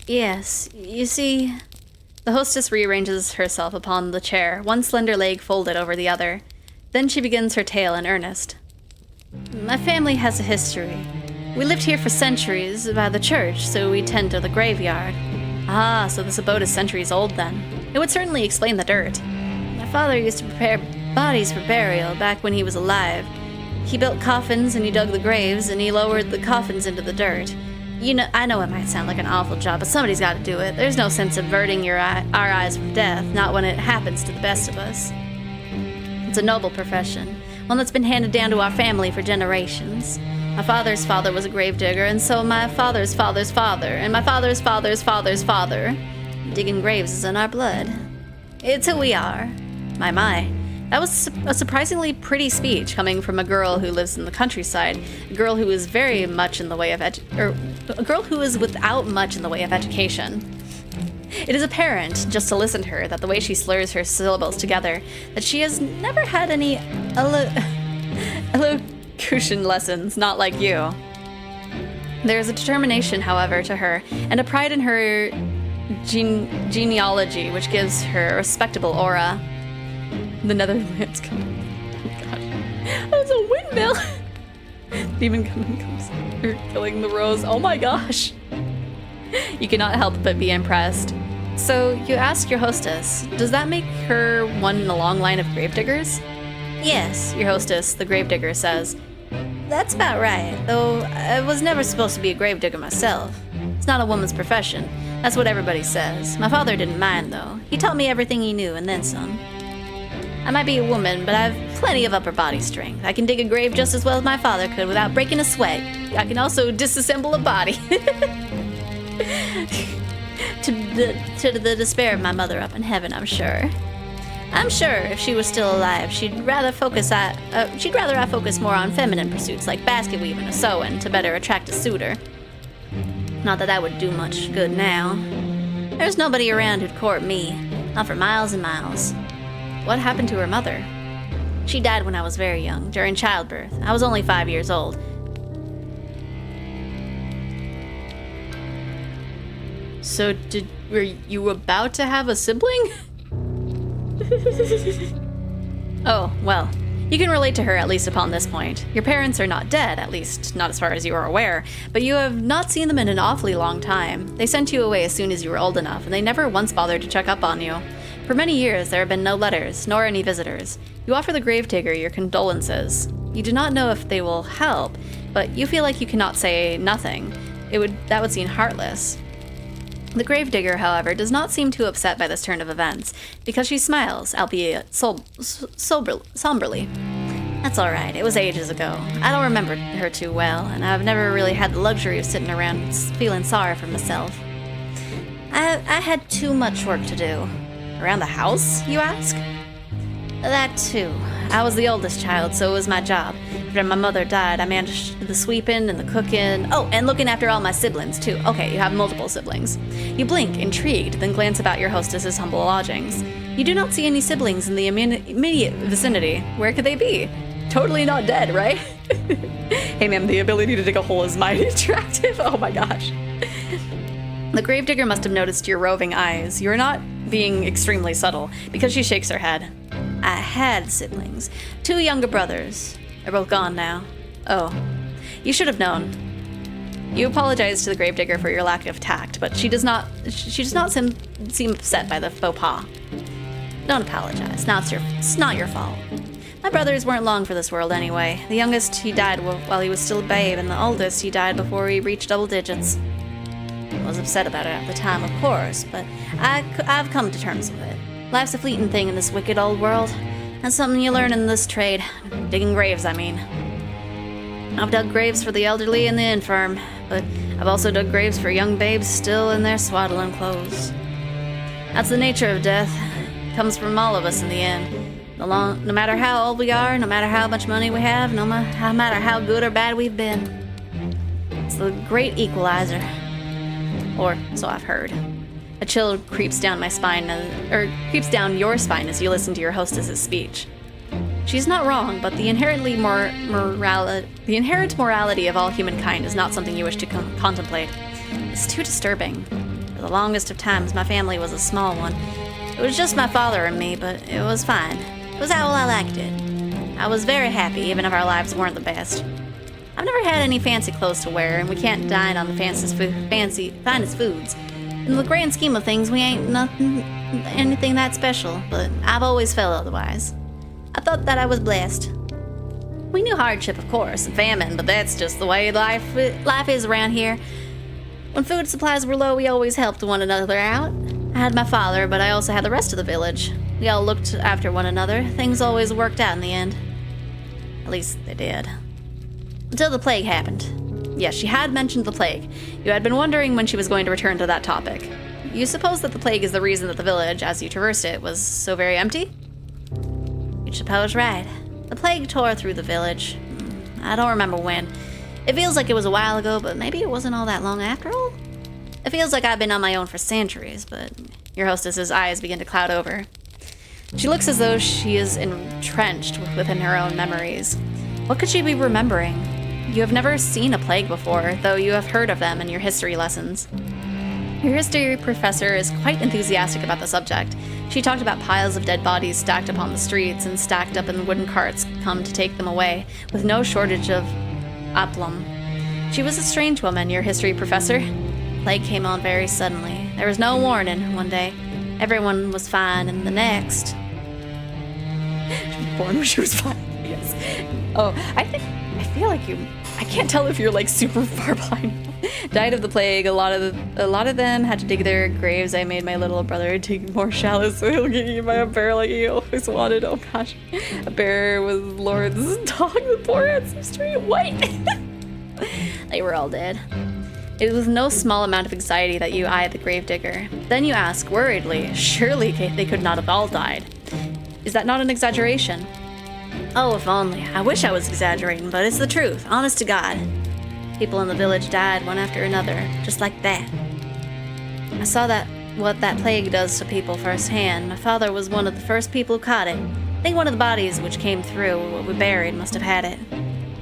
Yes, you see... The hostess rearranges herself upon the chair, one slender leg folded over the other. Then she begins her tale in earnest. My family has a history. We lived here for centuries by the church, so we tend to the graveyard. Ah, so this abode is centuries old then. It would certainly explain the dirt. My father used to prepare bodies for burial back when he was alive. He built coffins and he dug the graves and he lowered the coffins into the dirt. You know, I know it might sound like an awful job, but somebody's got to do it. There's no sense averting our eyes from death, not when it happens to the best of us. It's a noble profession, one that's been handed down to our family for generations. My father's father was a gravedigger, and so my father's father's father, and my father's father's father's father. Digging graves is in our blood. It's who we are. My. That was a surprisingly pretty speech coming from a girl who lives in the countryside, a girl who is very much in the way of a girl who is without much in the way of education. It is apparent, just to listen to her, that the way she slurs her syllables together, that she has never had any elocution lessons, not like you. There is a determination, however, to her, and a pride in her genealogy, which gives her a respectable aura. The Netherlands come. Oh gosh. That's a windmill! Demon comes killing the rose. Oh my gosh! You cannot help but be impressed. So, you ask your hostess, does that make her one in a long line of gravediggers? Yes, your hostess, the gravedigger, says. That's about right, though I was never supposed to be a gravedigger myself. It's not a woman's profession. That's what everybody says. My father didn't mind, though. He taught me everything he knew, and then some. I might be a woman, but I have plenty of upper body strength. I can dig a grave just as well as my father could without breaking a sweat. I can also disassemble a body. to the despair of my mother up in heaven, I'm sure. I'm sure if she was still alive, she'd rather I focus more on feminine pursuits like basket weaving or sewing to better attract a suitor. Not that would do much good now. There's nobody around who'd court me, not for miles and miles. What happened to her mother? She died when I was very young, during childbirth. I was only 5 years old. So were you about to have a sibling? Oh, well, you can relate to her at least upon this point. Your parents are not dead, at least not as far as you are aware, but you have not seen them in an awfully long time. They sent you away as soon as you were old enough, and they never once bothered to check up on you. For many years, there have been no letters, nor any visitors. You offer the gravedigger your condolences. You do not know if they will help, but you feel like you cannot say nothing. That would seem heartless. The gravedigger, however, does not seem too upset by this turn of events, because she smiles, albeit somberly. That's all right, it was ages ago. I don't remember her too well, and I've never really had the luxury of sitting around feeling sorry for myself. I had too much work to do. Around the house, you ask? That too. I was the oldest child, so it was my job. After my mother died, I managed the sweeping and the cooking. Oh, and looking after all my siblings, too. Okay, you have multiple siblings. You blink, intrigued, then glance about your hostess's humble lodgings. You do not see any siblings in the immediate vicinity. Where could they be? Totally not dead, right? Hey ma'am, the ability to dig a hole is mighty attractive. Oh my gosh. The gravedigger must have noticed your roving eyes. You're not being extremely subtle, because she shakes her head. I had siblings. 2 younger brothers. They're both gone now. Oh, you should have known. You apologize to the gravedigger for your lack of tact, but she does not seem upset by the faux pas. Don't apologize. It's not your fault. My brothers weren't long for this world anyway. The youngest, he died while he was still a babe, and the oldest, he died before he reached double digits. I was upset about it at the time, of course, but I've come to terms with it. Life's a fleeting thing in this wicked old world. That's something you learn in this trade. Digging graves, I mean. I've dug graves for the elderly and the infirm, but I've also dug graves for young babes still in their swaddling clothes. That's the nature of death. It comes from all of us in the end. No matter how old we are, no matter how much money we have, no matter how good or bad we've been. It's the great equalizer. Or so I've heard. A chill creeps down my spine, creeps down your spine as you listen to your hostess's speech. She's not wrong, but the inherent morality of all humankind is not something you wish to contemplate. It's too disturbing. For the longest of times, my family was a small one. It was just my father and me, but it was fine. It was how I liked it. I was very happy, even if our lives weren't the best. I've never had any fancy clothes to wear, and we can't dine on the finest foods. In the grand scheme of things, we ain't anything that special, but I've always felt otherwise. I thought that I was blessed. We knew hardship, of course, and famine, but that's just the way life is around here. When food supplies were low, we always helped one another out. I had my father, but I also had the rest of the village. We all looked after one another. Things always worked out in the end. At least they did. Until the plague happened. Yes, she had mentioned the plague. You had been wondering when she was going to return to that topic. You suppose that the plague is the reason that the village, as you traversed it, was so very empty? You'd suppose right. The plague tore through the village. I don't remember when. It feels like it was a while ago, but maybe it wasn't all that long after all? It feels like I've been on my own for centuries, but your hostess's eyes begin to cloud over. She looks as though she is entrenched within her own memories. What could she be remembering? You have never seen a plague before, though you have heard of them in your history lessons. Your history professor is quite enthusiastic about the subject. She talked about piles of dead bodies stacked upon the streets and stacked up in wooden carts come to take them away, with no shortage of oplum. She was a strange woman, your history professor. Plague came on very suddenly. There was no warning one day. Everyone was fine, and the next... She was born when she was 5. Yes. Oh, I feel like you... I can't tell if you're like super far behind. Died of the plague. A lot of them had to dig their graves. I made my little brother dig more shallow so he'll get eaten by a bear like he always wanted. Oh gosh. A bear was Lord's dog. The poor had some straight white. They were all dead. It was no small amount of anxiety that you eyed the gravedigger. Then you ask, worriedly, surely they could not have all died. Is that not an exaggeration? Oh, if only. I wish I was exaggerating, but it's the truth, honest to God. People in the village died one after another, just like that. I saw what that plague does to people firsthand. My father was one of the first people who caught it. I think one of the bodies which came through, what we buried, must have had it.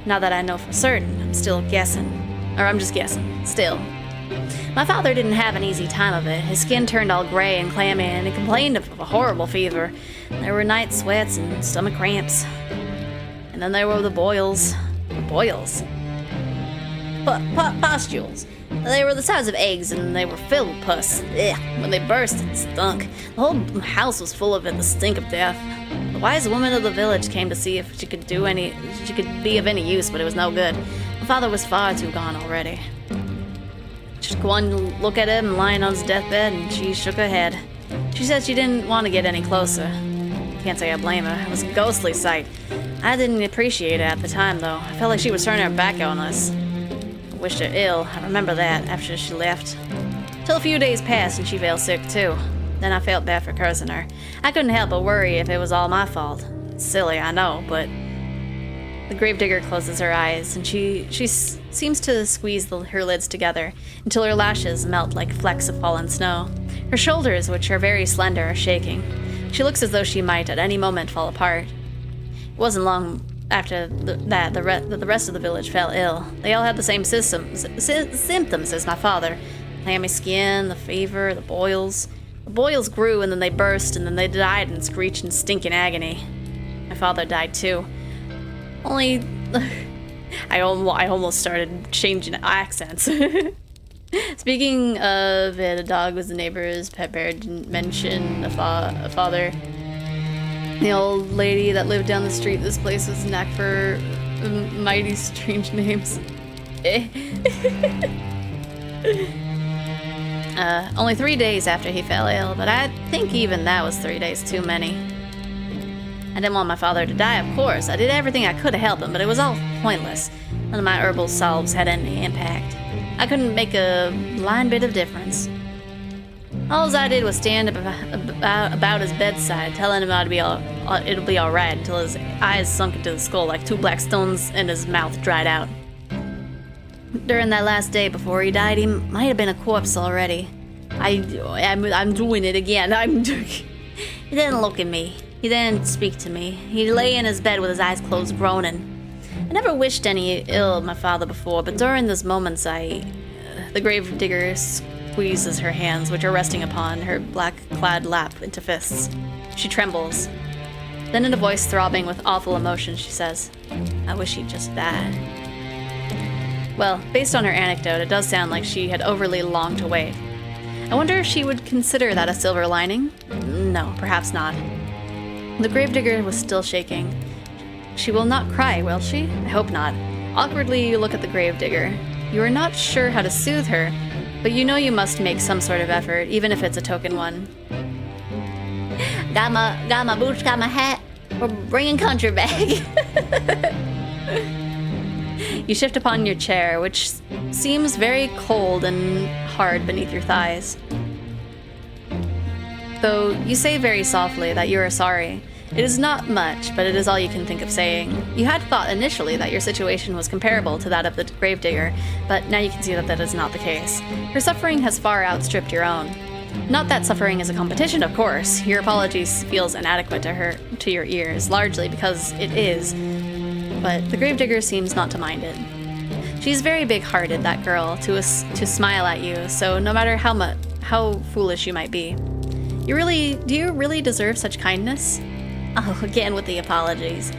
Now that I know for certain, I'm just guessing. Still. My father didn't have an easy time of it. His skin turned all gray and clammy, and he complained of a horrible fever. There were night sweats and stomach cramps. And then there were the boils. Boils? Pustules. They were the size of eggs, and they were filled with pus. Ugh. When they burst, it stunk. The whole house was full of it, the stink of death. The wise woman of the village came to see if she could be of any use, but it was no good. My father was far too gone already. Just go on look at him lying on his deathbed, and she shook her head. She said she didn't want to get any closer. Can't say I blame her. It was a ghostly sight. I didn't appreciate it at the time, though. I felt like she was turning her back on us. I wished her ill. I remember that after she left. Till a few days passed and she fell sick, too. Then I felt bad for cursing her. I couldn't help but worry if it was all my fault. It's silly, I know, but... The gravedigger closes her eyes, and she seems to squeeze her lids together until her lashes melt like flecks of fallen snow. Her shoulders, which are very slender, are shaking. She looks as though she might at any moment fall apart. It wasn't long after that the rest of the village fell ill. They all had the same symptoms as my father. Clammy skin, the fever, the boils. The boils grew and then they burst and then they died in screech and stinking agony. My father died too. Only... I almost started changing accents. Speaking of it, a dog was the neighbor's pet bear. Didn't mention a father. The old lady that lived down the street. This place was knack for mighty strange names. Only 3 days after he fell ill, but I think even that was 3 days too many. I didn't want my father to die, of course. I did everything I could to help him, but it was all pointless. None of my herbal salves had any impact. I couldn't make a blind bit of difference. All I did was stand about his bedside, telling him it'll be all right, until his eyes sunk into the skull like two black stones and his mouth dried out. During that last day before he died, he might have been a corpse already. I'm doing it again. He didn't look at me. He didn't speak to me. He lay in his bed with his eyes closed, groaning. I never wished any ill of my father before, but during those moments the gravedigger squeezes her hands, which are resting upon her black-clad lap, into fists. She trembles. Then in a voice throbbing with awful emotion, she says, "I wish he'd just died." Well, based on her anecdote, it does sound like she had overly longed to wait. I wonder if she would consider that a silver lining? No, perhaps not. The gravedigger was still shaking. She will not cry, will she? I hope not. Awkwardly, you look at the gravedigger. You are not sure how to soothe her, but you know you must make some sort of effort, even if it's a token one. Got my boots, got my hat. We're bringing country back. You shift upon your chair, which seems very cold and hard beneath your thighs. Though you say very softly that you are sorry. It is not much, but it is all you can think of saying. You had thought initially that your situation was comparable to that of the gravedigger, but now you can see that that is not the case. Her suffering has far outstripped your own. Not that suffering is a competition, of course. Your apology feels inadequate to your ears, largely because it is. But the gravedigger seems not to mind it. She's very big-hearted, that girl, to smile at you, so no matter how foolish you might be. Do you really deserve such kindness? Oh, again with the apologies.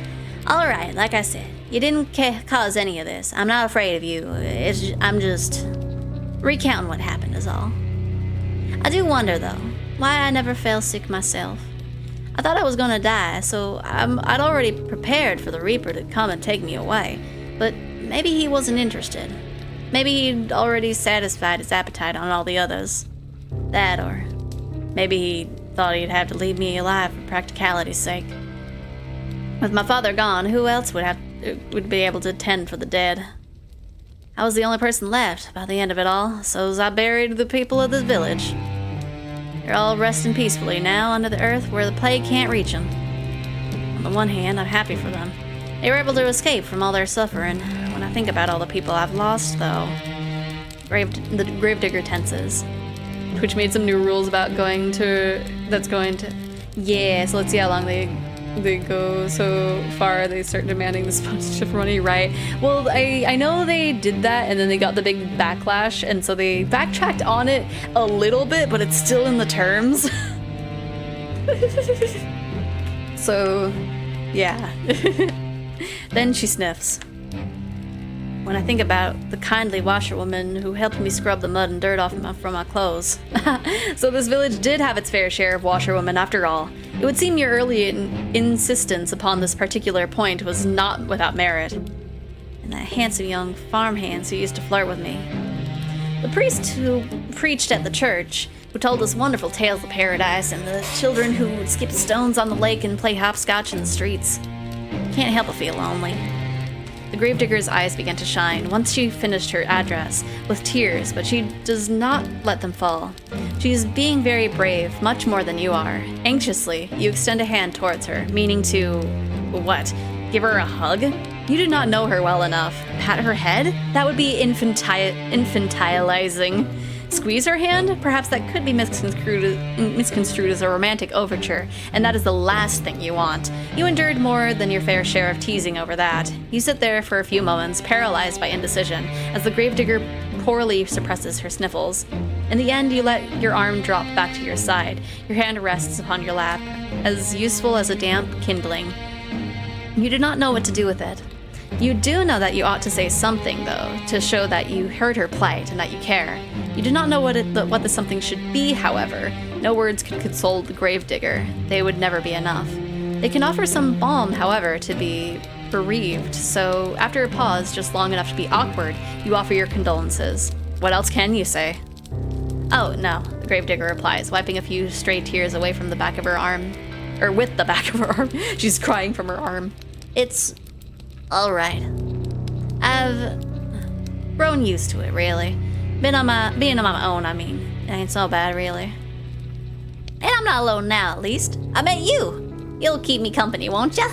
Alright, like I said, you didn't cause any of this. I'm not afraid of you. I'm just recounting what happened is all. I do wonder, though, why I never fell sick myself. I thought I was gonna die, so I'd already prepared for the Reaper to come and take me away. But maybe he wasn't interested. Maybe he'd already satisfied his appetite on all the others. That, or maybe he thought he'd have to leave me alive for practicality's sake. With my father gone, who else would be able to tend for the dead? I was the only person left by the end of it all, so I buried the people of this village. They're all resting peacefully now under the earth where the plague can't reach them. On the one hand, I'm happy for them. They were able to escape from all their suffering. When I think about all the people I've lost, though, the gravedigger tenses. Twitch made some new rules about yeah, so let's see how long they go. So far they start demanding the sponsorship money, right? Well, I know they did that and then they got the big backlash, and so they backtracked on it a little bit, but it's still in the terms. So yeah. Then she sniffs. When I think about the kindly washerwoman who helped me scrub the mud and dirt off from my clothes. So this village did have its fair share of washerwomen after all. It would seem your early insistence upon this particular point was not without merit. And that handsome young farmhand who used to flirt with me. The priest who preached at the church, who told us wonderful tales of paradise, and the children who would skip stones on the lake and play hopscotch in the streets. Can't help but feel lonely. The gravedigger's eyes began to shine once she finished her address, with tears, but she does not let them fall. She is being very brave, much more than you are. Anxiously, you extend a hand towards her, meaning to... what? Give her a hug? You do not know her well enough. Pat her head? That would be infantilizing. Squeeze her hand? Perhaps that could be misconstrued as a romantic overture, and that is the last thing you want. You endured more than your fair share of teasing over that. You sit there for a few moments, paralyzed by indecision, as the gravedigger poorly suppresses her sniffles. In the end, you let your arm drop back to your side. Your hand rests upon your lap, as useful as a damp kindling. You do not know what to do with it. You do know that you ought to say something, though, to show that you heard her plight and that you care. You do not know what the something should be, however. No words could console the gravedigger. They would never be enough. They can offer some balm, however, to be bereaved, so after a pause just long enough to be awkward, you offer your condolences. What else can you say? Oh, no, the gravedigger replies, wiping a few stray tears away from the back of her arm. Or with the back of her arm. She's crying from her arm. It's all right. I've grown used to it, really. Being on my own, I mean. It ain't so bad, really. And I'm not alone now, at least. I met you. You'll keep me company, won't ya?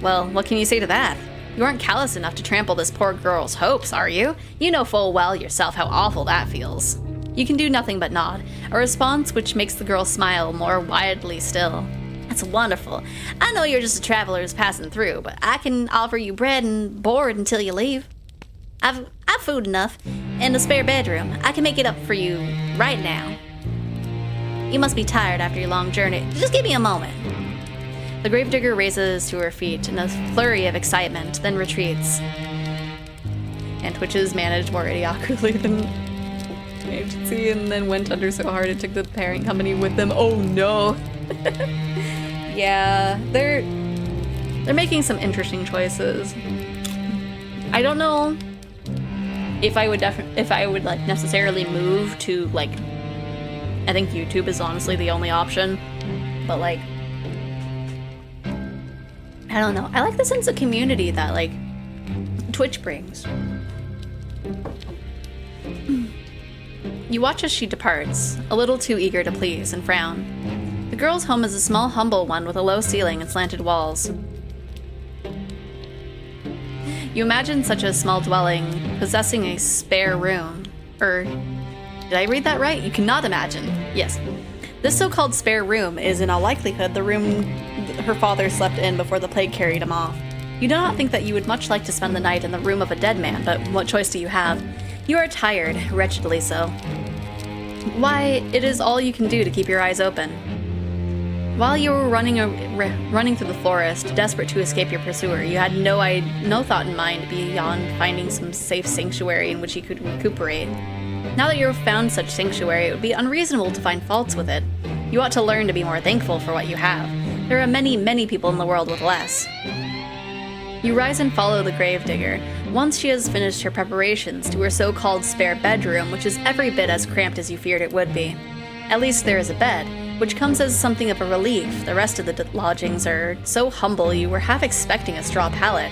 Well, what can you say to that? You aren't callous enough to trample this poor girl's hopes, are you? You know full well yourself how awful that feels. You can do nothing but nod, a response which makes the girl smile more widely still. That's wonderful. I know you're just a traveler who's passing through, but I can offer you bread and board until you leave. I've food enough and a spare bedroom. I can make it up for you right now. You must be tired after your long journey. Just give me a moment. The gravedigger raises to her feet in a flurry of excitement, then retreats. And Twitches managed more idiotically than agency and then went under so hard it took the parent company with them. Oh no! Yeah, they're making some interesting choices. I don't know if I would like necessarily move to like. I think YouTube is honestly the only option, but like, I don't know. I like the sense of community that like Twitch brings. You watch as she departs, a little too eager to please, and frown. The girl's home is a small, humble one with a low ceiling and slanted walls. You imagine such a small dwelling possessing a spare room. Did I read that right? You cannot imagine. Yes. This so-called spare room is in all likelihood the room her father slept in before the plague carried him off. You do not think that you would much like to spend the night in the room of a dead man, but what choice do you have? You are tired, wretchedly so. Why, it is all you can do to keep your eyes open. While you were running through the forest, desperate to escape your pursuer, you had no thought in mind beyond finding some safe sanctuary in which you could recuperate. Now that you have found such sanctuary, it would be unreasonable to find faults with it. You ought to learn to be more thankful for what you have. There are many, many people in the world with less. You rise and follow the gravedigger. Once she has finished her preparations to her so-called spare bedroom, which is every bit as cramped as you feared it would be. At least there is a bed, which comes as something of a relief. The rest of the lodgings are so humble you were half expecting a straw pallet.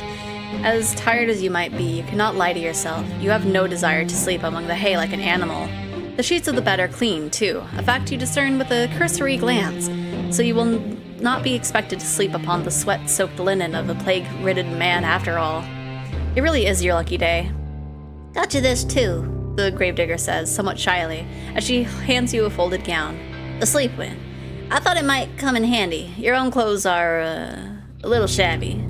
As tired as you might be, you cannot lie to yourself. You have no desire to sleep among the hay like an animal. The sheets of the bed are clean, too, a fact you discern with a cursory glance, so you will not be expected to sleep upon the sweat-soaked linen of a plague-ridden man after all. It really is your lucky day. Got you this, too, the gravedigger says, somewhat shyly, as she hands you a folded gown. to sleep in. I thought it might come in handy. Your own clothes are, a little shabby.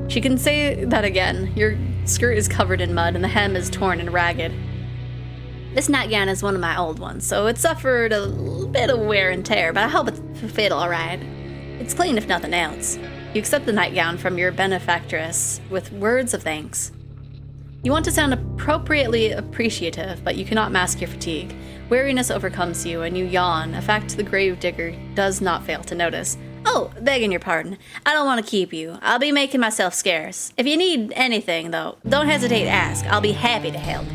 She can say that again. Your skirt is covered in mud and the hem is torn and ragged. This nightgown is one of my old ones, so it suffered a bit of wear and tear, but I hope it fit all right. It's clean if nothing else. You accept the nightgown from your benefactress with words of thanks. You want to sound appropriately appreciative, but you cannot mask your fatigue. Weariness overcomes you, and you yawn, a fact the gravedigger does not fail to notice. Oh, begging your pardon. I don't want to keep you. I'll be making myself scarce. If you need anything, though, don't hesitate to ask. I'll be happy to help.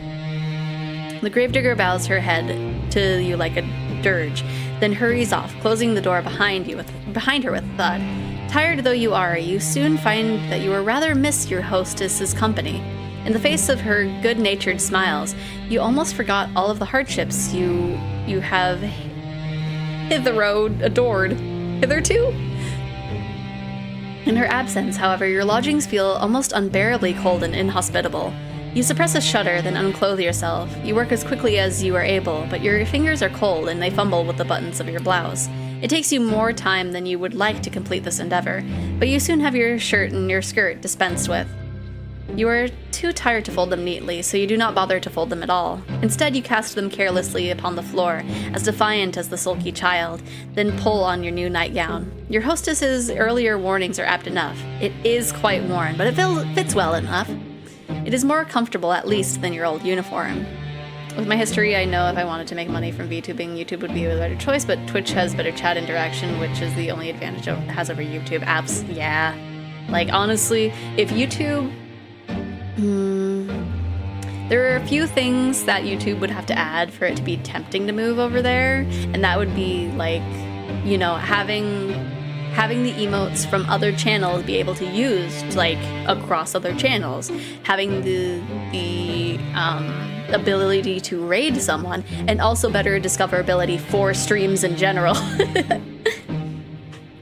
The gravedigger bows her head to you like a dirge, then hurries off, closing the door behind her with a thud. Tired though you are, you soon find that you rather miss your hostess's company. In the face of her good-natured smiles, you almost forgot all of the hardships you have hitherto. In her absence, however, your lodgings feel almost unbearably cold and inhospitable. You suppress a shudder, then unclothe yourself. You work as quickly as you are able, but your fingers are cold and they fumble with the buttons of your blouse. It takes you more time than you would like to complete this endeavor, but you soon have your shirt and your skirt dispensed with. You are too tired to fold them neatly, so you do not bother to fold them at all. Instead, you cast them carelessly upon the floor, as defiant as the sulky child, then pull on your new nightgown. Your hostess's earlier warnings are apt enough. It is quite worn, but it fits well enough. It is more comfortable, at least, than your old uniform. With my history, I know if I wanted to make money from VTubing, YouTube would be a better choice, but Twitch has better chat interaction, which is the only advantage it has over YouTube. Apps, yeah. Like, honestly, if YouTube... there are a few things that YouTube would have to add for it to be tempting to move over there, and that would be, like, you know, having the emotes from other channels be able to use, like, across other channels. Having the ability to raid someone, and also better discoverability for streams in general.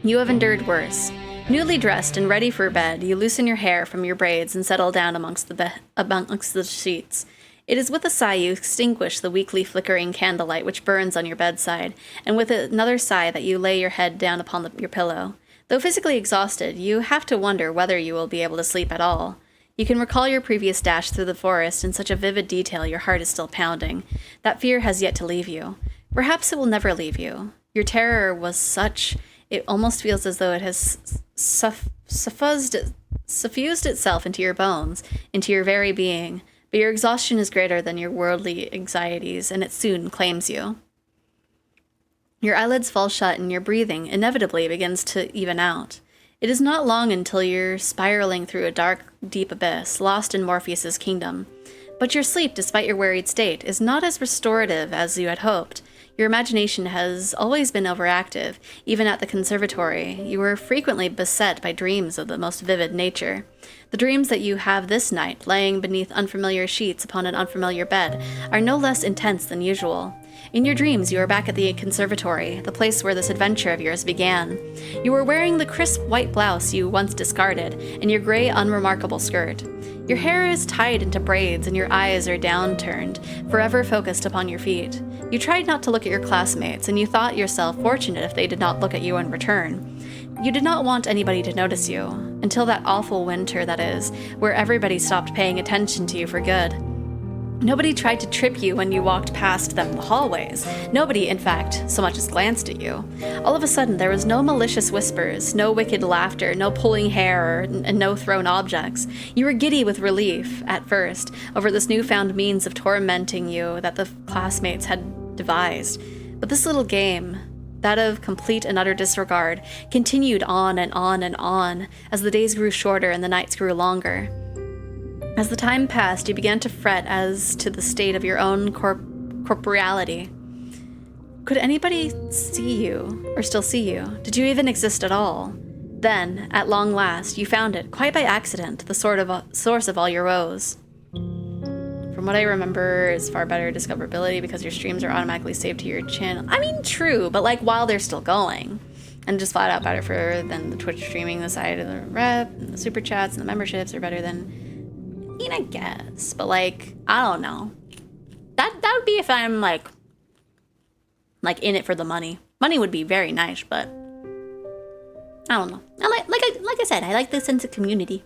You have endured worse. Newly dressed and ready for bed, you loosen your hair from your braids and settle down amongst the sheets. It is with a sigh you extinguish the weakly flickering candlelight which burns on your bedside, and with another sigh that you lay your head down upon your pillow. Though physically exhausted, you have to wonder whether you will be able to sleep at all. You can recall your previous dash through the forest in such a vivid detail your heart is still pounding. That fear has yet to leave you. Perhaps it will never leave you. Your terror was such, it almost feels as though it has suffused itself into your bones, into your very being. But your exhaustion is greater than your worldly anxieties, and it soon claims you. Your eyelids fall shut and your breathing inevitably begins to even out. It is not long until you're spiraling through a dark, deep abyss, lost in Morpheus's kingdom. But your sleep, despite your worried state, is not as restorative as you had hoped. Your imagination has always been overactive. Even at the conservatory, you were frequently beset by dreams of the most vivid nature. The dreams that you have this night, laying beneath unfamiliar sheets upon an unfamiliar bed, are no less intense than usual. In your dreams, you are back at the conservatory, the place where this adventure of yours began. You are wearing the crisp white blouse you once discarded, and your gray, unremarkable skirt. Your hair is tied into braids, and your eyes are downturned, forever focused upon your feet. You tried not to look at your classmates, and you thought yourself fortunate if they did not look at you in return. You did not want anybody to notice you, until that awful winter, that is, where everybody stopped paying attention to you for good. Nobody tried to trip you when you walked past them in the hallways. Nobody, in fact, so much as glanced at you. All of a sudden, there was no malicious whispers, no wicked laughter, no pulling hair, and no thrown objects. You were giddy with relief, at first, over this newfound means of tormenting you that the classmates had devised. But this little game, that of complete and utter disregard, continued on and on and on, as the days grew shorter and the nights grew longer. As the time passed, you began to fret as to the state of your own corporeality. Could anybody see you, or still see you? Did you even exist at all? Then, at long last, you found it, quite by accident, the source of all your woes. From what I remember, it's far better discoverability because your streams are automatically saved to your channel. I mean, true, but like while they're still going. And just flat out better than the Twitch streaming, the side of the rep, and the super chats, and the memberships are better than... I mean, I guess, but like, I don't know. That would be if I'm like in it for the money. Money would be very nice, but I don't know. Like I said, I like the sense of community.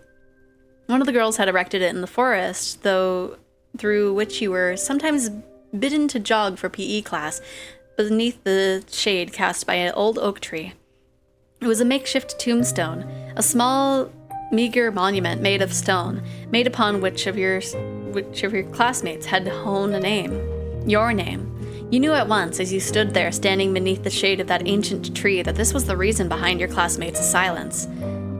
One of the girls had erected it in the forest, though, through which you were sometimes bidden to jog for PE class, beneath the shade cast by an old oak tree. It was a makeshift tombstone, a small, meager monument made of stone, made upon which of your classmates had honed a name. Your name. You knew at once, as you stood there standing beneath the shade of that ancient tree, that this was the reason behind your classmates' silence.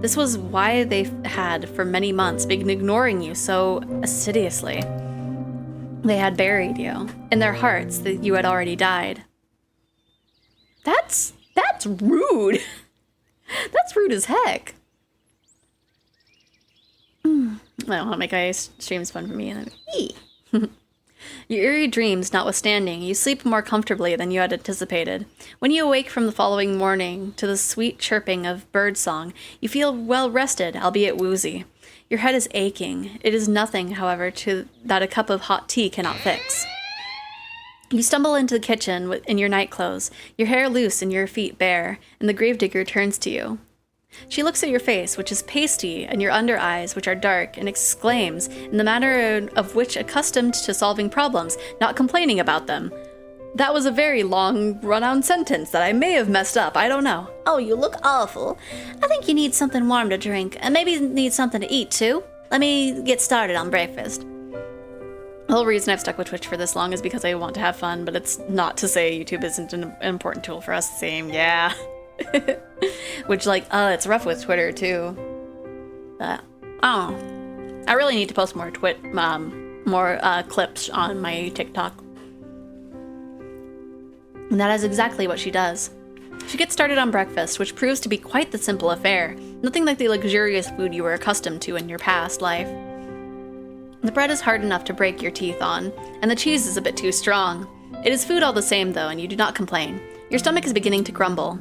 This was why they had, for many months, been ignoring you so assiduously. They had buried you, in their hearts that you had already died. That's rude. That's rude as heck. I don't want to make my streams fun for me, and then Your eerie dreams notwithstanding, you sleep more comfortably than you had anticipated. When you awake from the following morning to the sweet chirping of birdsong, you feel well rested, albeit woozy. Your head is aching. It is nothing, however, that a cup of hot tea cannot fix. You stumble into the kitchen in your nightclothes, your hair loose and your feet bare, and the gravedigger turns to you. She looks at your face, which is pasty, and your under eyes, which are dark, and exclaims, in the manner of which accustomed to solving problems, not complaining about them. That was a very long, run-on sentence that I may have messed up, I don't know. Oh, you look awful. I think you need something warm to drink, and maybe need something to eat too. Let me get started on breakfast. The whole reason I've stuck with Twitch for this long is because I want to have fun, but it's not to say YouTube isn't an important tool for us. Same, yeah. Which, like, it's rough with Twitter, too. I really need to post more clips on my TikTok. And that is exactly what she does. She gets started on breakfast, which proves to be quite the simple affair. Nothing like the luxurious food you were accustomed to in your past life. The bread is hard enough to break your teeth on, and the cheese is a bit too strong. It is food all the same, though, and you do not complain. Your stomach is beginning to grumble.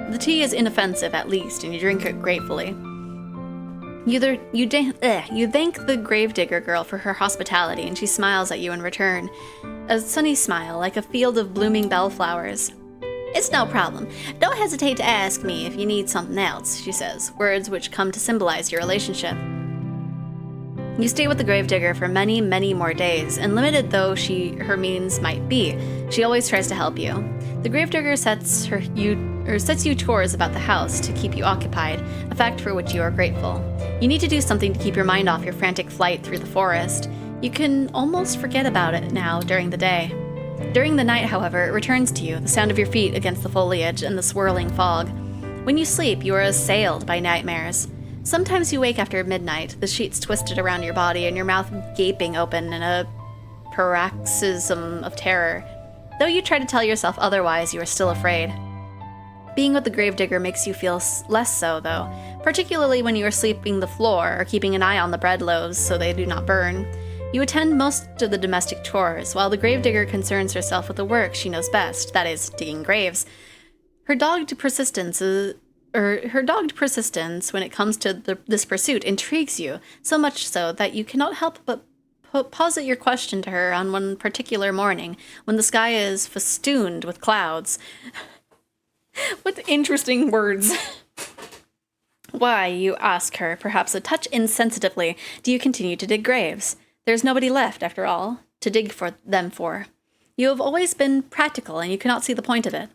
The tea is inoffensive, at least, and you drink it gratefully. You thank the gravedigger girl for her hospitality, and she smiles at you in return. A sunny smile, like a field of blooming bellflowers. It's no problem. Don't hesitate to ask me if you need something else, she says, words which come to symbolize your relationship. You stay with the gravedigger for many, many more days, and limited though her means might be, she always tries to help you. The gravedigger sets you chores about the house to keep you occupied, a fact for which you are grateful. You need to do something to keep your mind off your frantic flight through the forest. You can almost forget about it now during the day. During the night, however, it returns to you, the sound of your feet against the foliage and the swirling fog. When you sleep, you are assailed by nightmares. Sometimes you wake after midnight, the sheets twisted around your body and your mouth gaping open in a paroxysm of terror. Though you try to tell yourself otherwise, you are still afraid. Being with the gravedigger makes you feel less so, though, particularly when you are sweeping the floor or keeping an eye on the bread loaves so they do not burn. You attend most of the domestic chores, while the gravedigger concerns herself with the work she knows best, that is, digging graves. Her dogged persistence when it comes to this pursuit intrigues you, so much so that you cannot help but posit your question to her on one particular morning, when the sky is festooned with clouds. What interesting words. Why, you ask her, perhaps a touch insensitively, do you continue to dig graves? There's nobody left, after all, to dig for them for. You have always been practical, and you cannot see the point of it.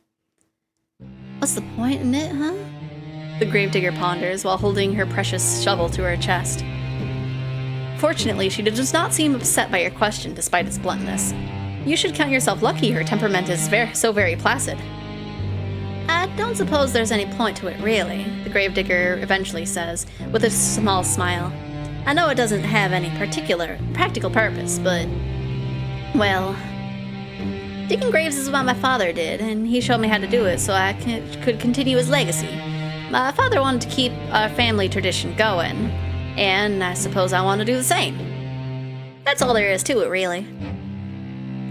What's the point in it, huh? The gravedigger ponders while holding her precious shovel to her chest. Fortunately, she does not seem upset by your question, despite its bluntness. You should count yourself lucky her temperament is so very placid. I don't suppose there's any point to it, really, the gravedigger eventually says, with a small smile. I know it doesn't have any particular practical purpose, but, well, digging graves is what my father did, and he showed me how to do it so I could continue his legacy. My father wanted to keep our family tradition going, and I suppose I want to do the same. That's all there is to it, really.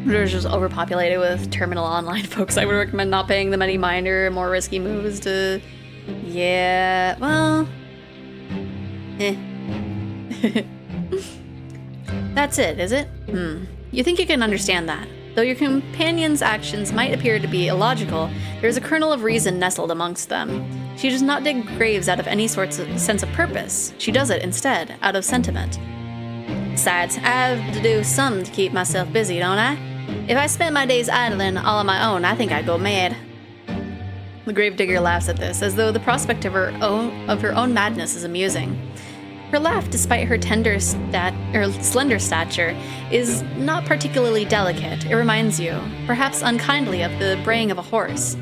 They're just overpopulated with terminal online folks. I would recommend not paying them any minor, more risky moves to... Yeah, well... That's it, is it? You think you can understand that. Though your companion's actions might appear to be illogical, there is a kernel of reason nestled amongst them. She does not dig graves out of any sense of purpose. She does it, instead, out of sentiment. Besides, I have to do something to keep myself busy, don't I? If I spent my days idling all on my own, I think I'd go mad. The gravedigger laughs at this, as though the prospect of her own madness is amusing. Her laugh, despite her slender stature, is not particularly delicate. It reminds you, perhaps unkindly, of the braying of a horse.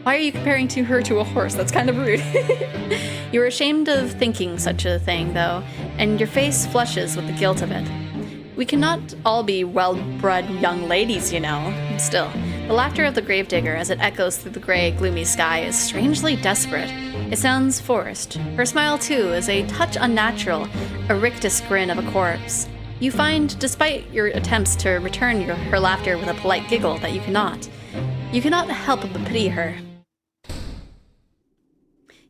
Why are you comparing her to a horse? That's kind of rude. You are ashamed of thinking such a thing, though, and your face flushes with the guilt of it. We cannot all be well-bred young ladies, you know. Still, the laughter of the gravedigger as it echoes through the gray, gloomy sky is strangely desperate. It sounds forced. Her smile, too, is a touch unnatural, a rictus grin of a corpse. You find, despite your attempts to return her laughter with a polite giggle, that you cannot. You cannot help but pity her.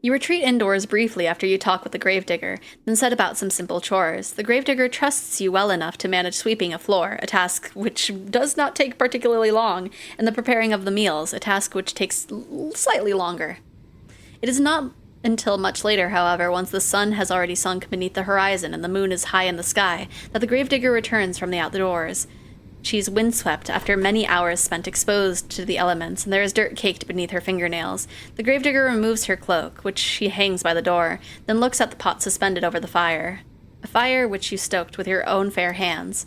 You retreat indoors briefly after you talk with the gravedigger, then set about some simple chores. The gravedigger trusts you well enough to manage sweeping a floor, a task which does not take particularly long, and the preparing of the meals, a task which takes slightly longer. It is not until much later, however, once the sun has already sunk beneath the horizon and the moon is high in the sky, that the gravedigger returns from the outdoors. She's windswept after many hours spent exposed to the elements, and there is dirt caked beneath her fingernails. The gravedigger removes her cloak, which she hangs by the door, then looks at the pot suspended over the fire. A fire which you stoked with your own fair hands.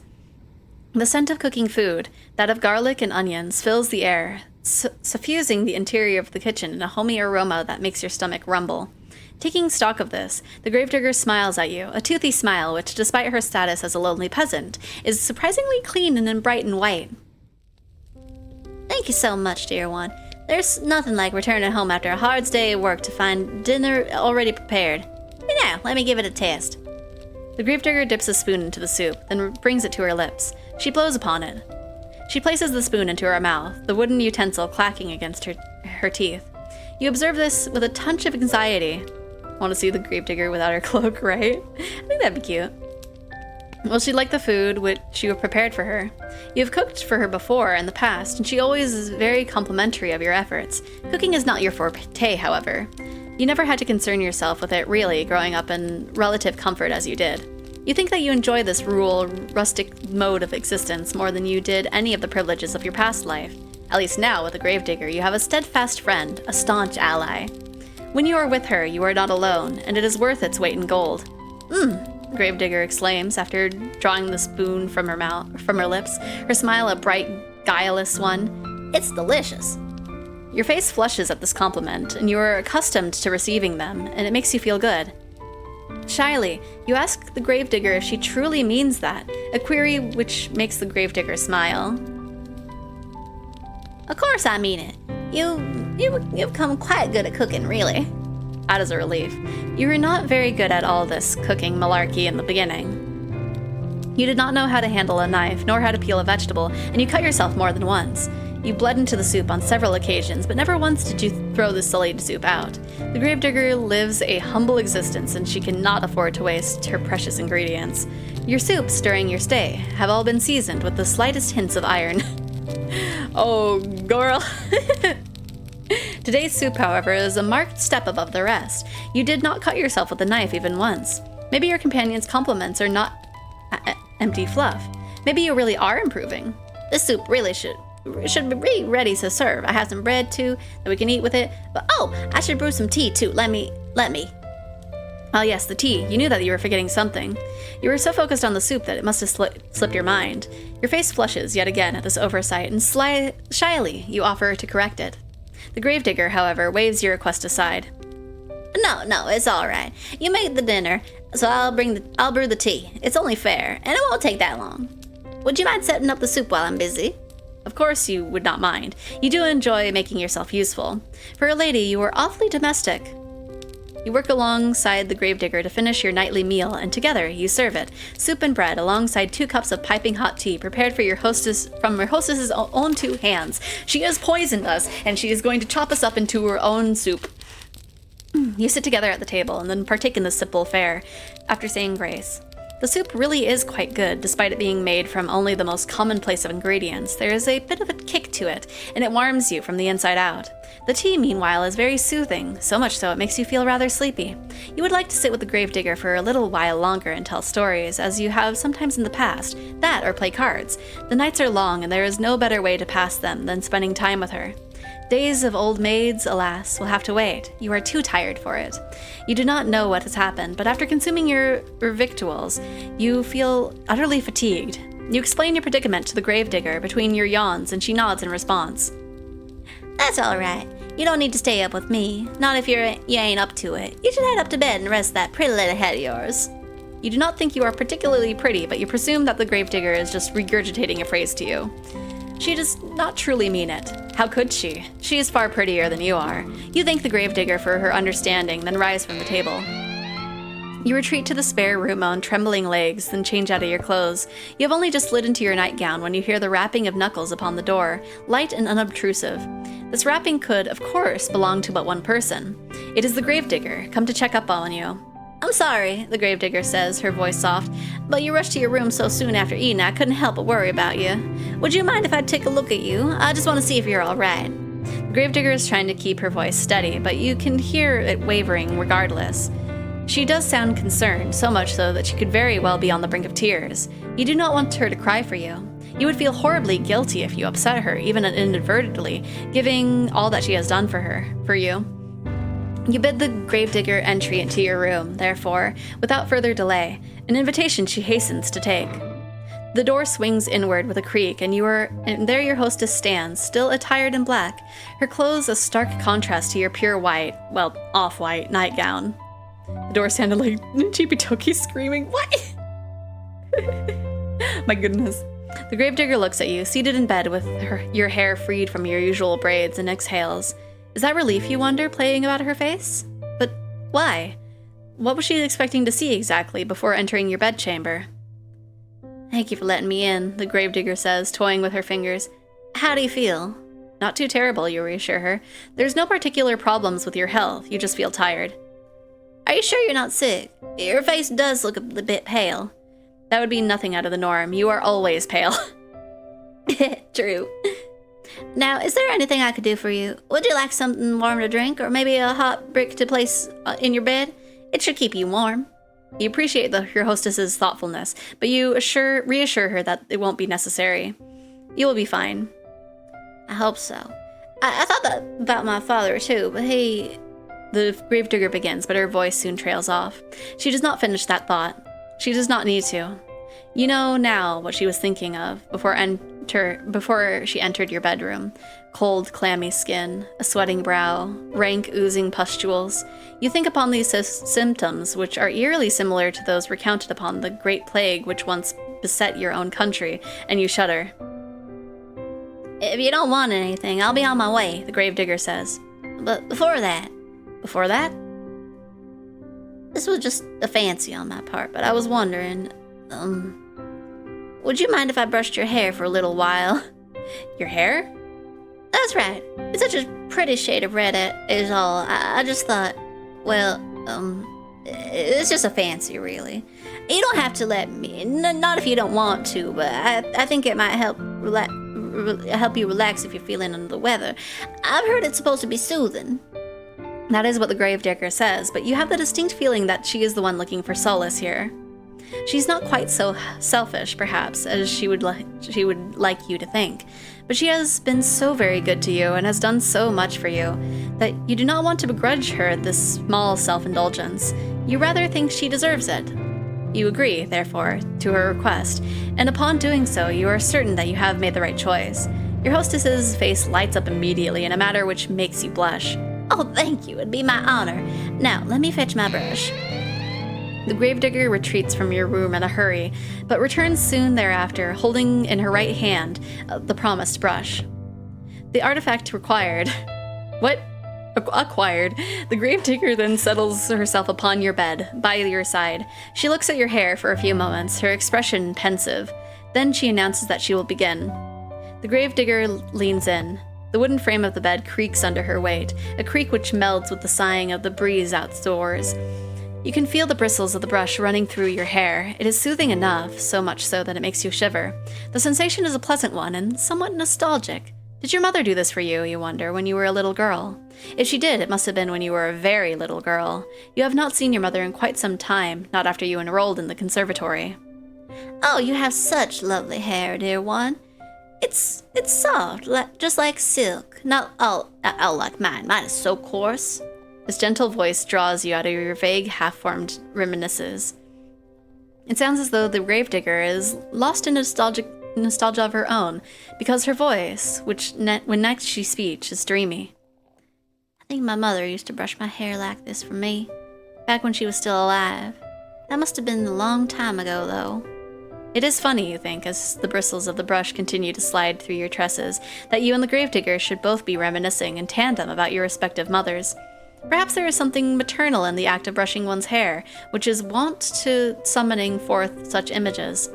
The scent of cooking food, that of garlic and onions, fills the air, suffusing the interior of the kitchen in a homey aroma that makes your stomach rumble. Taking stock of this, the gravedigger smiles at you, a toothy smile which, despite her status as a lonely peasant, is surprisingly clean and bright and white. Thank you so much, dear one. There's nothing like returning home after a hard day of work to find dinner already prepared. Now, let me give it a taste. The gravedigger dips a spoon into the soup, then brings it to her lips. She blows upon it. She places the spoon into her mouth, the wooden utensil clacking against her teeth. You observe this with a touch of anxiety. Want to see the gravedigger without her cloak, right? I think that'd be cute. Well, she liked the food which you have prepared for her. You have cooked for her before in the past, and she always is very complimentary of your efforts. Cooking is not your forte, however. You never had to concern yourself with it, really, growing up in relative comfort as you did. You think that you enjoy this rural, rustic mode of existence more than you did any of the privileges of your past life. At least now, with the gravedigger, you have a steadfast friend, a staunch ally. When you are with her, you are not alone, and it is worth its weight in gold. The gravedigger exclaims after drawing the spoon from her lips, her smile a bright, guileless one. It's delicious. Your face flushes at this compliment, and you are accustomed to receiving them, and it makes you feel good. Shyly, you ask the gravedigger if she truly means that, a query which makes the gravedigger smile. Of course I mean it. You've come quite good at cooking, really. That is a relief. You were not very good at all this cooking malarkey in the beginning. You did not know how to handle a knife, nor how to peel a vegetable, and you cut yourself more than once. You bled into the soup on several occasions, but never once did you throw the sullied soup out. The gravedigger lives a humble existence, and she cannot afford to waste her precious ingredients. Your soups during your stay have all been seasoned with the slightest hints of iron. Oh, girl. Today's soup, however, is a marked step above the rest. You did not cut yourself with a knife even once. Maybe your companion's compliments are not empty fluff. Maybe you really are improving. This soup really should be ready to serve. I have some bread too that we can eat with it. But I should brew some tea too. Let me. Oh yes, the tea. You knew that you were forgetting something. You were so focused on the soup that it must have slipped your mind. Your face flushes yet again at this oversight, and shyly you offer to correct it. The gravedigger, however, waves your request aside. No, it's all right. You made the dinner, so I'll brew the tea. It's only fair, and it won't take that long. Would you mind setting up the soup while I'm busy? Of course you would not mind. You do enjoy making yourself useful. For a lady, you are awfully domestic. You work alongside the gravedigger to finish your nightly meal, and together you serve it, soup and bread, alongside 2 cups of piping hot tea prepared for your hostess from her hostess's own 2 hands. She has poisoned us, and she is going to chop us up into her own soup. You sit together at the table and then partake in this simple fare, after saying grace. The soup really is quite good, despite it being made from only the most commonplace of ingredients. There is a bit of a kick to it, and it warms you from the inside out. The tea, meanwhile, is very soothing, so much so it makes you feel rather sleepy. You would like to sit with the gravedigger for a little while longer and tell stories, as you have sometimes in the past, that or play cards. The nights are long, and there is no better way to pass them than spending time with her. Days of old maids, alas, will have to wait. You are too tired for it. You do not know what has happened, but after consuming your victuals, you feel utterly fatigued. You explain your predicament to the gravedigger between your yawns, and she nods in response. That's all right. You don't need to stay up with me. Not if you ain't up to it. You should head up to bed and rest that pretty little head of yours. You do not think you are particularly pretty, but you presume that the gravedigger is just regurgitating a phrase to you. She does not truly mean it. How could she? She is far prettier than you are. You thank the gravedigger for her understanding, then rise from the table. You retreat to the spare room on trembling legs, then change out of your clothes. You have only just slid into your nightgown when you hear the rapping of knuckles upon the door, light and unobtrusive. This rapping could, of course, belong to but one person. It is the gravedigger, come to check up on you. I'm sorry, the gravedigger says, her voice soft, but you rushed to your room so soon after eating I couldn't help but worry about you. Would you mind if I take a look at you? I just want to see if you're all right. The Gravedigger is trying to keep her voice steady, but you can hear it wavering regardless. She does sound concerned, so much so that she could very well be on the brink of tears. You do not want her to cry for you. You would feel horribly guilty if you upset her, even inadvertently, giving all that she has done for you. You bid the Gravedigger entry into your room, therefore, without further delay, an invitation she hastens to take. The door swings inward with a creak, and there your hostess stands, still attired in black, her clothes a stark contrast to your pure white, well, off-white nightgown. The door sounded like Chibi Toki screaming, "What?" My goodness. The Gravedigger looks at you, seated in bed with your hair freed from your usual braids, and exhales. Is that relief, you wonder, playing about her face? But why? What was she expecting to see exactly before entering your bedchamber? Thank you for letting me in, the Gravedigger says, toying with her fingers. How do you feel? Not too terrible, you reassure her. There's no particular problems with your health, you just feel tired. Are you sure you're not sick? Your face does look a bit pale. That would be nothing out of the norm. You are always pale. True. Now, is there anything I could do for you? Would you like something warm to drink, or maybe a hot brick to place in your bed? It should keep you warm. You appreciate your hostess's thoughtfulness, but you reassure her that it won't be necessary. You will be fine. I hope so. I thought that about my father, too, but he... The Gravedigger begins, but her voice soon trails off. She does not finish that thought. She does not need to. You know now what she was thinking of before she entered your bedroom. Cold, clammy skin, a sweating brow, rank, oozing pustules. You think upon these symptoms, which are eerily similar to those recounted upon the Great Plague which once beset your own country, and you shudder. If you don't want anything, I'll be on my way, the Gravedigger says. But before that... Before that? This was just a fancy on my part, but I was wondering, would you mind if I brushed your hair for a little while? Your hair? That's right. It's such a pretty shade of red is all. I just thought, well, it's just a fancy, really. You don't have to let me, not if you don't want to, but I think it might help you relax if you're feeling under the weather. I've heard it's supposed to be soothing. That is what the Gravedigger says, but you have the distinct feeling that she is the one looking for solace here. She's not quite so selfish, perhaps, as she would like you to think, but she has been so very good to you and has done so much for you that you do not want to begrudge her this small self-indulgence. You rather think she deserves it. You agree, therefore, to her request, and upon doing so, you are certain that you have made the right choice. Your hostess's face lights up immediately in a manner which makes you blush. Oh, thank you. It'd be my honor. Now, let me fetch my brush. The Gravedigger retreats from your room in a hurry, but returns soon thereafter, holding in her right hand the promised brush. The artifact acquired. The Gravedigger then settles herself upon your bed, by your side. She looks at your hair for a few moments, her expression pensive. Then she announces that she will begin. The Gravedigger leans in. The wooden frame of the bed creaks under her weight, a creak which melds with the sighing of the breeze outdoors. You can feel the bristles of the brush running through your hair. It is soothing enough, so much so that it makes you shiver. The sensation is a pleasant one and somewhat nostalgic. Did your mother do this for you, you wonder, when you were a little girl? If she did, it must have been when you were a very little girl. You have not seen your mother in quite some time, not after you enrolled in the conservatory. Oh, you have such lovely hair, dear one. It's soft, just like silk. Not all like mine. Mine is so coarse. His gentle voice draws you out of your vague, half-formed reminiscences. It sounds as though the Gravedigger is lost in nostalgia of her own, because her voice, when next she speaks, is dreamy. I think my mother used to brush my hair like this for me, back when she was still alive. That must have been a long time ago, though. It is funny, you think, as the bristles of the brush continue to slide through your tresses, that you and the Gravedigger should both be reminiscing in tandem about your respective mothers. Perhaps there is something maternal in the act of brushing one's hair, which is wont to summoning forth such images.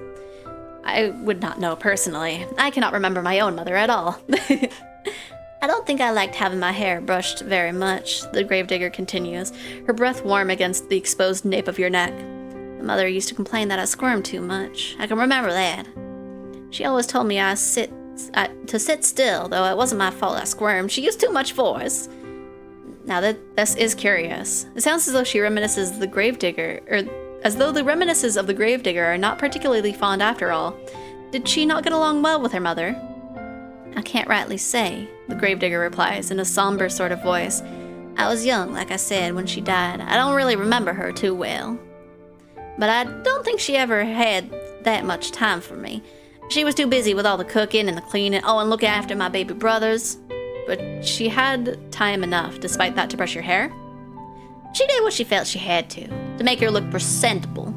I would not know personally. I cannot remember my own mother at all. I don't think I liked having my hair brushed very much, the Gravedigger continues, her breath warm against the exposed nape of your neck. My mother used to complain that I squirmed too much. I can remember that. She always told me I sit to sit still, though it wasn't my fault I squirmed. She used too much force. Now this is curious. It sounds as though she reminisces the gravedigger, or as though the reminiscences of the gravedigger are not particularly fond after all. Did she not get along well with her mother? I can't rightly say, the gravedigger replies in a somber sort of voice. I was young, like I said, when she died. I don't really remember her too well. But I don't think she ever had that much time for me. She was too busy with all the cooking and the cleaning, and looking after my baby brothers. But she had time enough, despite that, to brush your hair. She did what she felt she had to make her look presentable.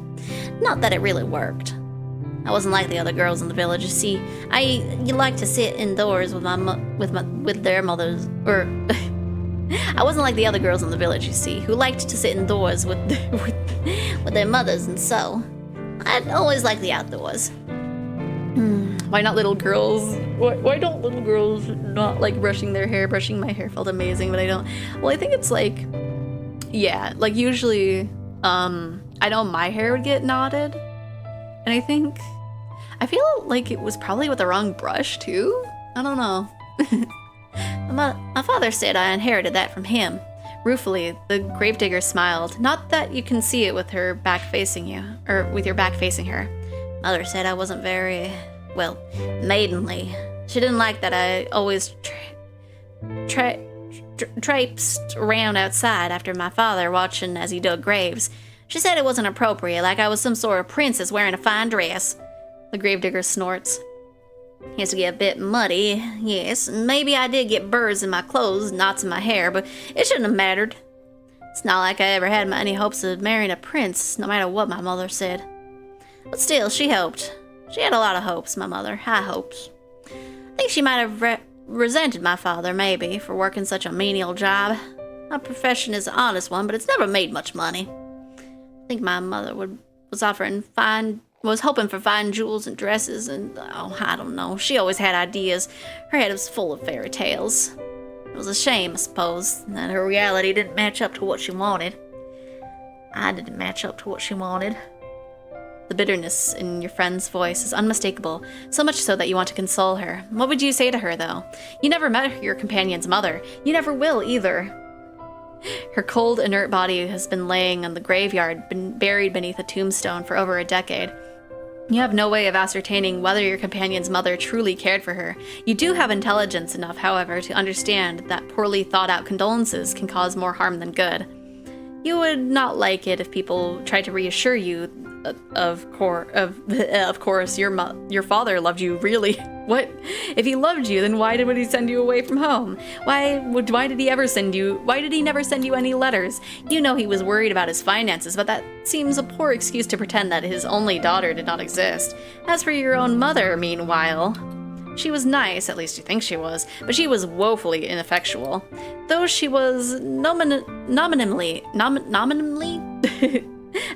Not that it really worked. I wasn't like the other girls in the village. You see, you like to sit indoors with their mothers, or I wasn't like the other girls in the village. You see, who liked to sit indoors with their mothers, and so I'd always like the outdoors. Why not little girls? Why don't little girls not like brushing their hair? Brushing my hair felt amazing, but I don't. Well, I think it's like, yeah, like usually, I know my hair would get knotted, and I feel like it was probably with the wrong brush too. I don't know. My father said I inherited that from him. Ruefully, the gravedigger smiled. Not that you can see it with her back facing you, or with your back facing her. Mother said I wasn't very, well, maidenly. She didn't like that I always traipsed around outside after my father, watching as he dug graves. She said it wasn't appropriate, like I was some sort of princess wearing a fine dress. The gravedigger snorts. It used to get a bit muddy, yes, and maybe I did get burrs in my clothes, knots in my hair, but it shouldn't have mattered. It's not like I ever had any hopes of marrying a prince, no matter what my mother said. But still, she hoped. She had a lot of hopes, my mother, high hopes. I think she might have resented my father, maybe, for working such a menial job. My profession is an honest one, but it's never made much money. I think my mother was hoping for fine jewels and dresses, and I don't know. She always had ideas. Her head was full of fairy tales. It was a shame, I suppose, that her reality didn't match up to what she wanted. I didn't match up to what she wanted. The bitterness in your friend's voice is unmistakable, so much so that you want to console her. What would you say to her, though? You never met your companion's mother. You never will, either. Her cold, inert body has been laying in the graveyard, been buried beneath a tombstone for over a decade. You have no way of ascertaining whether your companion's mother truly cared for her. You do have intelligence enough, however, to understand that poorly thought-out condolences can cause more harm than good. You would not like it if people tried to reassure you. Of course, your father loved you, really. What? If he loved you, then why would he send you away from home? Why did he never send you any letters? You know he was worried about his finances, but that seems a poor excuse to pretend that his only daughter did not exist. As for your own mother, meanwhile, she was nice, at least you think she was, but she was woefully ineffectual. Though she was nominally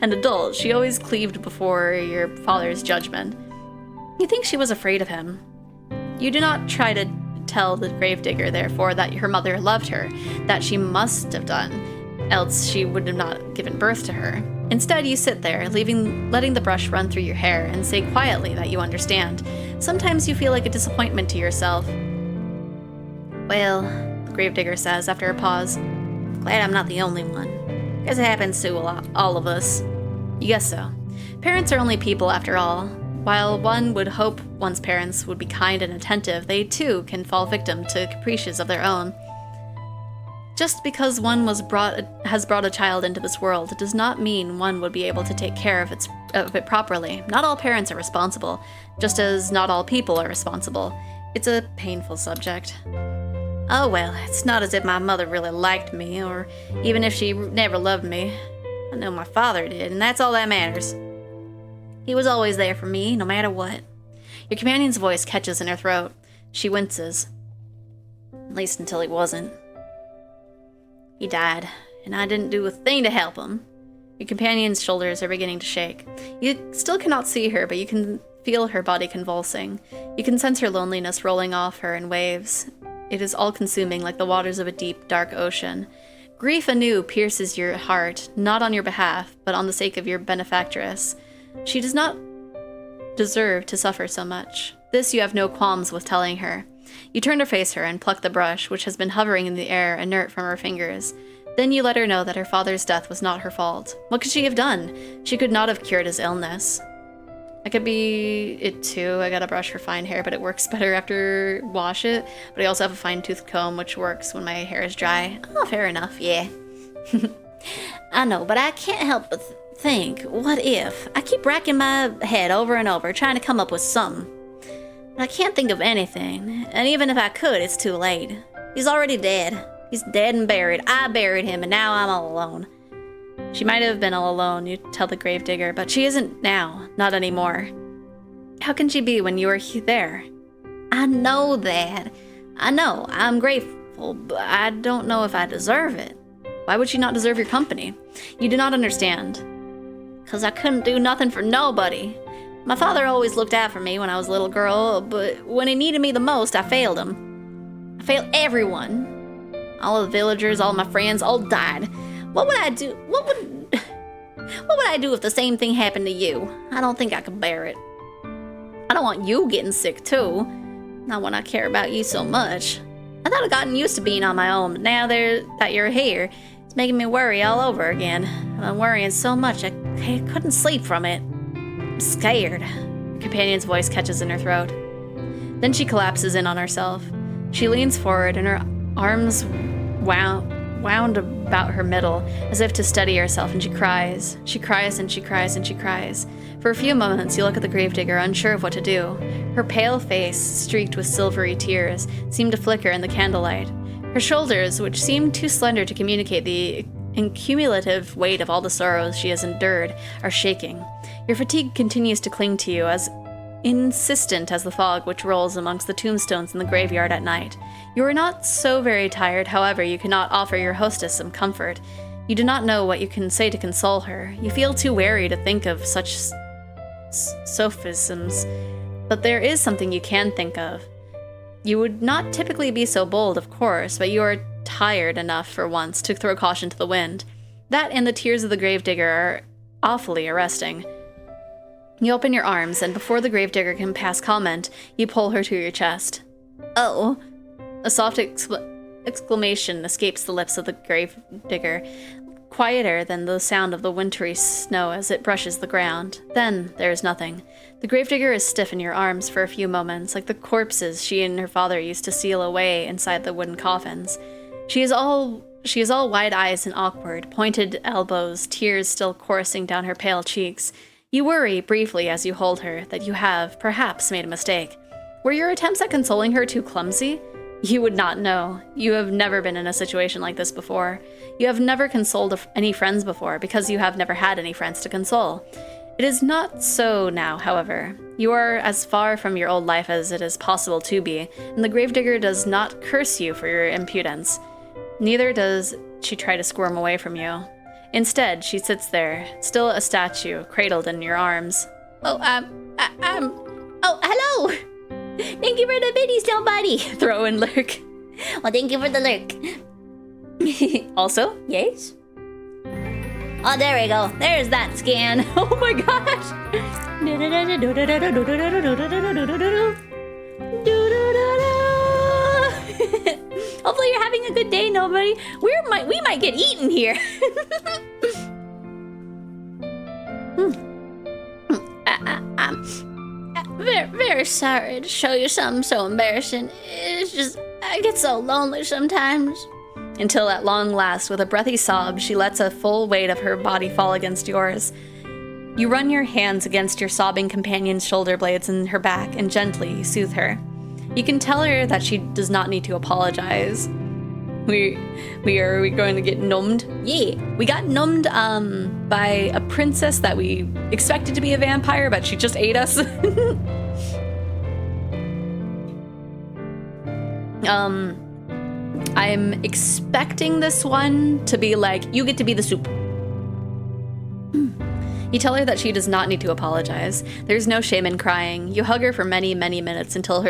an adult, she always cleaved before your father's judgment. You think she was afraid of him. You do not try to tell the gravedigger, therefore, that her mother loved her, that she must have done, else she would have not given birth to her. Instead, you sit there, letting the brush run through your hair, and say quietly that you understand. Sometimes you feel like a disappointment to yourself. Well, the gravedigger says after a pause, glad I'm not the only one. Guess it happens to all of us. You guess so. Parents are only people after all. While one would hope one's parents would be kind and attentive, they too can fall victim to caprices of their own. Just because one has brought a child into this world, it does not mean one would be able to take care of it properly. Not all parents are responsible, just as not all people are responsible. It's a painful subject. Oh well, it's not as if my mother really liked me, or even if she never loved me. I know my father did, and that's all that matters. He was always there for me, no matter what. Your companion's voice catches in her throat. She winces. At least until he wasn't. He died, and I didn't do a thing to help him. Your companion's shoulders are beginning to shake. You still cannot see her, but you can feel her body convulsing. You can sense her loneliness rolling off her in waves. It is all-consuming, like the waters of a deep, dark ocean. Grief anew pierces your heart, not on your behalf, but on the sake of your benefactress. She does not deserve to suffer so much. This you have no qualms with telling her. You turn to face her and pluck the brush, which has been hovering in the air inert from her fingers. Then you let her know that her father's death was not her fault. What could she have done? She could not have cured his illness. I could be it too. I got a brush for fine hair, but it works better after wash it. But I also have a fine-tooth comb, which works when my hair is dry. Oh, fair enough, yeah. I know, but I can't help but think, what if? I keep racking my head over and over, trying to come up with something. But I can't think of anything, and even if I could, it's too late. He's already dead. He's dead and buried. I buried him, and now I'm all alone. She might have been all alone, you tell the gravedigger, but she isn't now. Not anymore. How can she be when you are there? I know that. I know. I'm grateful, but I don't know if I deserve it. Why would she not deserve your company? You do not understand. 'Cause I couldn't do nothing for nobody. My father always looked out for me when I was a little girl, but when he needed me the most, I failed him. I failed everyone. All the villagers, all my friends, all died. What would I do? What would I do if the same thing happened to you? I don't think I could bear it. I don't want you getting sick too. Not when I care about you so much. I thought I'd gotten used to being on my own, but now that you're here, it's making me worry all over again. I'm worrying so much I couldn't sleep from it. I'm scared. Her companion's voice catches in her throat. Then she collapses in on herself. She leans forward and her arms wound about her middle, as if to steady herself, and she cries. She cries and she cries and she cries. For a few moments, you look at the gravedigger, unsure of what to do. Her pale face, streaked with silvery tears, seemed to flicker in the candlelight. Her shoulders, which seemed too slender to communicate the cumulative weight of all the sorrows she has endured, are shaking. Your fatigue continues to cling to you, as insistent as the fog which rolls amongst the tombstones in the graveyard at night. You are not so very tired, however, you cannot offer your hostess some comfort. You do not know what you can say to console her. You feel too wary to think of such sophisms, but there is something you can think of. You would not typically be so bold, of course, but you are tired enough for once to throw caution to the wind. That and the tears of the gravedigger are awfully arresting. You open your arms, and before the gravedigger can pass comment, you pull her to your chest. Oh. A soft exclamation escapes the lips of the gravedigger, quieter than the sound of the wintry snow as it brushes the ground. Then there is nothing. The gravedigger is stiff in your arms for a few moments, like the corpses she and her father used to seal away inside the wooden coffins. She is all wide eyes and awkward, pointed elbows, tears still coursing down her pale cheeks. You worry, briefly, as you hold her, that you have, perhaps, made a mistake. Were your attempts at consoling her too clumsy? You would not know. You have never been in a situation like this before. You have never consoled any friends before, because you have never had any friends to console. It is not so now, however. You are as far from your old life as it is possible to be, and the gravedigger does not curse you for your impudence. Neither does she try to squirm away from you. Instead, she sits there, still a statue, cradled in your arms. Oh, hello! Thank you for the biddies, nobody! Throw and lurk. Well, thank you for the lurk. Also, yes? Oh, there we go. There's that scan. Oh my gosh! Hopefully you're having a good day, nobody. We might get eaten here. I'm very sorry to show you something so embarrassing. It's just, I get so lonely sometimes. Until at long last, with a breathy sob, she lets a full weight of her body fall against yours. You run your hands against your sobbing companion's shoulder blades in her back and gently soothe her. You can tell her that she does not need to apologize. We going to get numbed? Yeah, we got numbed by a princess that we expected to be a vampire, but she just ate us. I'm expecting this one to be like, you get to be the soup. You tell her that she does not need to apologize. There's no shame in crying. You hug her for many, many minutes until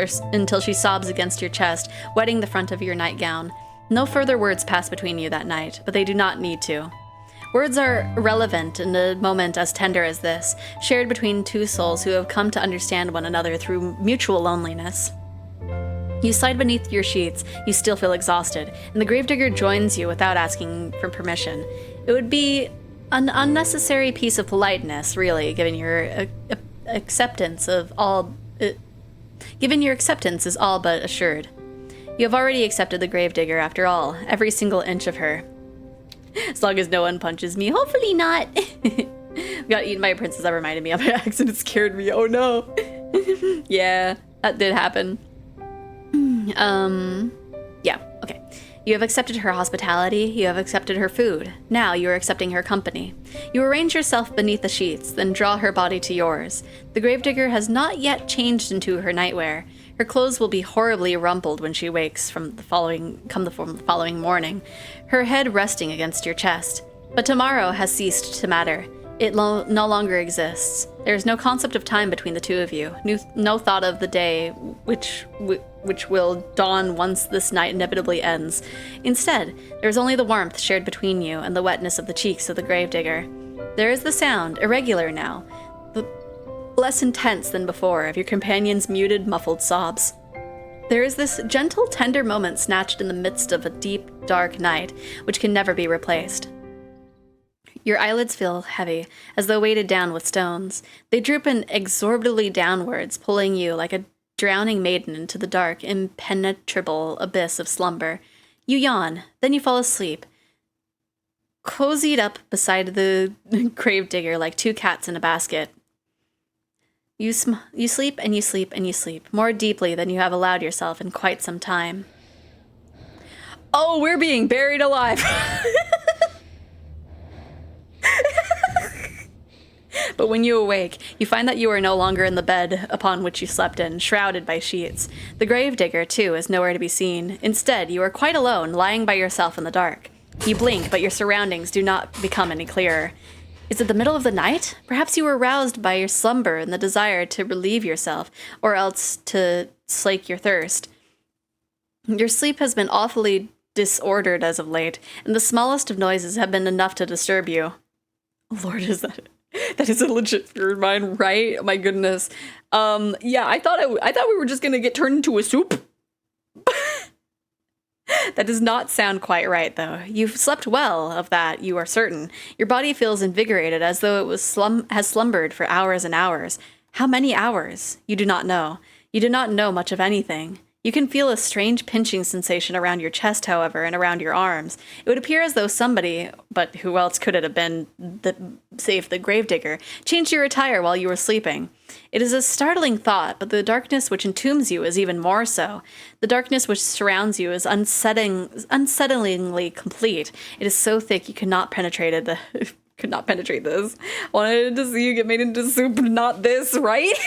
she sobs against your chest, wetting the front of your nightgown. No further words pass between you that night, but they do not need to. Words are irrelevant in a moment as tender as this, shared between two souls who have come to understand one another through mutual loneliness. You slide beneath your sheets, you still feel exhausted, and the gravedigger joins you without asking for permission. It would be an unnecessary piece of politeness, really, given your acceptance is all but assured. You have already accepted the gravedigger, after all, every single inch of her. As long as no one punches me, hopefully not. Got eaten by a princess, that reminded me of an accident. It scared me. Oh no. Yeah, that did happen. Yeah, okay. You have accepted her hospitality, you have accepted her food. Now you are accepting her company. You arrange yourself beneath the sheets, then draw her body to yours. The gravedigger has not yet changed into her nightwear. Her clothes will be horribly rumpled when she wakes from the following morning, her head resting against your chest. But tomorrow has ceased to matter. It no longer exists. There is no concept of time between the two of you. No thought of the day which will dawn once this night inevitably ends. Instead, there is only the warmth shared between you and the wetness of the cheeks of the gravedigger. There is the sound, irregular now, but less intense than before, of your companion's muted, muffled sobs. There is this gentle, tender moment snatched in the midst of a deep, dark night, which can never be replaced. Your eyelids feel heavy, as though weighted down with stones. They droop inexorably downwards, pulling you like a drowning maiden into the dark, impenetrable abyss of slumber. You yawn, then you fall asleep, cozied up beside the gravedigger like two cats in a basket. You sleep and you sleep and you sleep, more deeply than you have allowed yourself in quite some time. Oh, we're being buried alive! But when you awake, you find that you are no longer in the bed upon which you slept in, shrouded by sheets. The gravedigger, too, is nowhere to be seen. Instead, you are quite alone, lying by yourself in the dark. You blink, but your surroundings do not become any clearer. Is it the middle of the night? Perhaps you were roused by your slumber and the desire to relieve yourself, or else to slake your thirst. Your sleep has been awfully disordered as of late, and the smallest of noises have been enough to disturb you. Lord, that is a legit fear of mine, right? Oh my goodness. Yeah, I thought we were just gonna get turned into a soup. That does not sound quite right, though. You've slept well, of that you are certain. Your body feels invigorated, as though it has slumbered for hours and hours. How many hours? You do not know. You do not know much of anything. You can feel a strange pinching sensation around your chest, however, and around your arms. It would appear as though somebody, but who else could it have been save the gravedigger, changed your attire while you were sleeping. It is a startling thought, but the darkness which entombs you is even more so. The darkness which surrounds you is unsettlingly complete. It is so thick you cannot penetrate it. Could not penetrate this. Wanted to see you get made into soup, not this, right?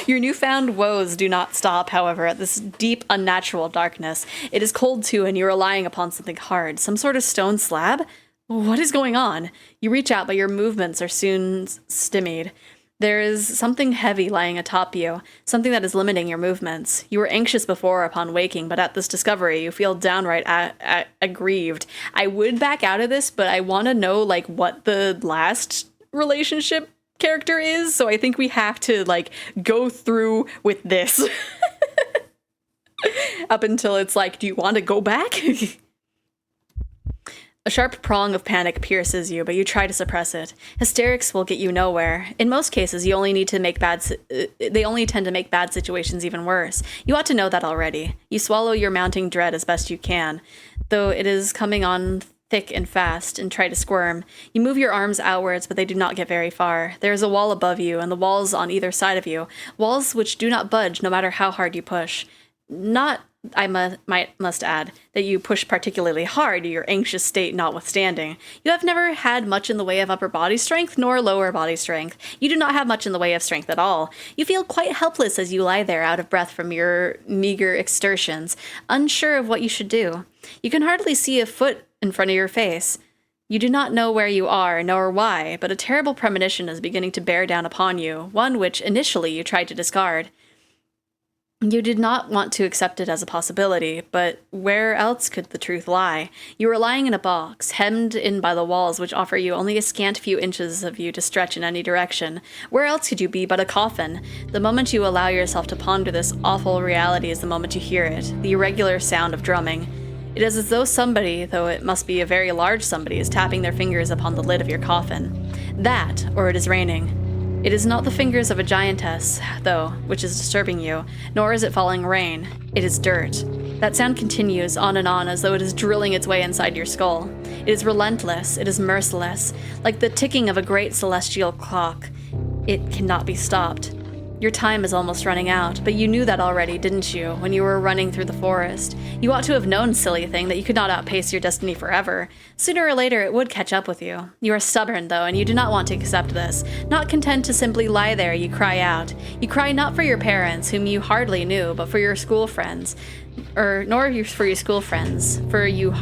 Your newfound woes do not stop, however, at this deep, unnatural darkness. It is cold, too, and you are lying upon something hard. Some sort of stone slab? What is going on? You reach out, but your movements are soon stymied. There is something heavy lying atop you, something that is limiting your movements. You were anxious before upon waking, but at this discovery, you feel downright aggrieved. I would back out of this, but I want to know, like, what the last relationship character is, so I think we have to, like, go through with this. Up until it's like, do you want to go back? A sharp prong of panic pierces you, but you try to suppress it. Hysterics will get you nowhere. In most cases, they only tend to make bad situations even worse. You ought to know that already. You swallow your mounting dread as best you can, though it is coming on thick and fast, and try to squirm. You move your arms outwards, but they do not get very far. There is a wall above you, and the walls on either side of you, walls which do not budge no matter how hard you push. Not, I must add, that you push particularly hard, your anxious state notwithstanding. You have never had much in the way of upper body strength, nor lower body strength. You do not have much in the way of strength at all. You feel quite helpless as you lie there, out of breath from your meager exertions, unsure of what you should do. You can hardly see a foot in front of your face. You do not know where you are, nor why, but a terrible premonition is beginning to bear down upon you, one which initially you tried to discard. You did not want to accept it as a possibility, but where else could the truth lie? You were lying in a box, hemmed in by the walls which offer you only a scant few inches of you to stretch in any direction. Where else could you be but a coffin? The moment you allow yourself to ponder this awful reality is the moment you hear it, the irregular sound of drumming. It is as though somebody, though it must be a very large somebody, is tapping their fingers upon the lid of your coffin. That, or it is raining. It is not the fingers of a giantess, though, which is disturbing you, nor is it falling rain. It is dirt. That sound continues on and on as though it is drilling its way inside your skull. It is relentless. It is merciless. Like the ticking of a great celestial clock. It cannot be stopped. Your time is almost running out, but you knew that already, didn't you, when you were running through the forest? You ought to have known, silly thing, that you could not outpace your destiny forever. Sooner or later, it would catch up with you. You are stubborn, though, and you do not want to accept this. Not content to simply lie there, you cry out. You cry not for your parents, whom you hardly knew, but for your school friends. Nor for your school friends, for you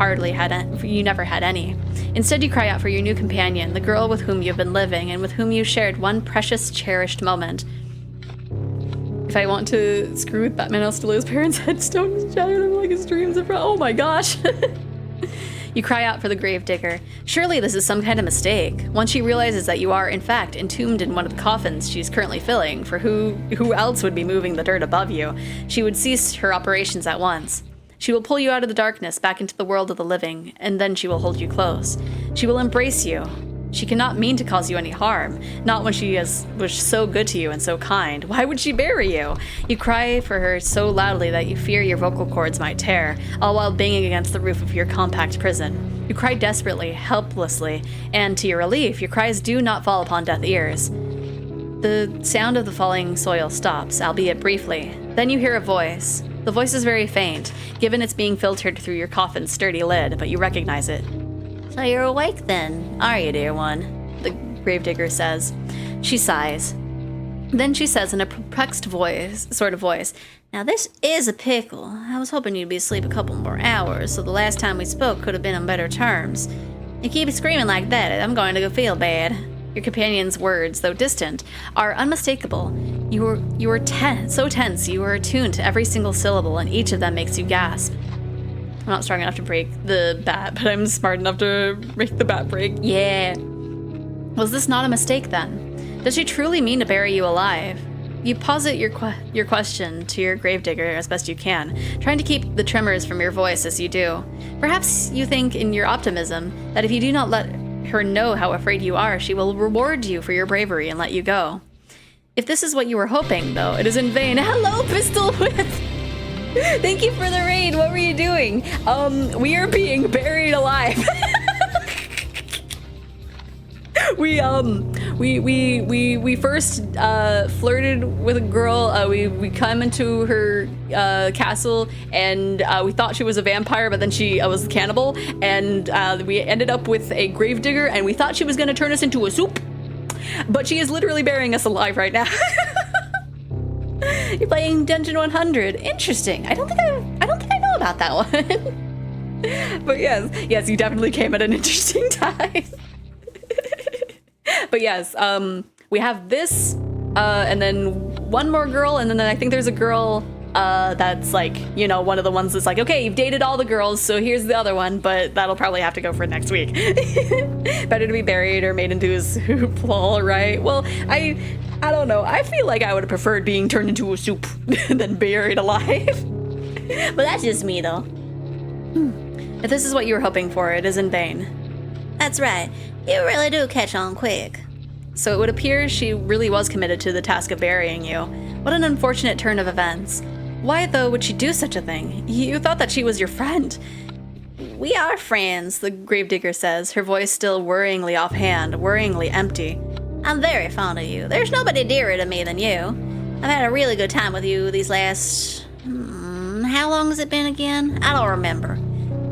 never had any. Instead, you cry out for your new companion, the girl with whom you have been living, and with whom you shared one precious, cherished moment. If I want to screw with Batman, I'll steal his parents' headstones and shatter them like his dreams of... Oh my gosh! You cry out for the gravedigger. Surely this is some kind of mistake. Once she realizes that you are, in fact, entombed in one of the coffins she's currently filling, for who else would be moving the dirt above you, she would cease her operations at once. She will pull you out of the darkness back into the world of the living, and then she will hold you close. She will embrace you. She cannot mean to cause you any harm, not when she was so good to you and so kind. Why would she bury you? You cry for her so loudly that you fear your vocal cords might tear, all while banging against the roof of your compact prison. You cry desperately, helplessly, and to your relief, your cries do not fall upon deaf ears. The sound of the falling soil stops, albeit briefly. Then you hear a voice. The voice is very faint, given it's being filtered through your coffin's sturdy lid, but you recognize it. So you're awake then, are you, dear one? The gravedigger says. She sighs. Then she says in a perplexed voice, Now this is a pickle. I was hoping you'd be asleep a couple more hours, so the last time we spoke could have been on better terms. You keep screaming like that, I'm going to go feel bad. Your companion's words, though distant, are unmistakable. You are so tense, you are attuned to every single syllable, and each of them makes you gasp. I'm not strong enough to break the bat, but I'm smart enough to make the bat break. Yeah. Was this not a mistake, then? Does she truly mean to bury you alive? You posit your question to your gravedigger as best you can, trying to keep the tremors from your voice as you do. Perhaps you think in your optimism that if you do not let her know how afraid you are, she will reward you for your bravery and let you go. If this is what you were hoping, though, it is in vain. Hello, Pistol Whip! Thank you for the raid. What were you doing? We are being buried alive. We first flirted with a girl. We come into her castle, and we thought she was a vampire, but then she was a cannibal, and we ended up with a gravedigger, and we thought she was going to turn us into a soup, but she is literally burying us alive right now. You're playing Dungeon 100. Interesting. I don't think I know about that one. But yes, you definitely came at an interesting time. But yes, we have this, and then one more girl, and then I think there's a girl that's like, you know, one of the ones that's like, okay, you've dated all the girls, so here's the other one, but that'll probably have to go for next week. Better to be buried or made into a soup, lol, right? Well, I don't know. I feel like I would have preferred being turned into a soup than buried alive. But that's just me, though. If this is what you were hoping for, it is in vain. That's right. You really do catch on quick. So it would appear she really was committed to the task of burying you. What an unfortunate turn of events. Why, though, would she do such a thing? You thought that she was your friend. We are friends, the gravedigger says, her voice still worryingly offhand, worryingly empty. I'm very fond of you. There's nobody dearer to me than you. I've had a really good time with you these last... how long has it been again? I don't remember.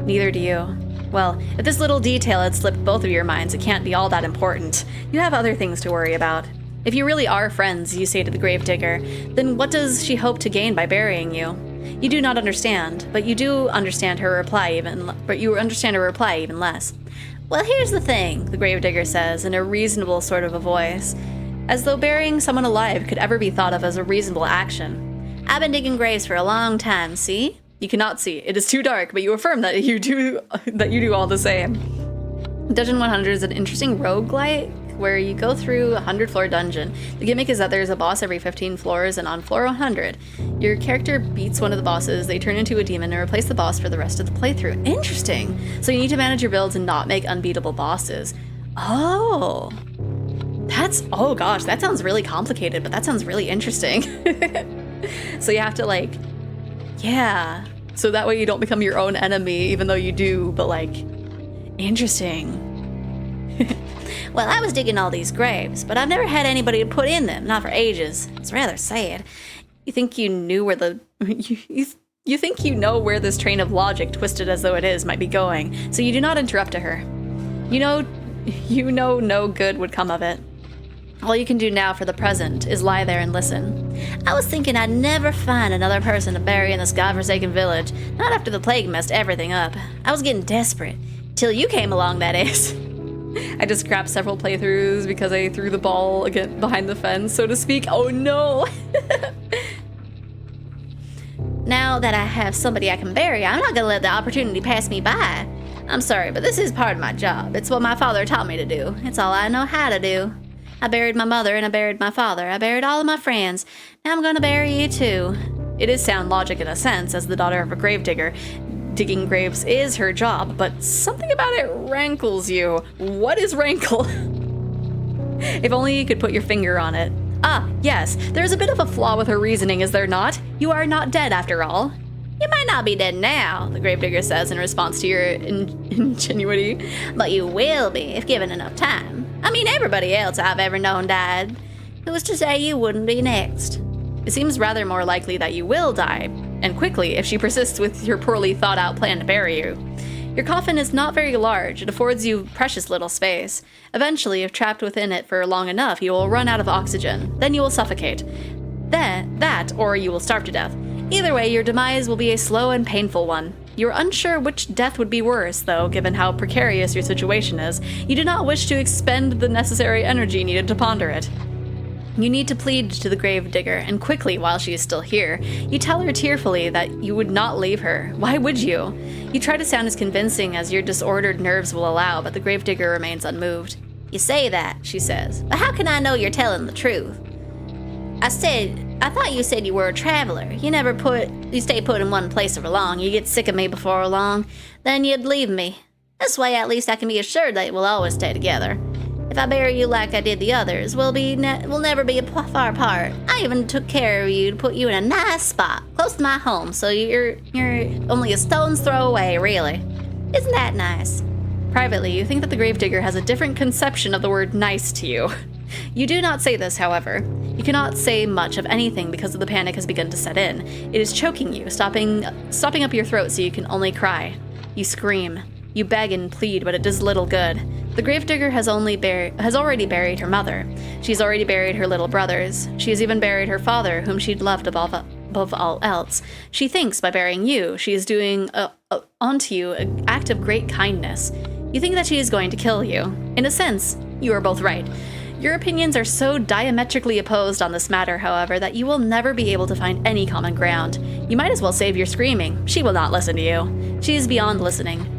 Neither do you. Well, if this little detail had slipped both of your minds, it can't be all that important. You have other things to worry about. If you really are friends, you say to the gravedigger, then what does she hope to gain by burying you? You do not understand, but you do understand her reply even less. Well, here's the thing, the gravedigger says in a reasonable sort of a voice, as though burying someone alive could ever be thought of as a reasonable action. I've been digging graves for a long time, see? You cannot see. It is too dark, but you affirm that you do all the same. Dungeon 100 is an interesting roguelike where you go through a 100-floor dungeon. The gimmick is that there's a boss every 15 floors, and on floor 100, your character beats one of the bosses, they turn into a demon, and replace the boss for the rest of the playthrough. Interesting! So you need to manage your builds and not make unbeatable bosses. Oh! Oh gosh, that sounds really complicated, but that sounds really interesting. So you have to, like, yeah. So that way you don't become your own enemy, even though you do, but like, interesting. Well, I was digging all these graves, but I've never had anybody to put in them, not for ages. It's rather sad. You think you knew where the... You think you know where this train of logic, twisted as though it is, might be going, so you do not interrupt her. You know no good would come of it. All you can do now for the present is lie there and listen. I was thinking I'd never find another person to bury in this godforsaken village, not after the plague messed everything up. I was getting desperate. Till you came along, that is. I just scrapped several playthroughs because I threw the ball again behind the fence, so to speak. Oh no! Now that I have somebody I can bury, I'm not gonna let the opportunity pass me by. I'm sorry, but this is part of my job. It's what my father taught me to do. It's all I know how to do. I buried my mother and I buried my father. I buried all of my friends. Now I'm gonna bury you too. It is sound logic in a sense, as the daughter of a gravedigger. Digging graves is her job, but something about it rankles you. What is rankle? If only you could put your finger on it. Ah, yes, there's a bit of a flaw with her reasoning, is there not? You are not dead after all. You might not be dead now, the gravedigger says in response to your ingenuity, but you will be if given enough time. I mean, everybody else I've ever known died. Who's to say you wouldn't be next? It seems rather more likely that you will die, and quickly, if she persists with your poorly thought-out plan to bury you. Your coffin is not very large. It affords you precious little space. Eventually, if trapped within it for long enough, you will run out of oxygen. Then you will suffocate. That, or you will starve to death. Either way, your demise will be a slow and painful one. You're unsure which death would be worse, though, given how precarious your situation is. You do not wish to expend the necessary energy needed to ponder it. You need to plead to the gravedigger, and quickly while she is still here. You tell her tearfully that you would not leave her. Why would you? You try to sound as convincing as your disordered nerves will allow, but the gravedigger remains unmoved. You say that, she says, but how can I know you're telling the truth? I thought you said you were a traveler. You stay put in one place for long. You get sick of me before long, then you'd leave me. This way, at least I can be assured that we'll always stay together. If I bury you like I did the others, we'll never be far apart. I even took care of you to put you in a nice spot, close to my home, so you're only a stone's throw away, really. Isn't that nice? Privately, you think that the gravedigger has a different conception of the word nice to you. You do not say this, however. You cannot say much of anything because the panic has begun to set in. It is choking you, stopping up your throat so you can only cry. You scream. You beg and plead, but it does little good. The gravedigger has already buried her mother. She's already buried her little brothers. She has even buried her father, whom she'd loved above all else. She thinks by burying you, she is doing onto you an act of great kindness. You think that she is going to kill you. In a sense, you are both right. Your opinions are so diametrically opposed on this matter, however, that you will never be able to find any common ground. You might as well save your screaming. She will not listen to you. She is beyond listening.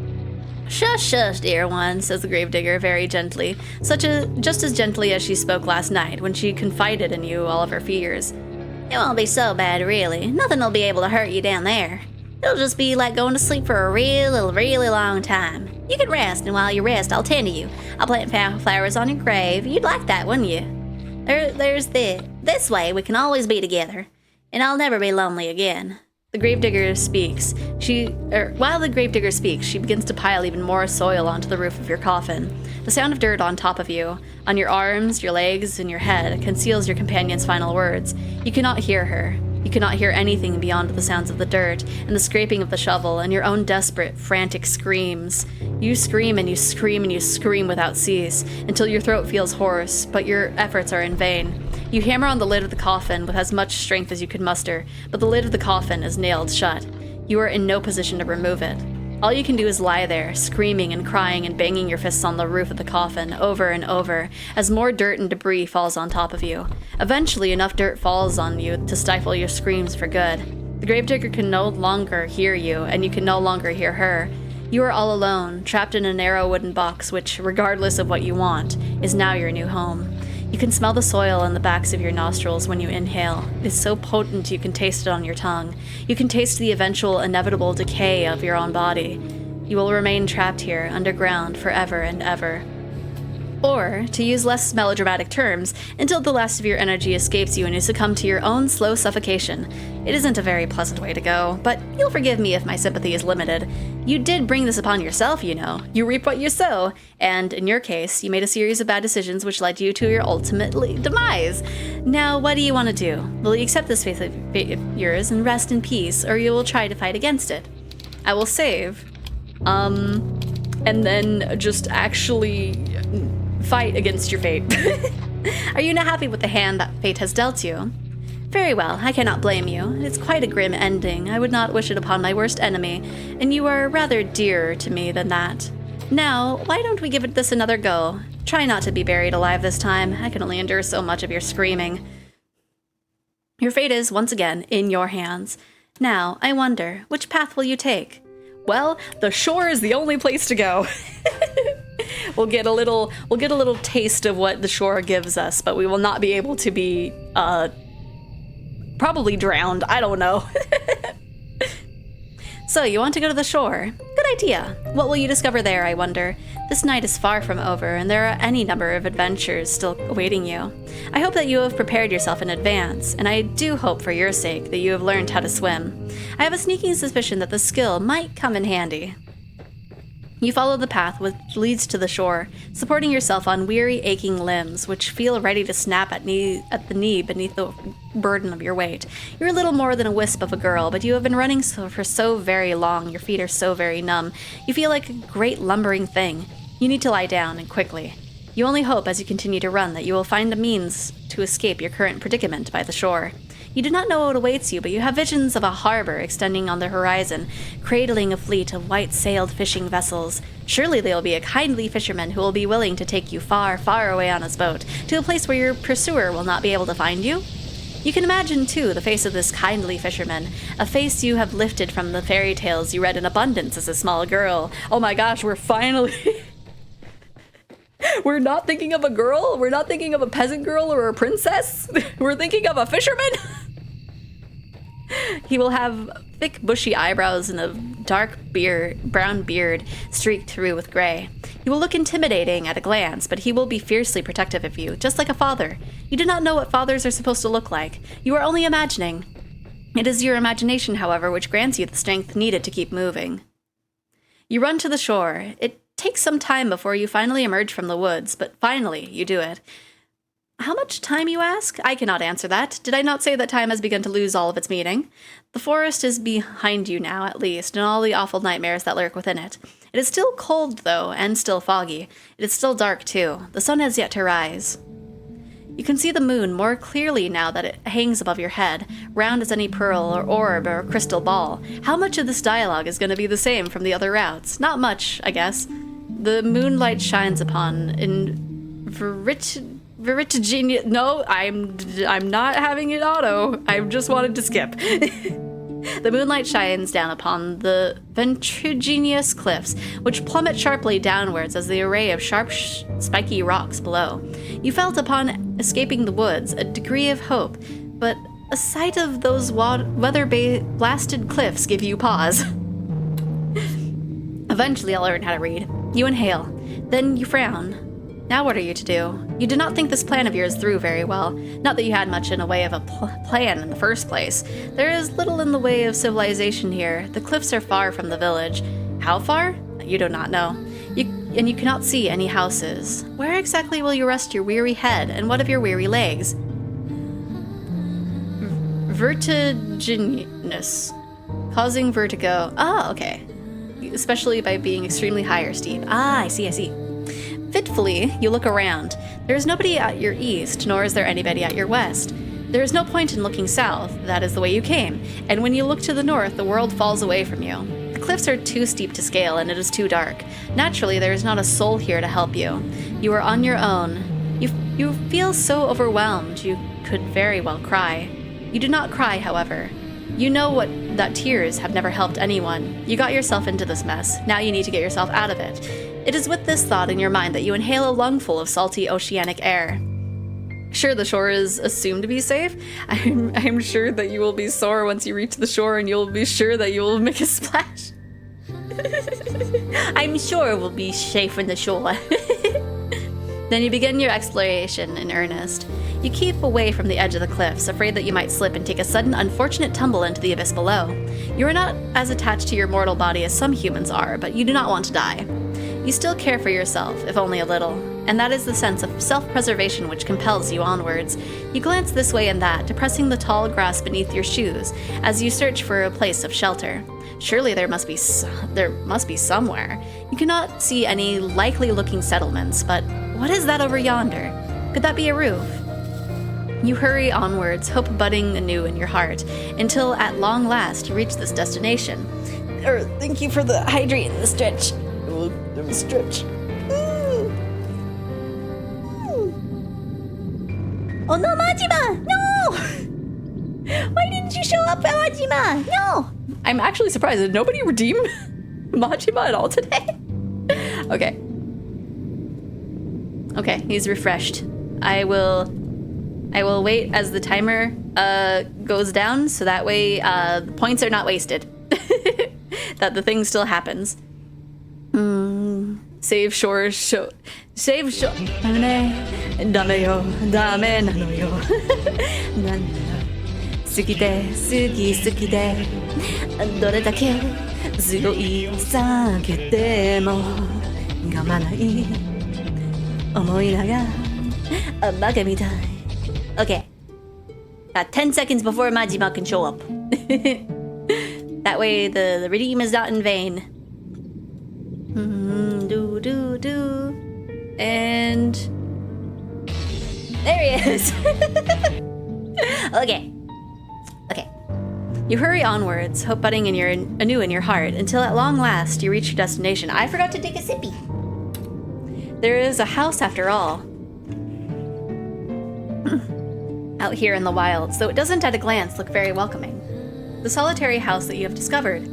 Shush, shush, dear one, says the gravedigger very gently, just as gently as she spoke last night when she confided in you all of her fears. It won't be so bad, really. Nothing'll be able to hurt you down there. It'll just be like going to sleep for a really long time. You can rest, and while you rest, I'll tend to you. I'll plant flowers on your grave. You'd like that, wouldn't you? There's this way we can always be together, and I'll never be lonely again. The gravedigger speaks. While the gravedigger speaks, she begins to pile even more soil onto the roof of your coffin. The sound of dirt on top of you, on your arms, your legs, and your head, conceals your companion's final words. You cannot hear her. You cannot hear anything beyond the sounds of the dirt, and the scraping of the shovel, and your own desperate, frantic screams. You scream and you scream and you scream without cease, until your throat feels hoarse, but your efforts are in vain. You hammer on the lid of the coffin with as much strength as you can muster, but the lid of the coffin is nailed shut. You are in no position to remove it. All you can do is lie there, screaming and crying and banging your fists on the roof of the coffin over and over as more dirt and debris falls on top of you. Eventually, enough dirt falls on you to stifle your screams for good. The gravedigger can no longer hear you, and you can no longer hear her. You are all alone, trapped in a narrow wooden box which, regardless of what you want, is now your new home. You can smell the soil on the backs of your nostrils when you inhale. It is so potent you can taste it on your tongue. You can taste the eventual, inevitable decay of your own body. You will remain trapped here, underground, forever and ever. Or, to use less melodramatic terms, until the last of your energy escapes you and you succumb to your own slow suffocation. It isn't a very pleasant way to go, but you'll forgive me if my sympathy is limited. You did bring this upon yourself, you know. You reap what you sow, and in your case, you made a series of bad decisions which led you to your ultimate demise. Now, what do you want to do? Will you accept this fate of yours and rest in peace, or you will try to fight against it? I will save, and then just actually fight against your fate. Are you not happy with the hand that fate has dealt you? Very well, I cannot blame you. It's quite a grim ending. I would not wish it upon my worst enemy, and you are rather dearer to me than that. Now, why don't we give this another go? Try not to be buried alive this time. I can only endure so much of your screaming. Your fate is, once again, in your hands. Now, I wonder, which path will you take? Well, the shore is the only place to go. We'll get a little taste of what the shore gives us, but we will not be able to be probably drowned. I don't know. So, you want to go to the shore? Good idea. What will you discover there, I wonder? This night is far from over, and there are any number of adventures still awaiting you. I hope that you have prepared yourself in advance, and I do hope for your sake that you have learned how to swim. I have a sneaking suspicion that the skill might come in handy. You follow the path which leads to the shore, supporting yourself on weary, aching limbs, which feel ready to snap at the knee beneath the burden of your weight. You're a little more than a wisp of a girl, but you have been running for so very long, your feet are so very numb. You feel like a great lumbering thing. You need to lie down, and quickly. You only hope as you continue to run that you will find a means to escape your current predicament by the shore. You do not know what awaits you, but you have visions of a harbor extending on the horizon, cradling a fleet of white-sailed fishing vessels. Surely there will be a kindly fisherman who will be willing to take you far, far away on his boat, to a place where your pursuer will not be able to find you. You can imagine, too, the face of this kindly fisherman, a face you have lifted from the fairy tales you read in abundance as a small girl. Oh my gosh, we're finally... We're not thinking of a girl? We're not thinking of a peasant girl or a princess? We're thinking of a fisherman? He will have thick, bushy eyebrows and a dark brown beard streaked through with gray. He will look intimidating at a glance, but he will be fiercely protective of you, just like a father. You do not know what fathers are supposed to look like. You are only imagining. It is your imagination, however, which grants you the strength needed to keep moving. You run to the shore. It takes some time before you finally emerge from the woods, but finally you do it. How much time, you ask? I cannot answer that. Did I not say that time has begun to lose all of its meaning? The forest is behind you now, at least, and all the awful nightmares that lurk within it. It is still cold, though, and still foggy. It is still dark, too. The sun has yet to rise. You can see the moon more clearly now that it hangs above your head, round as any pearl or orb or crystal ball. How much of this dialogue is going to be the same from the other routes? Not much, I guess. The moonlight shines upon vertiginous. No, I'm not having it auto. I just wanted to skip. The moonlight shines down upon the vertiginous cliffs, which plummet sharply downwards as the array of sharp, spiky rocks below. You felt upon escaping the woods a degree of hope, but a sight of those weather-blasted cliffs give you pause. Eventually I'll learn how to read. You inhale. Then you frown. Now what are you to do? You do not think this plan of yours through very well. Not that you had much in the way of a plan in the first place. There is little in the way of civilization here. The cliffs are far from the village. How far? You do not know. And you cannot see any houses. Where exactly will you rest your weary head, and what of your weary legs? Vertiginous. Causing vertigo. Ah, okay. Especially by being extremely high or steep. Ah, I see. Fitfully, you look around. There is nobody at your east, nor is there anybody at your west. There is no point in looking south. That is the way you came. And when you look to the north, the world falls away from you. The cliffs are too steep to scale and it is too dark. Naturally, there is not a soul here to help you. You are on your own. You feel so overwhelmed you could very well cry. You do not cry, however. You know that tears have never helped anyone. You got yourself into this mess. Now you need to get yourself out of it. It is with this thought in your mind that you inhale a lungful of salty oceanic air. Sure, the shore is assumed to be safe. I'm sure that you will be sore once you reach the shore and you'll be sure that you will make a splash. I'm sure we'll be safe in the shore. Then you begin your exploration in earnest. You keep away from the edge of the cliffs, afraid that you might slip and take a sudden unfortunate tumble into the abyss below. You are not as attached to your mortal body as some humans are, but you do not want to die. You still care for yourself, if only a little, and that is the sense of self-preservation which compels you onwards. You glance this way and that, depressing the tall grass beneath your shoes, as you search for a place of shelter. Surely there must be somewhere. You cannot see any likely-looking settlements, but what is that over yonder? Could that be a roof? You hurry onwards, hope budding anew in your heart, until at long last you reach this destination. Thank you for the hydrate and the stretch. Let me stretch. Oh no, Majima! No! Why didn't you show up, Majima? No! I'm actually surprised. Did nobody redeem Majima at all today? Okay. Okay, he's refreshed. I will wait as the timer goes down, so that way the points are not wasted. That the thing still happens. Save shore. Save shore. Dame yo, dame nano yo. Sukite, sukite. どれだけ強い避けても我慢ない思いながらバカみたい Okay. Got 10 seconds before Majima can show up. That way the redeem is not in vain. Do. And there he is. Okay. You hurry onwards, hope budding anew in your heart, until at long last you reach your destination. I forgot to take a sippy. There is a house after all. Out here in the wilds, though it doesn't at a glance look very welcoming. The solitary house that you have discovered,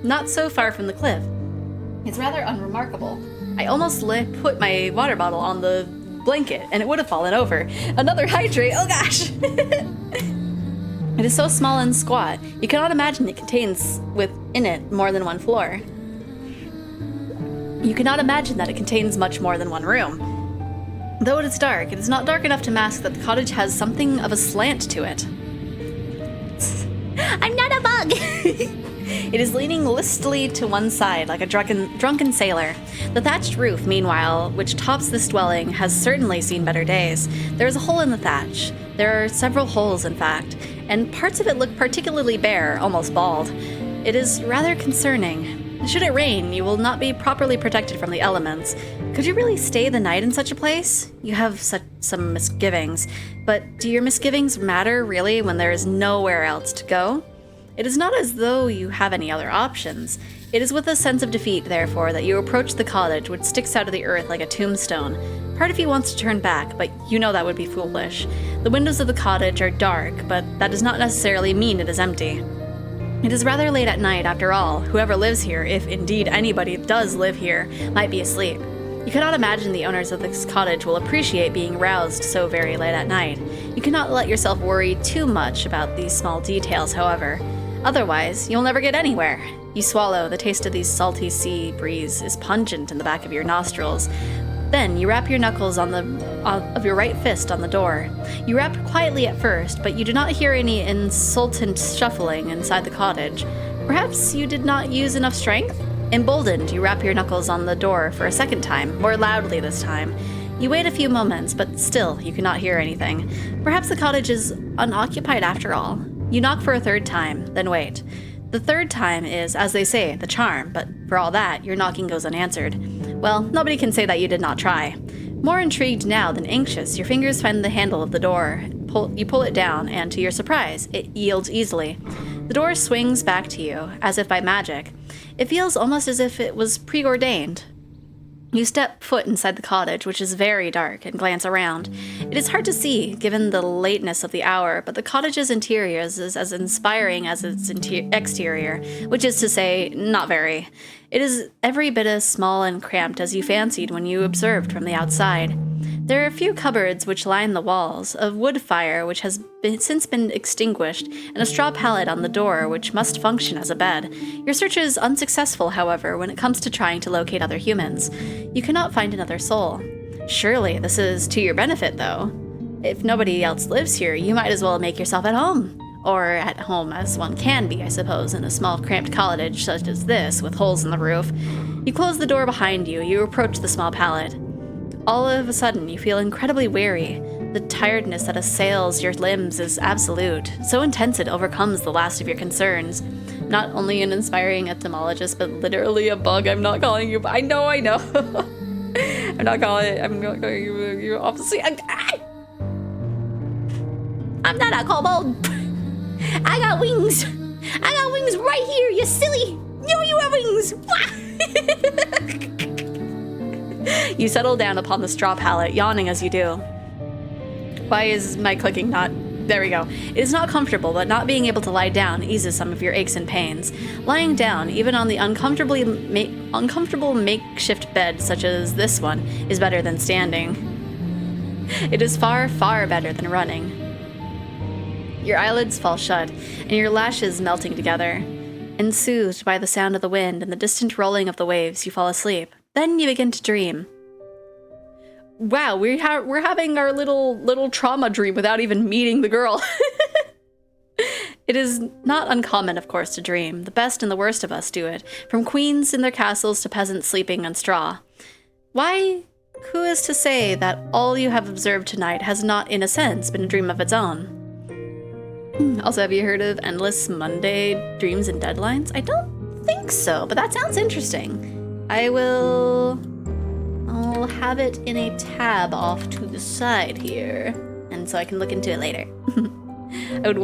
not so far from the cliff. It's rather unremarkable. I almost put my water bottle on the blanket and it would have fallen over. Another hydrate, oh gosh! It is so small and squat, you cannot imagine it contains within it more than one floor. You cannot imagine that it contains much more than one room. Though it is dark, it is not dark enough to mask that the cottage has something of a slant to it. I'm not a bug! It is leaning listily to one side like a drunken sailor. The thatched roof, meanwhile, which tops this dwelling, has certainly seen better days. There is a hole in the thatch. There are several holes, in fact, and parts of it look particularly bare, almost bald. It is rather concerning. Should it rain, you will not be properly protected from the elements. Could you really stay the night in such a place? You have some misgivings, but do your misgivings matter really when there is nowhere else to go? It is not as though you have any other options. It is with a sense of defeat, therefore, that you approach the cottage, which sticks out of the earth like a tombstone. Part of you wants to turn back, but you know that would be foolish. The windows of the cottage are dark, but that does not necessarily mean it is empty. It is rather late at night, after all. Whoever lives here, if indeed anybody does live here, might be asleep. You cannot imagine the owners of this cottage will appreciate being roused so very late at night. You cannot let yourself worry too much about these small details, however. Otherwise, you'll never get anywhere. You swallow. The taste of the salty sea breeze is pungent in the back of your nostrils. Then you rap your knuckles of your right fist on the door. You rap quietly at first, but you do not hear any insultant shuffling inside the cottage. Perhaps you did not use enough strength? Emboldened, you rap your knuckles on the door for a second time, more loudly this time. You wait a few moments, but still you cannot hear anything. Perhaps the cottage is unoccupied after all. You knock for a third time, then wait. The third time is, as they say, the charm, but for all that, your knocking goes unanswered. Well, nobody can say that you did not try. More intrigued now than anxious, your fingers find the handle of the door. You pull it down, and to your surprise, it yields easily. The door swings back to you, as if by magic. It feels almost as if it was preordained. You step foot inside the cottage, which is very dark, and glance around. It is hard to see, given the lateness of the hour, but the cottage's interior is as inspiring as its exterior, which is to say, not very. It is every bit as small and cramped as you fancied when you observed from the outside. There are a few cupboards which line the walls, a wood fire which has since been extinguished, and a straw pallet on the door which must function as a bed. Your search is unsuccessful, however, when it comes to trying to locate other humans. You cannot find another soul. Surely this is to your benefit, though. If nobody else lives here, you might as well make yourself at home. Or at home as one can be, I suppose, in a small cramped cottage such as this, with holes in the roof. You close the door behind you, you approach the small pallet. All of a sudden, you feel incredibly weary. The tiredness that assails your limbs is absolute. So intense it overcomes the last of your concerns. Not only an inspiring etymologist, but literally a bug. I'm not calling you. I know. I'm not calling you. Obviously, I'm not a kobold. I got wings. I got wings right here. You silly. You have wings. You settle down upon the straw pallet, yawning as you do. Why is my clicking not... There we go. It is not comfortable, but not being able to lie down eases some of your aches and pains. Lying down, even on the uncomfortable makeshift bed such as this one, is better than standing. It is far, far better than running. Your eyelids fall shut, and your lashes melting together. And soothed by the sound of the wind and the distant rolling of the waves, you fall asleep. Then you begin to dream. Wow, we're having our little trauma dream without even meeting the girl. It is not uncommon, of course, to dream. The best and the worst of us do it, from queens in their castles to peasants sleeping on straw. Why, who is to say that all you have observed tonight has not, in a sense, been a dream of its own? Also, have you heard of Endless Monday Dreams and Deadlines? I don't think so, but that sounds interesting. I'll have it in a tab off to the side here, and so I can look into it later. I would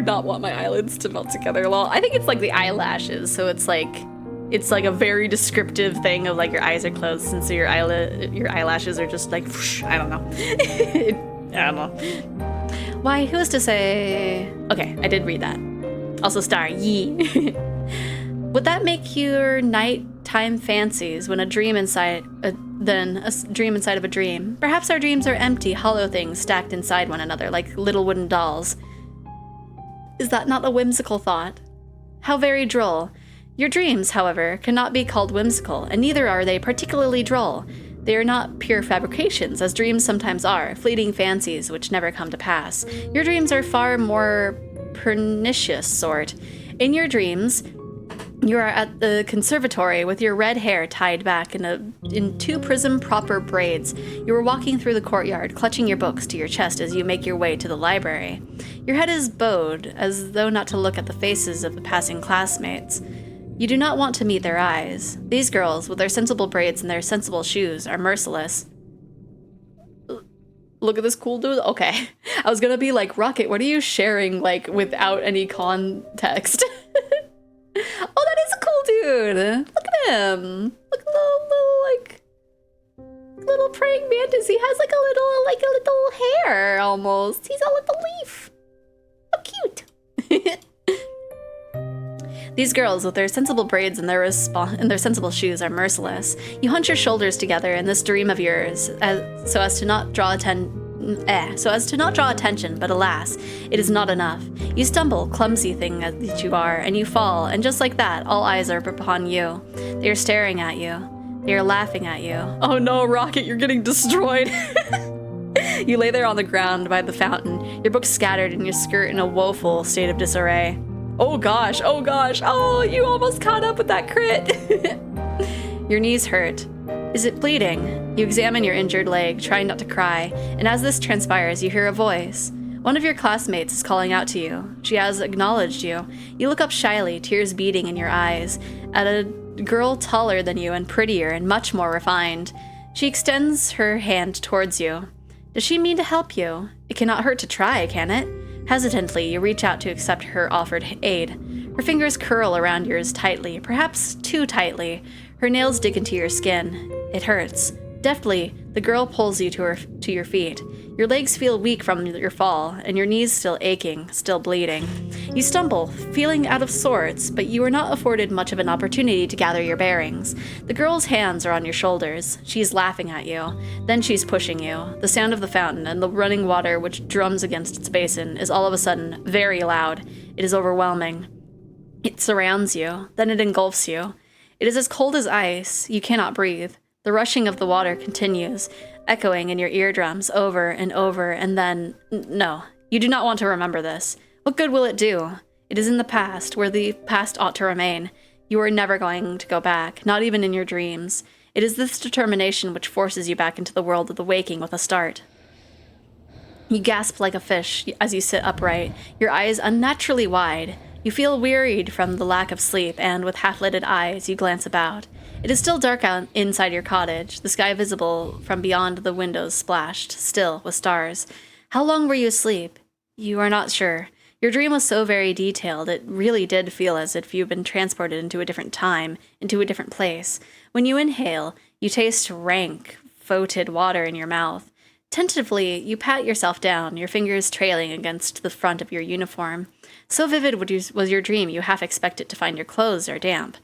not want my eyelids to melt together. Lol. I think it's like the eyelashes, so it's like a very descriptive thing of like your eyes are closed, and so your eyelashes are just like whoosh, I don't know. I don't know. Why? Who is to say? Okay, I did read that. Also, star yee. Would that make your nighttime fancies when a dream inside of a dream? Perhaps our dreams are empty, hollow things stacked inside one another like little wooden dolls. Is that not a whimsical thought? How very droll. Your dreams, however, cannot be called whimsical, and neither are they particularly droll. They are not pure fabrications, as dreams sometimes are, fleeting fancies which never come to pass. Your dreams are far more pernicious sort. In your dreams, you are at the conservatory with your red hair tied back in two prism-proper braids. You are walking through the courtyard, clutching your books to your chest as you make your way to the library. Your head is bowed, as though not to look at the faces of the passing classmates. You do not want to meet their eyes. These girls, with their sensible braids and their sensible shoes, are merciless. Look at this cool dude. Okay. I was gonna be like, Rocket, what are you sharing, like, without any context? Oh, that is a cool dude. Look at him. Look at little praying mantis. He has like a little hair almost. He's all like a leaf. How cute. These girls with their sensible braids and their sensible shoes are merciless. You hunch your shoulders together in this dream of yours so as to not draw attention, but alas, it is not enough. You stumble, clumsy thing that you are, and you fall, and just like that, all eyes are upon you. They are staring at you. They are laughing at you. Oh no, Rocket, you're getting destroyed. You lay there on the ground by the fountain, your books scattered and your skirt in a woeful state of disarray. Oh gosh, oh, you almost caught up with that crit. Your knees hurt. Is it bleeding? You examine your injured leg, trying not to cry, and as this transpires, you hear a voice. One of your classmates is calling out to you. She has acknowledged you. You look up shyly, tears beating in your eyes, at a girl taller than you and prettier and much more refined. She extends her hand towards you. Does she mean to help you? It cannot hurt to try, can it? Hesitantly, you reach out to accept her offered aid. Her fingers curl around yours tightly, perhaps too tightly. Her nails dig into your skin. It hurts. Deftly, the girl pulls you to your feet. Your legs feel weak from your fall, and your knees still aching, still bleeding. You stumble, feeling out of sorts, but you are not afforded much of an opportunity to gather your bearings. The girl's hands are on your shoulders. She's laughing at you. Then she's pushing you. The sound of the fountain and the running water which drums against its basin is all of a sudden very loud. It is overwhelming. It surrounds you. Then it engulfs you. It is as cold as ice. You cannot breathe. The rushing of the water continues, echoing in your eardrums over and over, and then... No, you do not want to remember this. What good will it do? It is in the past, where the past ought to remain. You are never going to go back, not even in your dreams. It is this determination which forces you back into the world of the waking with a start. You gasp like a fish as you sit upright, your eyes unnaturally wide. You feel wearied from the lack of sleep, and with half-lidded eyes, you glance about. It is still dark out inside your cottage, the sky visible from beyond the windows splashed, still, with stars. How long were you asleep? You are not sure. Your dream was so very detailed, it really did feel as if you'd been transported into a different time, into a different place. When you inhale, you taste rank, fetid water in your mouth. Tentatively, you pat yourself down, your fingers trailing against the front of your uniform. So vivid was your dream, you half expected to find your clothes are damp.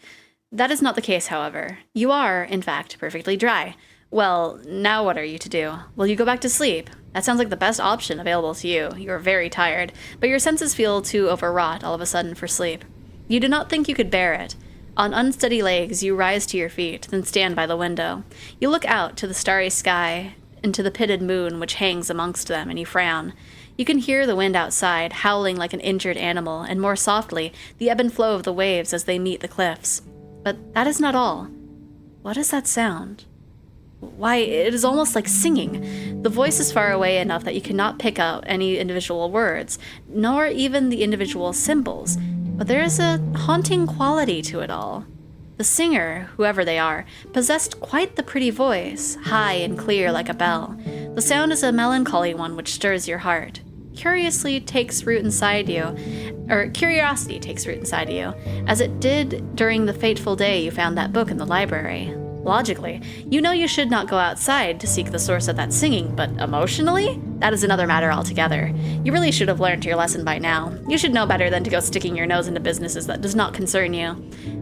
That is not the case, however. You are, in fact, perfectly dry. Well, now what are you to do? Will you go back to sleep? That sounds like the best option available to you. You are very tired, but your senses feel too overwrought all of a sudden for sleep. You do not think you could bear it. On unsteady legs, you rise to your feet, then stand by the window. You look out to the starry sky, and to the pitted moon which hangs amongst them, and you frown. You can hear the wind outside, howling like an injured animal, and more softly, the ebb and flow of the waves as they meet the cliffs. But that is not all. What is that sound? Why, it is almost like singing. The voice is far away enough that you cannot pick out any individual words, nor even the individual symbols, but there is a haunting quality to it all. The singer, whoever they are, possessed quite the pretty voice, high and clear like a bell. The sound is a melancholy one which stirs your heart. Curiosity takes root inside you, as it did during the fateful day you found that book in the library. Logically, you know you should not go outside to seek the source of that singing, but emotionally? That is another matter altogether. You really should have learned your lesson by now. You should know better than to go sticking your nose into businesses that does not concern you.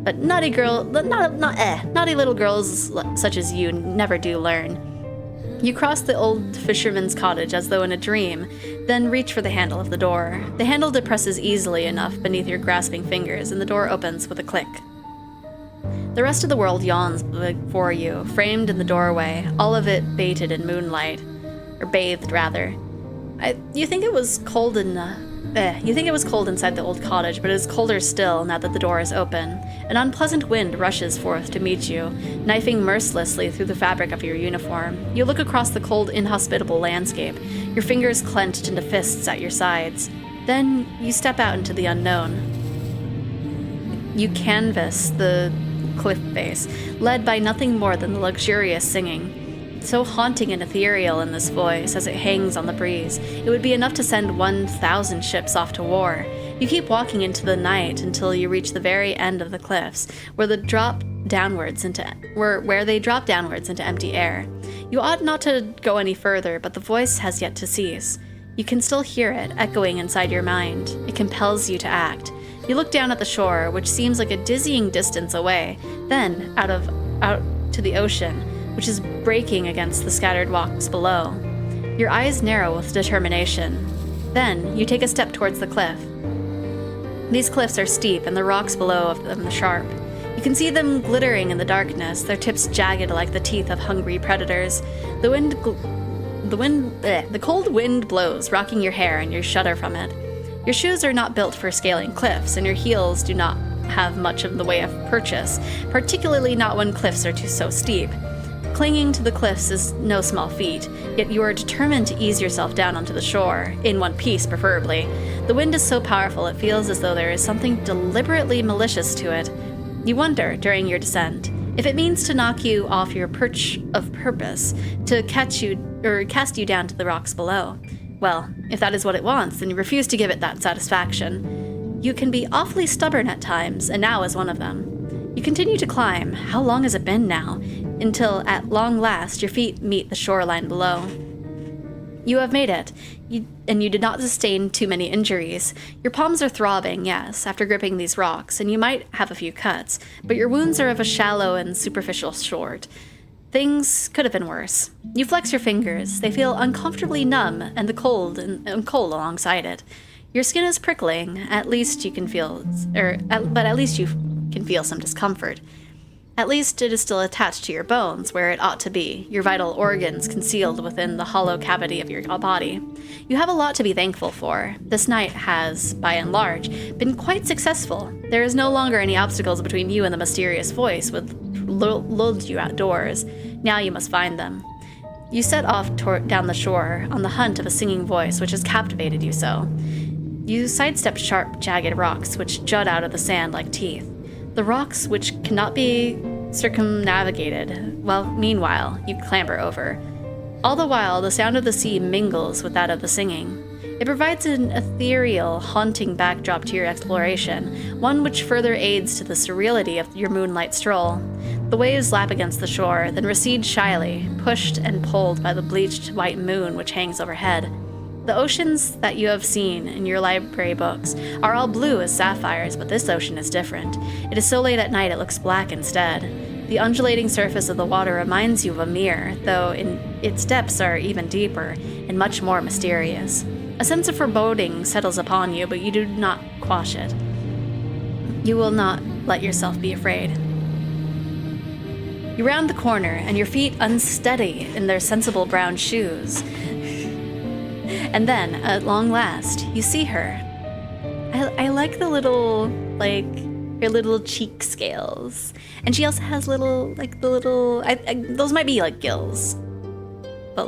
But naughty little girls such as you never do learn. You cross the old fisherman's cottage as though in a dream, then reach for the handle of the door. The handle depresses easily enough beneath your grasping fingers, and the door opens with a click. The rest of the world yawns before you, framed in the doorway, all of it bathed in moonlight. Or bathed, rather. You think it was cold inside the old cottage, but it is colder still now that the door is open. An unpleasant wind rushes forth to meet you, knifing mercilessly through the fabric of your uniform. You look across the cold, inhospitable landscape, your fingers clenched into fists at your sides. Then you step out into the unknown. You canvass the cliff face, led by nothing more than the luxurious singing. So haunting and ethereal in this voice as it hangs on the breeze, it would be enough to send 1,000 ships off to war. You keep walking into the night until you reach the very end of the cliffs, where they drop downwards into empty air. You ought not to go any further, but the voice has yet to cease. You can still hear it echoing inside your mind. It compels you to act. You look down at the shore, which seems like a dizzying distance away, then out to the ocean, which is breaking against the scattered rocks below. Your eyes narrow with determination. Then you take a step towards the cliff. These cliffs are steep, and the rocks below of them sharp. You can see them glittering in the darkness, their tips jagged like the teeth of hungry predators. The cold wind blows, rocking your hair, and you shudder from it. Your shoes are not built for scaling cliffs, and your heels do not have much of the way of purchase, particularly not when cliffs are so steep. Clinging to the cliffs is no small feat, yet you are determined to ease yourself down onto the shore, in one piece preferably. The wind is so powerful it feels as though there is something deliberately malicious to it. You wonder, during your descent, if it means to knock you off your perch of purpose, to cast you down to the rocks below. Well, if that is what it wants, then you refuse to give it that satisfaction. You can be awfully stubborn at times, and now is one of them. You continue to climb. How long has it been now? Until, at long last, your feet meet the shoreline below. You have made it, and you did not sustain too many injuries. Your palms are throbbing, yes, after gripping these rocks, and you might have a few cuts, but your wounds are of a shallow and superficial sort. Things could have been worse. You flex your fingers. They feel uncomfortably numb, and cold alongside it. Your skin is prickling. At least you can feel, but at least you can feel some discomfort. At least it is still attached to your bones, where it ought to be, your vital organs concealed within the hollow cavity of your body. You have a lot to be thankful for. This night has, by and large, been quite successful. There is no longer any obstacles between you and the mysterious voice which lulled you outdoors. Now you must find them. You set off down the shore on the hunt of a singing voice which has captivated you so. You sidestep sharp, jagged rocks which jut out of the sand like teeth. The rocks which cannot be circumnavigated. Well, meanwhile, you clamber over. All the while, the sound of the sea mingles with that of the singing. It provides an ethereal, haunting backdrop to your exploration, one which further aids to the surreality of your moonlight stroll. The waves lap against the shore, then recede shyly, pushed and pulled by the bleached white moon which hangs overhead. The oceans that you have seen in your library books are all blue as sapphires, but this ocean is different. It is so late at night it looks black instead. The undulating surface of the water reminds you of a mirror, though its depths are even deeper and much more mysterious. A sense of foreboding settles upon you, but you do not quash it. You will not let yourself be afraid. You round the corner, and your feet unsteady in their sensible brown shoes. And then, at long last, you see her. I like the little, her little cheek scales. And she also has those might be like gills. But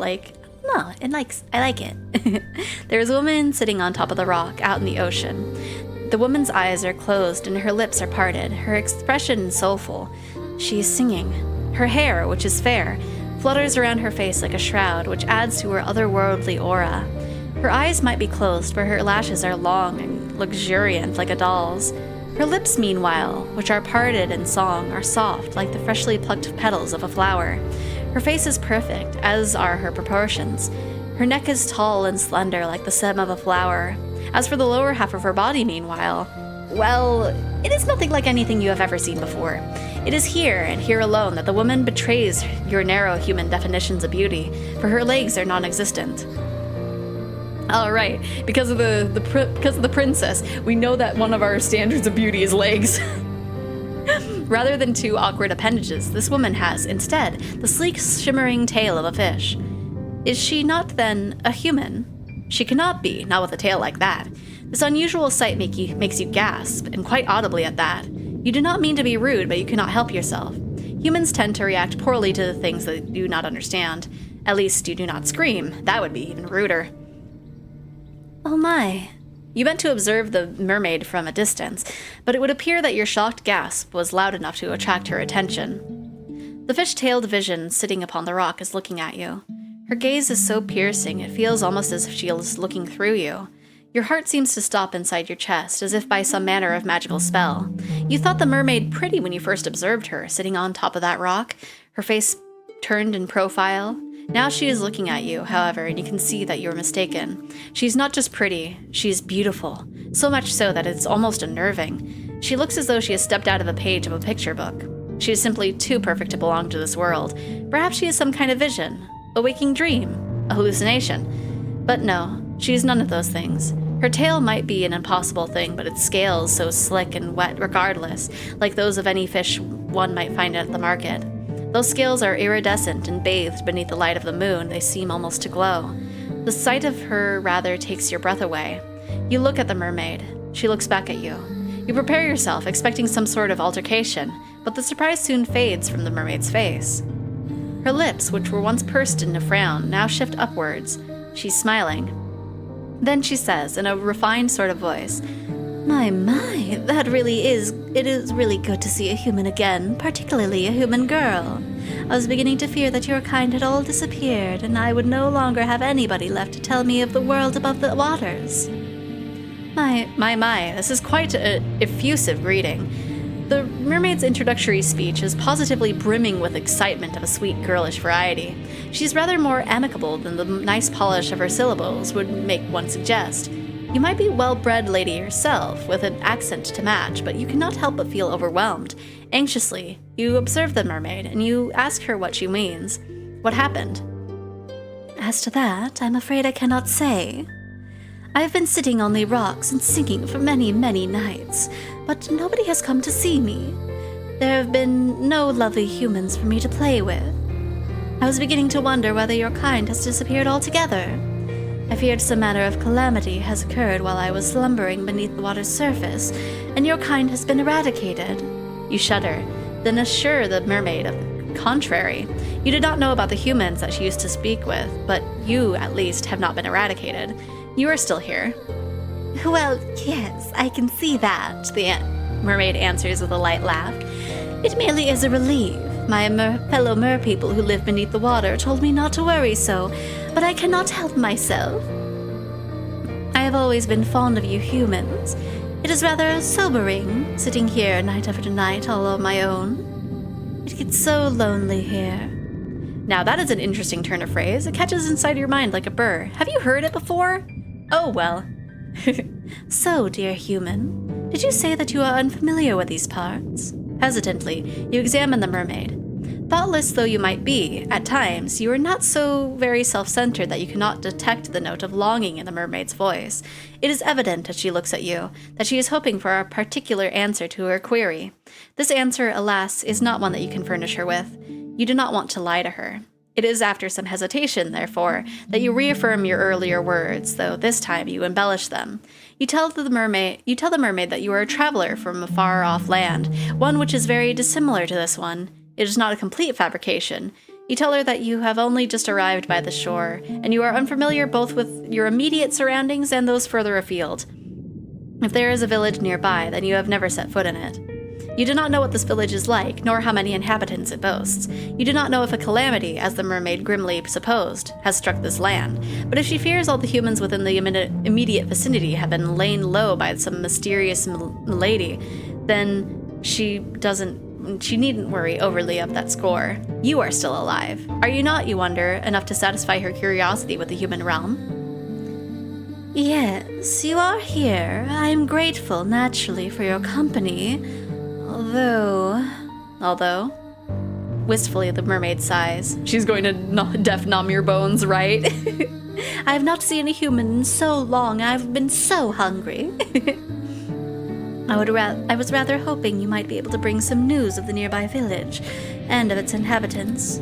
no, I like it. There's a woman sitting on top of the rock out in the ocean. The woman's eyes are closed and her lips are parted, her expression soulful. She is singing. Her hair, which is fair, flutters around her face like a shroud, which adds to her otherworldly aura. Her eyes might be closed, but her lashes are long and luxuriant like a doll's. Her lips, meanwhile, which are parted in song, are soft like the freshly plucked petals of a flower. Her face is perfect, as are her proportions. Her neck is tall and slender like the stem of a flower. As for the lower half of her body, meanwhile, well, it is nothing like anything you have ever seen before. It is here, and here alone, that the woman betrays your narrow human definitions of beauty, for her legs are non-existent. All right, because of the princess, we know that one of our standards of beauty is legs. Rather than two awkward appendages, this woman has, instead, the sleek, shimmering tail of a fish. Is she not, then, a human? She cannot be, not with a tail like that. This unusual sight makes you gasp, and quite audibly at that. You do not mean to be rude, but you cannot help yourself. Humans tend to react poorly to the things they do not understand. At least you do not scream. That would be even ruder. Oh my. You meant to observe the mermaid from a distance, but it would appear that your shocked gasp was loud enough to attract her attention. The fish-tailed vision sitting upon the rock is looking at you. Her gaze is so piercing, it feels almost as if she is looking through you. Your heart seems to stop inside your chest, as if by some manner of magical spell. You thought the mermaid pretty when you first observed her, sitting on top of that rock, her face turned in profile. Now she is looking at you, however, and you can see that you were mistaken. She's not just pretty, she's beautiful. So much so that it's almost unnerving. She looks as though she has stepped out of a page of a picture book. She is simply too perfect to belong to this world. Perhaps she is some kind of vision, a waking dream, a hallucination. But no, she is none of those things. Her tail might be an impossible thing, but its scales so slick and wet regardless, like those of any fish one might find at the market. Those scales are iridescent and bathed beneath the light of the moon, they seem almost to glow. The sight of her rather takes your breath away. You look at the mermaid. She looks back at you. You prepare yourself, expecting some sort of altercation, but the surprise soon fades from the mermaid's face. Her lips, which were once pursed in a frown, now shift upwards. She's smiling. Then she says, in a refined sort of voice, My, it is really good to see a human again, particularly a human girl. I was beginning to fear that your kind had all disappeared, and I would no longer have anybody left to tell me of the world above the waters. My, this is quite an effusive greeting. The mermaid's introductory speech is positively brimming with excitement of a sweet girlish variety. She's rather more amicable than the nice polish of her syllables would make one suggest. You might be well-bred lady yourself, with an accent to match, but you cannot help but feel overwhelmed. Anxiously, you observe the mermaid, and you ask her what she means. What happened? As to that, I'm afraid I cannot say. I have been sitting on the rocks and singing for many, many nights, but nobody has come to see me. There have been no lovely humans for me to play with. I was beginning to wonder whether your kind has disappeared altogether. I feared some manner of calamity has occurred while I was slumbering beneath the water's surface, and your kind has been eradicated. You shudder, then assure the mermaid of the contrary. You did not know about the humans that she used to speak with, but you, at least, have not been eradicated. You are still here. Well, yes, I can see that, The mermaid answers with a light laugh. It merely is a relief. My fellow merpeople who live beneath the water told me not to worry so, but I cannot help myself. I have always been fond of you humans. It is rather sobering, sitting here night after night all on my own. It gets so lonely here. Now that is an interesting turn of phrase. It catches inside your mind like a burr. Have you heard it before? Oh, well. So, dear human, did you say that you are unfamiliar with these parts? Hesitantly, you examine the mermaid. Thoughtless though you might be, at times, you are not so very self-centered that you cannot detect the note of longing in the mermaid's voice. It is evident as she looks at you that she is hoping for a particular answer to her query. This answer, alas, is not one that you can furnish her with. You do not want to lie to her. It is after some hesitation, therefore, that you reaffirm your earlier words, though this time you embellish them. You tell the mermaid that you are a traveler from a far-off land, one which is very dissimilar to this one. It is not a complete fabrication. You tell her that you have only just arrived by the shore, and you are unfamiliar both with your immediate surroundings and those further afield. If there is a village nearby, then you have never set foot in it. You do not know what this village is like, nor how many inhabitants it boasts. You do not know if a calamity, as the mermaid grimly supposed, has struck this land. But if she fears all the humans within the immediate vicinity have been lain low by some mysterious milady, then she needn't worry overly of that score. You are still alive. Are you not, you wonder, enough to satisfy her curiosity with the human realm? Yes, you are here. I am grateful, naturally, for your company. Although? Wistfully, the mermaid sighs. She's going to deaf numb your bones, right? I have not seen a human in so long. I've been so hungry. I was rather hoping you might be able to bring some news of the nearby village and of its inhabitants.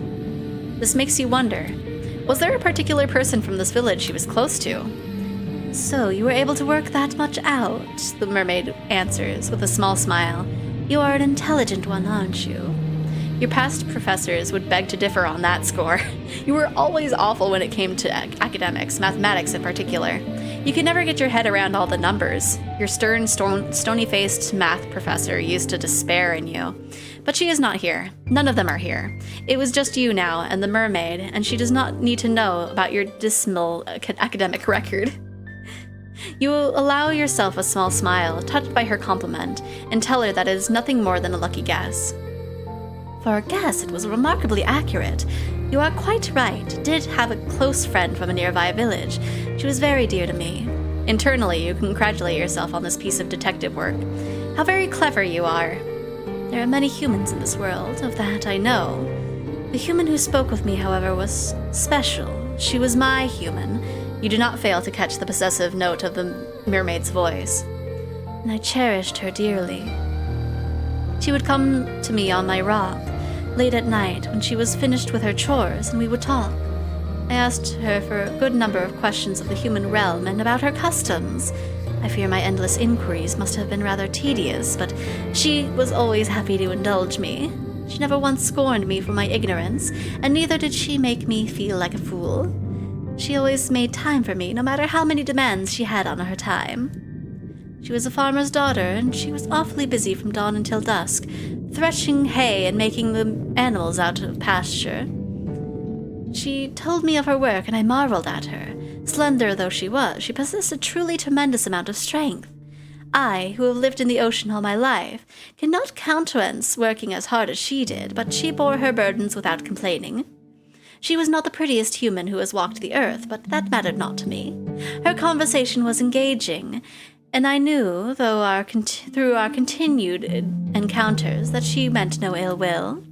This makes you wonder. Was there a particular person from this village she was close to? So you were able to work that much out, The mermaid answers with a small smile. You are an intelligent one, aren't you? Your past professors would beg to differ on that score. You were always awful when it came to academics, mathematics in particular. You could never get your head around all the numbers. Your stern, stony-faced math professor used to despair in you. But she is not here. None of them are here. It was just you now and the mermaid, and she does not need to know about your dismal academic record. You will allow yourself a small smile, touched by her compliment, and tell her that it is nothing more than a lucky guess. For a guess, it was remarkably accurate. You are quite right. I did have a close friend from a nearby village. She was very dear to me. Internally, you congratulate yourself on this piece of detective work. How very clever you are. There are many humans in this world, of that I know. The human who spoke with me, however, was special. She was my human. You do not fail to catch the possessive note of the mermaid's voice. And I cherished her dearly. She would come to me on my rock, late at night when she was finished with her chores, and we would talk. I asked her for a good number of questions of the human realm and about her customs. I fear my endless inquiries must have been rather tedious, but she was always happy to indulge me. She never once scorned me for my ignorance, and neither did she make me feel like a fool. She always made time for me, no matter how many demands she had on her time. She was a farmer's daughter, and she was awfully busy from dawn until dusk, threshing hay and making the animals out of pasture. She told me of her work, and I marveled at her. Slender though she was, she possessed a truly tremendous amount of strength. I, who have lived in the ocean all my life, cannot countenance working as hard as she did, but she bore her burdens without complaining. She was not the prettiest human who has walked the earth, but that mattered not to me. Her conversation was engaging, and I knew, through our continued encounters, that she meant no ill will.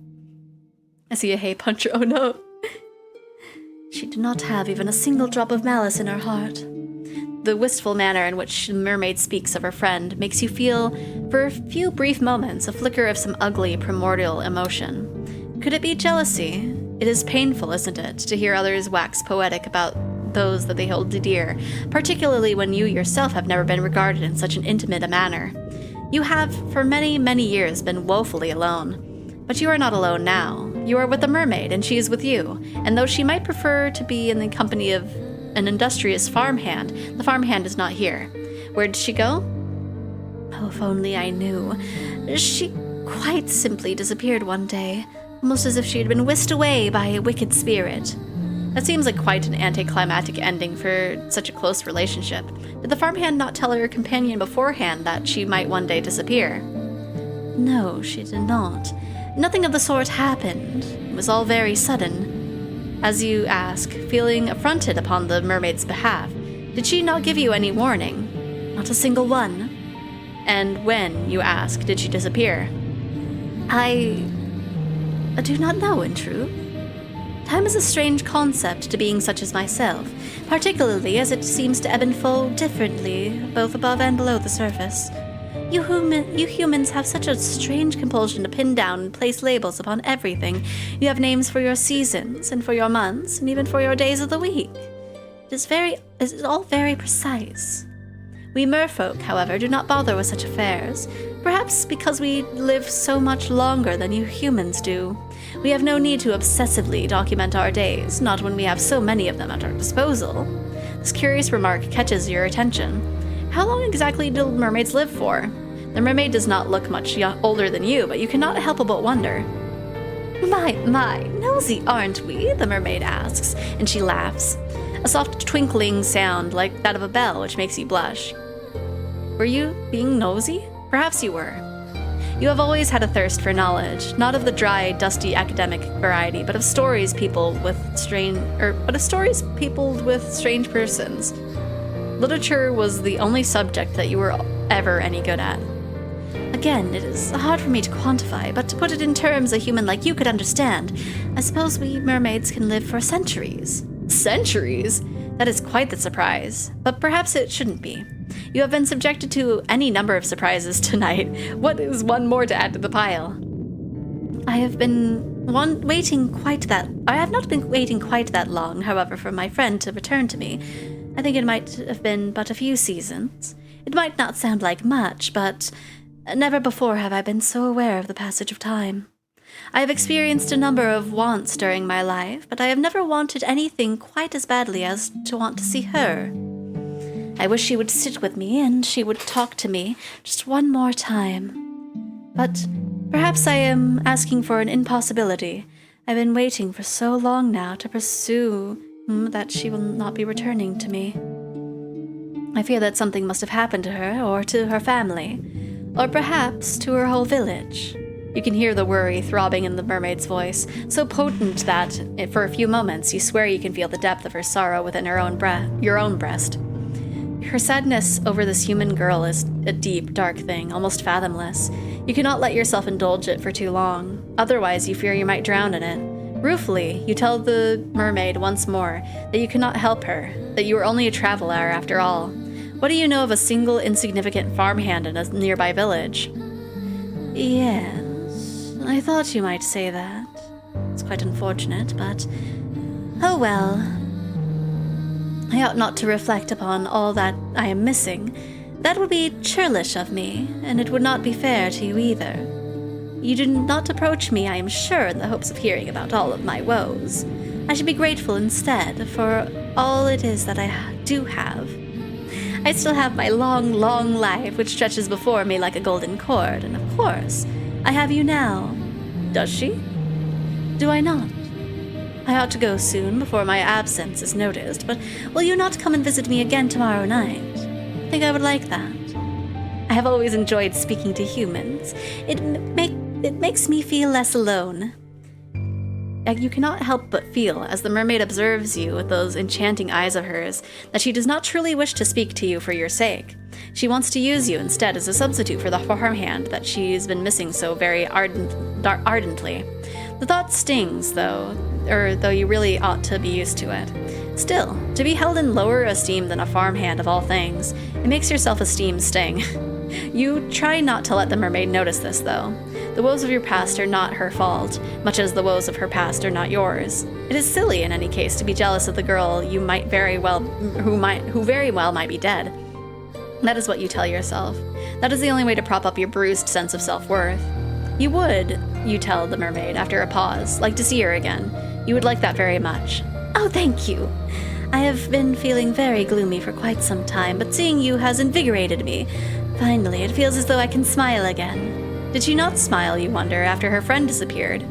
I see a hay puncher, oh no. She did not have even a single drop of malice in her heart. The wistful manner in which the mermaid speaks of her friend makes you feel, for a few brief moments, a flicker of some ugly, primordial emotion. Could it be jealousy? It is painful, isn't it, to hear others wax poetic about those that they hold dear, particularly when you yourself have never been regarded in such an intimate a manner. You have, for many, many years, been woefully alone. But you are not alone now. You are with the mermaid, and she is with you, and though she might prefer to be in the company of an industrious farmhand, the farmhand is not here. Where did she go? Oh, if only I knew. She quite simply disappeared one day, almost as if she had been whisked away by a wicked spirit. That seems like quite an anticlimactic ending for such a close relationship. Did the farmhand not tell her companion beforehand that she might one day disappear? No, she did not. Nothing of the sort happened. It was all very sudden. As you ask, feeling affronted upon the mermaid's behalf, did she not give you any warning? Not a single one. And when, you ask, did she disappear? I do not know, in truth. Time is a strange concept to beings such as myself, particularly as it seems to ebb and flow differently, both above and below the surface. You humans have such a strange compulsion to pin down and place labels upon everything. You have names for your seasons, and for your months, and even for your days of the week. It is all very precise. We merfolk, however, do not bother with such affairs, perhaps because we live so much longer than you humans do. We have no need to obsessively document our days, not when we have so many of them at our disposal. This curious remark catches your attention. How long exactly do mermaids live for? The mermaid does not look much older than you, but you cannot help but wonder. My, nosy aren't we? The mermaid asks, and she laughs. A soft twinkling sound like that of a bell, which makes you blush. Were you being nosy? Perhaps you were. You have always had a thirst for knowledge, not of the dry, dusty academic variety, but of stories peopled with strange persons. Literature was the only subject that you were ever any good at. Again, it is hard for me to quantify, but to put it in terms a human like you could understand, I suppose we mermaids can live for centuries. Centuries? That is quite the surprise, but perhaps it shouldn't be. You have been subjected to any number of surprises tonight. What is one more to add to the pile? I have not been waiting quite that long, however, for my friend to return to me. I think it might have been but a few seasons. It might not sound like much, but never before have I been so aware of the passage of time. I have experienced a number of wants during my life, but I have never wanted anything quite as badly as to want to see her. I wish she would sit with me and she would talk to me just one more time. But perhaps I am asking for an impossibility. I've been waiting for so long now to pursue that she will not be returning to me. I fear that something must have happened to her, or to her family, or perhaps to her whole village. You can hear the worry throbbing in the mermaid's voice, so potent that, for a few moments, you swear you can feel the depth of her sorrow within your own breast. Her sadness over this human girl is a deep, dark thing, almost fathomless. You cannot let yourself indulge it for too long, otherwise you fear you might drown in it. Ruefully, you tell the mermaid once more that you cannot help her, that you are only a traveler after all. What do you know of a single insignificant farmhand in a nearby village? Yes, I thought you might say that. It's quite unfortunate, but oh well. I ought not to reflect upon all that I am missing. That would be churlish of me, and it would not be fair to you either. You do not approach me, I am sure, in the hopes of hearing about all of my woes. I should be grateful instead for all it is that I do have. I still have my long, long life, which stretches before me like a golden cord, and of course, I have you now. Does she? Do I not? I ought to go soon before my absence is noticed, but will you not come and visit me again tomorrow night? I think I would like that. I have always enjoyed speaking to humans. It makes me feel less alone. You cannot help but feel, as the mermaid observes you with those enchanting eyes of hers, that she does not truly wish to speak to you for your sake. She wants to use you instead as a substitute for the farmhand that she's been missing so very ardently. The thought stings, though you really ought to be used to it. Still, to be held in lower esteem than a farmhand of all things, it makes your self-esteem sting. You try not to let the mermaid notice this, though. The woes of your past are not her fault, much as the woes of her past are not yours. It is silly, in any case, to be jealous of the girl who very well might be dead. That is what you tell yourself. That is the only way to prop up your bruised sense of self-worth. You would, you tell the mermaid after a pause, like to see her again. You would like that very much. Oh, thank you. I have been feeling very gloomy for quite some time, but seeing you has invigorated me. Finally, it feels as though I can smile again. Did she not smile, you wonder, after her friend disappeared?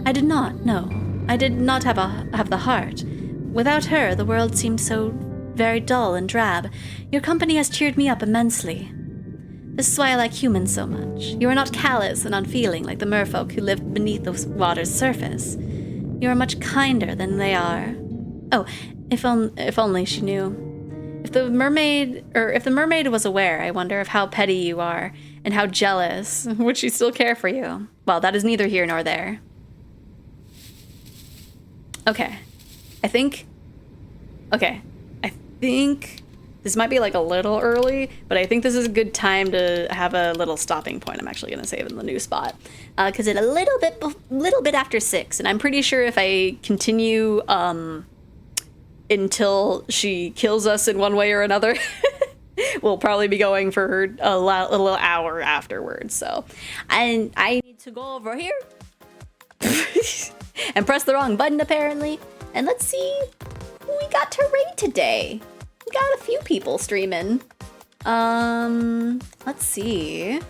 I did not, no. I did not have the heart. Without her, the world seemed so very dull and drab. Your company has cheered me up immensely. This is why I like humans so much. You are not callous and unfeeling like the merfolk who live beneath the water's surface. You are much kinder than they are. Oh, if only she knew. If the mermaid was aware, I wonder of how petty you are, and how jealous. Would she still care for you? Well, that is neither here nor there. Okay. I think this might be like a little early, but I think this is a good time to have a little stopping point. I'm actually going to save in the new spot. Because it's a little bit after 6, and I'm pretty sure if I continue until she kills us in one way or another, we'll probably be going for a little hour afterwards. So I need to go over here and press the wrong button apparently. And let's see who we got to raid today. We got a few people streaming. Let's see.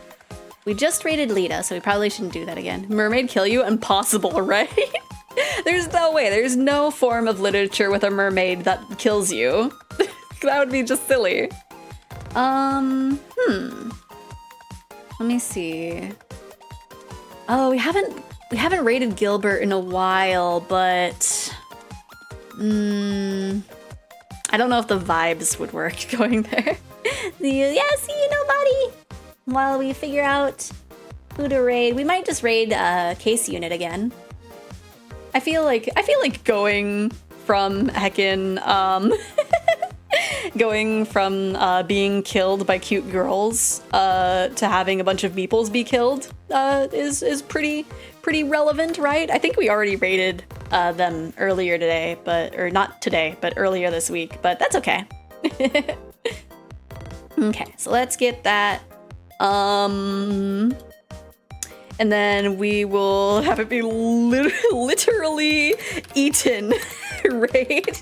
We just raided Lita, so we probably shouldn't do that again. Mermaid kill you? Impossible, right? There's no way. There's no form of literature with a mermaid that kills you. That would be just silly. Let me see. Oh, we haven't raided Gilbert in a while, but I don't know if the vibes would work going there. See you, nobody. While we figure out who to raid, we might just raid Case Unit again. I feel like going from being killed by cute girls to having a bunch of meeples be killed is pretty relevant, right? I think we already raided them earlier today, or not today, but earlier this week, but that's okay. Okay, so let's get that. And then we will have it be literally eaten raid.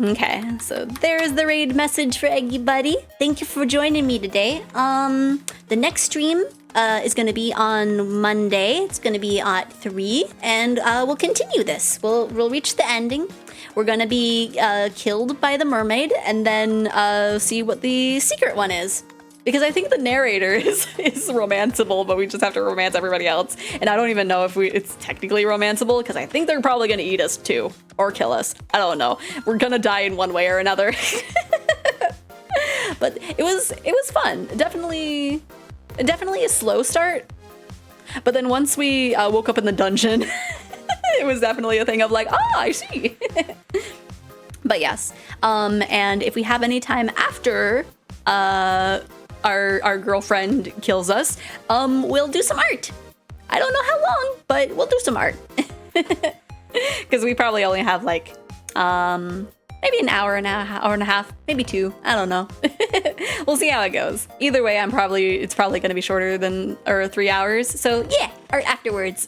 Okay, so there's the raid message for Eggy Buddy. Thank you for joining me today. The next stream is going to be on Monday. It's going to be at 3, and we'll continue this. We'll reach the ending. We're going to be killed by the mermaid, and then see what the secret one is. Because I think the narrator is romanceable, but we just have to romance everybody else. And I don't even know if it's technically romanceable, because I think they're probably going to eat us too. Or kill us. I don't know. We're going to die in one way or another. But it was fun. Definitely a slow start. But then once we woke up in the dungeon, it was definitely a thing of like, I see. But yes. And if we have any time after our girlfriend kills us, we'll do some art. I don't know how long, but we'll do some art. Because we probably only have like maybe an hour and a half, maybe 2. I don't know. We'll see how it goes. Either way, it's probably going to be shorter than 3 hours. So yeah, art afterwards.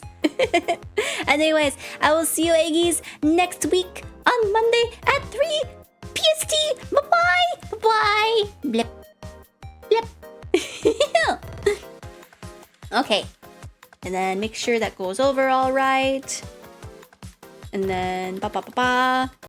Anyways, I will see you Eggies next week on Monday at 3 PST. Bye-bye. Bye-bye. Blip. Blip. Okay. And then make sure that goes over all right. And then ba ba ba ba.